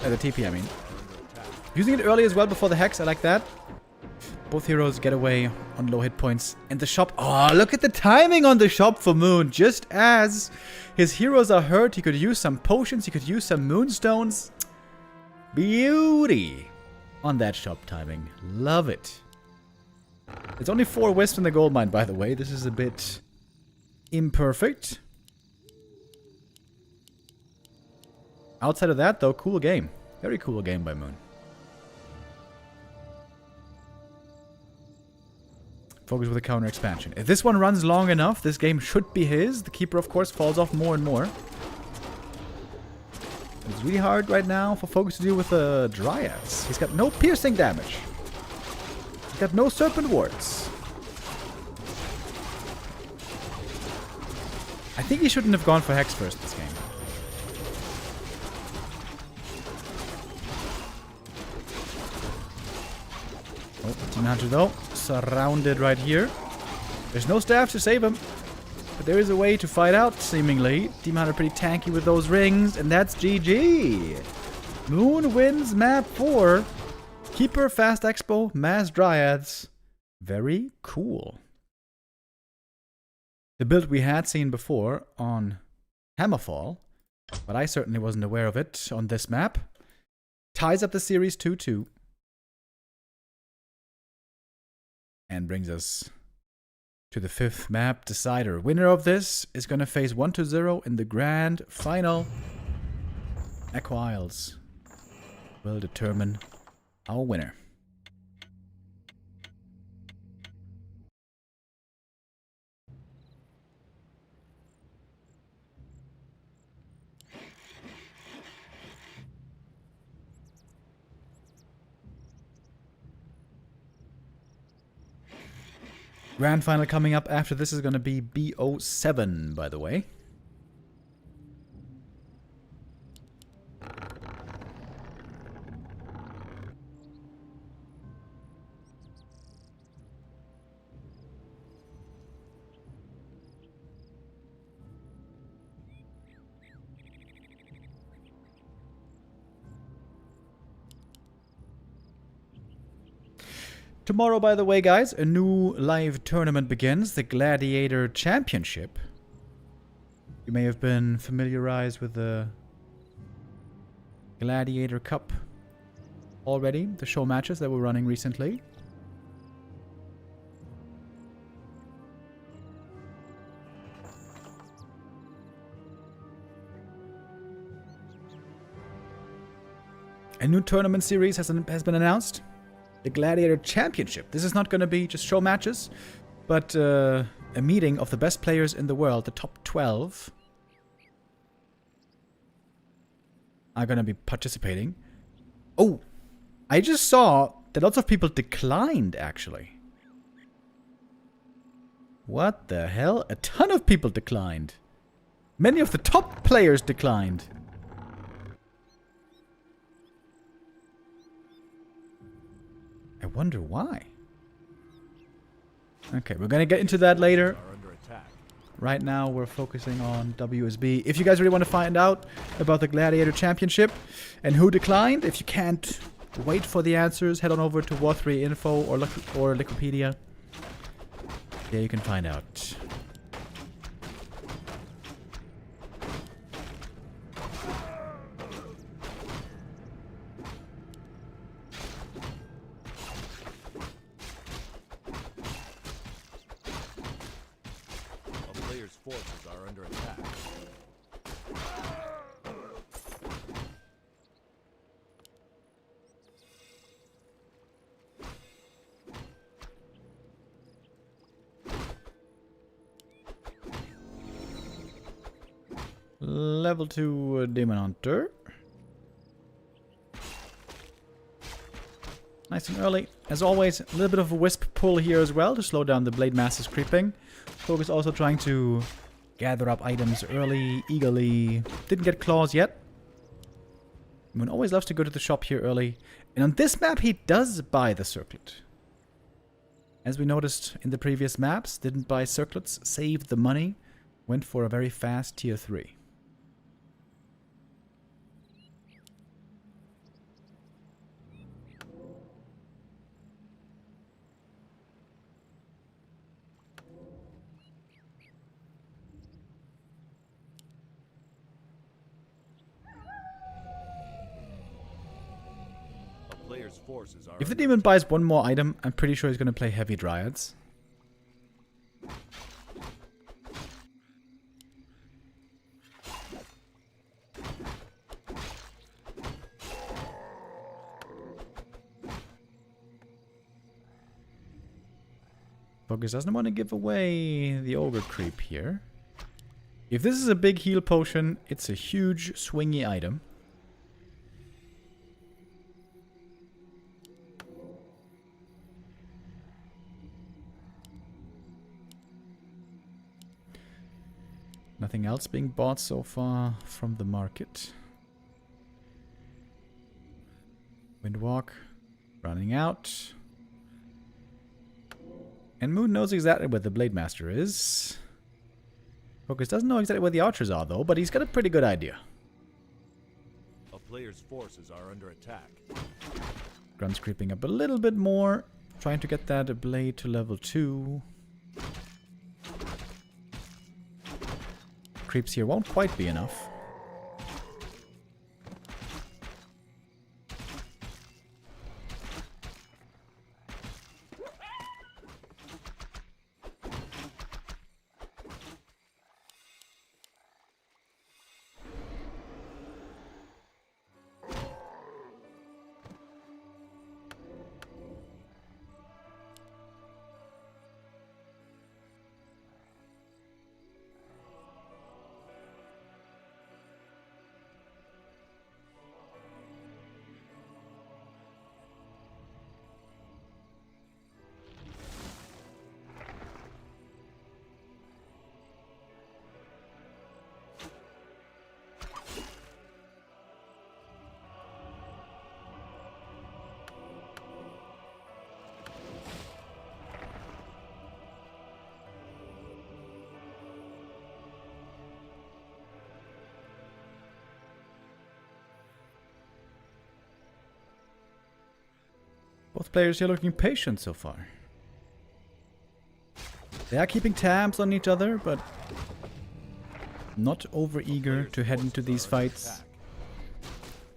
The TP, I mean. Using it early as well before the Hex. I like that. Both heroes get away on low hit points. And the shop... Oh, look at the timing on the shop for Moon. Just as his heroes are hurt, he could use some potions. He could use some Moonstones. Beauty on that shop timing. Love it. It's only 4 wisps in the gold mine, by the way. This is a bit imperfect. Outside of that, though, cool game. Very cool game by Moon. FoCuS with a counter expansion. If this one runs long enough, this game should be his. The Keeper, of course, falls off more and more. It's really hard right now for FoCuS to deal with the Dryads. He's got no piercing damage. He's got no Serpent Wards. I think he shouldn't have gone for Hex first this game. Oh, Demon Hunter though. Surrounded right here. There's no staff to save him. But there is a way to fight out, seemingly. Demon Hunter pretty tanky with those rings. And that's GG. Moon wins map 4. Keeper, Fast Expo, Mass Dryads. Very cool. The build we had seen before on Hammerfall, but I certainly wasn't aware of it on this map, ties up the series 2-2. And brings us to the 5th map decider. Winner of this is going to face 1-0 in the grand final. Aqua Isles will determine our winner. Grand final coming up after this is going to be BO7, by the way. Tomorrow, by the way, guys, a new live tournament begins, the Gladiator Championship. You may have been familiarized with the Gladiator Cup already, the show matches that were running recently. A new tournament series has been announced. The Gladiator Championship. This is not going to be just show matches, but a meeting of the best players in the world, the top 12, are going to be participating. Oh, I just saw that lots of people declined, actually. What the hell? A ton of people declined. Many of the top players declined. I wonder why. Okay, we're gonna get into that later. Are under attack. Right now, we're focusing on WSB. If you guys really want to find out about the Gladiator Championship and who declined, if you can't wait for the answers, head on over to War 3 Info or Wikipedia. There you can find out. A player's forces are under attack. Level 2 Demon Hunter. Nice and early. As always, a little bit of a wisp pull here as well to slow down the Blade Master's creeping. FoCuS also trying to gather up items early, eagerly. Didn't get claws yet. Moon always loves to go to the shop here early. And on this map, he does buy the circlet. As we noticed in the previous maps, didn't buy circlets, saved the money, went for a very fast tier 3. A player's forces are If the under demon buys one more item, I'm pretty sure he's going to play heavy dryads. FoCuS doesn't want to give away the ogre creep here. If this is a big heal potion, it's a huge swingy item. Nothing else being bought so far from the market. Windwalk running out. And Moon knows exactly where the Blade Master is. FoCuS doesn't know exactly where the archers are though, but he's got a pretty good idea. A player's forces are under attack. Grun's creeping up a little bit more, trying to get that blade to level 2. Creeps here won't quite be enough. Both players here looking patient so far. They are keeping tabs on each other, but not over eager to head into these fights.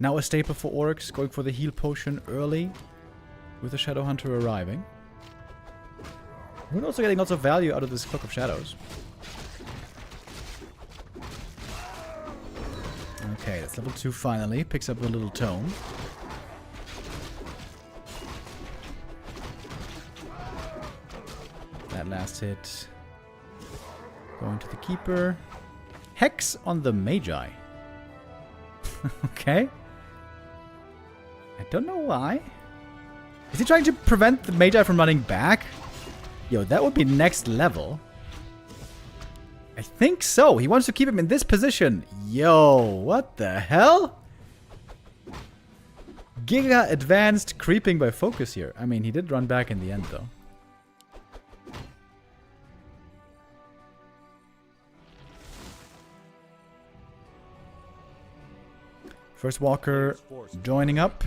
Now a staple for orcs, going for the heal potion early, with the Shadow Hunter arriving. We're also getting lots of value out of this Cloak of Shadows. Okay, that's level 2 finally. Picks up a little tome. That last hit. Going to the Keeper. Hex on the Magi. Okay. I don't know why. Is he trying to prevent the Magi from running back? Yo, that would be next level. I think so. He wants to keep him in this position. Yo, what the hell? Giga advanced creeping by FoCuS here. I mean, he did run back in the end, though. First Walker joining up.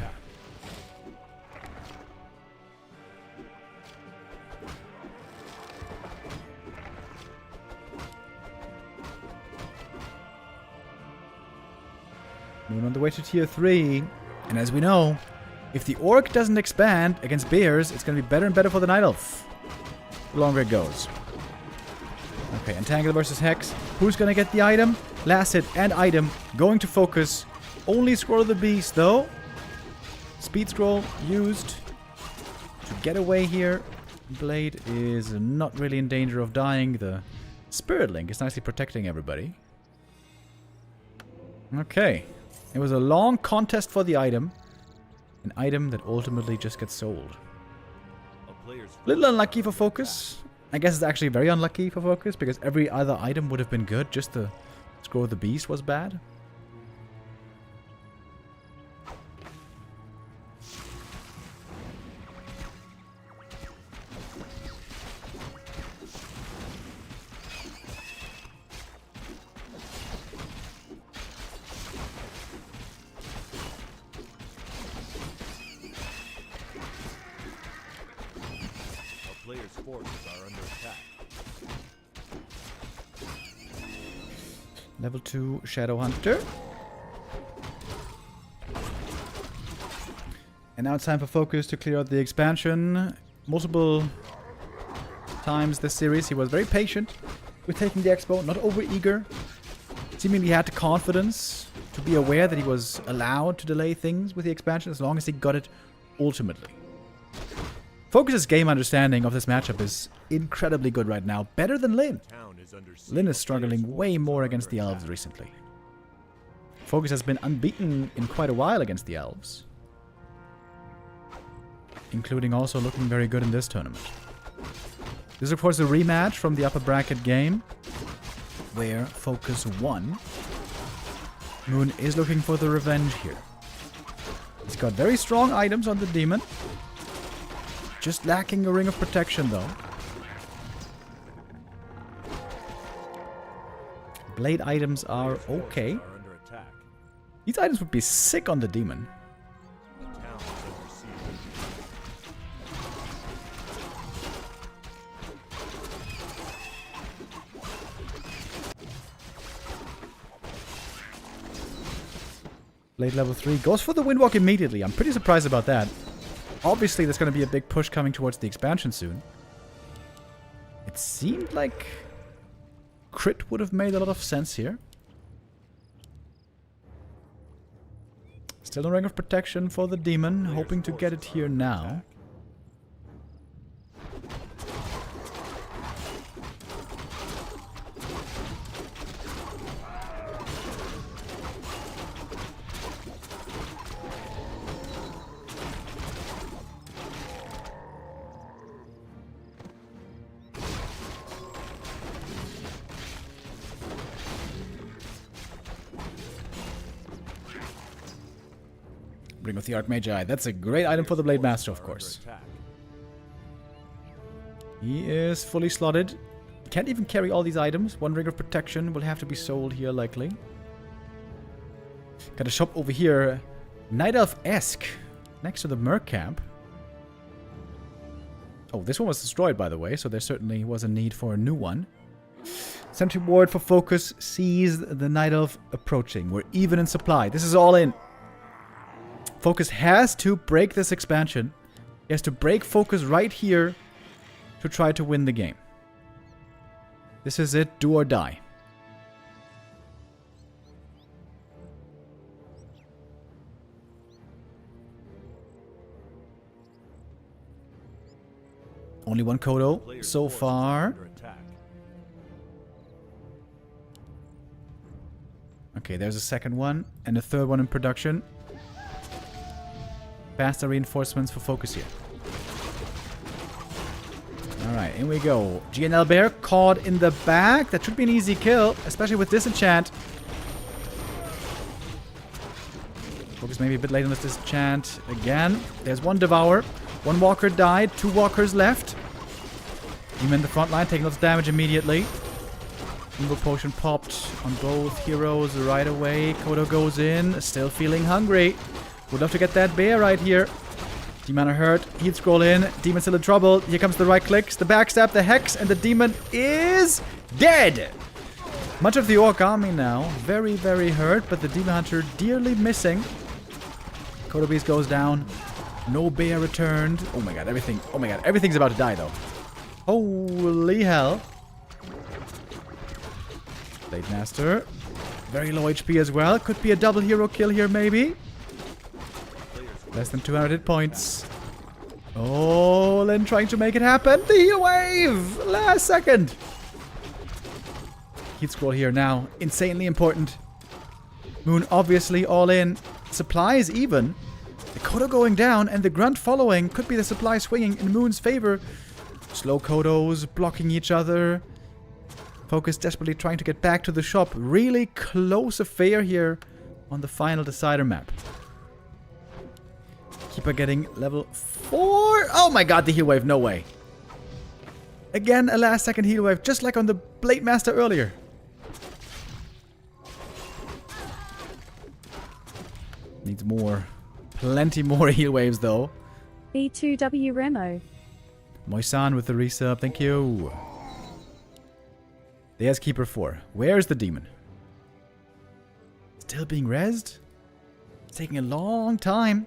Moon on the way to tier 3. And as we know, if the Orc doesn't expand against Bears, it's going to be better and better for the Night Elf the longer it goes. Okay, Entangle versus Hex. Who's going to get the item? Last hit and item going to FoCuS. Only Scroll of the Beast, though. Speed Scroll used to get away here. Blade is not really in danger of dying. The Spirit Link is nicely protecting everybody. Okay. It was a long contest for the item. An item that ultimately just gets sold. Little unlucky for FoCuS. I guess it's actually very unlucky for FoCuS because every other item would have been good. Just the Scroll of the Beast was bad. Level 2 Shadow Hunter. And now it's time for FoCuS to clear out the expansion. Multiple times this series he was very patient with taking the expo, not over-eager. Seemingly had the confidence to be aware that he was allowed to delay things with the expansion as long as he got it ultimately. FoCuS's game understanding of this matchup is incredibly good right now. Better than Lin. Lin is struggling way more against the Elves recently. FoCuS has been unbeaten in quite a while against the Elves. Including also looking very good in this tournament. This is of course a rematch from the upper bracket game, where FoCuS won. Moon is looking for the revenge here. He's got very strong items on the Demon. Just lacking a Ring of Protection, though. Blade items are okay. These items would be sick on the Demon. Blade level 3 goes for the Windwalk immediately. I'm pretty surprised about that. Obviously, there's going to be a big push coming towards the expansion soon. It seemed like crit would have made a lot of sense here. Still a Ring of Protection for the Demon, hoping to get it here now. Ring of the Archmagi. That's a great item for the Blade Master, of course. He is fully slotted. Can't even carry all these items. One Ring of Protection will have to be sold here, likely. Got a shop over here. Night Elf-esque. Next to the Merc Camp. Oh, this one was destroyed, by the way, so there certainly was a need for a new one. Sentry Ward for FoCuS sees the Night Elf approaching. We're even in supply. This is all in. FoCuS has to break this expansion. He has to break FoCuS right here to try to win the game. This is it, do or die. Only one Kodo so far. Okay, there's a second one and a third one in production. Faster reinforcements for FoCuS here. Alright, in we go. GNL Bear caught in the back. That should be an easy kill, especially with Disenchant. FoCuS maybe a bit late on this Disenchant. Again, there's one Devour. One Walker died, 2 Walkers left. Demon in the front line, taking lots of damage immediately. Invo Potion popped on both heroes right away. Kodo goes in, still feeling hungry. Would love to get that bear right here. Demon are hurt. He'd scroll in. Demon's still in trouble. Here comes the right clicks, the backstab, the hex, and the demon is dead. Much of the orc army now. Very, very hurt, but the demon hunter dearly missing. Kodo Beast goes down. No bear returned. Oh my god, everything. Oh my god, everything's about to die though. Holy hell. Blade Master. Very low HP as well. Could be a double hero kill here maybe. Less than 200 hit points. Oh, Lin trying to make it happen. The heal wave! Last second. Heat scroll here now. Insanely important. Moon obviously all in. Supplies even. The Kodo going down and the Grunt following. Could be the supply swinging in Moon's favor. Slow Kodos blocking each other. FoCuS desperately trying to get back to the shop. Really close affair here on the final decider map. Keeper getting level 4. Oh my god, the heal wave. No way. Again, a last second heal wave, just like on the Blade Master earlier. Needs more. Plenty more heal waves though. B2W Remo. Moisan with the resub. Thank you. There's Keeper 4. Where's the demon? Still being rezzed? It's taking a long time.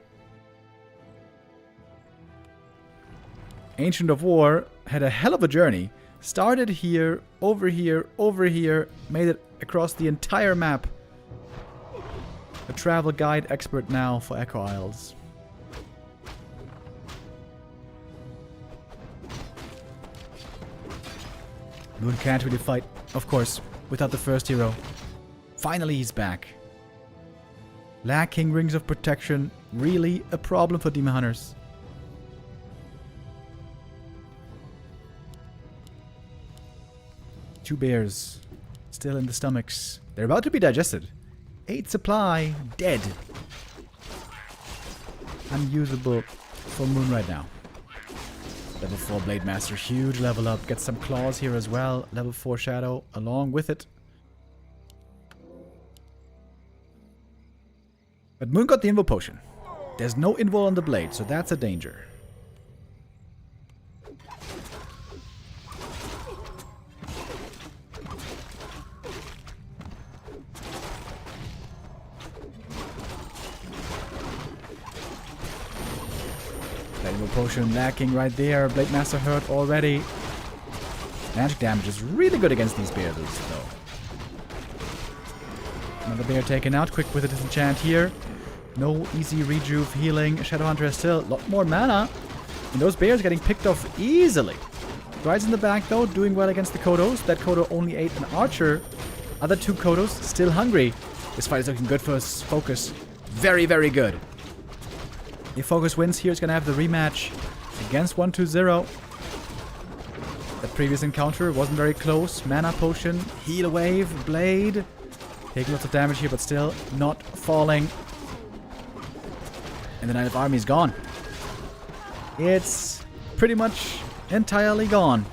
Ancient of War had a hell of a journey. Started here, over here, over here. Made it across the entire map. A travel guide expert now for Echo Isles. Moon can't really fight, of course, without the first hero. Finally he's back. Lacking Rings of Protection. Really a problem for Demon Hunters. Two bears. Still in the stomachs. They're about to be digested. 8 supply. Dead. Unusable for Moon right now. Level 4 Blade Master. Huge level up. Gets some claws here as well. Level 4 Shadow along with it. But Moon got the Invo Potion. There's no Invo on the blade, so that's a danger. Invo Potion lacking right there. Blade Master hurt already. Magic damage is really good against these bears, though. Another bear taken out. Quick with a disenchant here. No easy rejuve healing. Shadowhunter has still a lot more mana. And those bears getting picked off easily. Brides in the back, though, doing well against the Kodos. That Kodo only ate an archer. Other 2 Kodos still hungry. This fight is looking good for FoCuS. Very, very good. If FoCuS wins here, it's going to have the rematch against 1-2-0. That previous encounter wasn't very close. Mana Potion, Heal Wave, Blade. Taking lots of damage here, but still not falling. And the Knight of Army is gone. It's pretty much entirely gone.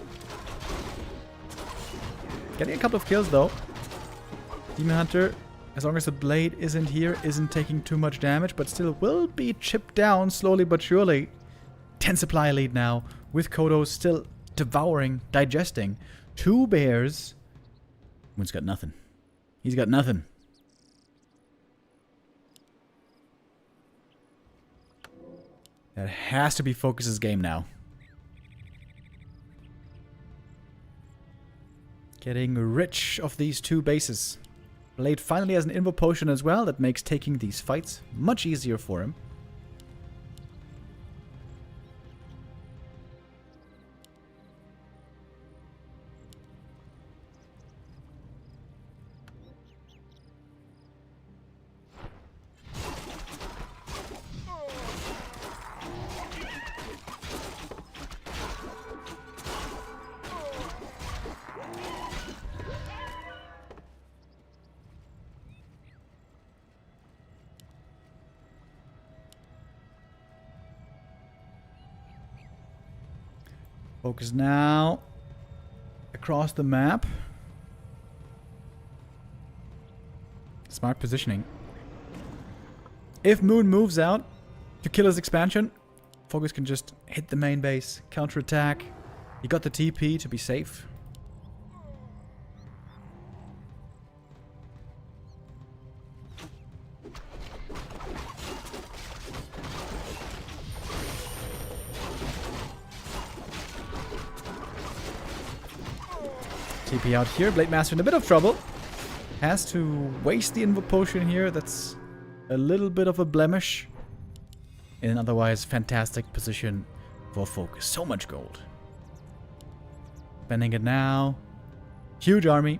Getting a couple of kills, though. Demon Hunter, as long as the blade isn't here, isn't taking too much damage, but still will be chipped down slowly but surely. 10 supply lead now, with Kodo still devouring, digesting 2 bears. Moon's got nothing. He's got nothing. That has to be FoCuS's game now. Getting rich of these 2 bases. Blade finally has an Invo Potion as well. That makes taking these fights much easier for him. FoCuS now across the map. Smart positioning. If Moon moves out to kill his expansion, FoCuS can just hit the main base, counterattack. He got the TP to be safe. TP out here. Blade Master in a bit of trouble. Has to waste the Invo Potion here. That's a little bit of a blemish. In an otherwise fantastic position for FoCuS. So much gold. Spending it now. Huge army.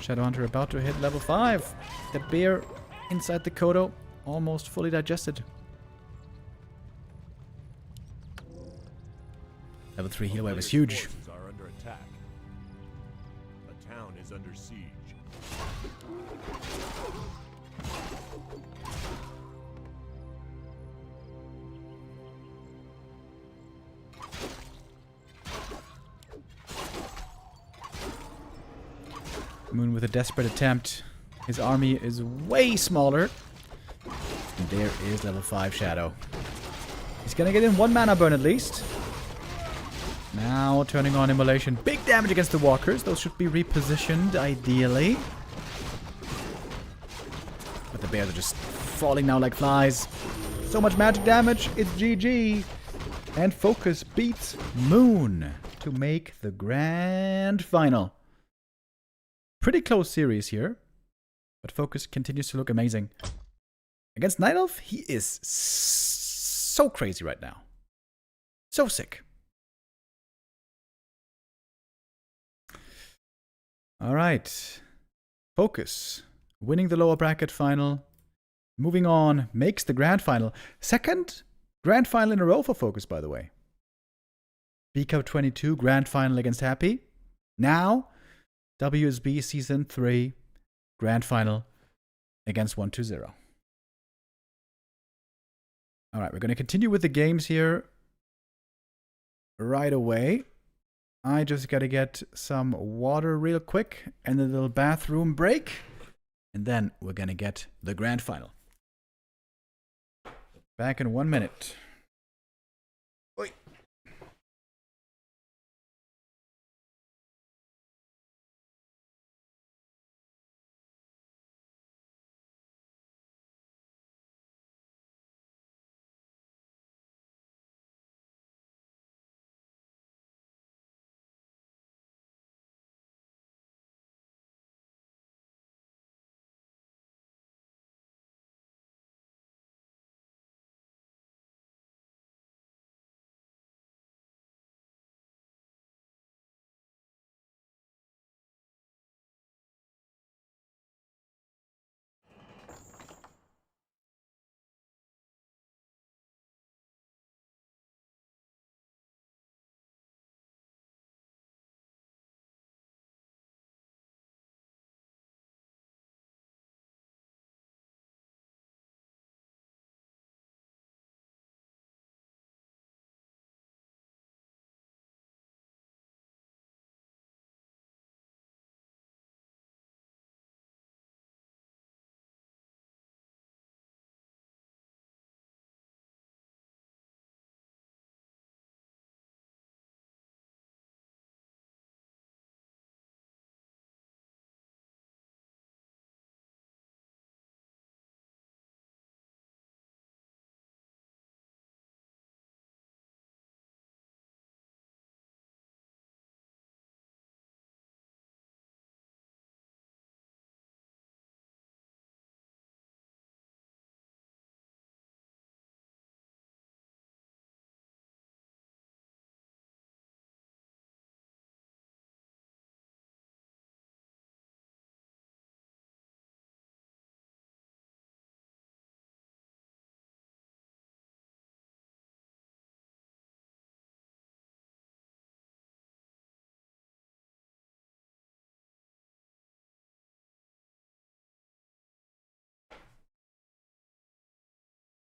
Shadowhunter about to hit level 5. The bear inside the Kodo almost fully digested. Level 3 heal wave is huge. Forces are under attack. The town is under siege. Moon with a desperate attempt. His army is way smaller. And there is level 5 Shadow. He's gonna get in 1 mana burn at least. Now turning on Immolation. Big damage against the walkers. Those should be repositioned ideally. But the bears are just falling now like flies. So much magic damage. It's GG. And FoCuS beats Moon to make the grand final. Pretty close series here. But FoCuS continues to look amazing. Against Night Elf, he is so crazy right now. So sick. Alright. FoCuS. Winning the lower bracket final. Moving on. Makes the grand final. Second grand final in a row for FoCuS, by the way. B-Cup 22 grand final against Happy. Now, WSB Season 3 grand final against 120. Alright, we're going to continue with the games here right away. I just gotta get some water real quick and a little bathroom break. And then we're gonna get the grand final. Back in 1 minute.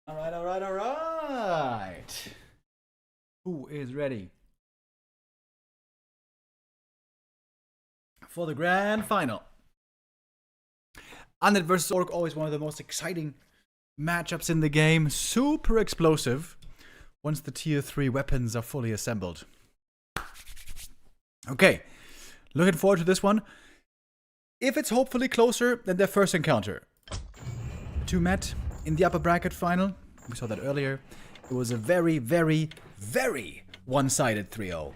All right, all right, all right. Who is ready for the grand final? Undead versus Orc, always one of the most exciting matchups in the game. Super explosive once the tier 3 weapons are fully assembled. Okay, looking forward to this one. If it's hopefully closer than their first encounter. The two met in the upper bracket final. We saw that earlier. It was a very, very, very one-sided 3-0.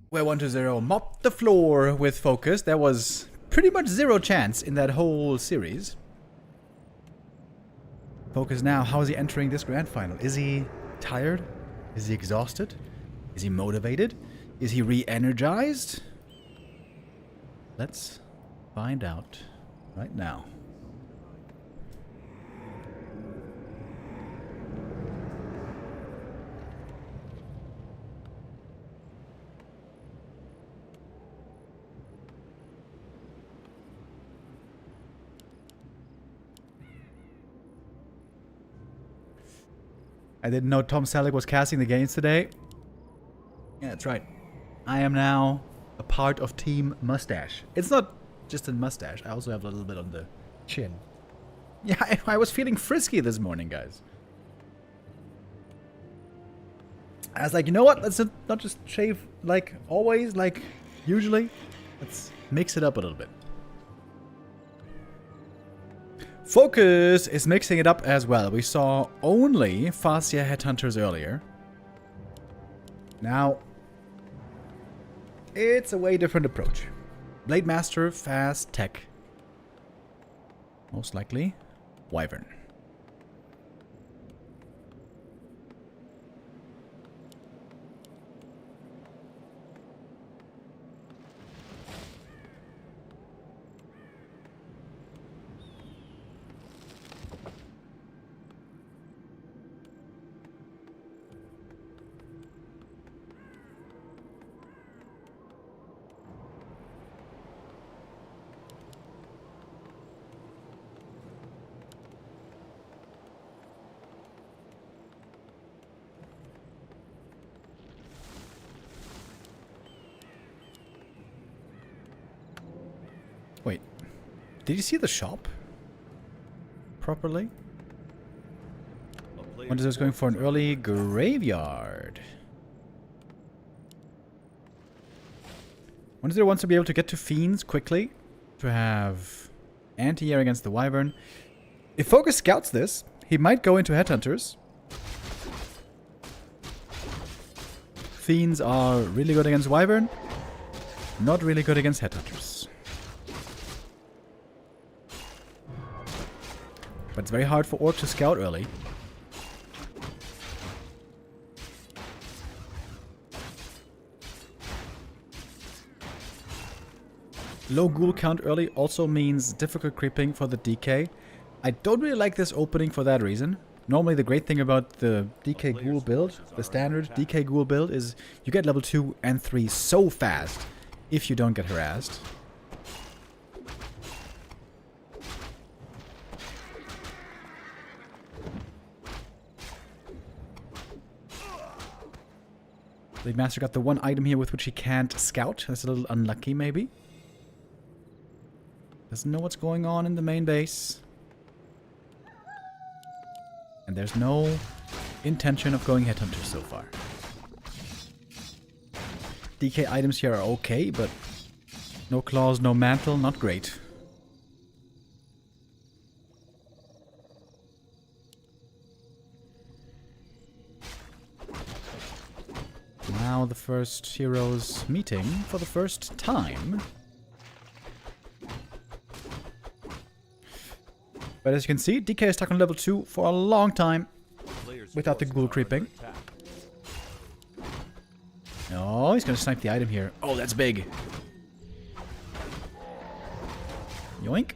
Where 1-0 mopped the floor with FoCuS. There was pretty much zero chance in that whole series. FoCuS now, how is he entering this grand final? Is he tired? Is he exhausted? Is he motivated? Is he re-energized? Let's find out right now. I didn't know Tom Selleck was casting the games today. Yeah, that's right. I am now a part of Team Mustache. It's not just a mustache. I also have a little bit on the chin. Yeah, I was feeling frisky this morning, guys. I was like, you know what? Let's not just shave like always, like usually. Let's mix it up a little bit. FoCuS is mixing it up as well. We saw only Fascia Headhunters earlier. Now, it's a way different approach. Blade Master, fast tech. Most likely, Wyvern. Wait, did you see the shop properly? What is this going for? An early graveyard. Wonder wants to be able to get to Fiends quickly to have anti-air against the Wyvern. If FoCuS scouts this, he might go into Headhunters. Fiends are really good against Wyvern, not really good against Headhunters. But it's very hard for Orc to scout early. Low ghoul count early also means difficult creeping for the DK. I don't really like this opening for that reason. Normally the great thing about the DK ghoul build, the standard DK ghoul build, is you get level 2 and 3 so fast if you don't get harassed. Blade Master got the one item here with which he can't scout. That's a little unlucky, maybe. Doesn't know what's going on in the main base. And there's no intention of going Headhunter so far. DK items here are okay, but no claws, no mantle, not great. Now the first heroes meeting for the first time. But as you can see, DK is stuck on level 2 for a long time without the ghoul creeping. Oh, he's gonna snipe the item here. Oh, that's big. Yoink.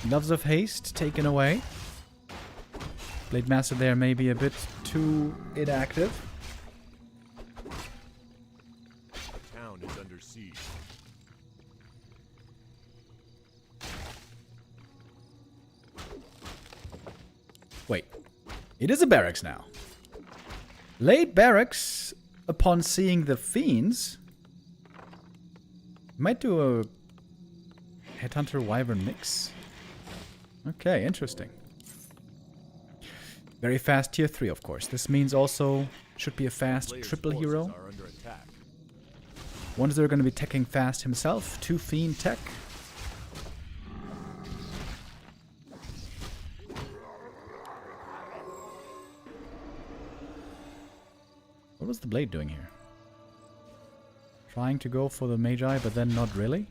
Gloves of Haste taken away. Blade Master there may be a bit too inactive. Town is under siege. Wait, It is a barracks now. Late barracks upon seeing the fiends. Might do a Headhunter Wyvern mix. Okay, interesting. Very fast tier 3, of course. This means also should be a fast triple hero. One is going to be teching fast himself. 2 fiend tech. What was the blade doing here? Trying to go for the Magi, but then not really?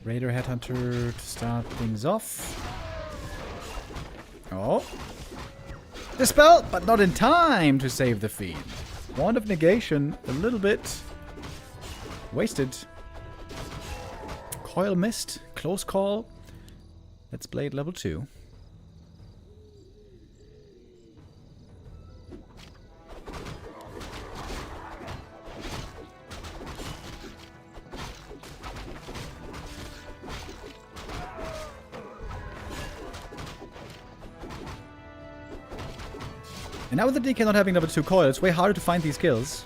Raider Headhunter to start things off. Oh. Dispel, but not in time to save the Fiend. Wand of Negation, a little bit wasted. Coil missed. Close call. Let's Blade level 2. And now with the DK not having level 2 coil, it's way harder to find these kills.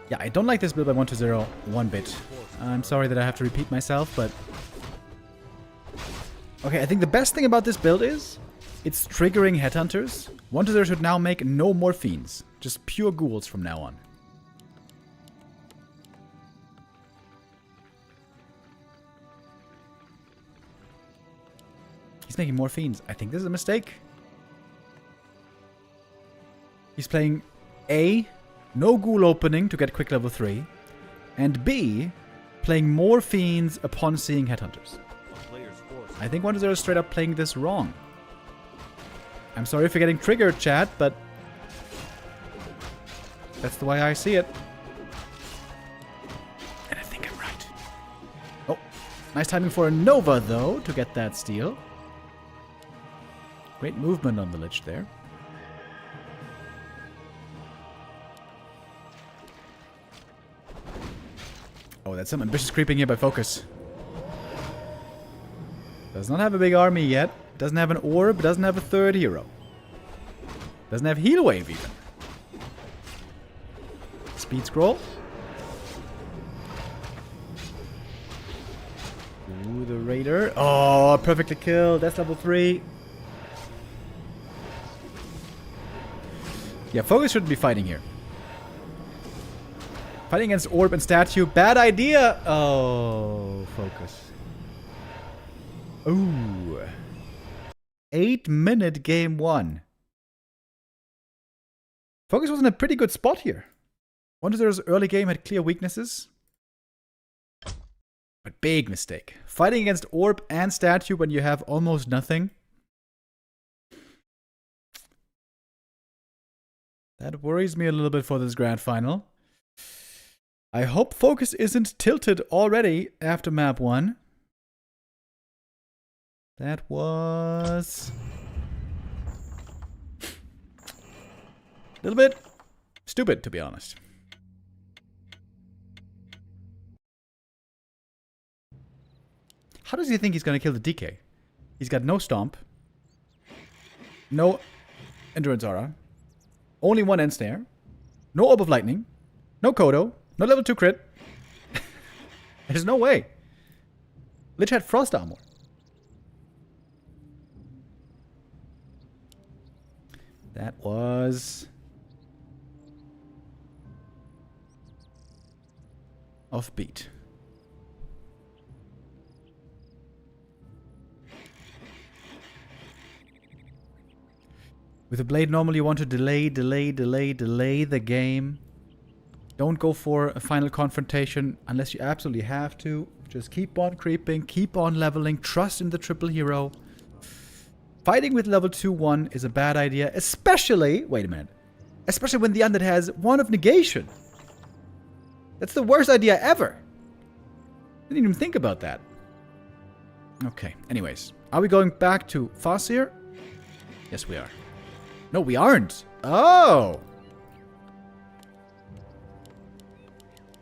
Yeah, I don't like this build by 1-0 one bit. I'm sorry that I have to repeat myself, but... Okay, I think the best thing about this build is it's triggering Headhunters. 1-0 should now make no more Fiends. Just pure ghouls from now on. He's making more Fiends. I think this is a mistake. He's playing A, no ghoul opening to get quick level 3, and B, playing more Fiends upon seeing Headhunters. I think 1-0 is straight up playing this wrong. I'm sorry for getting triggered, chat, but that's the way I see it. And I think I'm right. Oh, nice timing for a Nova, though, to get that steal. Great movement on the Lich there. Oh, that's some ambitious creeping here by FoCuS. Does not have a big army yet. Doesn't have an orb. Doesn't have a third hero. Doesn't have heal wave even. Speed scroll. Ooh, the Raider. Oh, perfectly killed. That's level 3. Yeah, FoCuS shouldn't be fighting here. Fighting against Orb and Statue. Bad idea! Oh, FoCuS. Ooh. 8-minute game 1. FoCuS was in a pretty good spot here. 1-0's early game had clear weaknesses. But big mistake. Fighting against Orb and Statue when you have almost nothing. That worries me a little bit for this grand final. I hope FoCuS isn't tilted already after map 1. That was a little bit stupid, to be honest. How does he think he's going to kill the DK? He's got no Stomp, no Endurance Aura, only 1 End Snare, no Orb of Lightning, no Kodo, no level 2 crit. There's no way. Lich had Frost Armor. That was offbeat. With a blade, normally you want to delay the game. Don't go for a final confrontation unless you absolutely have to. Just keep on creeping, keep on leveling, trust in the triple hero. Fighting with level 2-1 is a bad idea, especially... Wait a minute. Especially when the undead has 1 of negation. That's the worst idea ever. Didn't even think about that. Okay, anyways. Are we going back to FoCuS here? Yes, we are. No, we aren't. Oh!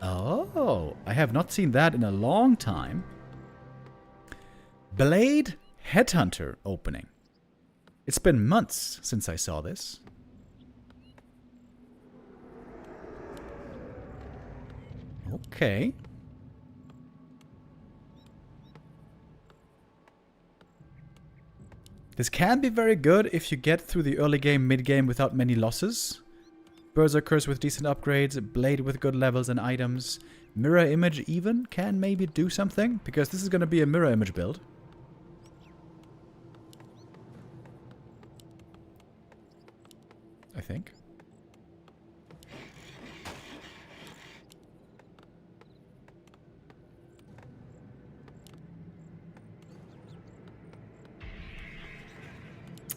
Oh, I have not seen that in a long time. Blade Headhunter opening. It's been months since I saw this. Okay. This can be very good if you get through the early game, mid game without many losses. Berserkers with decent upgrades, Blade with good levels and items. Mirror Image even can maybe do something, because this is going to be a Mirror Image build. I think.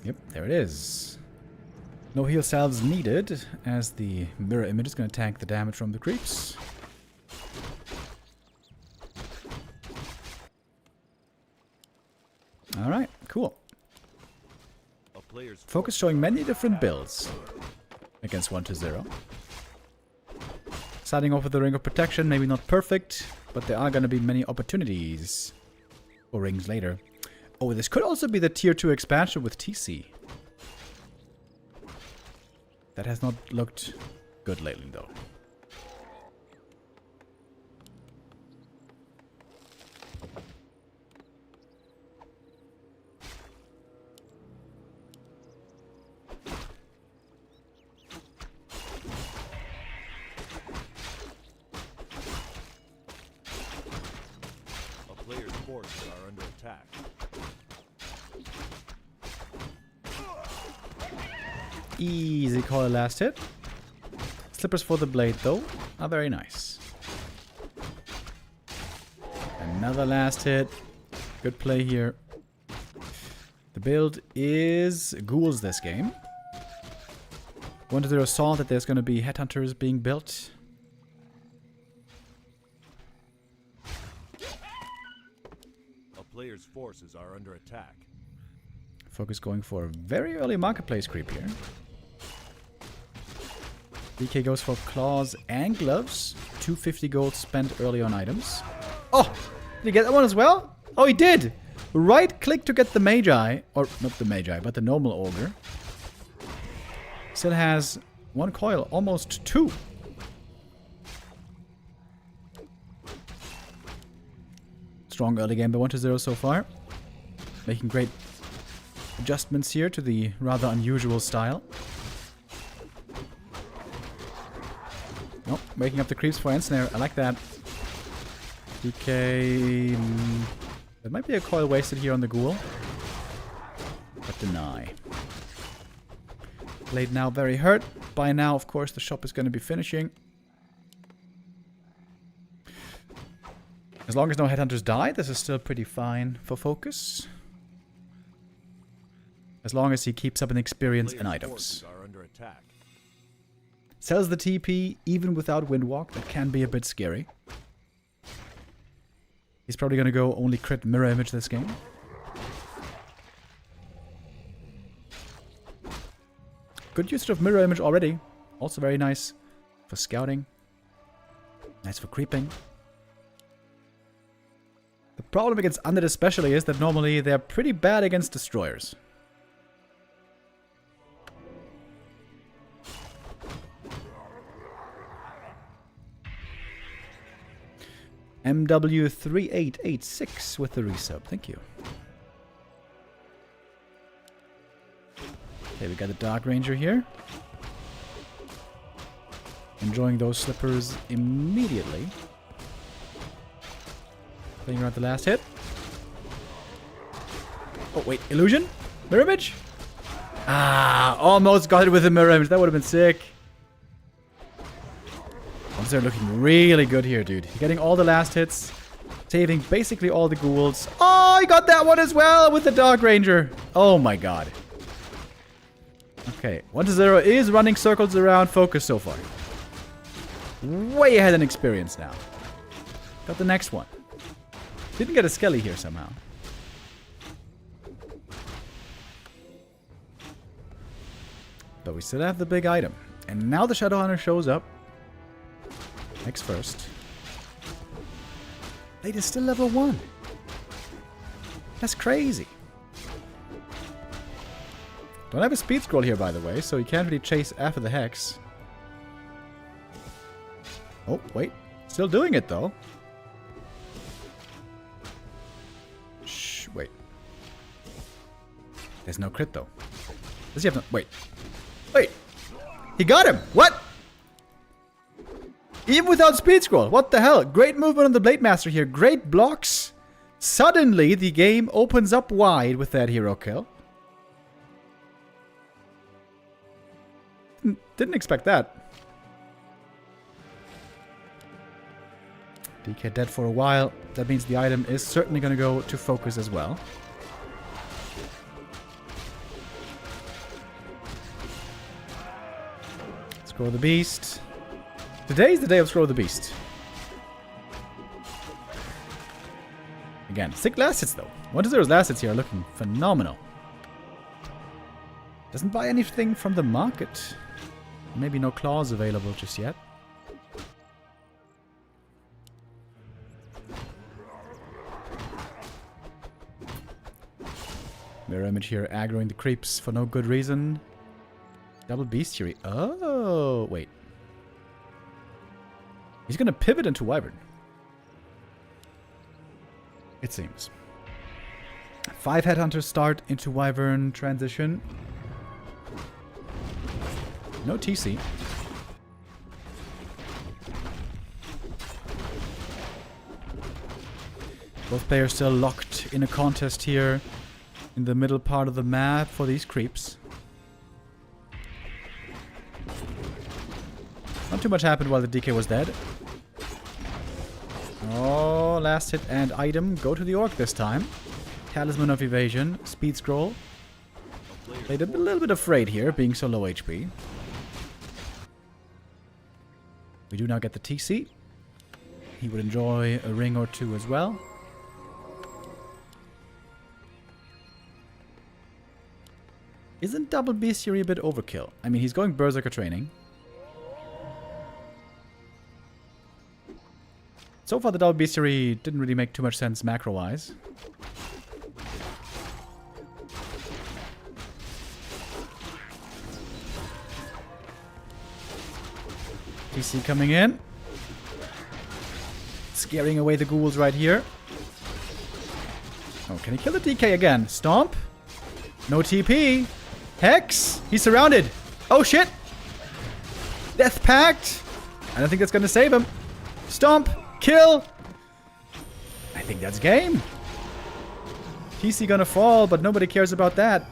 Yep, there it is. No heal salves needed, as the mirror image is going to tank the damage from the creeps. Alright, cool. FoCuS showing many different builds against 1-0. Starting off with the Ring of Protection, maybe not perfect, but there are going to be many opportunities for rings later. Oh, this could also be the Tier 2 expansion with TC. That has not looked good lately, though. A player's forces are under attack. Easy call last hit. Slippers for the blade, though, are very nice. Another last hit. Good play here. The build is ghouls this game. 1-0 saw that there's going to be headhunters being built. A player's forces are under attack. FoCuS going for a very early marketplace creep here. DK goes for claws and gloves. 250 gold spent early on items. Oh! Did he get that one as well? Oh, he did! Right click to get the Magi. Or, not the Magi, but the normal Ogre. Still has 1 coil, almost 2. Strong early game by 1-0 so far. Making great adjustments here to the rather unusual style. Oh, waking up the creeps for Ensnare. I like that. DK... There might be a coil wasted here on the ghoul. But deny. Blade now very hurt. By now, of course, the shop is going to be finishing. As long as no headhunters die, this is still pretty fine for FoCuS. As long as he keeps up in experience and items. Sells the TP even without Windwalk. That can be a bit scary. He's probably going to go only crit mirror image this game. Good use of mirror image already. Also very nice for scouting. Nice for creeping. The problem against Undead especially is that normally they're pretty bad against destroyers. MW3886 with the resub. Thank you. Okay, we got the Dark Ranger here. Enjoying those slippers immediately. Playing around the last hit. Oh, wait. Illusion? Mirror image? Ah, almost got it with a mirror image. That would have been sick. They're looking really good here, dude. Getting all the last hits. Saving basically all the ghouls. Oh, he got that one as well with the Dark Ranger. Oh my god. Okay, 1-0 is running circles around FoCuS so far. Way ahead in experience now. Got the next one. Didn't get a Skelly here somehow. But we still have the big item. And now the Shadow Hunter shows up. Next first. Blade is still level 1. That's crazy. Don't have a speed scroll here, by the way, so you can't really chase after the Hex. Oh, wait. Still doing it, though. Shh, wait. There's no crit, though. Does he have no... Wait. Wait. He got him. What? Even without speed scroll. What the hell? Great movement on the Blade Master here. Great blocks. Suddenly, the game opens up wide with that hero kill. Didn't expect that. DK dead for a while. That means the item is certainly going to go to FoCuS as well. Scroll the Beast. Today's the day of Scroll the Beast. Again, sick last hits though. 1-0's last hits here are looking phenomenal. Doesn't buy anything from the market. Maybe no claws available just yet. Mirror image here aggroing the creeps for no good reason. Double bestiary. Oh, wait. He's gonna pivot into Wyvern. It seems. 5 Headhunters start into Wyvern transition. No TC. Both players still locked in a contest here in the middle part of the map for these creeps. Not too much happened while the DK was dead. Oh, last hit and item. Go to the Orc this time. Talisman of Evasion. Speed Scroll. Played a little bit afraid here, being so low HP. We do now get the TC. He would enjoy a ring or two as well. Isn't double bestiary a bit overkill? I mean, he's going Berserker training. So far, the double bestiary didn't really make too much sense macro-wise. TC coming in. Scaring away the ghouls right here. Oh, can he kill the DK again? Stomp. No TP. Hex. He's surrounded. Oh, shit. Death Pact. I don't think that's going to save him. Stomp. Kill. I think that's game. TC gonna fall, but nobody cares about that.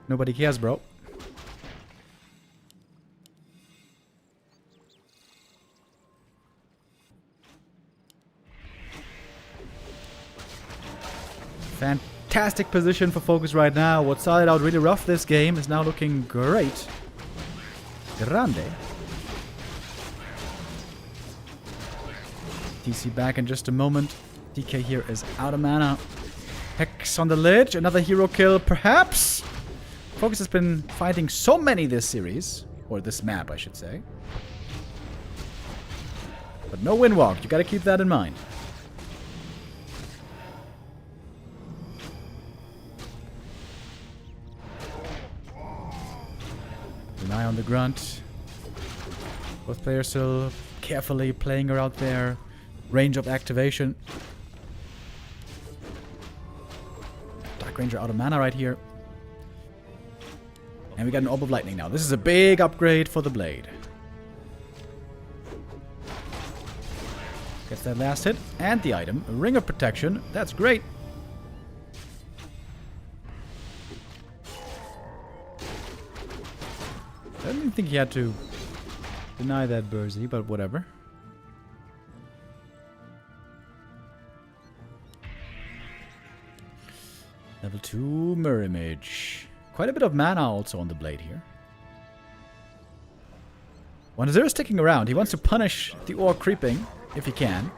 Nobody cares, bro. Fantastic position for FoCuS right now. What started out really rough this game is now looking great. Grande. TC back in just a moment. DK here is out of mana. Hex on the ledge. Another hero kill, perhaps? FoCuS has been fighting so many this series. Or this map, I should say. But no windwalk. You gotta keep that in mind. An eye on the grunt. Both players still carefully playing around their range of activation. Dark Ranger out of mana right here. And we got an Orb of Lightning now. This is a big upgrade for the blade. Gets that last hit and the item. A ring of protection. That's great. I didn't think he had to deny that Bursey, but whatever. Level 2 Mirror Image. Quite a bit of mana also on the blade here. 1-0 is sticking around. He wants to punish the orc creeping, if he can.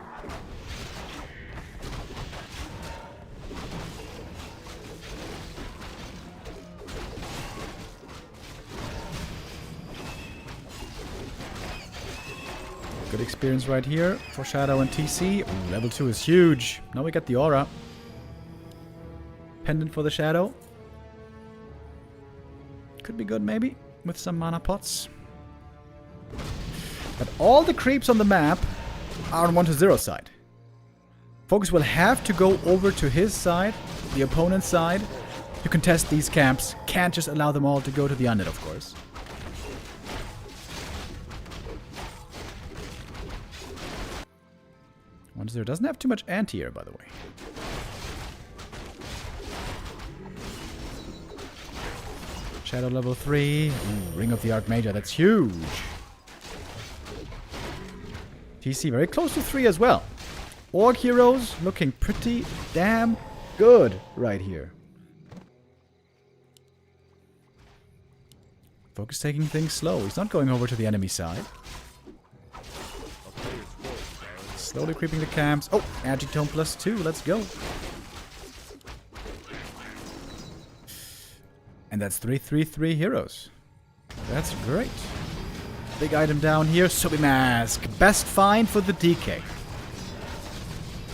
Good experience right here for Shadow and TC. Ooh, level 2 is huge. Now we got the aura. Pendant for the Shadow. Could be good maybe, with some mana pots. But all the creeps on the map are on 1-0 side. FoCuS will have to go over to his side, the opponent's side, to contest these camps. Can't just allow them all to go to the undead, of course. There doesn't have too much anti-air, by the way. Shadow level 3. Ooh, Ring of the Archmage, that's huge. TC very close to 3 as well. Orc heroes looking pretty damn good right here. FoCuS taking things slow. He's not going over to the enemy side. Slowly creeping the camps. Oh, Agitome +2. Let's go. And that's 3/3/3 heroes. That's great. Big item down here. Sobi Mask. Best find for the DK.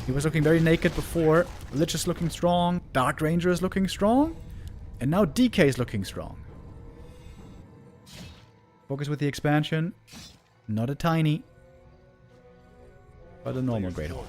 He was looking very naked before. Lich is looking strong. Dark Ranger is looking strong. And now DK is looking strong. FoCuS with the expansion. Not a tiny, but a normal Great Horde.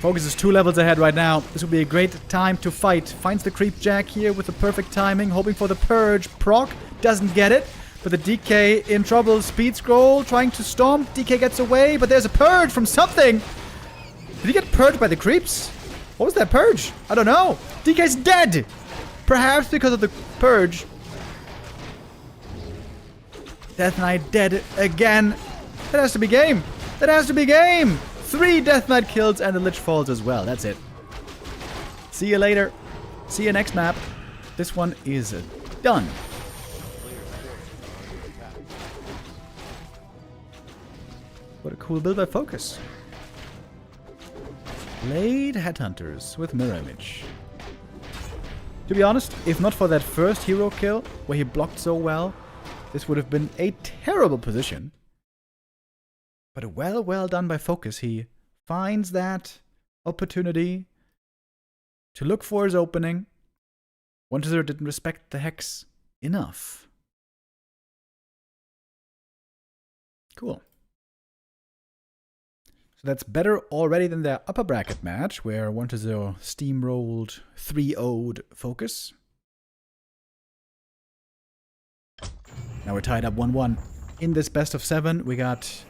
FoCuS is 2 levels ahead right now. This will be a great time to fight. Finds the Creep Jack here with the perfect timing. Hoping for the Purge. Proc. Doesn't get it. But the DK in trouble. Speed Scroll. Trying to stomp. DK gets away. But there's a Purge from something. Did he get purged by the creeps? What was that Purge? I don't know. DK's dead. Perhaps because of the Purge. Death Knight dead again. That has to be game. That has to be game. 3 Death Knight kills and the Lich falls as well. That's it. See you later. See you next map. This one is done. What a cool build by FoCuS. Blade Headhunters with Mirror Image. To be honest, if not for that first hero kill, where he blocked so well, this would have been a terrible position. But well done by FoCuS. He finds that opportunity to look for his opening. 1-0 didn't respect the Hex enough. Cool. So that's better already than their upper bracket match, where 1-0 steamrolled 3-0'd FoCuS. Now we're tied up 1-1. In this best of 7, we got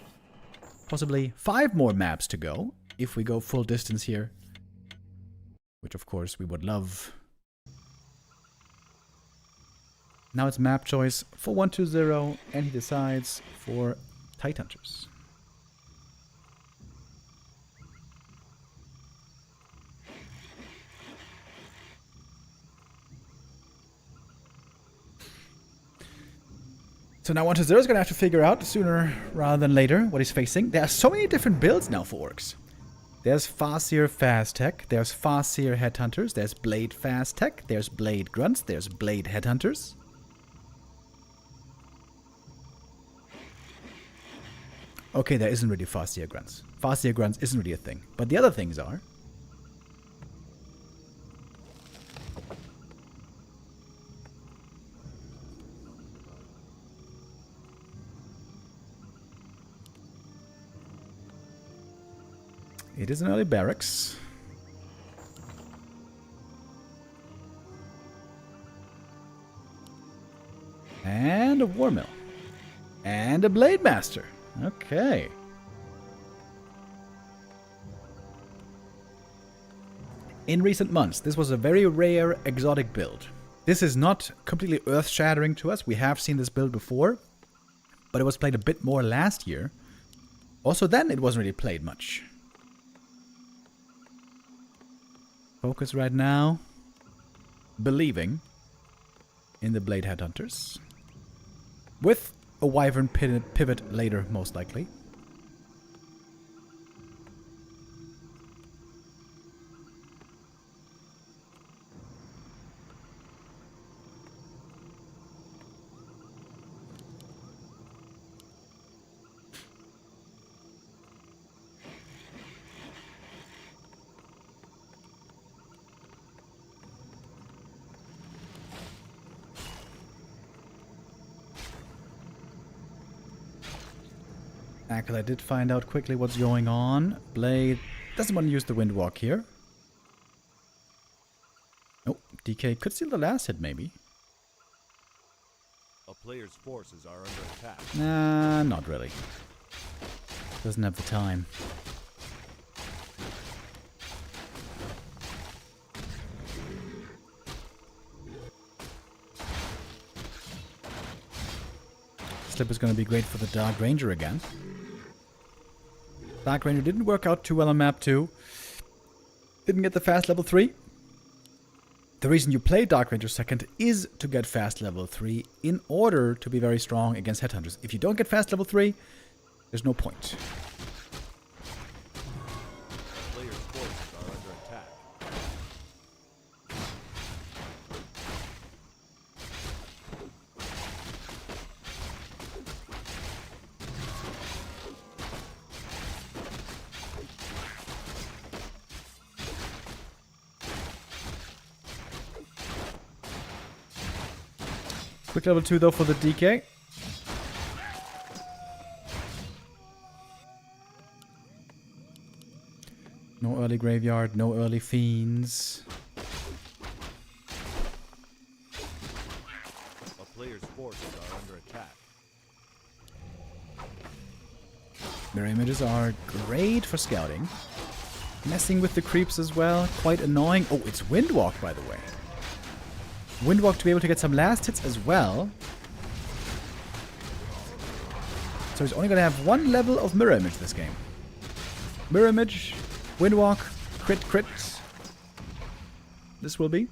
possibly 5 more maps to go, if we go full distance here. Which, of course, we would love. Now it's map choice for 1-0, and he decides for Tidehunters. So now 1-0 is going to have to figure out sooner rather than later what he's facing. There are so many different builds now for orcs. There's Farseer Fast Tech, there's Farseer Headhunters, there's Blade Fast Tech, there's Blade Grunts, there's Blade Headhunters. Okay, there isn't really Farseer Grunts. Farseer Grunts isn't really a thing, but the other things are. It is an early barracks. And a war mill. And a Blade Master. Okay. In recent months, this was a very rare exotic build. This is not completely earth-shattering to us. We have seen this build before, but it was played a bit more last year. Also then, it wasn't really played much. FoCuS right now, believing in the Blade Headhunters. With a Wyvern pivot later, most likely. I did find out quickly what's going on. Blade doesn't want to use the Windwalk here. Oh, DK could steal the last hit, maybe. A player's forces are under attack. Nah, not really. Doesn't have the time. Slip is going to be great for the Dark Ranger again. Dark Ranger didn't work out too well on map 2. Didn't get the fast level 3. The reason you play Dark Ranger second is to get fast level 3 in order to be very strong against Headhunters. If you don't get fast level 3, there's no point. Player's forces are under attack. Quick level 2 though for the DK. No early graveyard, no early fiends. A player's forces are under attack. Mirror images are great for scouting. Messing with the creeps as well, quite annoying. Oh, it's Windwalk, by the way. Windwalk to be able to get some last hits as well. So he's only going to have one level of mirror image this game. Mirror image, Windwalk, crit. This will be.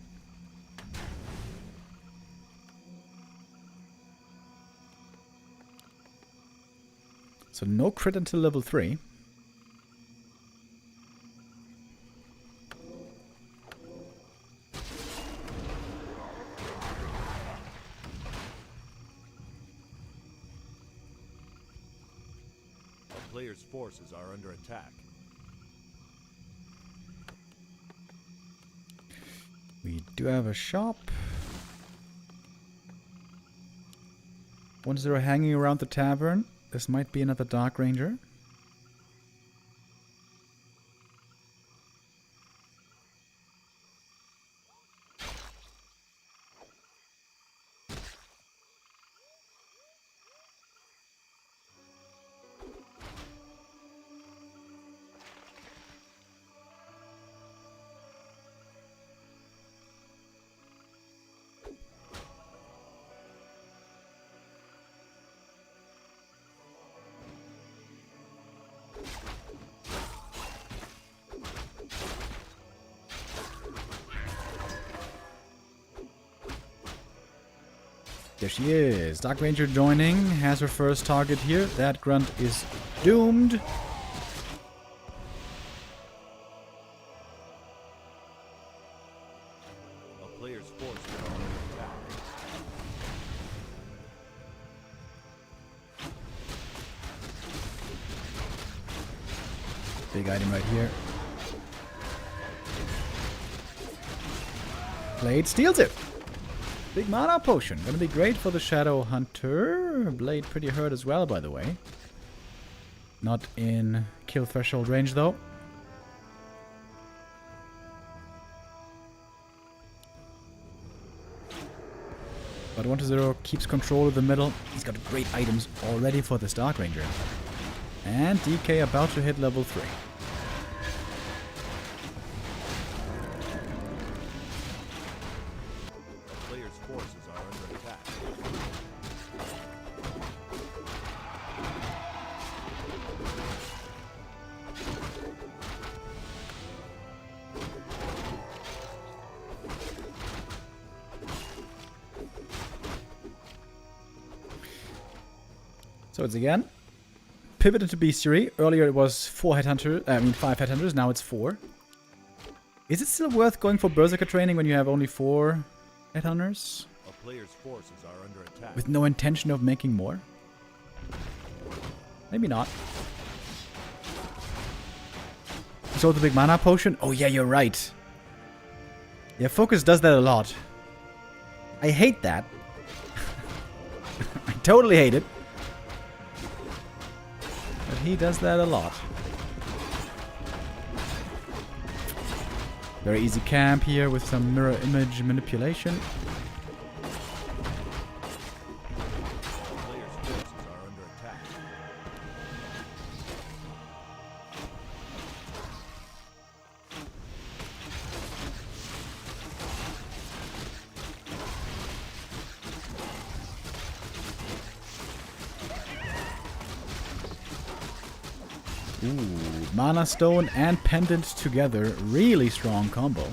So no crit until level 3. Player's forces are under attack. We do have a shop. 1-0 hanging around the tavern. This might be another Dark Ranger. There she is. Dark Ranger joining. Has her first target here. That grunt is doomed. A player's forces are under attack. Big item right here. Blade steals it. Big mana potion. Gonna be great for the Shadow Hunter. Blade pretty hurt as well, by the way. Not in kill threshold range, though. But 1-0 keeps control of the middle. He's got great items already for this Dark Ranger. And DK about to hit level 3. The player's forces are under attack. So it's again pivoted to bestiary. Earlier it was 5 headhunters, now it's 4. Is it still worth going for berserker training when you have only 4 headhunters? A player's forces are under attack. With no intention of making more? Maybe not. So the big mana potion? Oh yeah, you're right. Yeah, FoCuS does that a lot. I hate that. I totally hate it. But he does that a lot. Very easy camp here with some mirror image manipulation. The player's forces are under attack. Ooh, Mana Stone and Pendant together. Really strong combo.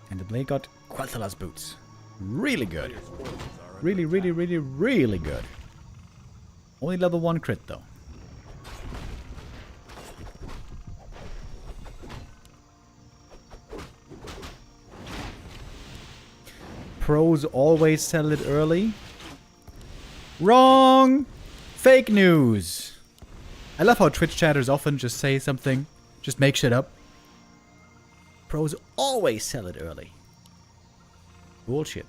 And the blade got Quetzala's boots. Really good. Player's forces are under Really, really, attack. really, really good. Only level 1 crit though. Pros always sell it early. Wrong! Fake news! I love how Twitch chatters often just say something, just make shit up. Pros always sell it early. Bullshit.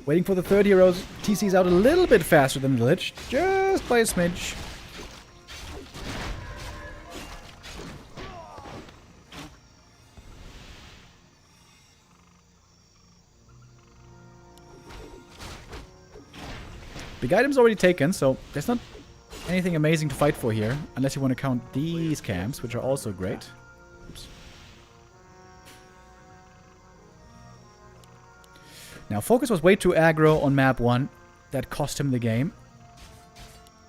Waiting for the third heroes. TC's out a little bit faster than the Lich, just by a smidge. Big item's already taken, so there's not anything amazing to fight for here, unless you want to count these camps, which are also great. Oops. Now, FoCuS was way too aggro on map 1. That cost him the game.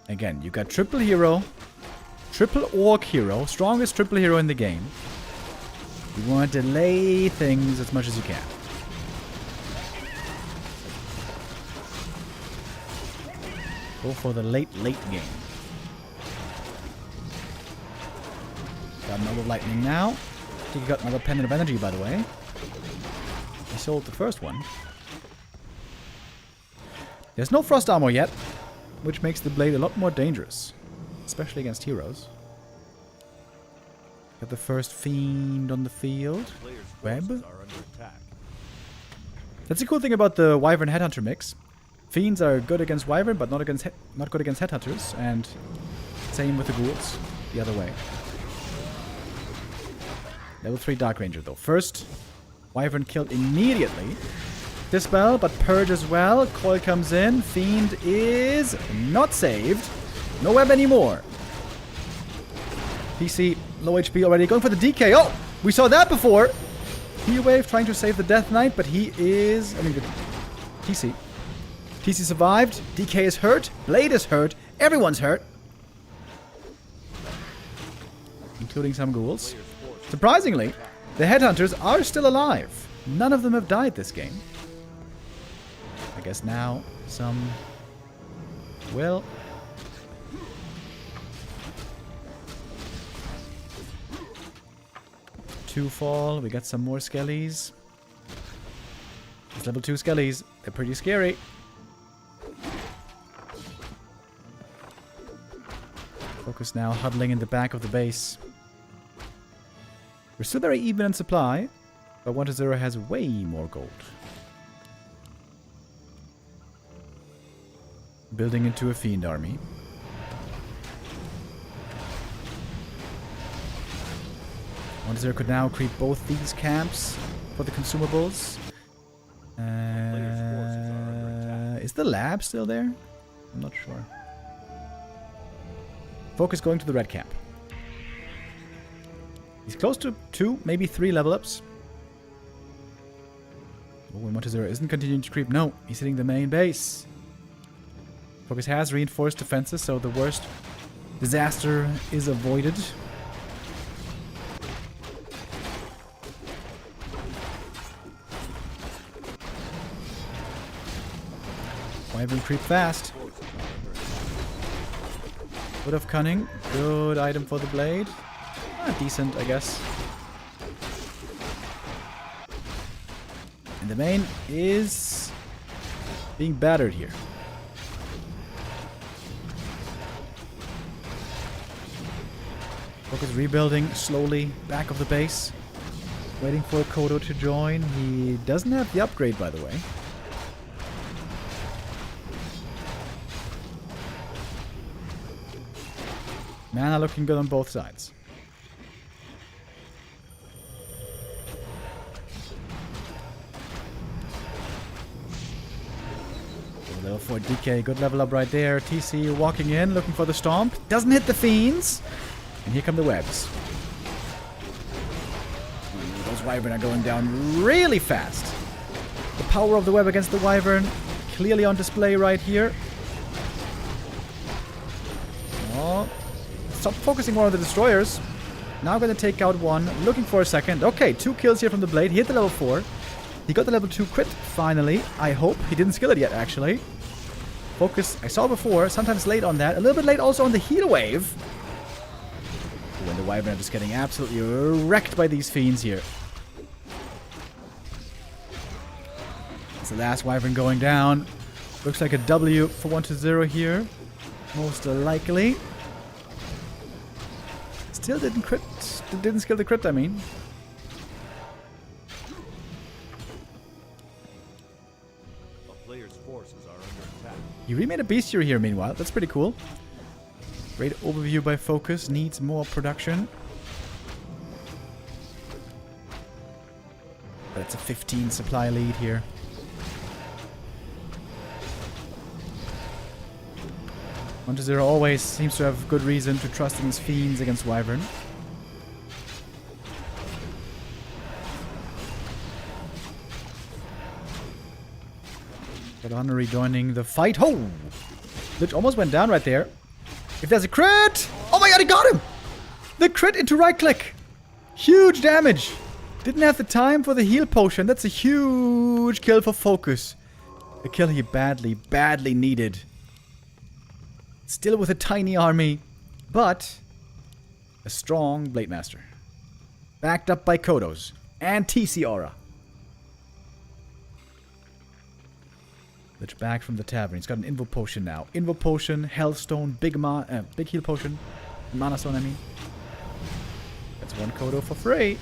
Again, you got triple hero, triple orc hero, strongest triple hero in the game. You want to delay things as much as you can. Go for the late game. Got another lightning now. I think he got another pendant of energy, by the way. He sold the first one. There's no frost armor yet, which makes the blade a lot more dangerous, especially against heroes. Got the first fiend on the field. The player's Web. forces are under attack. That's the cool thing about the Wyvern Headhunter mix. Fiends are good against Wyvern, but not good against Headhunters, and same with the Ghouls, the other way. Level 3 Dark Ranger though. First, Wyvern killed immediately. Dispel, but Purge as well. Coil comes in. Fiend is not saved. No web anymore. PC, low HP already. Going for the DK. Oh, we saw that before. Heatwave trying to save the Death Knight, but he is... TC. TC survived. DK is hurt. Blade is hurt. Everyone's hurt. Including some ghouls. Surprisingly, the Headhunters are still alive. None of them have died this game. I guess now some will. Two fall. We got some more skellies. It's level 2 skellies. They're pretty scary. FoCuS now huddling in the back of the base. We're still very even in supply, but 1-0 has way more gold. Building into a fiend army. One-0 could now creep both these camps for the consumables. Is the lab still there? I'm not sure. FoCuS going to the red camp. He's close to 2, maybe 3 level ups. Oh, and 1-0 isn't continuing to creep. No, he's hitting the main base. FoCuS has reinforced defenses, so the worst disaster is avoided. Wyvern creep fast. Bit of cunning. Good item for the blade. Decent, I guess. And the main is being battered here. FoCuS rebuilding slowly back of the base. Waiting for Kaho to join. He doesn't have the upgrade, by the way. Mana looking good on both sides. Level 4 DK, good level up right there. TC walking in, looking for the stomp. Doesn't hit the fiends. And here come the webs. Ooh, those wyvern are going down really fast. The power of the web against the wyvern clearly on display right here. Oh. Stop focusing more on the destroyers. Now going to take out one. Looking for a second. Okay, 2 kills here from the blade. He hit the level 4. He got the level 2 crit, finally. I hope. He didn't skill it yet, actually. FoCuS, I saw before. Sometimes late on that. A little bit late also on the heal wave. When the wyvern are just getting absolutely wrecked by these fiends here. It's the last wyvern going down. Looks like a W for 1-0 here. Most likely. Still didn't crit. Didn't skill the crit, I mean. A player's forces are under attack. He remade a bestiary here, meanwhile. That's pretty cool. Great overview by FoCuS. Needs more production. But it's a 15 supply lead here. One-0 always seems to have good reason to trust in his fiends against wyvern. Got Honor rejoining the fight. Oh! Lich almost went down right there. If there's a crit! Oh my god, he got him! The crit into right click! Huge damage! Didn't have the time for the heal potion. That's a huge kill for FoCuS. A kill he badly needed. Still with a tiny army, but a strong Blade Master. Backed up by Kodos and TC Aura. Lich back from the tavern. He's got an Invo Potion now. Invo Potion, Hellstone, big heal potion. Mana Stone, I mean. That's 1 Kodo for free.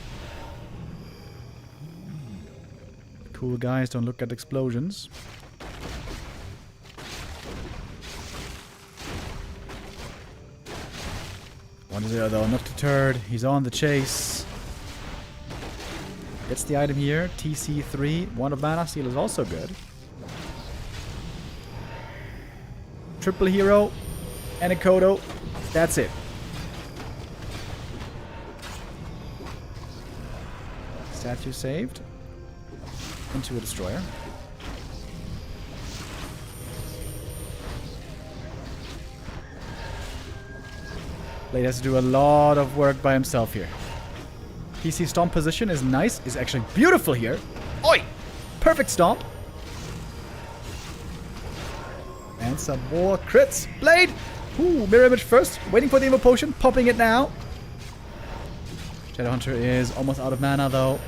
Cool guys don't look at explosions. One-0 though, not deterred. He's on the chase. Gets the item here. TC3. 1 of Mana Steal is also good. Triple hero and a Kodo. That's it. Statue saved. Into a destroyer. Blade has to do a lot of work by himself here. PC stomp position is nice. Is actually beautiful here. Oi! Perfect stomp. And some more crits. Blade! Ooh, mirror image first. Waiting for the Invo Potion. Popping it now. Shadowhunter is almost out of mana though.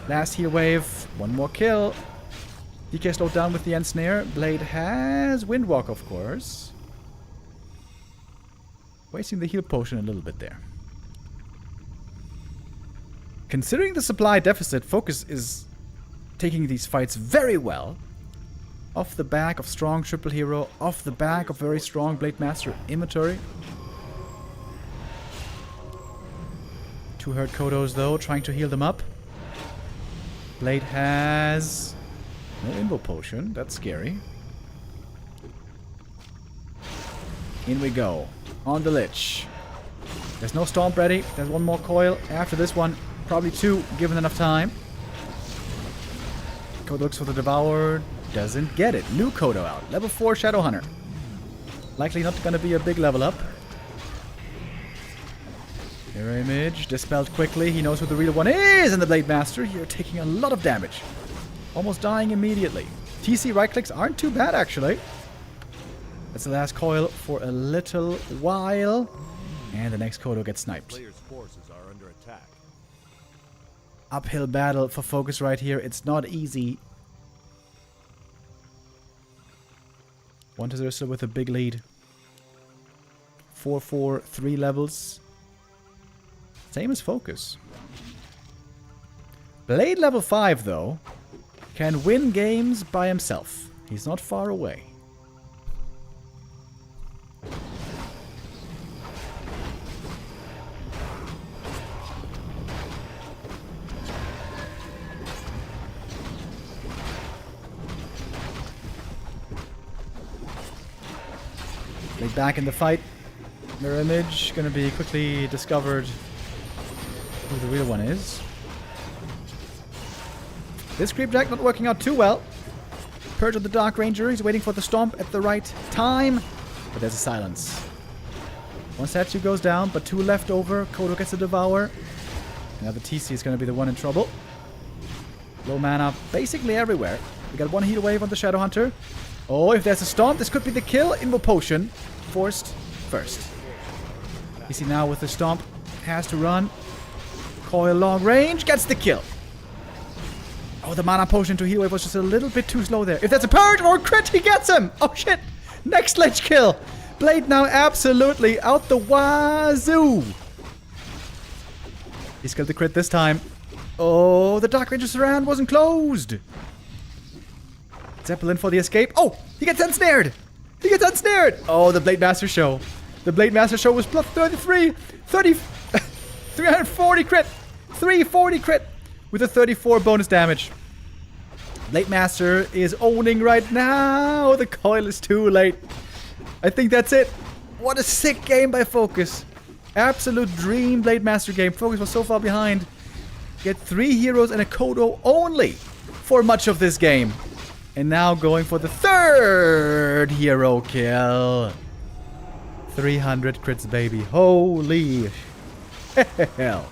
Last heal wave. 1 more kill. DK slowed down with the end snare. Blade has Windwalk, of course. Wasting the heal potion a little bit there. Considering the supply deficit, FoCuS is taking these fights very well. Off the back of strong triple hero, off the back of very strong Blade Master inventory. 2 hurt Kodos though, trying to heal them up. Blade has no Invo Potion, that's scary. In we go, on the Lich. There's no Stomp ready, there's 1 more coil. After this one, probably 2, given enough time. Kodo looks for the Devour, doesn't get it. New Kodo out, level 4 Shadowhunter. Likely not gonna be a big level up. Mirror Image, dispelled quickly, he knows who the real one is, and the Blade Master here taking a lot of damage. Almost dying immediately. TC right clicks aren't too bad actually. That's the last coil for a little while. And the next Kodo gets sniped. Players' forces are under attack. Uphill battle for FoCuS right here. It's not easy. 1-0 still with a big lead. 4-4, 3 levels. Same as FoCuS. Blade level 5 though can win games by himself. He's not far away. Blade back in the fight. Mirror Image gonna be quickly discovered who the real one is. This Creepjack not working out too well. Purge of the Dark Ranger. He's waiting for the Stomp at the right time. But there's a silence. 1 statue goes down, but 2 left over. Kodo gets a Devour. Now the TC is going to be the one in trouble. Low mana basically everywhere. We got 1 heal wave on the Shadowhunter. Oh, if there's a Stomp, this could be the kill. Invo Potion. Forced first. TC now with the Stomp. Has to run. Coil long range. Gets the kill. Oh, the mana potion to heal wave was just a little bit too slow there. If that's a purge or a crit, he gets him! Oh shit! Next ledge kill! Blade now absolutely out the wazoo! He's got the crit this time. Oh, the Dark Ranger surround wasn't closed! Zeppelin for the escape. Oh! He gets ensnared! He gets ensnared! Oh, the Blade Master show. The Blade Master show was plus 33! 340 crit! 340 crit! With a 34 bonus damage. Blade Master is owning right now. The coil is too late. I think that's it. What a sick game by FoCuS. Absolute dream Blade Master game. FoCuS was so far behind. Get 3 heroes and a Kodo only for much of this game. And now going for the 3rd hero kill. 300 crits, baby. Holy hell.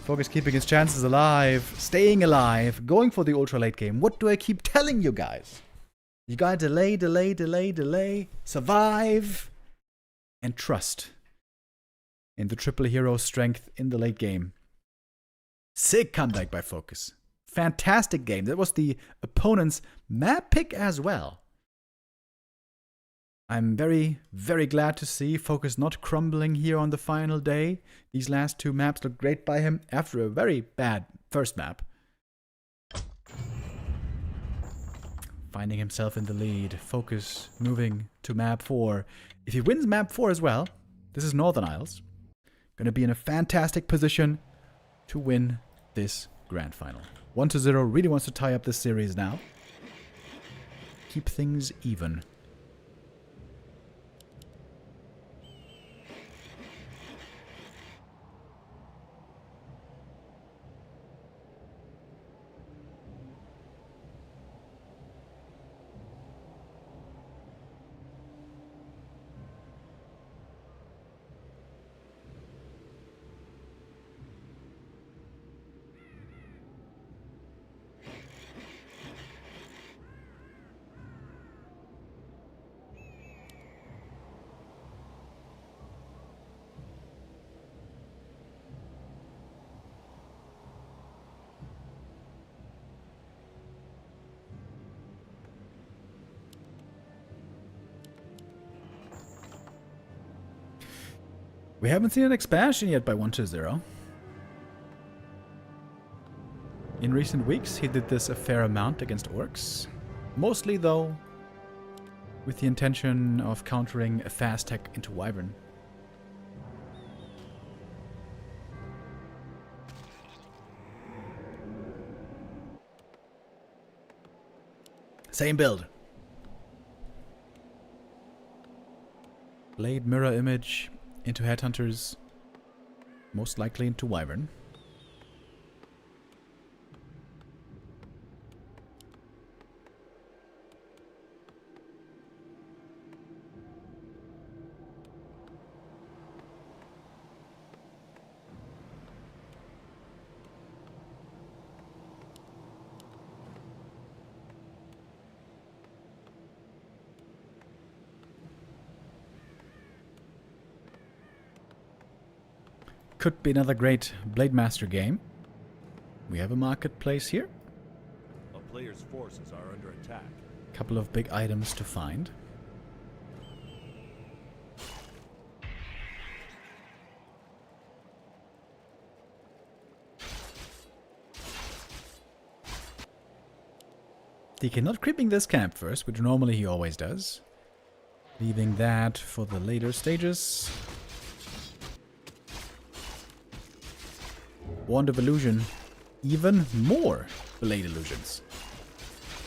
FoCuS keeping his chances alive, staying alive, going for the ultra late game. What do I keep telling you guys? You gotta delay, survive, and trust in the triple hero strength in the late game. Sick comeback by FoCuS. Fantastic game. That was the opponent's map pick as well. I'm very, very glad to see FoCuS not crumbling here on the final day. These last 2 maps look great by him after a very bad first map. Finding himself in the lead. FoCuS moving to map 4. If he wins map 4 as well, this is Northern Isles. Gonna be in a fantastic position to win this grand final. 1-0 really wants to tie up this series now. Keep things even. We haven't seen an expansion yet by 1-0. In recent weeks, he did this a fair amount against orcs. Mostly, though, with the intention of countering a fast tech into Wyvern. Same build. Blade mirror image into Headhunters. Most likely into Wyvern. Could be another great Blade Master game. We have a marketplace here. A player's forces are under attack. Couple of big items to find. DK not creeping this camp first, which normally he always does. Leaving that for the later stages. Wand of Illusion. Even more Blade Illusions.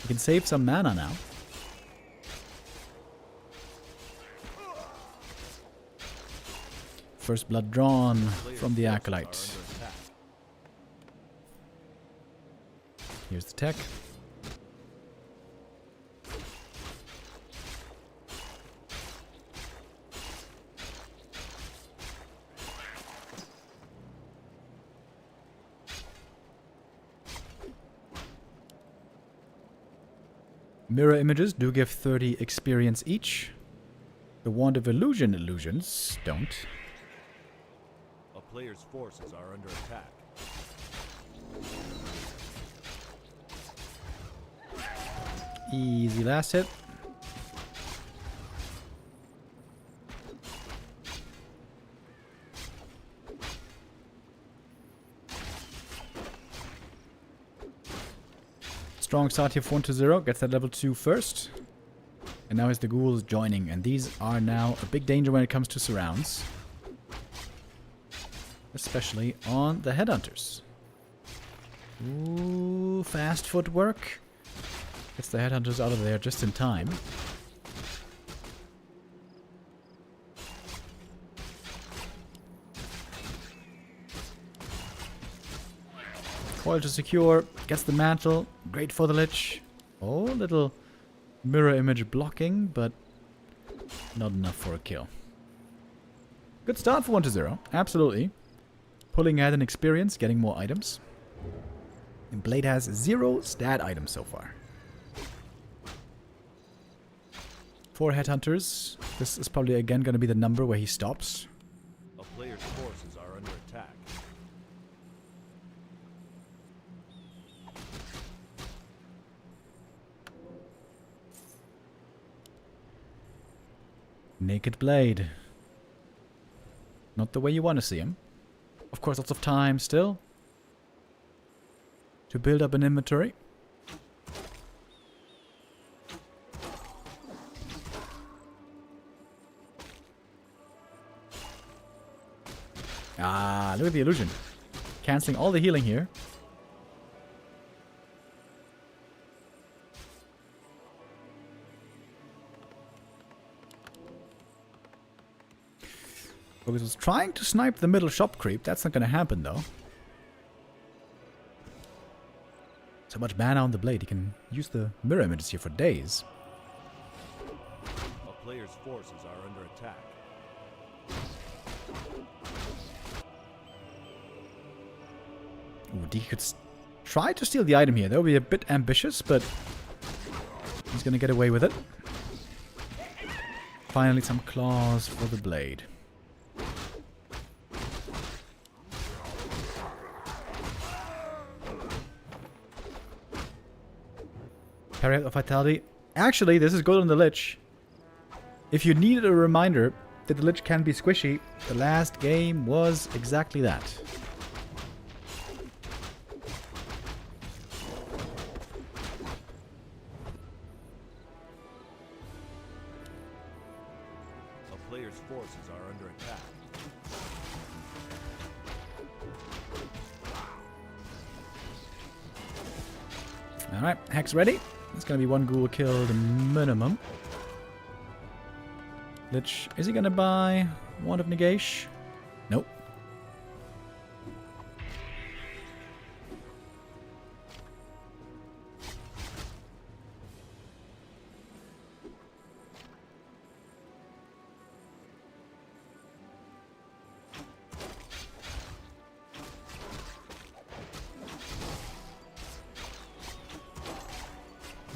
You can save some mana now. First blood drawn from the Acolyte. Here's the tech. Mirror images do give 30 experience each. The Wand of Illusion illusions don't. A player's forces are under attack. Easy last hit. Strong start here, 1-0, gets that level 2 first. And now is the ghouls joining, and these are now a big danger when it comes to surrounds. Especially on the Headhunters. Ooh, fast footwork. Gets the Headhunters out of there just in time. Coil to secure, gets the mantle, great for the Lich. Oh, little mirror image blocking, but not enough for a kill. Good start for 1-0, absolutely. Pulling ahead in experience, getting more items. And Blade has 0 stat items so far. 4 Headhunters. This is probably again going to be the number where he stops. A player's forces are under attack. Naked Blade. Not the way you want to see him. Of course, lots of time still to build up an inventory. Ah, look at the illusion. Cancelling all the healing here. FoCuS was trying to snipe the middle shop creep. That's not going to happen, though. So much mana on the blade. He can use the mirror images here for days. A player's forces are under attack. Ooh, DK could try to steal the item here. That would be a bit ambitious, but he's going to get away with it. Finally, some claws for the blade. Parry of Vitality. Actually, this is good on the Lich. If you needed a reminder that the Lich can be squishy, the last game was exactly that. player's forces are under attack. Alright, Hex ready. It's gonna be one ghoul killed minimum. Lich, is he gonna buy Wand of Negation? Nope.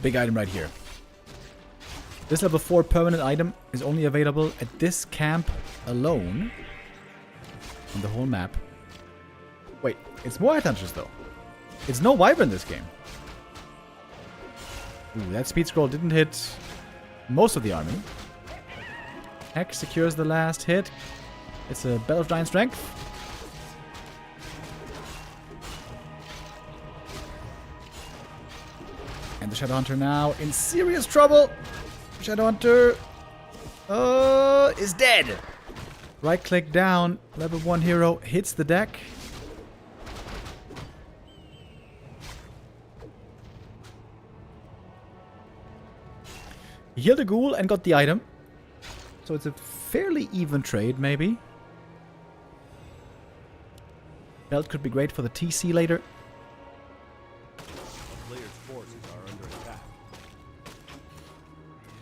Big item right here. This level 4 permanent item is only available at this camp alone on the whole map. Wait, it's more headhunters though. It's no wyvern in this game. Ooh, that speed scroll didn't hit most of the army. Hex secures the last hit. It's a Bell of Giant Strength. And the Shadowhunter now in serious trouble. Shadowhunter is dead. Right click down. Level 1 hero hits the deck. He healed a ghoul and got the item. So it's a fairly even trade, maybe. Belt could be great for the TC later.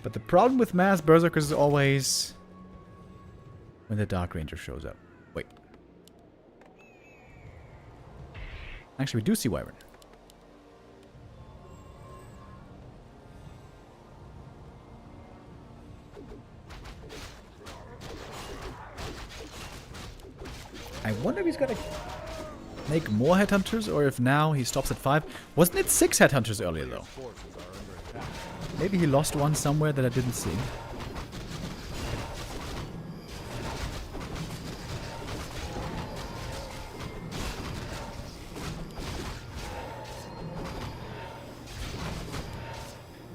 But the problem with mass berserkers is always when the Dark Ranger shows up. Wait. Actually, we do see wyvern. I wonder if he's gonna make more headhunters or if now he stops at 5. Wasn't it 6 headhunters earlier though? Maybe he lost one somewhere that I didn't see.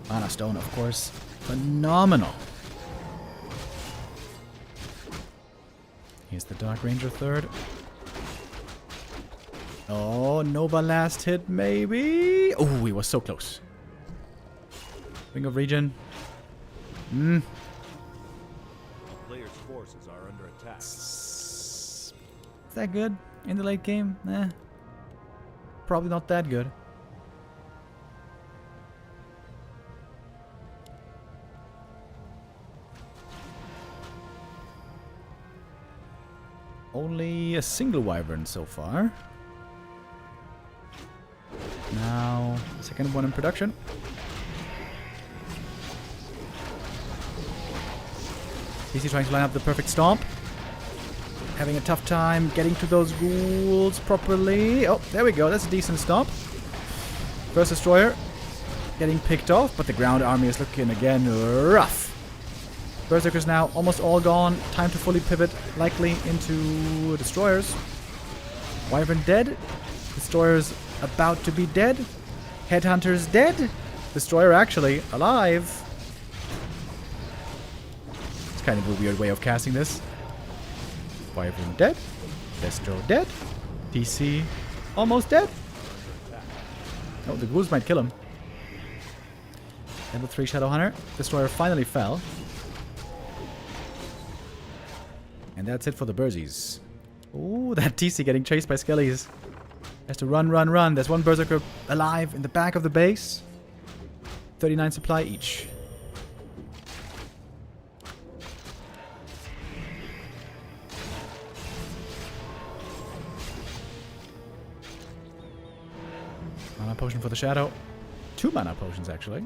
Mana Stone, of course. Phenomenal. Here's the Dark Ranger third. Oh, Nova last hit, maybe? Oh, he was so close. Ring of Regen. Player's forces are under attack. Is that good in the late game? Eh. Probably not that good. Only a single wyvern so far. Now, second one in production. DC trying to line up the perfect stomp. Having a tough time getting to those ghouls properly. Oh, there we go. That's a decent stomp. First destroyer getting picked off, but the ground army is looking again rough. Berserkers now almost all gone. Time to fully pivot, likely into destroyers. Wyvern dead. Destroyers about to be dead. Headhunters dead. Destroyer actually alive. It's kind of a weird way of casting this. Wyvern dead. Destro dead. DC almost dead. Oh, the ghouls might kill him. Level 3 Shadowhunter. Destroyer finally fell. And that's it for the Berzies. Ooh, that TC getting chased by Skellies. Has to run, run, run. There's one Berserker alive in the back of the base. 39 supply each. Mana potion for the Shadow. 2 mana potions, actually.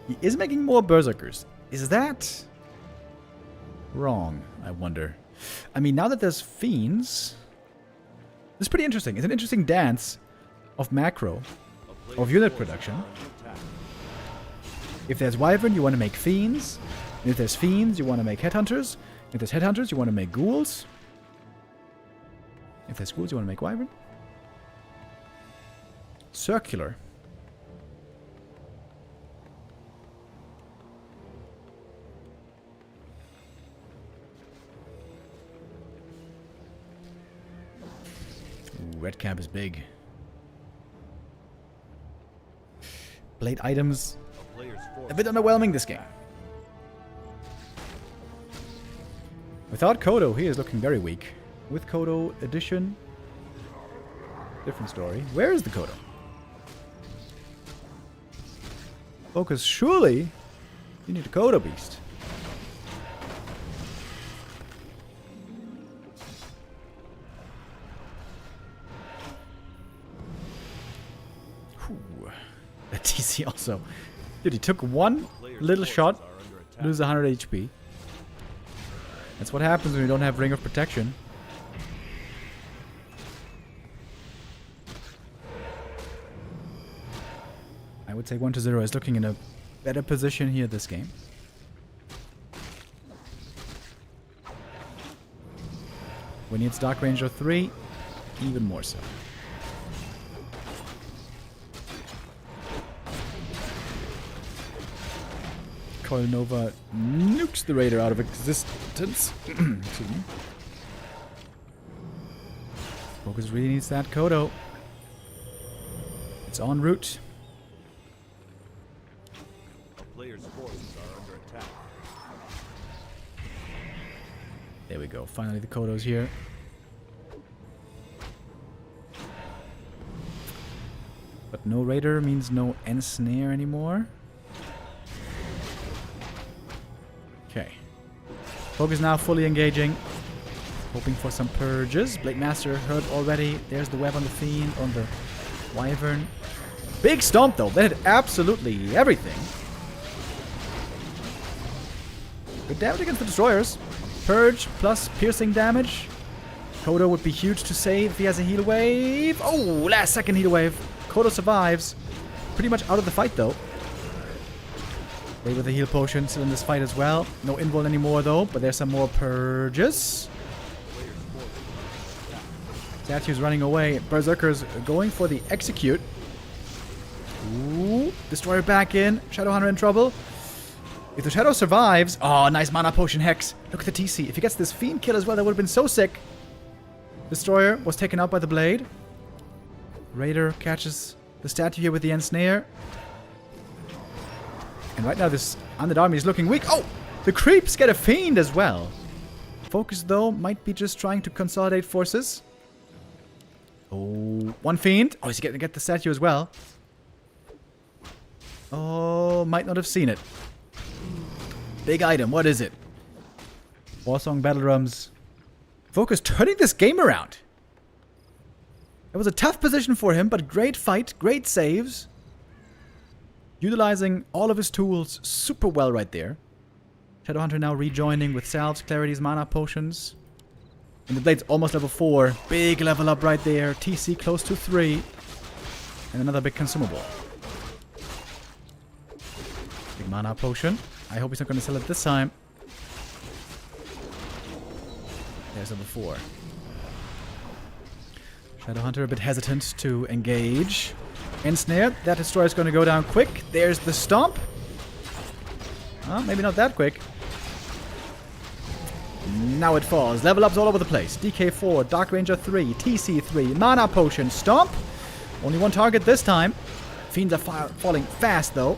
He is making more Berserkers. Is that wrong, I wonder? I mean, now that there's Fiends, it's pretty interesting. It's an interesting dance of macro, of unit production. If there's Wyvern, you want to make Fiends. And if there's Fiends, you want to make Headhunters. If there's Headhunters, you want to make Ghouls. If there's Ghouls, you want to make Wyvern. Circular. red camp is big. Blade items, A player's force a bit underwhelming this game. Without Kodo, he is looking very weak. With Kodo addition, different story. Where is the Kodo? FoCuS, surely you need a Kodo beast. Whew. That TC also. Dude, he took one little shot, are under attack. lose 100 HP. That's what happens when you don't have Ring of Protection. I would say 1-0 is looking in a better position here this game. When it's Dark Ranger 3, even more so. Coil Nova nukes the Raider out of existence. Excuse me. FoCuS really needs that Kodo. It's en route. A player's forces are under attack. There we go. Finally, the Kodo's here. But no Raider means no Ensnare anymore. Okay. FoCuS now fully engaging. Hoping for some purges. Blade Master hurt already. There's the web on the Fiend, on the Wyvern. Big stomp though. That hit absolutely everything. Good damage against the destroyers. Purge plus piercing damage. Kodo would be huge to save if he has a heal wave. Oh, last second heal wave. Kodo survives. Pretty much out of the fight though. They with the heal potion still in this fight as well. No invul anymore though, but there's some more purges. Statue's running away. Berserker's going for the execute. Ooh, Destroyer back in. Shadowhunter in trouble. If the Shadow survives... Oh, nice mana potion Hex. Look at the TC. If he gets this Fiend kill as well, that would have been so sick. Destroyer was taken out by the blade. Raider catches the statue here with the Ensnare. And right now this Undead army is looking weak. Oh! The creeps get a Fiend as well. FoCuS, though, might be just trying to consolidate forces. Oh, one Fiend. Oh, he's going to get the statue as well. Oh, might not have seen it. Big item. What is it? Warsong Battle Drums. FoCuS turning this game around. It was a tough position for him, but great fight, great saves. Utilizing all of his tools super well right there. Shadowhunter now rejoining with salves, clarities, mana potions. And the blade's almost level 4. Big level up right there. TC close to 3. And another big consumable. Big mana potion. I hope he's not going to sell it this time. There's level 4. Shadowhunter a bit hesitant to engage. Ensnare. That destroyer's going to go down quick. There's the stomp. Maybe not that quick. Now it falls. Level ups all over the place. DK4, Dark Ranger 3, TC3, Mana Potion, Stomp. Only one target this time. Fiends are falling fast though.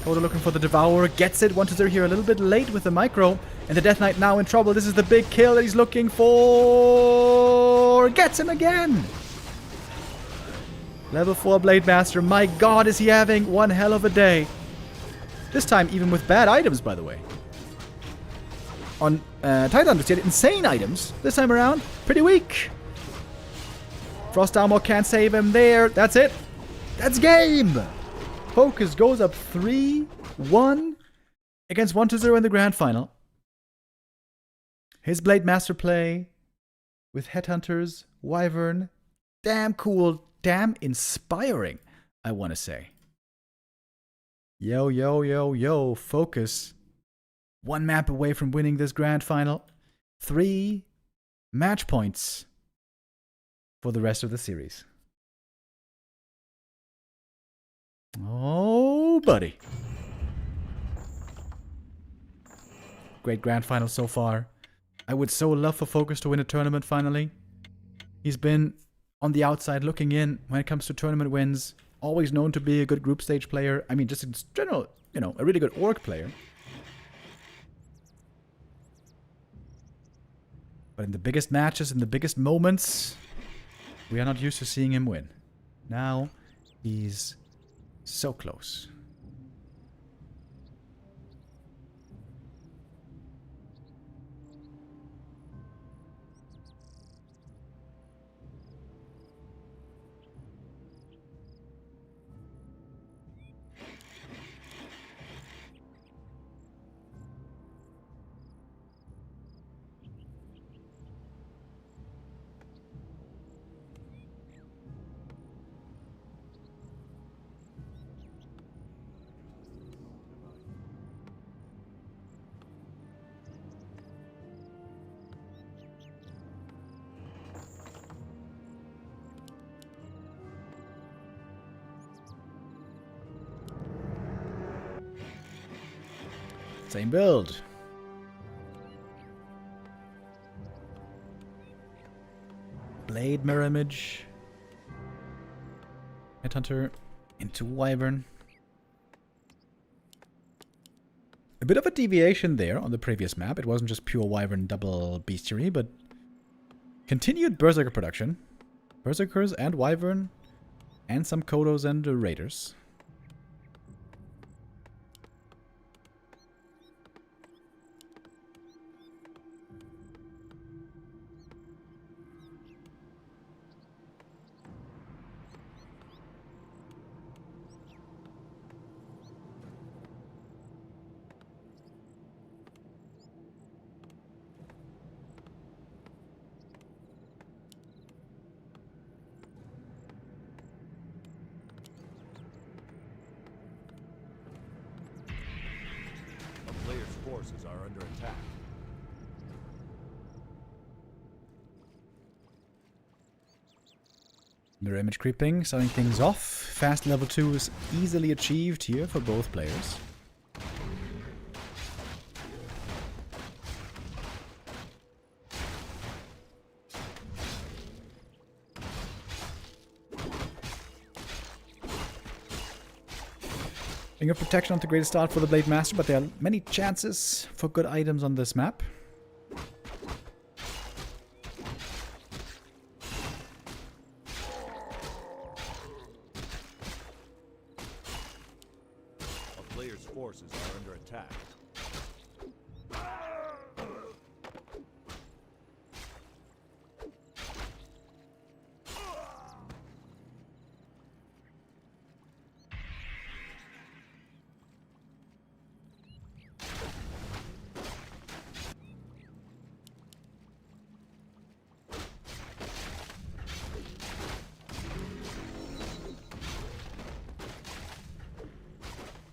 Kodo looking for the Devourer. Gets it. 1-0 here a little bit late with the micro. And the Death Knight now in trouble. This is the big kill that he's looking for. Gets him again. Level 4 Blade Master. My god, is he having one hell of a day. This time even with bad items, by the way. On Titan, he had insane items. This time around, pretty weak. Frost Armor can't save him there. That's it. That's game. FoCuS goes up 3-1 against 1-0 in the grand final. His Blade Master play with Headhunters, Wyvern. Damn cool. Damn inspiring, I want to say. Yo, yo, yo, yo, FoCuS. One map away from winning this grand final. 3 match points for the rest of the series. Oh, buddy. Great grand final so far. I would so love for FoCuS to win a tournament finally. He's been on the outside looking in when it comes to tournament wins. Always known to be a good group stage player. I mean, just in general, you know, a really good org player. But in the biggest matches, in the biggest moments, we are not used to seeing him win. Now, he's so close. Same build. Blade mirror image. Headhunter into Wyvern. A bit of a deviation there on the previous map. It wasn't just pure Wyvern double bestiary, but continued Berserker production. Berserkers and Wyvern. And some Kodos and Raiders. A player's forces are under attack. Mirror image creeping, starting things off. Fast level 2 is easily achieved here for both players. Ring of Protection, not the greatest start for the Blade Master, but there are many chances for good items on this map. A player's forces are under attack.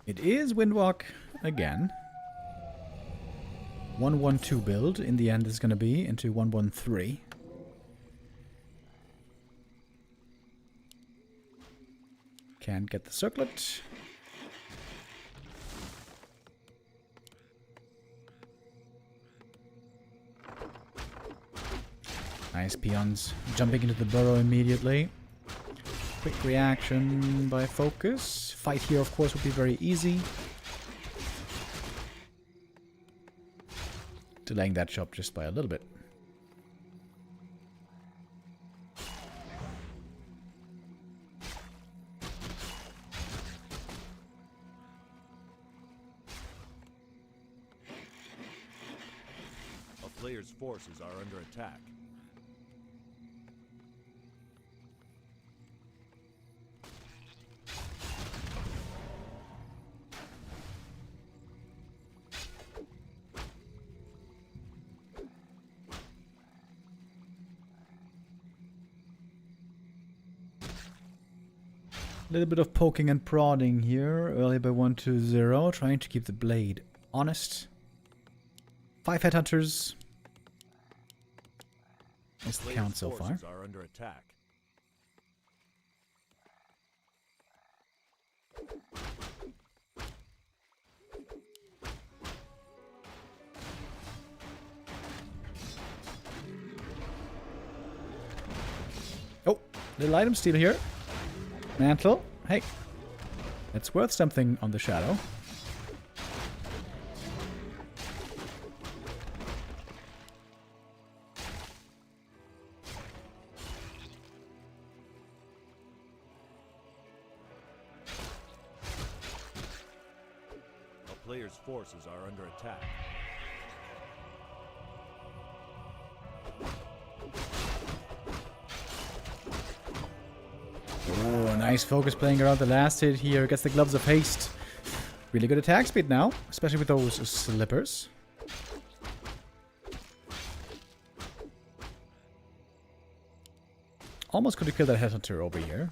It is Windwalk again. 1-1-2 build in the end is going to be into 1-1-3. Can't get the circlet. Nice peons jumping into the burrow immediately. Quick reaction by FoCuS. Fight here, of course, would be very easy. Delaying that shot just by a little bit. A player's forces are under attack. A little bit of poking and prodding here, early by 1-0, trying to keep the blade honest. 5 headhunters. Nice the count so far. Are under attack. Little item steal here. Mantle. Hey. That's worth something on the shadow. A player's forces are under attack. Oh, nice focus playing around the last hit here. Gets the gloves of haste. Really good attack speed now, especially with those slippers. Almost could have killed that headhunter over here.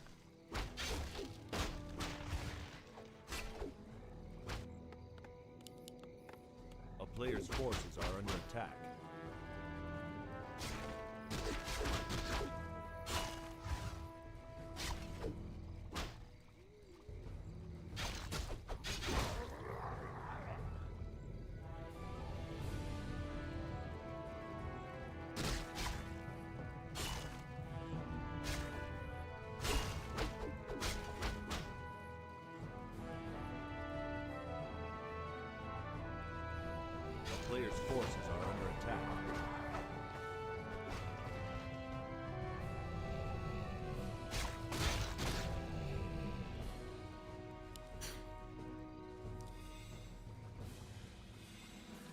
A player's forces are under attack. Player's forces are under attack.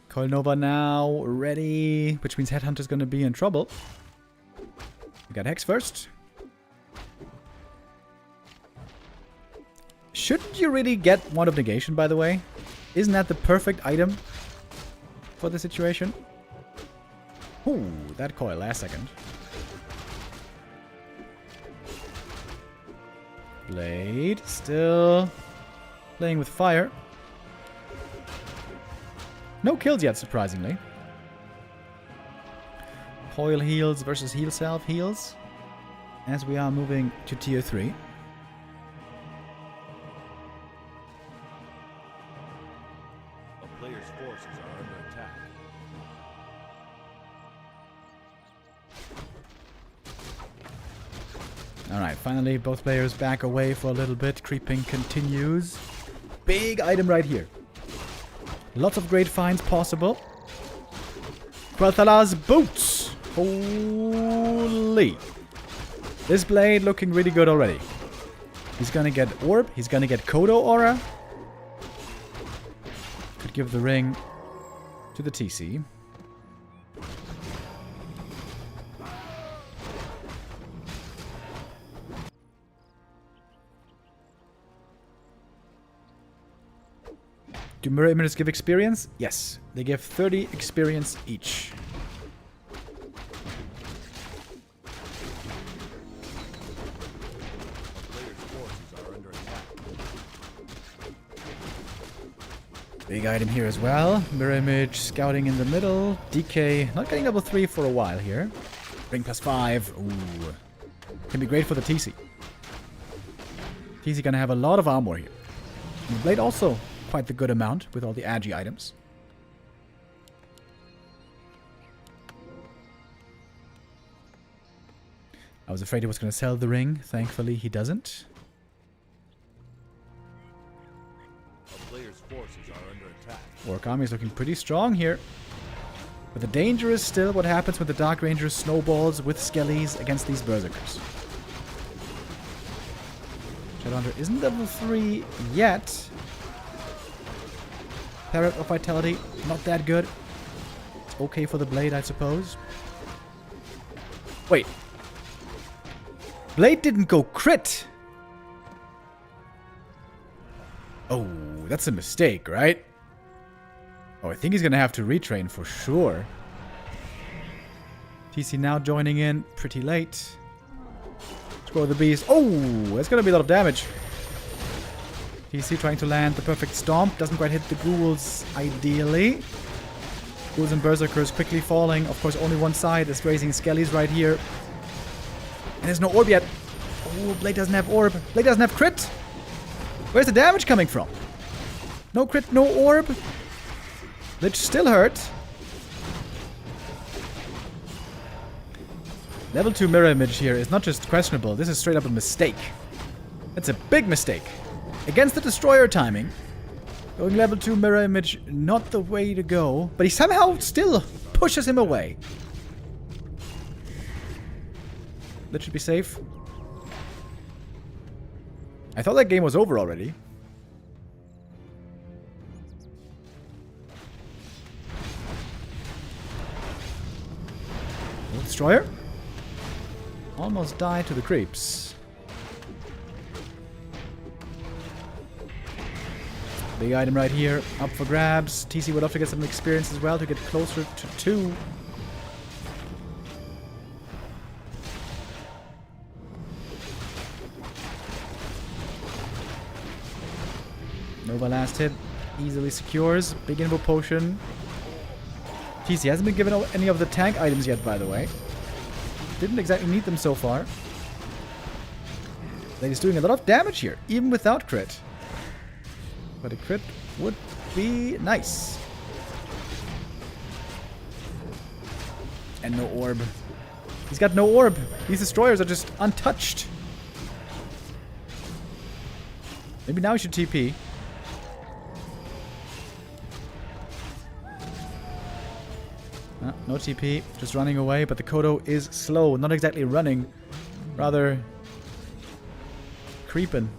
Coil Nova now ready, which means Headhunter's gonna be in trouble. We got Hex first. Shouldn't you really get Wand of Negation, by the way? Isn't that the perfect item for the situation? Ooh, that coil last second. Blade still playing with fire. No kills yet, surprisingly. Coil heals versus heal self heals. As we are moving to tier 3. A player's forces are under attack. Alright, finally both players back away for a little bit. Creeping continues. Big item right here. Lots of great finds possible. Quel'Thala's boots. Holy. This blade looking really good already. He's gonna get orb. He's gonna get Kodo aura. Could give the ring to the TC. Do mirror images give experience? Yes. They give 30 experience each. Player's forces are under attack. Big item here as well. Mirror image, scouting in the middle. DK, not getting level 3 for a while here. Ring +5. Ooh. Can be great for the TC. TC gonna have a lot of armor here. And the blade also quite the good amount with all the agi items. I was afraid he was going to sell the ring. Thankfully, he doesn't. A player's forces are under attack. Orc army is looking pretty strong here. But the danger is still what happens when the Dark Rangers snowballs with skellies against these Berserkers. Shadowhunter isn't level 3 yet. Parrot of Vitality, not that good. It's okay for the blade, I suppose. Wait. Blade didn't go crit! Oh, that's a mistake, right? Oh, I think he's gonna have to retrain for sure. TC now joining in pretty late. Score the beast. Oh, that's gonna be a lot of damage. TC trying to land the perfect stomp. Doesn't quite hit the ghouls ideally. Ghouls and Berserkers quickly falling. Of course, only one side is raising skellies right here. And there's no orb yet. Oh, Blade doesn't have orb. Blade doesn't have crit. Where's the damage coming from? No crit, no orb. Lich still hurt. Level 2 mirror image here is not just questionable, this is straight up a mistake. It's a big mistake. Against the destroyer timing, going level 2 mirror image, not the way to go. But he somehow still pushes him away. That should be safe. I thought that game was over already. Destroyer. Almost died to the creeps. Big item right here, up for grabs. TC would love to get some experience as well to get closer to 2. Nova last hit, easily secures. Big invo potion. TC hasn't been given any of the tank items yet, by the way. Didn't exactly need them so far. But he's doing a lot of damage here, even without crit. But a crit would be nice. And no orb. He's got no orb. These destroyers are just untouched. Maybe now he should TP. No TP, just running away, but the Kodo is slow. Not exactly running, rather creeping.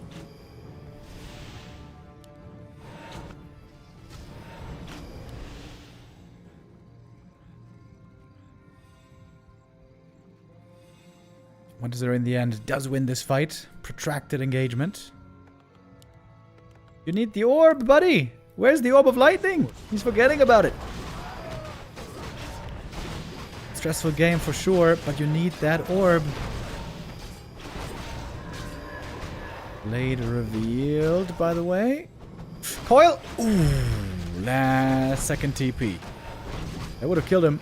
What is there in the end? Does win this fight. Protracted engagement. You need the orb, buddy! Where's the orb of lightning? He's forgetting about it. Stressful game for sure, but you need that orb. Blade revealed, by the way. Coil! Ooh, last second TP. That would have killed him.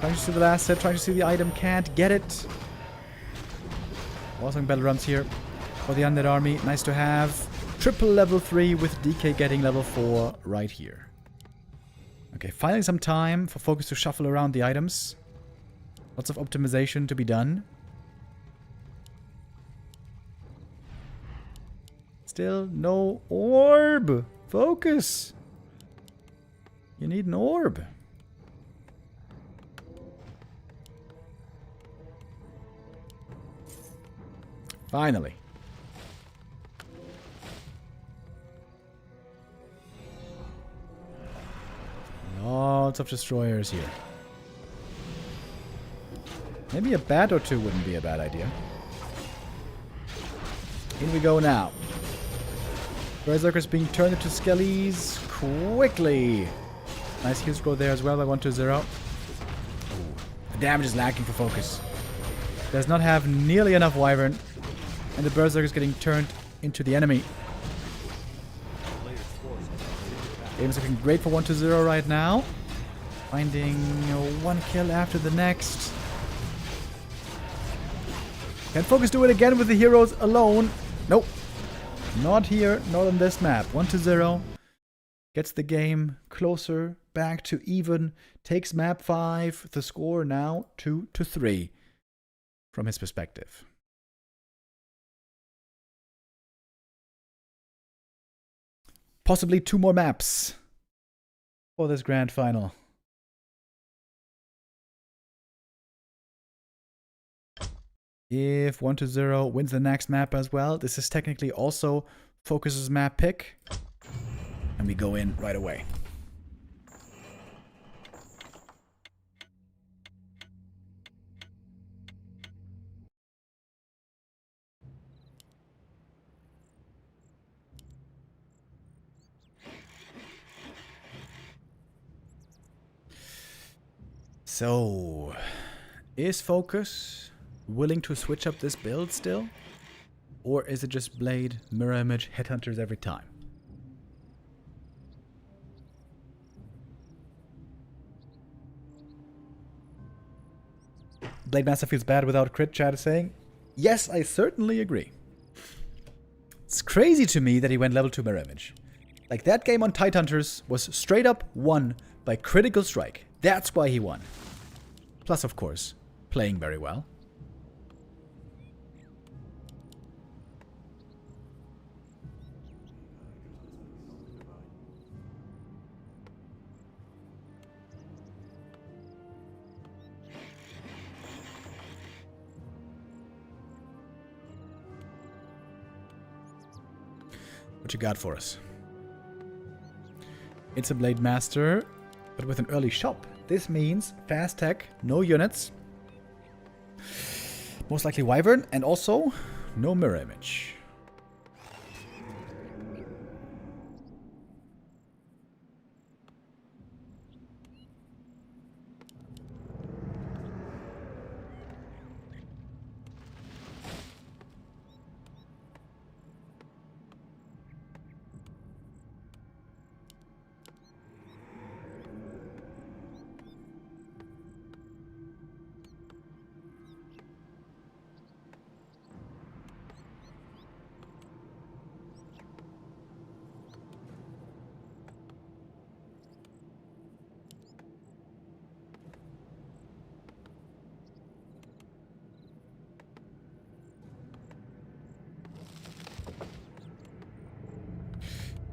Trying to see the last set, trying to see the item, can't get it. Awesome battle runs here for the undead army. Nice to have. Triple level 3 with DK getting level 4 right here. Okay, finally some time for FoCuS to shuffle around the items. Lots of optimization to be done. Still no orb. FoCuS. You need an orb. Finally. Lots of destroyers here. Maybe a bat or two wouldn't be a bad idea. In we go now. Berserkers being turned into skellies quickly. Nice heal scroll there as well by 1-0. The damage is lacking for FoCuS. Does not have nearly enough Wyvern. And the Berserker is getting turned into the enemy. Game is looking great for 1-0 right now. Finding one kill after the next. Can FoCuS do it again with the heroes alone? Nope. Not here, not on this map. 1-0. Gets the game closer, back to even. Takes map 5. The score now 2-3 from his perspective. Possibly 2 more maps for this grand final. If 1-0 wins the next map as well, this is technically also FoCuS's map pick. And we go in right away. So, is FoCuS willing to switch up this build still? Or is it just Blade, Mirror Image, Headhunters every time? Blade Master feels bad without crit, chat is saying. Yes, I certainly agree. It's crazy to me that he went level 2 Mirror Image. Like, that game on Tidehunters was straight up won by critical strike. That's why he won. Plus, of course, playing very well. What you got for us? It's a Blade Master, but with an early shop. This means fast tech, no units. Most likely Wyvern, and also no mirror image.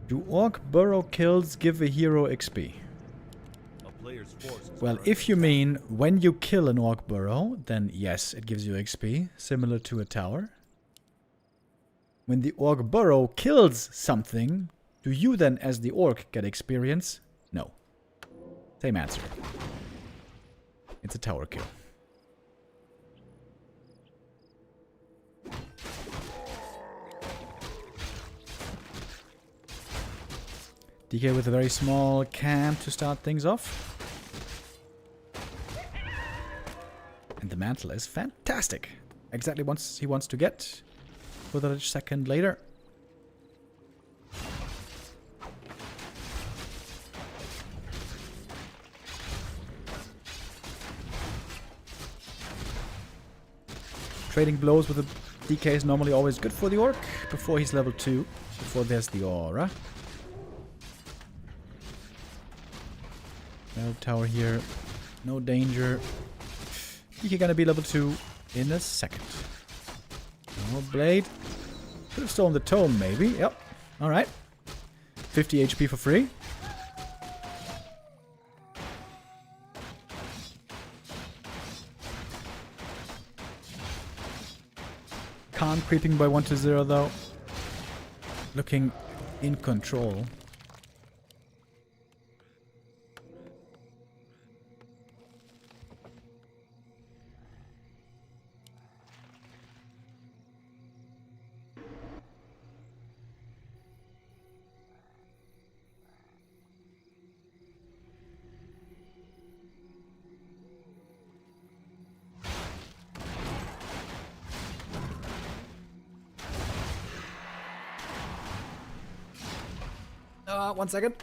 Do Orc Burrow kills give a hero XP? A player's forces Well, are if you mean when you kill an Orc Burrow, then yes, it gives you XP, similar to a tower. When the Orc Burrow kills something, do you then, as the Orc, get experience? No. Same answer. It's a tower kill. DK with a very small camp to start things off. And the mantle is fantastic. Exactly what he wants to get. For that a second later. Trading blows with the DK is normally always good for the Orc. Before he's level 2. Before there's the aura. No tower here. No danger. You're gonna be level 2 in a second. No blade. Could have stolen the tome, maybe. Yep. Alright. 50 HP for free. Khan creeping by 1-0 though. Looking in control. One second.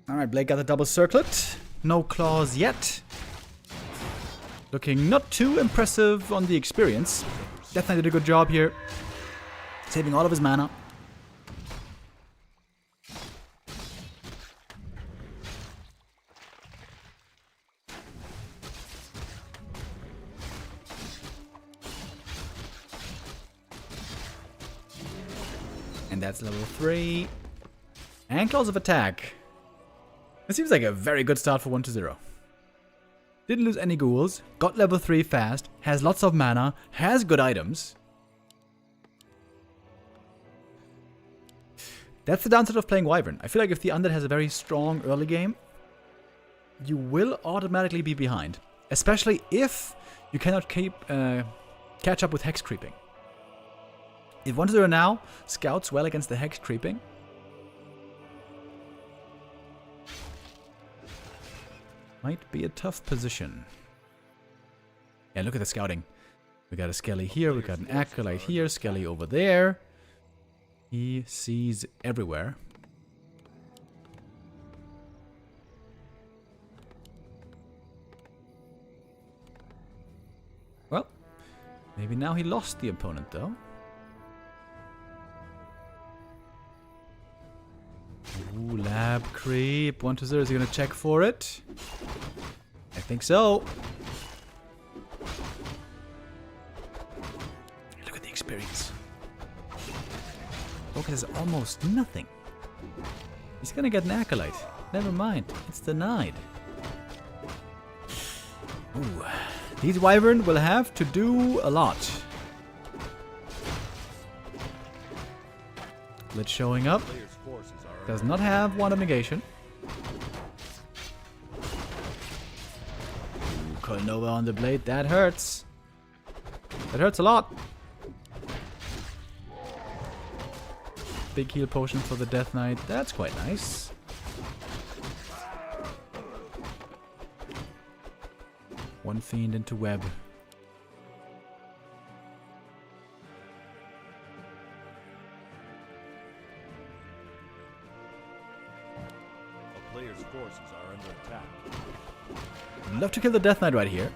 Alright, Blake got the double circlet. No claws yet. Looking not too impressive on the experience. Definitely did a good job here. Saving all of his mana. And that's level 3. And claws of attack. It seems like a very good start for 1-0. Didn't lose any ghouls, got level 3 fast, has lots of mana, has good items. That's the downside of playing Wyvern. I feel like if the Undead has a very strong early game, you will automatically be behind. Especially if you cannot catch up with Hex creeping. If 1-0 now scouts well against the Hex creeping, might be a tough position. Yeah, look at the scouting. We got a Skelly here, we got an Acolyte here, Skelly over there. He sees everywhere. Well, maybe now he lost the opponent though. Ooh, lab creep. 1-0, is he gonna check for it? I think so. Look at the experience. FoCuS is almost nothing. He's gonna get an Acolyte. Never mind, it's denied. Ooh. These Wyvern will have to do a lot. Blitz showing up. Does not have Wand of Negation. Ooh, Nova on the blade. That hurts. That hurts a lot. Big heal potion for the Death Knight. That's quite nice. One fiend into web. A player's forces are under attack. I'd love to kill the Death Knight right here.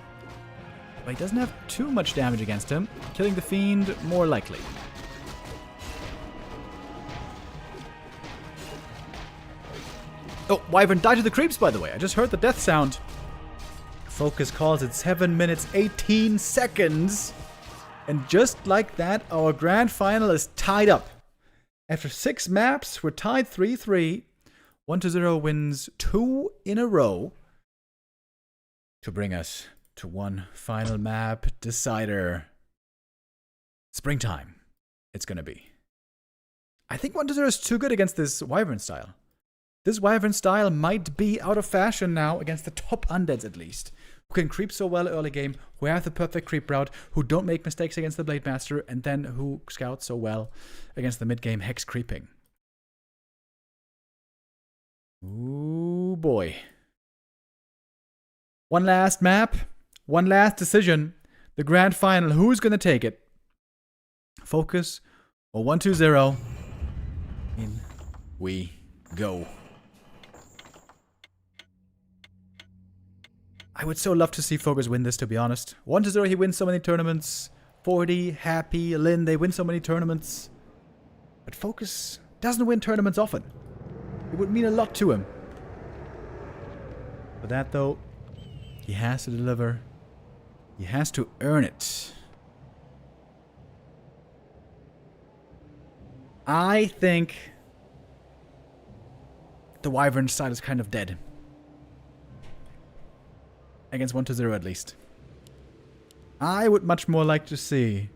But he doesn't have too much damage against him. Killing the fiend, more likely. Oh, Wyvern died to the creeps, by the way. I just heard the death sound. FoCuS calls it 7 minutes 18 seconds. And just like that, our grand final is tied up. After 6 maps, we're tied 3-3. 1-0 wins 2 in a row to bring us to one final map decider. Springtime, it's gonna be. I think 1-0 is too good against this Wyvern style. This Wyvern style might be out of fashion now against the top undeads at least. Who can creep so well early game, who have the perfect creep route, who don't make mistakes against the Blade Master, and then who scout so well against the mid-game Hex creeping. Ooh boy. One last map, one last decision. The grand final, who's gonna take it? FoCuS or 1-2-0? In we go. I would so love to see FoCuS win this, to be honest. 1-0, he wins so many tournaments. 40, Happy, Lin, they win so many tournaments. But FoCuS doesn't win tournaments often. It would mean a lot to him. For that, though, he has to deliver. He has to earn it. I think the Wyvern side is kind of dead. Against 1-0 at least. I would much more like to see.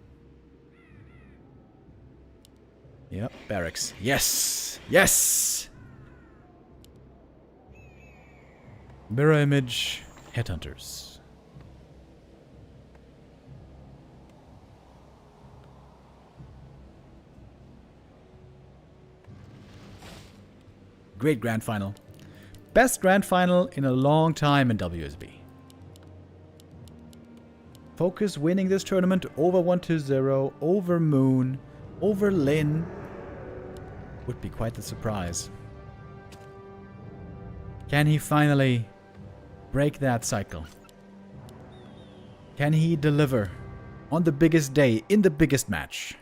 Yep, barracks. Yes! Yes! Mirror image, headhunters. Great grand final. Best grand final in a long time in WSB. FoCuS winning this tournament over 1-0, over Moon, over Lin. Would be quite the surprise. Can he finally break that cycle? Can he deliver on the biggest day, in the biggest match?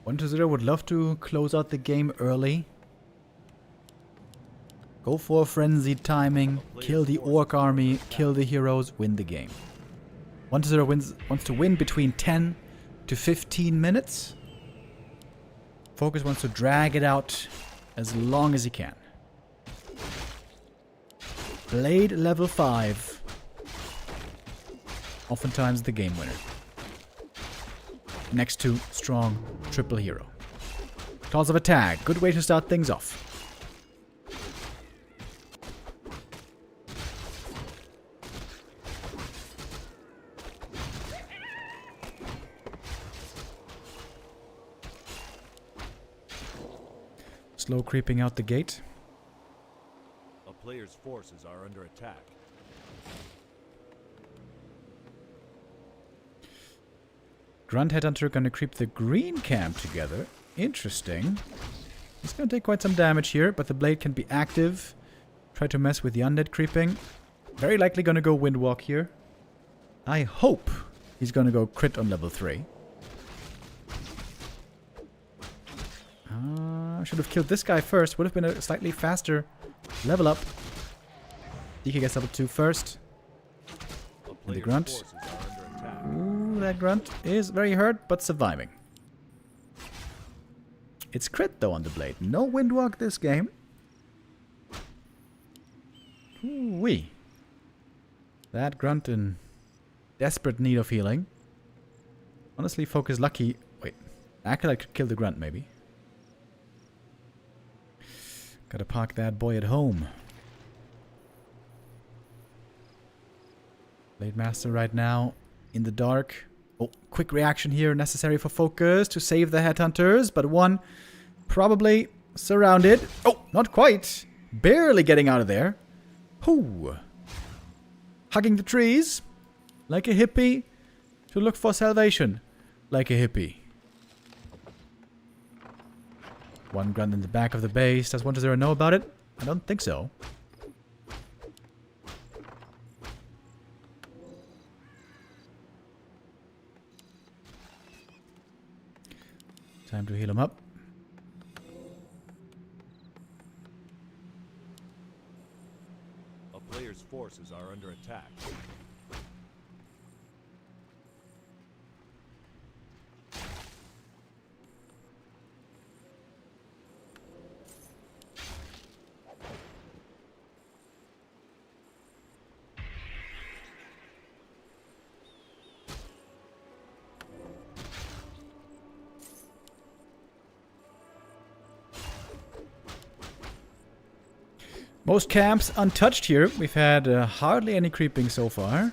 One-2-0 would love to close out the game early. Go for frenzied timing, kill the Orc army, kill the heroes, win the game. 1-0 wants to win between 10 to 15 minutes. FoCuS wants to drag it out as long as he can. Blade level 5. Oftentimes the game winner. Next to strong triple hero. Claws of attack. Good way to start things off. Slow creeping out the gate. A player's forces are under attack. Grunt Headhunter gonna creep the green camp together. Interesting. He's gonna take quite some damage here, but the blade can be active. Try to mess with the undead creeping. Very likely gonna go Windwalk here. I hope he's gonna go crit on level 3. Should have killed this guy first. Would have been a slightly faster level up. DK gets level 2 first. And the grunt. Ooh, that grunt is very hurt, but surviving. It's crit though on the blade. No Windwalk this game. Ooh-wee. That grunt in desperate need of healing. Honestly, FoCuS lucky. Wait, Acolyte could kill the grunt maybe. Gotta park that boy at home. Blade Master right now in the dark. Oh, quick reaction here necessary for FoCuS to save the Headhunters, but one probably surrounded. Oh, not quite. Barely getting out of there. Whoo. Hugging the trees like a hippie to look for salvation like a hippie. One grunt in the back of the base. Does 1-0 know about it? I don't think so. Time to heal him up. A player's forces are under attack. Most camps untouched here. We've had hardly any creeping so far.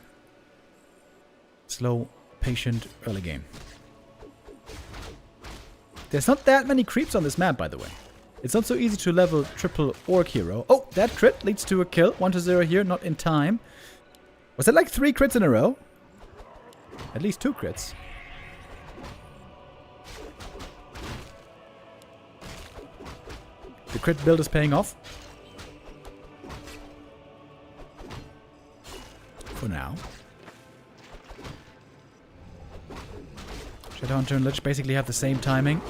Slow, patient, early game. There's not that many creeps on this map, by the way. It's not so easy to level triple orc hero. Oh, that crit leads to a kill. 1-0 here, not in time. Was that like 3 crits in a row? At least 2 crits. The crit build is paying off. For now. Shadowhunter and Lich basically have the same timing.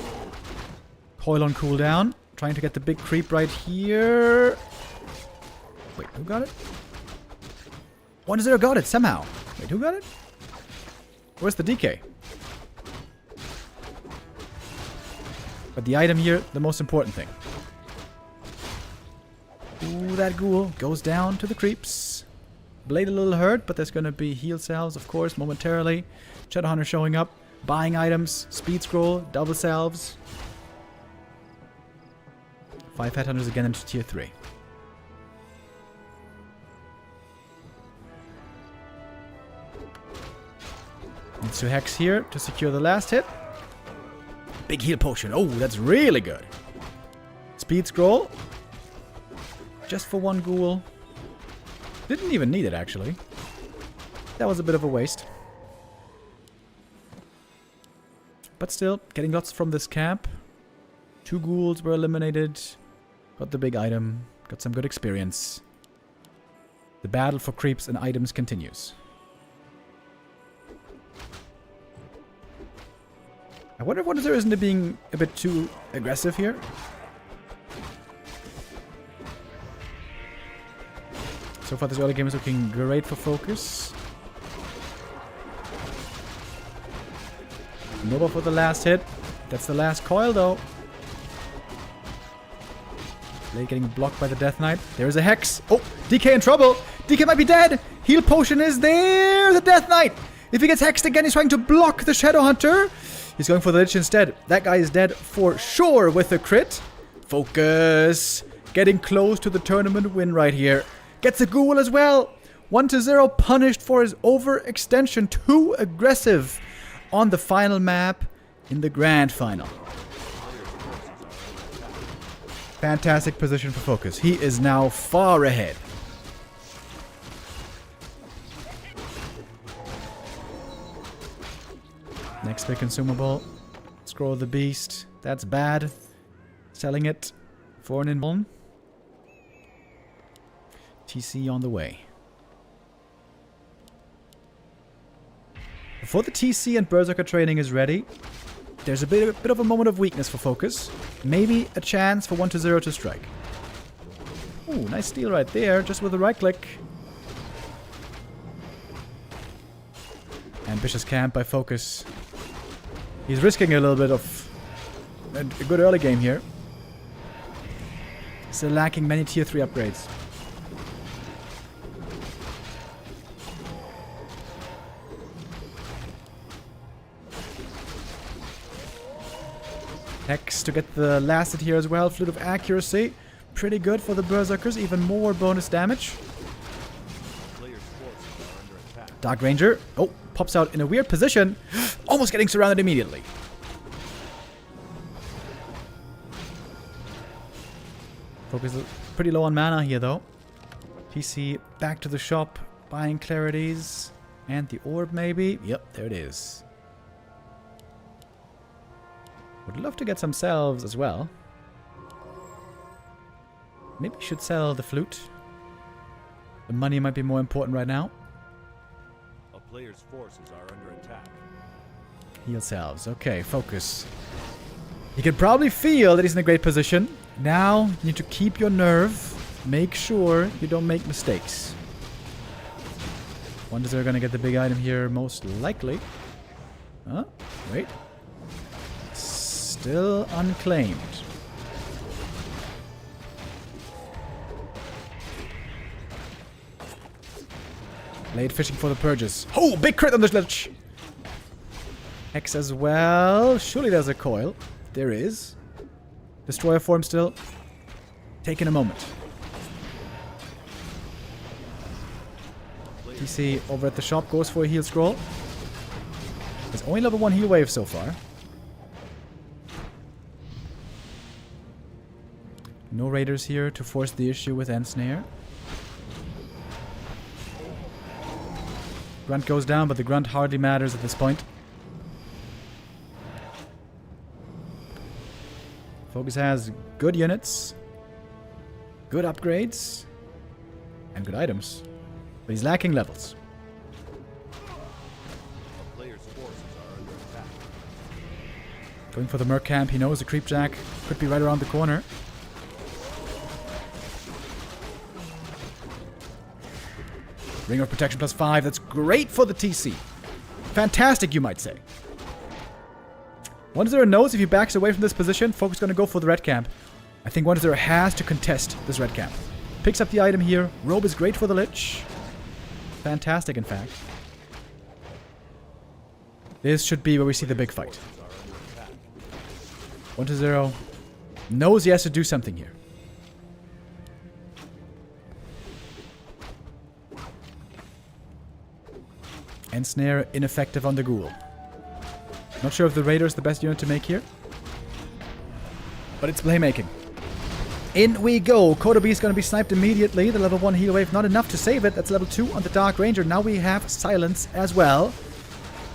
Coil on cooldown. Trying to get the big creep right here. Wait, who got it? 1-0 got it somehow. Wait, who got it? Where's the DK? But the item here, the most important thing. Ooh, that ghoul goes down to the creeps. Blade a little hurt, but there's going to be heal salves, of course, momentarily. Shadowhunter showing up, buying items, speed scroll, double salves. 5 Headhunters again into tier 3. Needs to hex here to secure the last hit. Big heal potion. Oh, that's really good. Speed scroll. Just for one ghoul. Didn't even need it, actually. That was a bit of a waste. But still, getting lots from this camp. 2 ghouls were eliminated. Got the big item. Got some good experience. The battle for creeps and items continues. I wonder if 1-0 isn't being a bit too aggressive here. So far, this early game is looking great for FoCuS. Nova for the last hit. That's the last coil, though. Blade getting blocked by the Death Knight. There's a Hex. Oh, DK in trouble. DK might be dead. Heal potion is there. The Death Knight. If he gets hexed again, he's trying to block the Shadow Hunter. He's going for the Lich instead. That guy is dead for sure with a crit. FoCuS. Getting close to the tournament win right here. Gets a ghoul as well. 1-0 punished for his overextension. Too aggressive on the final map in the grand final. Fantastic position for FoCuS. He is now far ahead. Next big consumable. Scroll of the Beast. That's bad. Selling it for an invuln. TC on the way. Before the TC and Berserker training is ready, there's a bit of a moment of weakness for FoCuS. Maybe a chance for 1-0 to strike. Ooh, nice steal right there, just with a right click. Ambitious camp by FoCuS. He's risking a little bit of a good early game here. Still lacking many tier 3 upgrades. Hex to get the last hit here as well. Flute of Accuracy. Pretty good for the Berserkers. Even more bonus damage. Dark Ranger. Oh, pops out in a weird position. Almost getting surrounded immediately. FoCuS is pretty low on mana here though. TC back to the shop. Buying Clarities. And the orb maybe. Yep, there it is. Would love to get some salves as well. Maybe should sell the flute. The money might be more important right now. A player's forces are under attack. Heal salves. Okay, FoCuS. You can probably feel that he's in a great position. Now, you need to keep your nerve. Make sure you don't make mistakes. Wonders are going to get the big item here, most likely. Huh? Wait. Still unclaimed. Blade fishing for the purges. Oh, big crit on the Lich. Hex as well. Surely there's a coil. There is. Destroyer form still. Taking a moment. TC over at the shop goes for a heal scroll. There's only level 1 heal wave so far. No raiders here to force the issue with Ensnare. Grunt goes down, but the Grunt hardly matters at this point. FoCuS has good units, good upgrades, and good items. But he's lacking levels. A player's forces are under attack. Going for the Merc camp, he knows the Creepjack could be right around the corner. Ring of Protection +5, that's great for the TC. Fantastic, you might say. 1-0 knows if he backs away from this position, FoCuS going to go for the red camp. I think 1-0 has to contest this red camp. Picks up the item here. Robe is great for the Lich. Fantastic, in fact. This should be where we see the big fight. 1-0 knows he has to do something here. Ensnare ineffective on the Ghoul. Not sure if the Raider is the best unit to make here. But it's playmaking. In we go. Kodobi is going to be sniped immediately. The level 1 heal wave not enough to save it. That's level 2 on the Dark Ranger. Now we have Silence as well.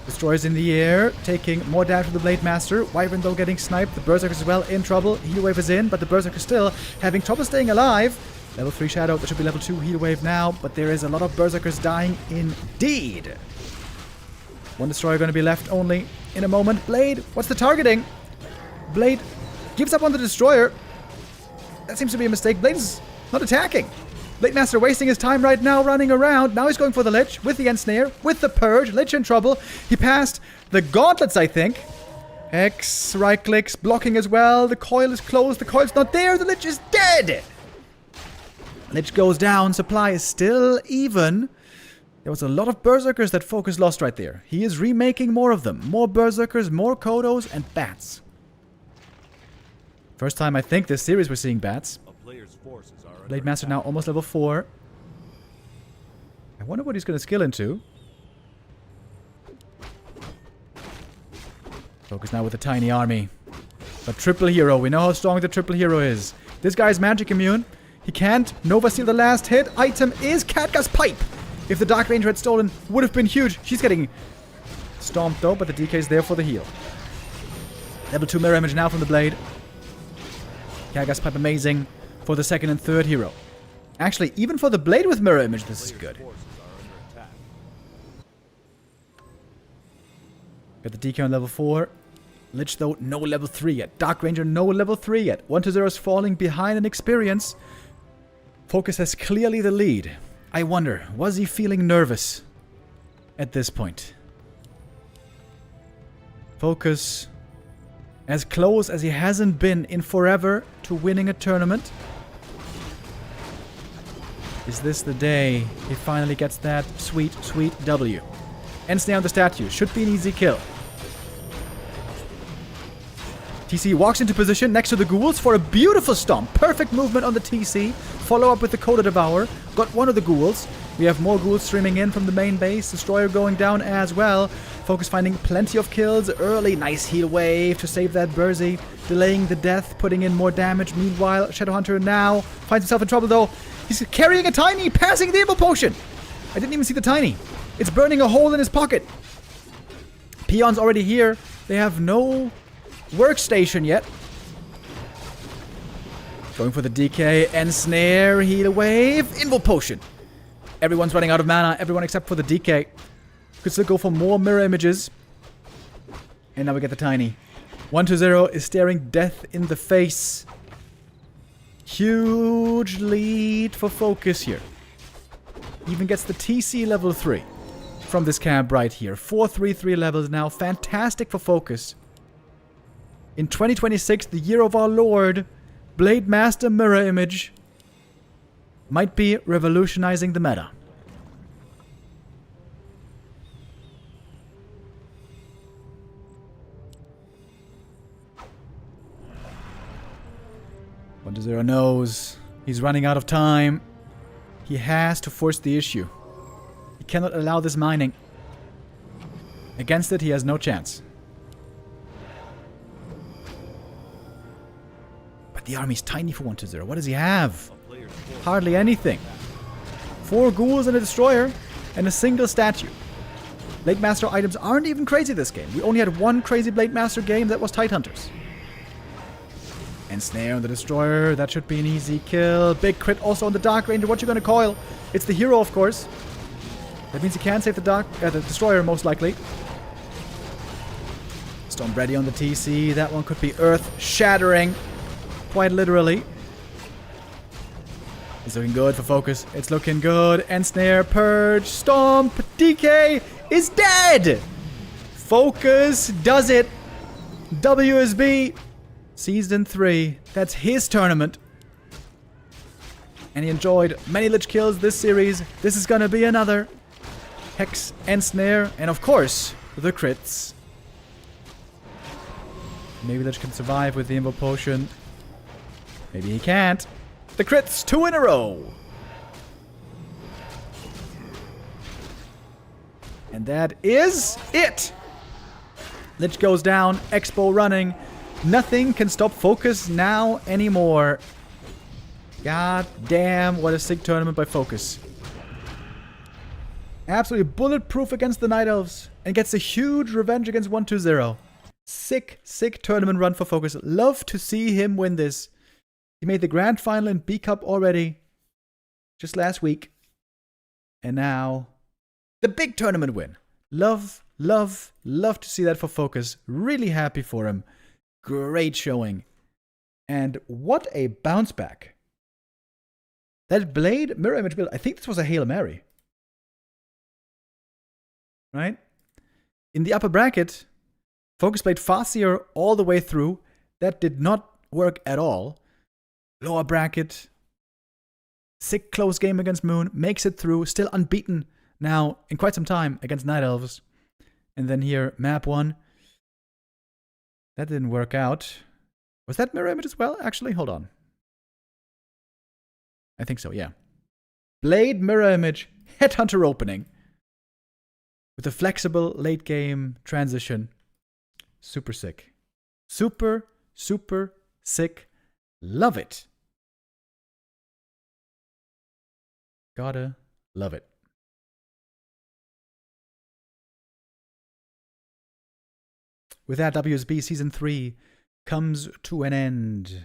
Destroyers in the air, taking more damage from the Blade Master. Wyvern though getting sniped. The Berserker as well in trouble. Heal wave is in, but the Berserker still having trouble staying alive. Level 3 Shadow. That should be level 2 heal wave now, but there is a lot of Berserkers dying indeed. One Destroyer going to be left only in a moment. Blade, what's the targeting? Blade gives up on the Destroyer. That seems to be a mistake. Blade is not attacking. Blade Master wasting his time right now running around. Now he's going for the Lich with the Ensnare, with the Purge. Lich in trouble. He passed the Gauntlets, I think. X, right clicks, blocking as well. The coil is closed. The coil's not there. The Lich is dead. Lich goes down. Supply is still even. There was a lot of Berserkers that FoCuS lost right there. He is remaking more of them. More Berserkers, more Kodos, and bats. First time I think this series we're seeing bats. A player's forces are under Blade Master now almost level 4. I wonder what he's going to skill into. FoCuS now with a tiny army. But triple hero. We know how strong the triple hero is. This guy's magic immune. He can't Nova Seal the last hit. Item is Catgut's Pipe. If the Dark Ranger had stolen, would have been huge. She's getting stomped though, but the DK is there for the heal. Level 2 mirror image now from the Blade. Catgut's Pipe amazing for the second and third hero. Actually, even for the Blade with mirror image, this is good. forces are under attack. Got the DK on level 4. Lich though, no level 3 yet. Dark Ranger, no level 3 yet. 1-0 is falling behind in experience. FoCuS has clearly the lead. I wonder, was he feeling nervous at this point? FoCuS as close as he hasn't been in forever to winning a tournament. Is this the day he finally gets that sweet, sweet W? And stay on the statue. Should be an easy kill. TC walks into position next to the ghouls for a beautiful stomp. Perfect movement on the TC. Follow up with the Coda Devour. Got one of the ghouls. We have more ghouls streaming in from the main base. Destroyer going down as well. FoCuS finding plenty of kills early. Nice heal wave to save that Burzy. Delaying the death, putting in more damage. Meanwhile, Shadowhunter now finds himself in trouble though. He's carrying a tiny, passing the evil potion. I didn't even see the tiny. It's burning a hole in his pocket. Peon's already here. They have no workstation yet. Going for the DK and snare, heal wave, invul potion. Everyone's running out of mana, everyone except for the DK. Could still go for more mirror images. And now we get the tiny. 1-0 is staring death in the face. Huge lead for FoCuS here. Even gets the TC level 3 from this camp right here. 4-3-3 levels now. Fantastic for FoCuS. In 2026, the year of our Lord, Blade Master mirror image might be revolutionizing the meta. Zero knows he's running out of time. He has to force the issue. He cannot allow this mining. Against it, he has no chance. But the army's tiny for 1-0. What does he have? Hardly anything. 4 ghouls and a destroyer and a single statue. Blade Master items aren't even crazy this game. We only had one crazy Blade Master game, that was Tidehunters. And snare on the destroyer, that should be an easy kill. Big crit also on the Dark Ranger. What you gonna coil? It's the hero, of course. That means he can't save the destroyer, most likely. Storm ready on the TC. That one could be earth-shattering. Quite literally. It's looking good for FoCuS. It's looking good. And snare, purge, stomp, DK is dead! FoCuS does it! WSB Season 3. That's his tournament. And he enjoyed many Lich kills this series. This is gonna be another. Hex and snare. And of course, the crits. Maybe Lich can survive with the invul potion. Maybe he can't. The crits, 2 in a row. And that is it. Lich goes down. Expo running. Nothing can stop FoCuS now anymore. God damn, what a sick tournament by FoCuS. Absolutely bulletproof against the Night Elves. And gets a huge revenge against 1-0. Sick, sick tournament run for FoCuS. Love to see him win this. He made the grand final in B Cup already. Just last week. And now, the big tournament win. Love, love, love to see that for FoCuS. Really happy for him. Great showing. And what a bounce back. That Blade mirror image build, I think this was a Hail Mary. Right? In the upper bracket, FoCuS played faster all the way through. That did not work at all. Lower bracket. Sick close game against Moon. Makes it through. Still unbeaten now in quite some time against Night Elves. And then here, map 1. That didn't work out. Was that mirror image as well? Actually, hold on. I think so, yeah. Blade mirror image. Headhunter opening. With a flexible late game transition. Super sick. Super sick. Love it. Gotta love it. With that, WSB Season 3 comes to an end.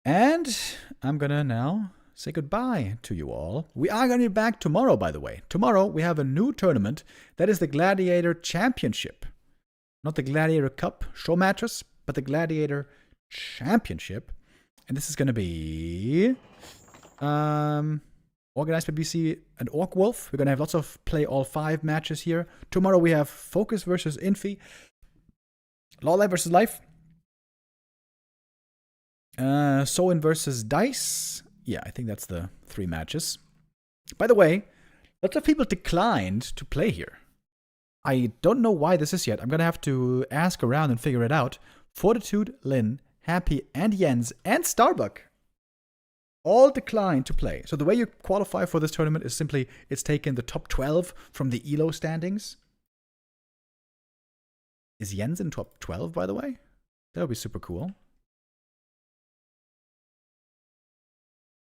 And I'm gonna now say goodbye to you all. We are gonna be back tomorrow, by the way. Tomorrow we have a new tournament that is the Gladiator Championship. Not the Gladiator Cup show matches, but the Gladiator Championship. And this is gonna be organized by BC and Orc Wolf. We're gonna have lots of play all 5 matches here. Tomorrow we have FoCuS versus Infi. Lawlife versus Life. Soin versus Dice. Yeah, I think that's the 3 matches. By the way, lots of people declined to play here. I don't know why this is yet. I'm gonna have to ask around and figure it out. Fortitude, Lin, Happy, and Jens, and Starbuck all declined to play. So the way you qualify for this tournament is simply, it's taken the top 12 from the ELO standings. Is Jens in top 12, by the way? That would be super cool.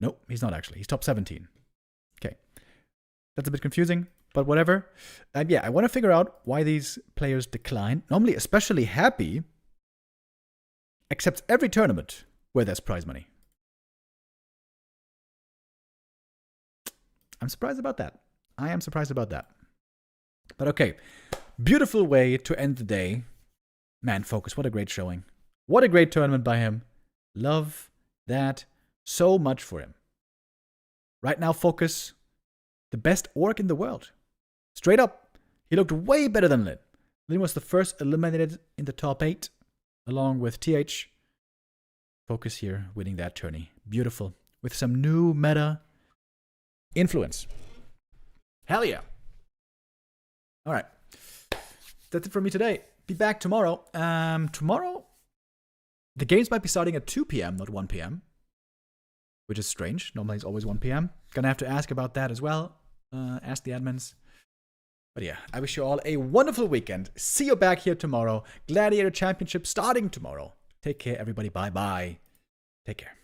Nope, he's not actually. He's top 17. Okay. That's a bit confusing, but whatever. And yeah, I want to figure out why these players decline. Normally, especially Happy accepts every tournament where there's prize money. I'm surprised about that. I am surprised about that. But okay. Beautiful way to end the day. Man, FoCuS, what a great showing. What a great tournament by him. Love that so much for him. Right now, FoCuS, the best orc in the world. Straight up, he looked way better than Lin. Lin was the first eliminated in the top 8, along with TH. FoCuS here, winning that tourney. Beautiful. With some new meta influence. Hell yeah. All right. That's it for me today. Be back tomorrow. Tomorrow, the games might be starting at 2 p.m., not 1 p.m., which is strange. Normally it's always 1 p.m. Gonna have to ask about that as well. Ask the admins. But yeah, I wish you all a wonderful weekend. See you back here tomorrow. Gladiator Championship starting tomorrow. Take care, everybody. Bye-bye. Take care.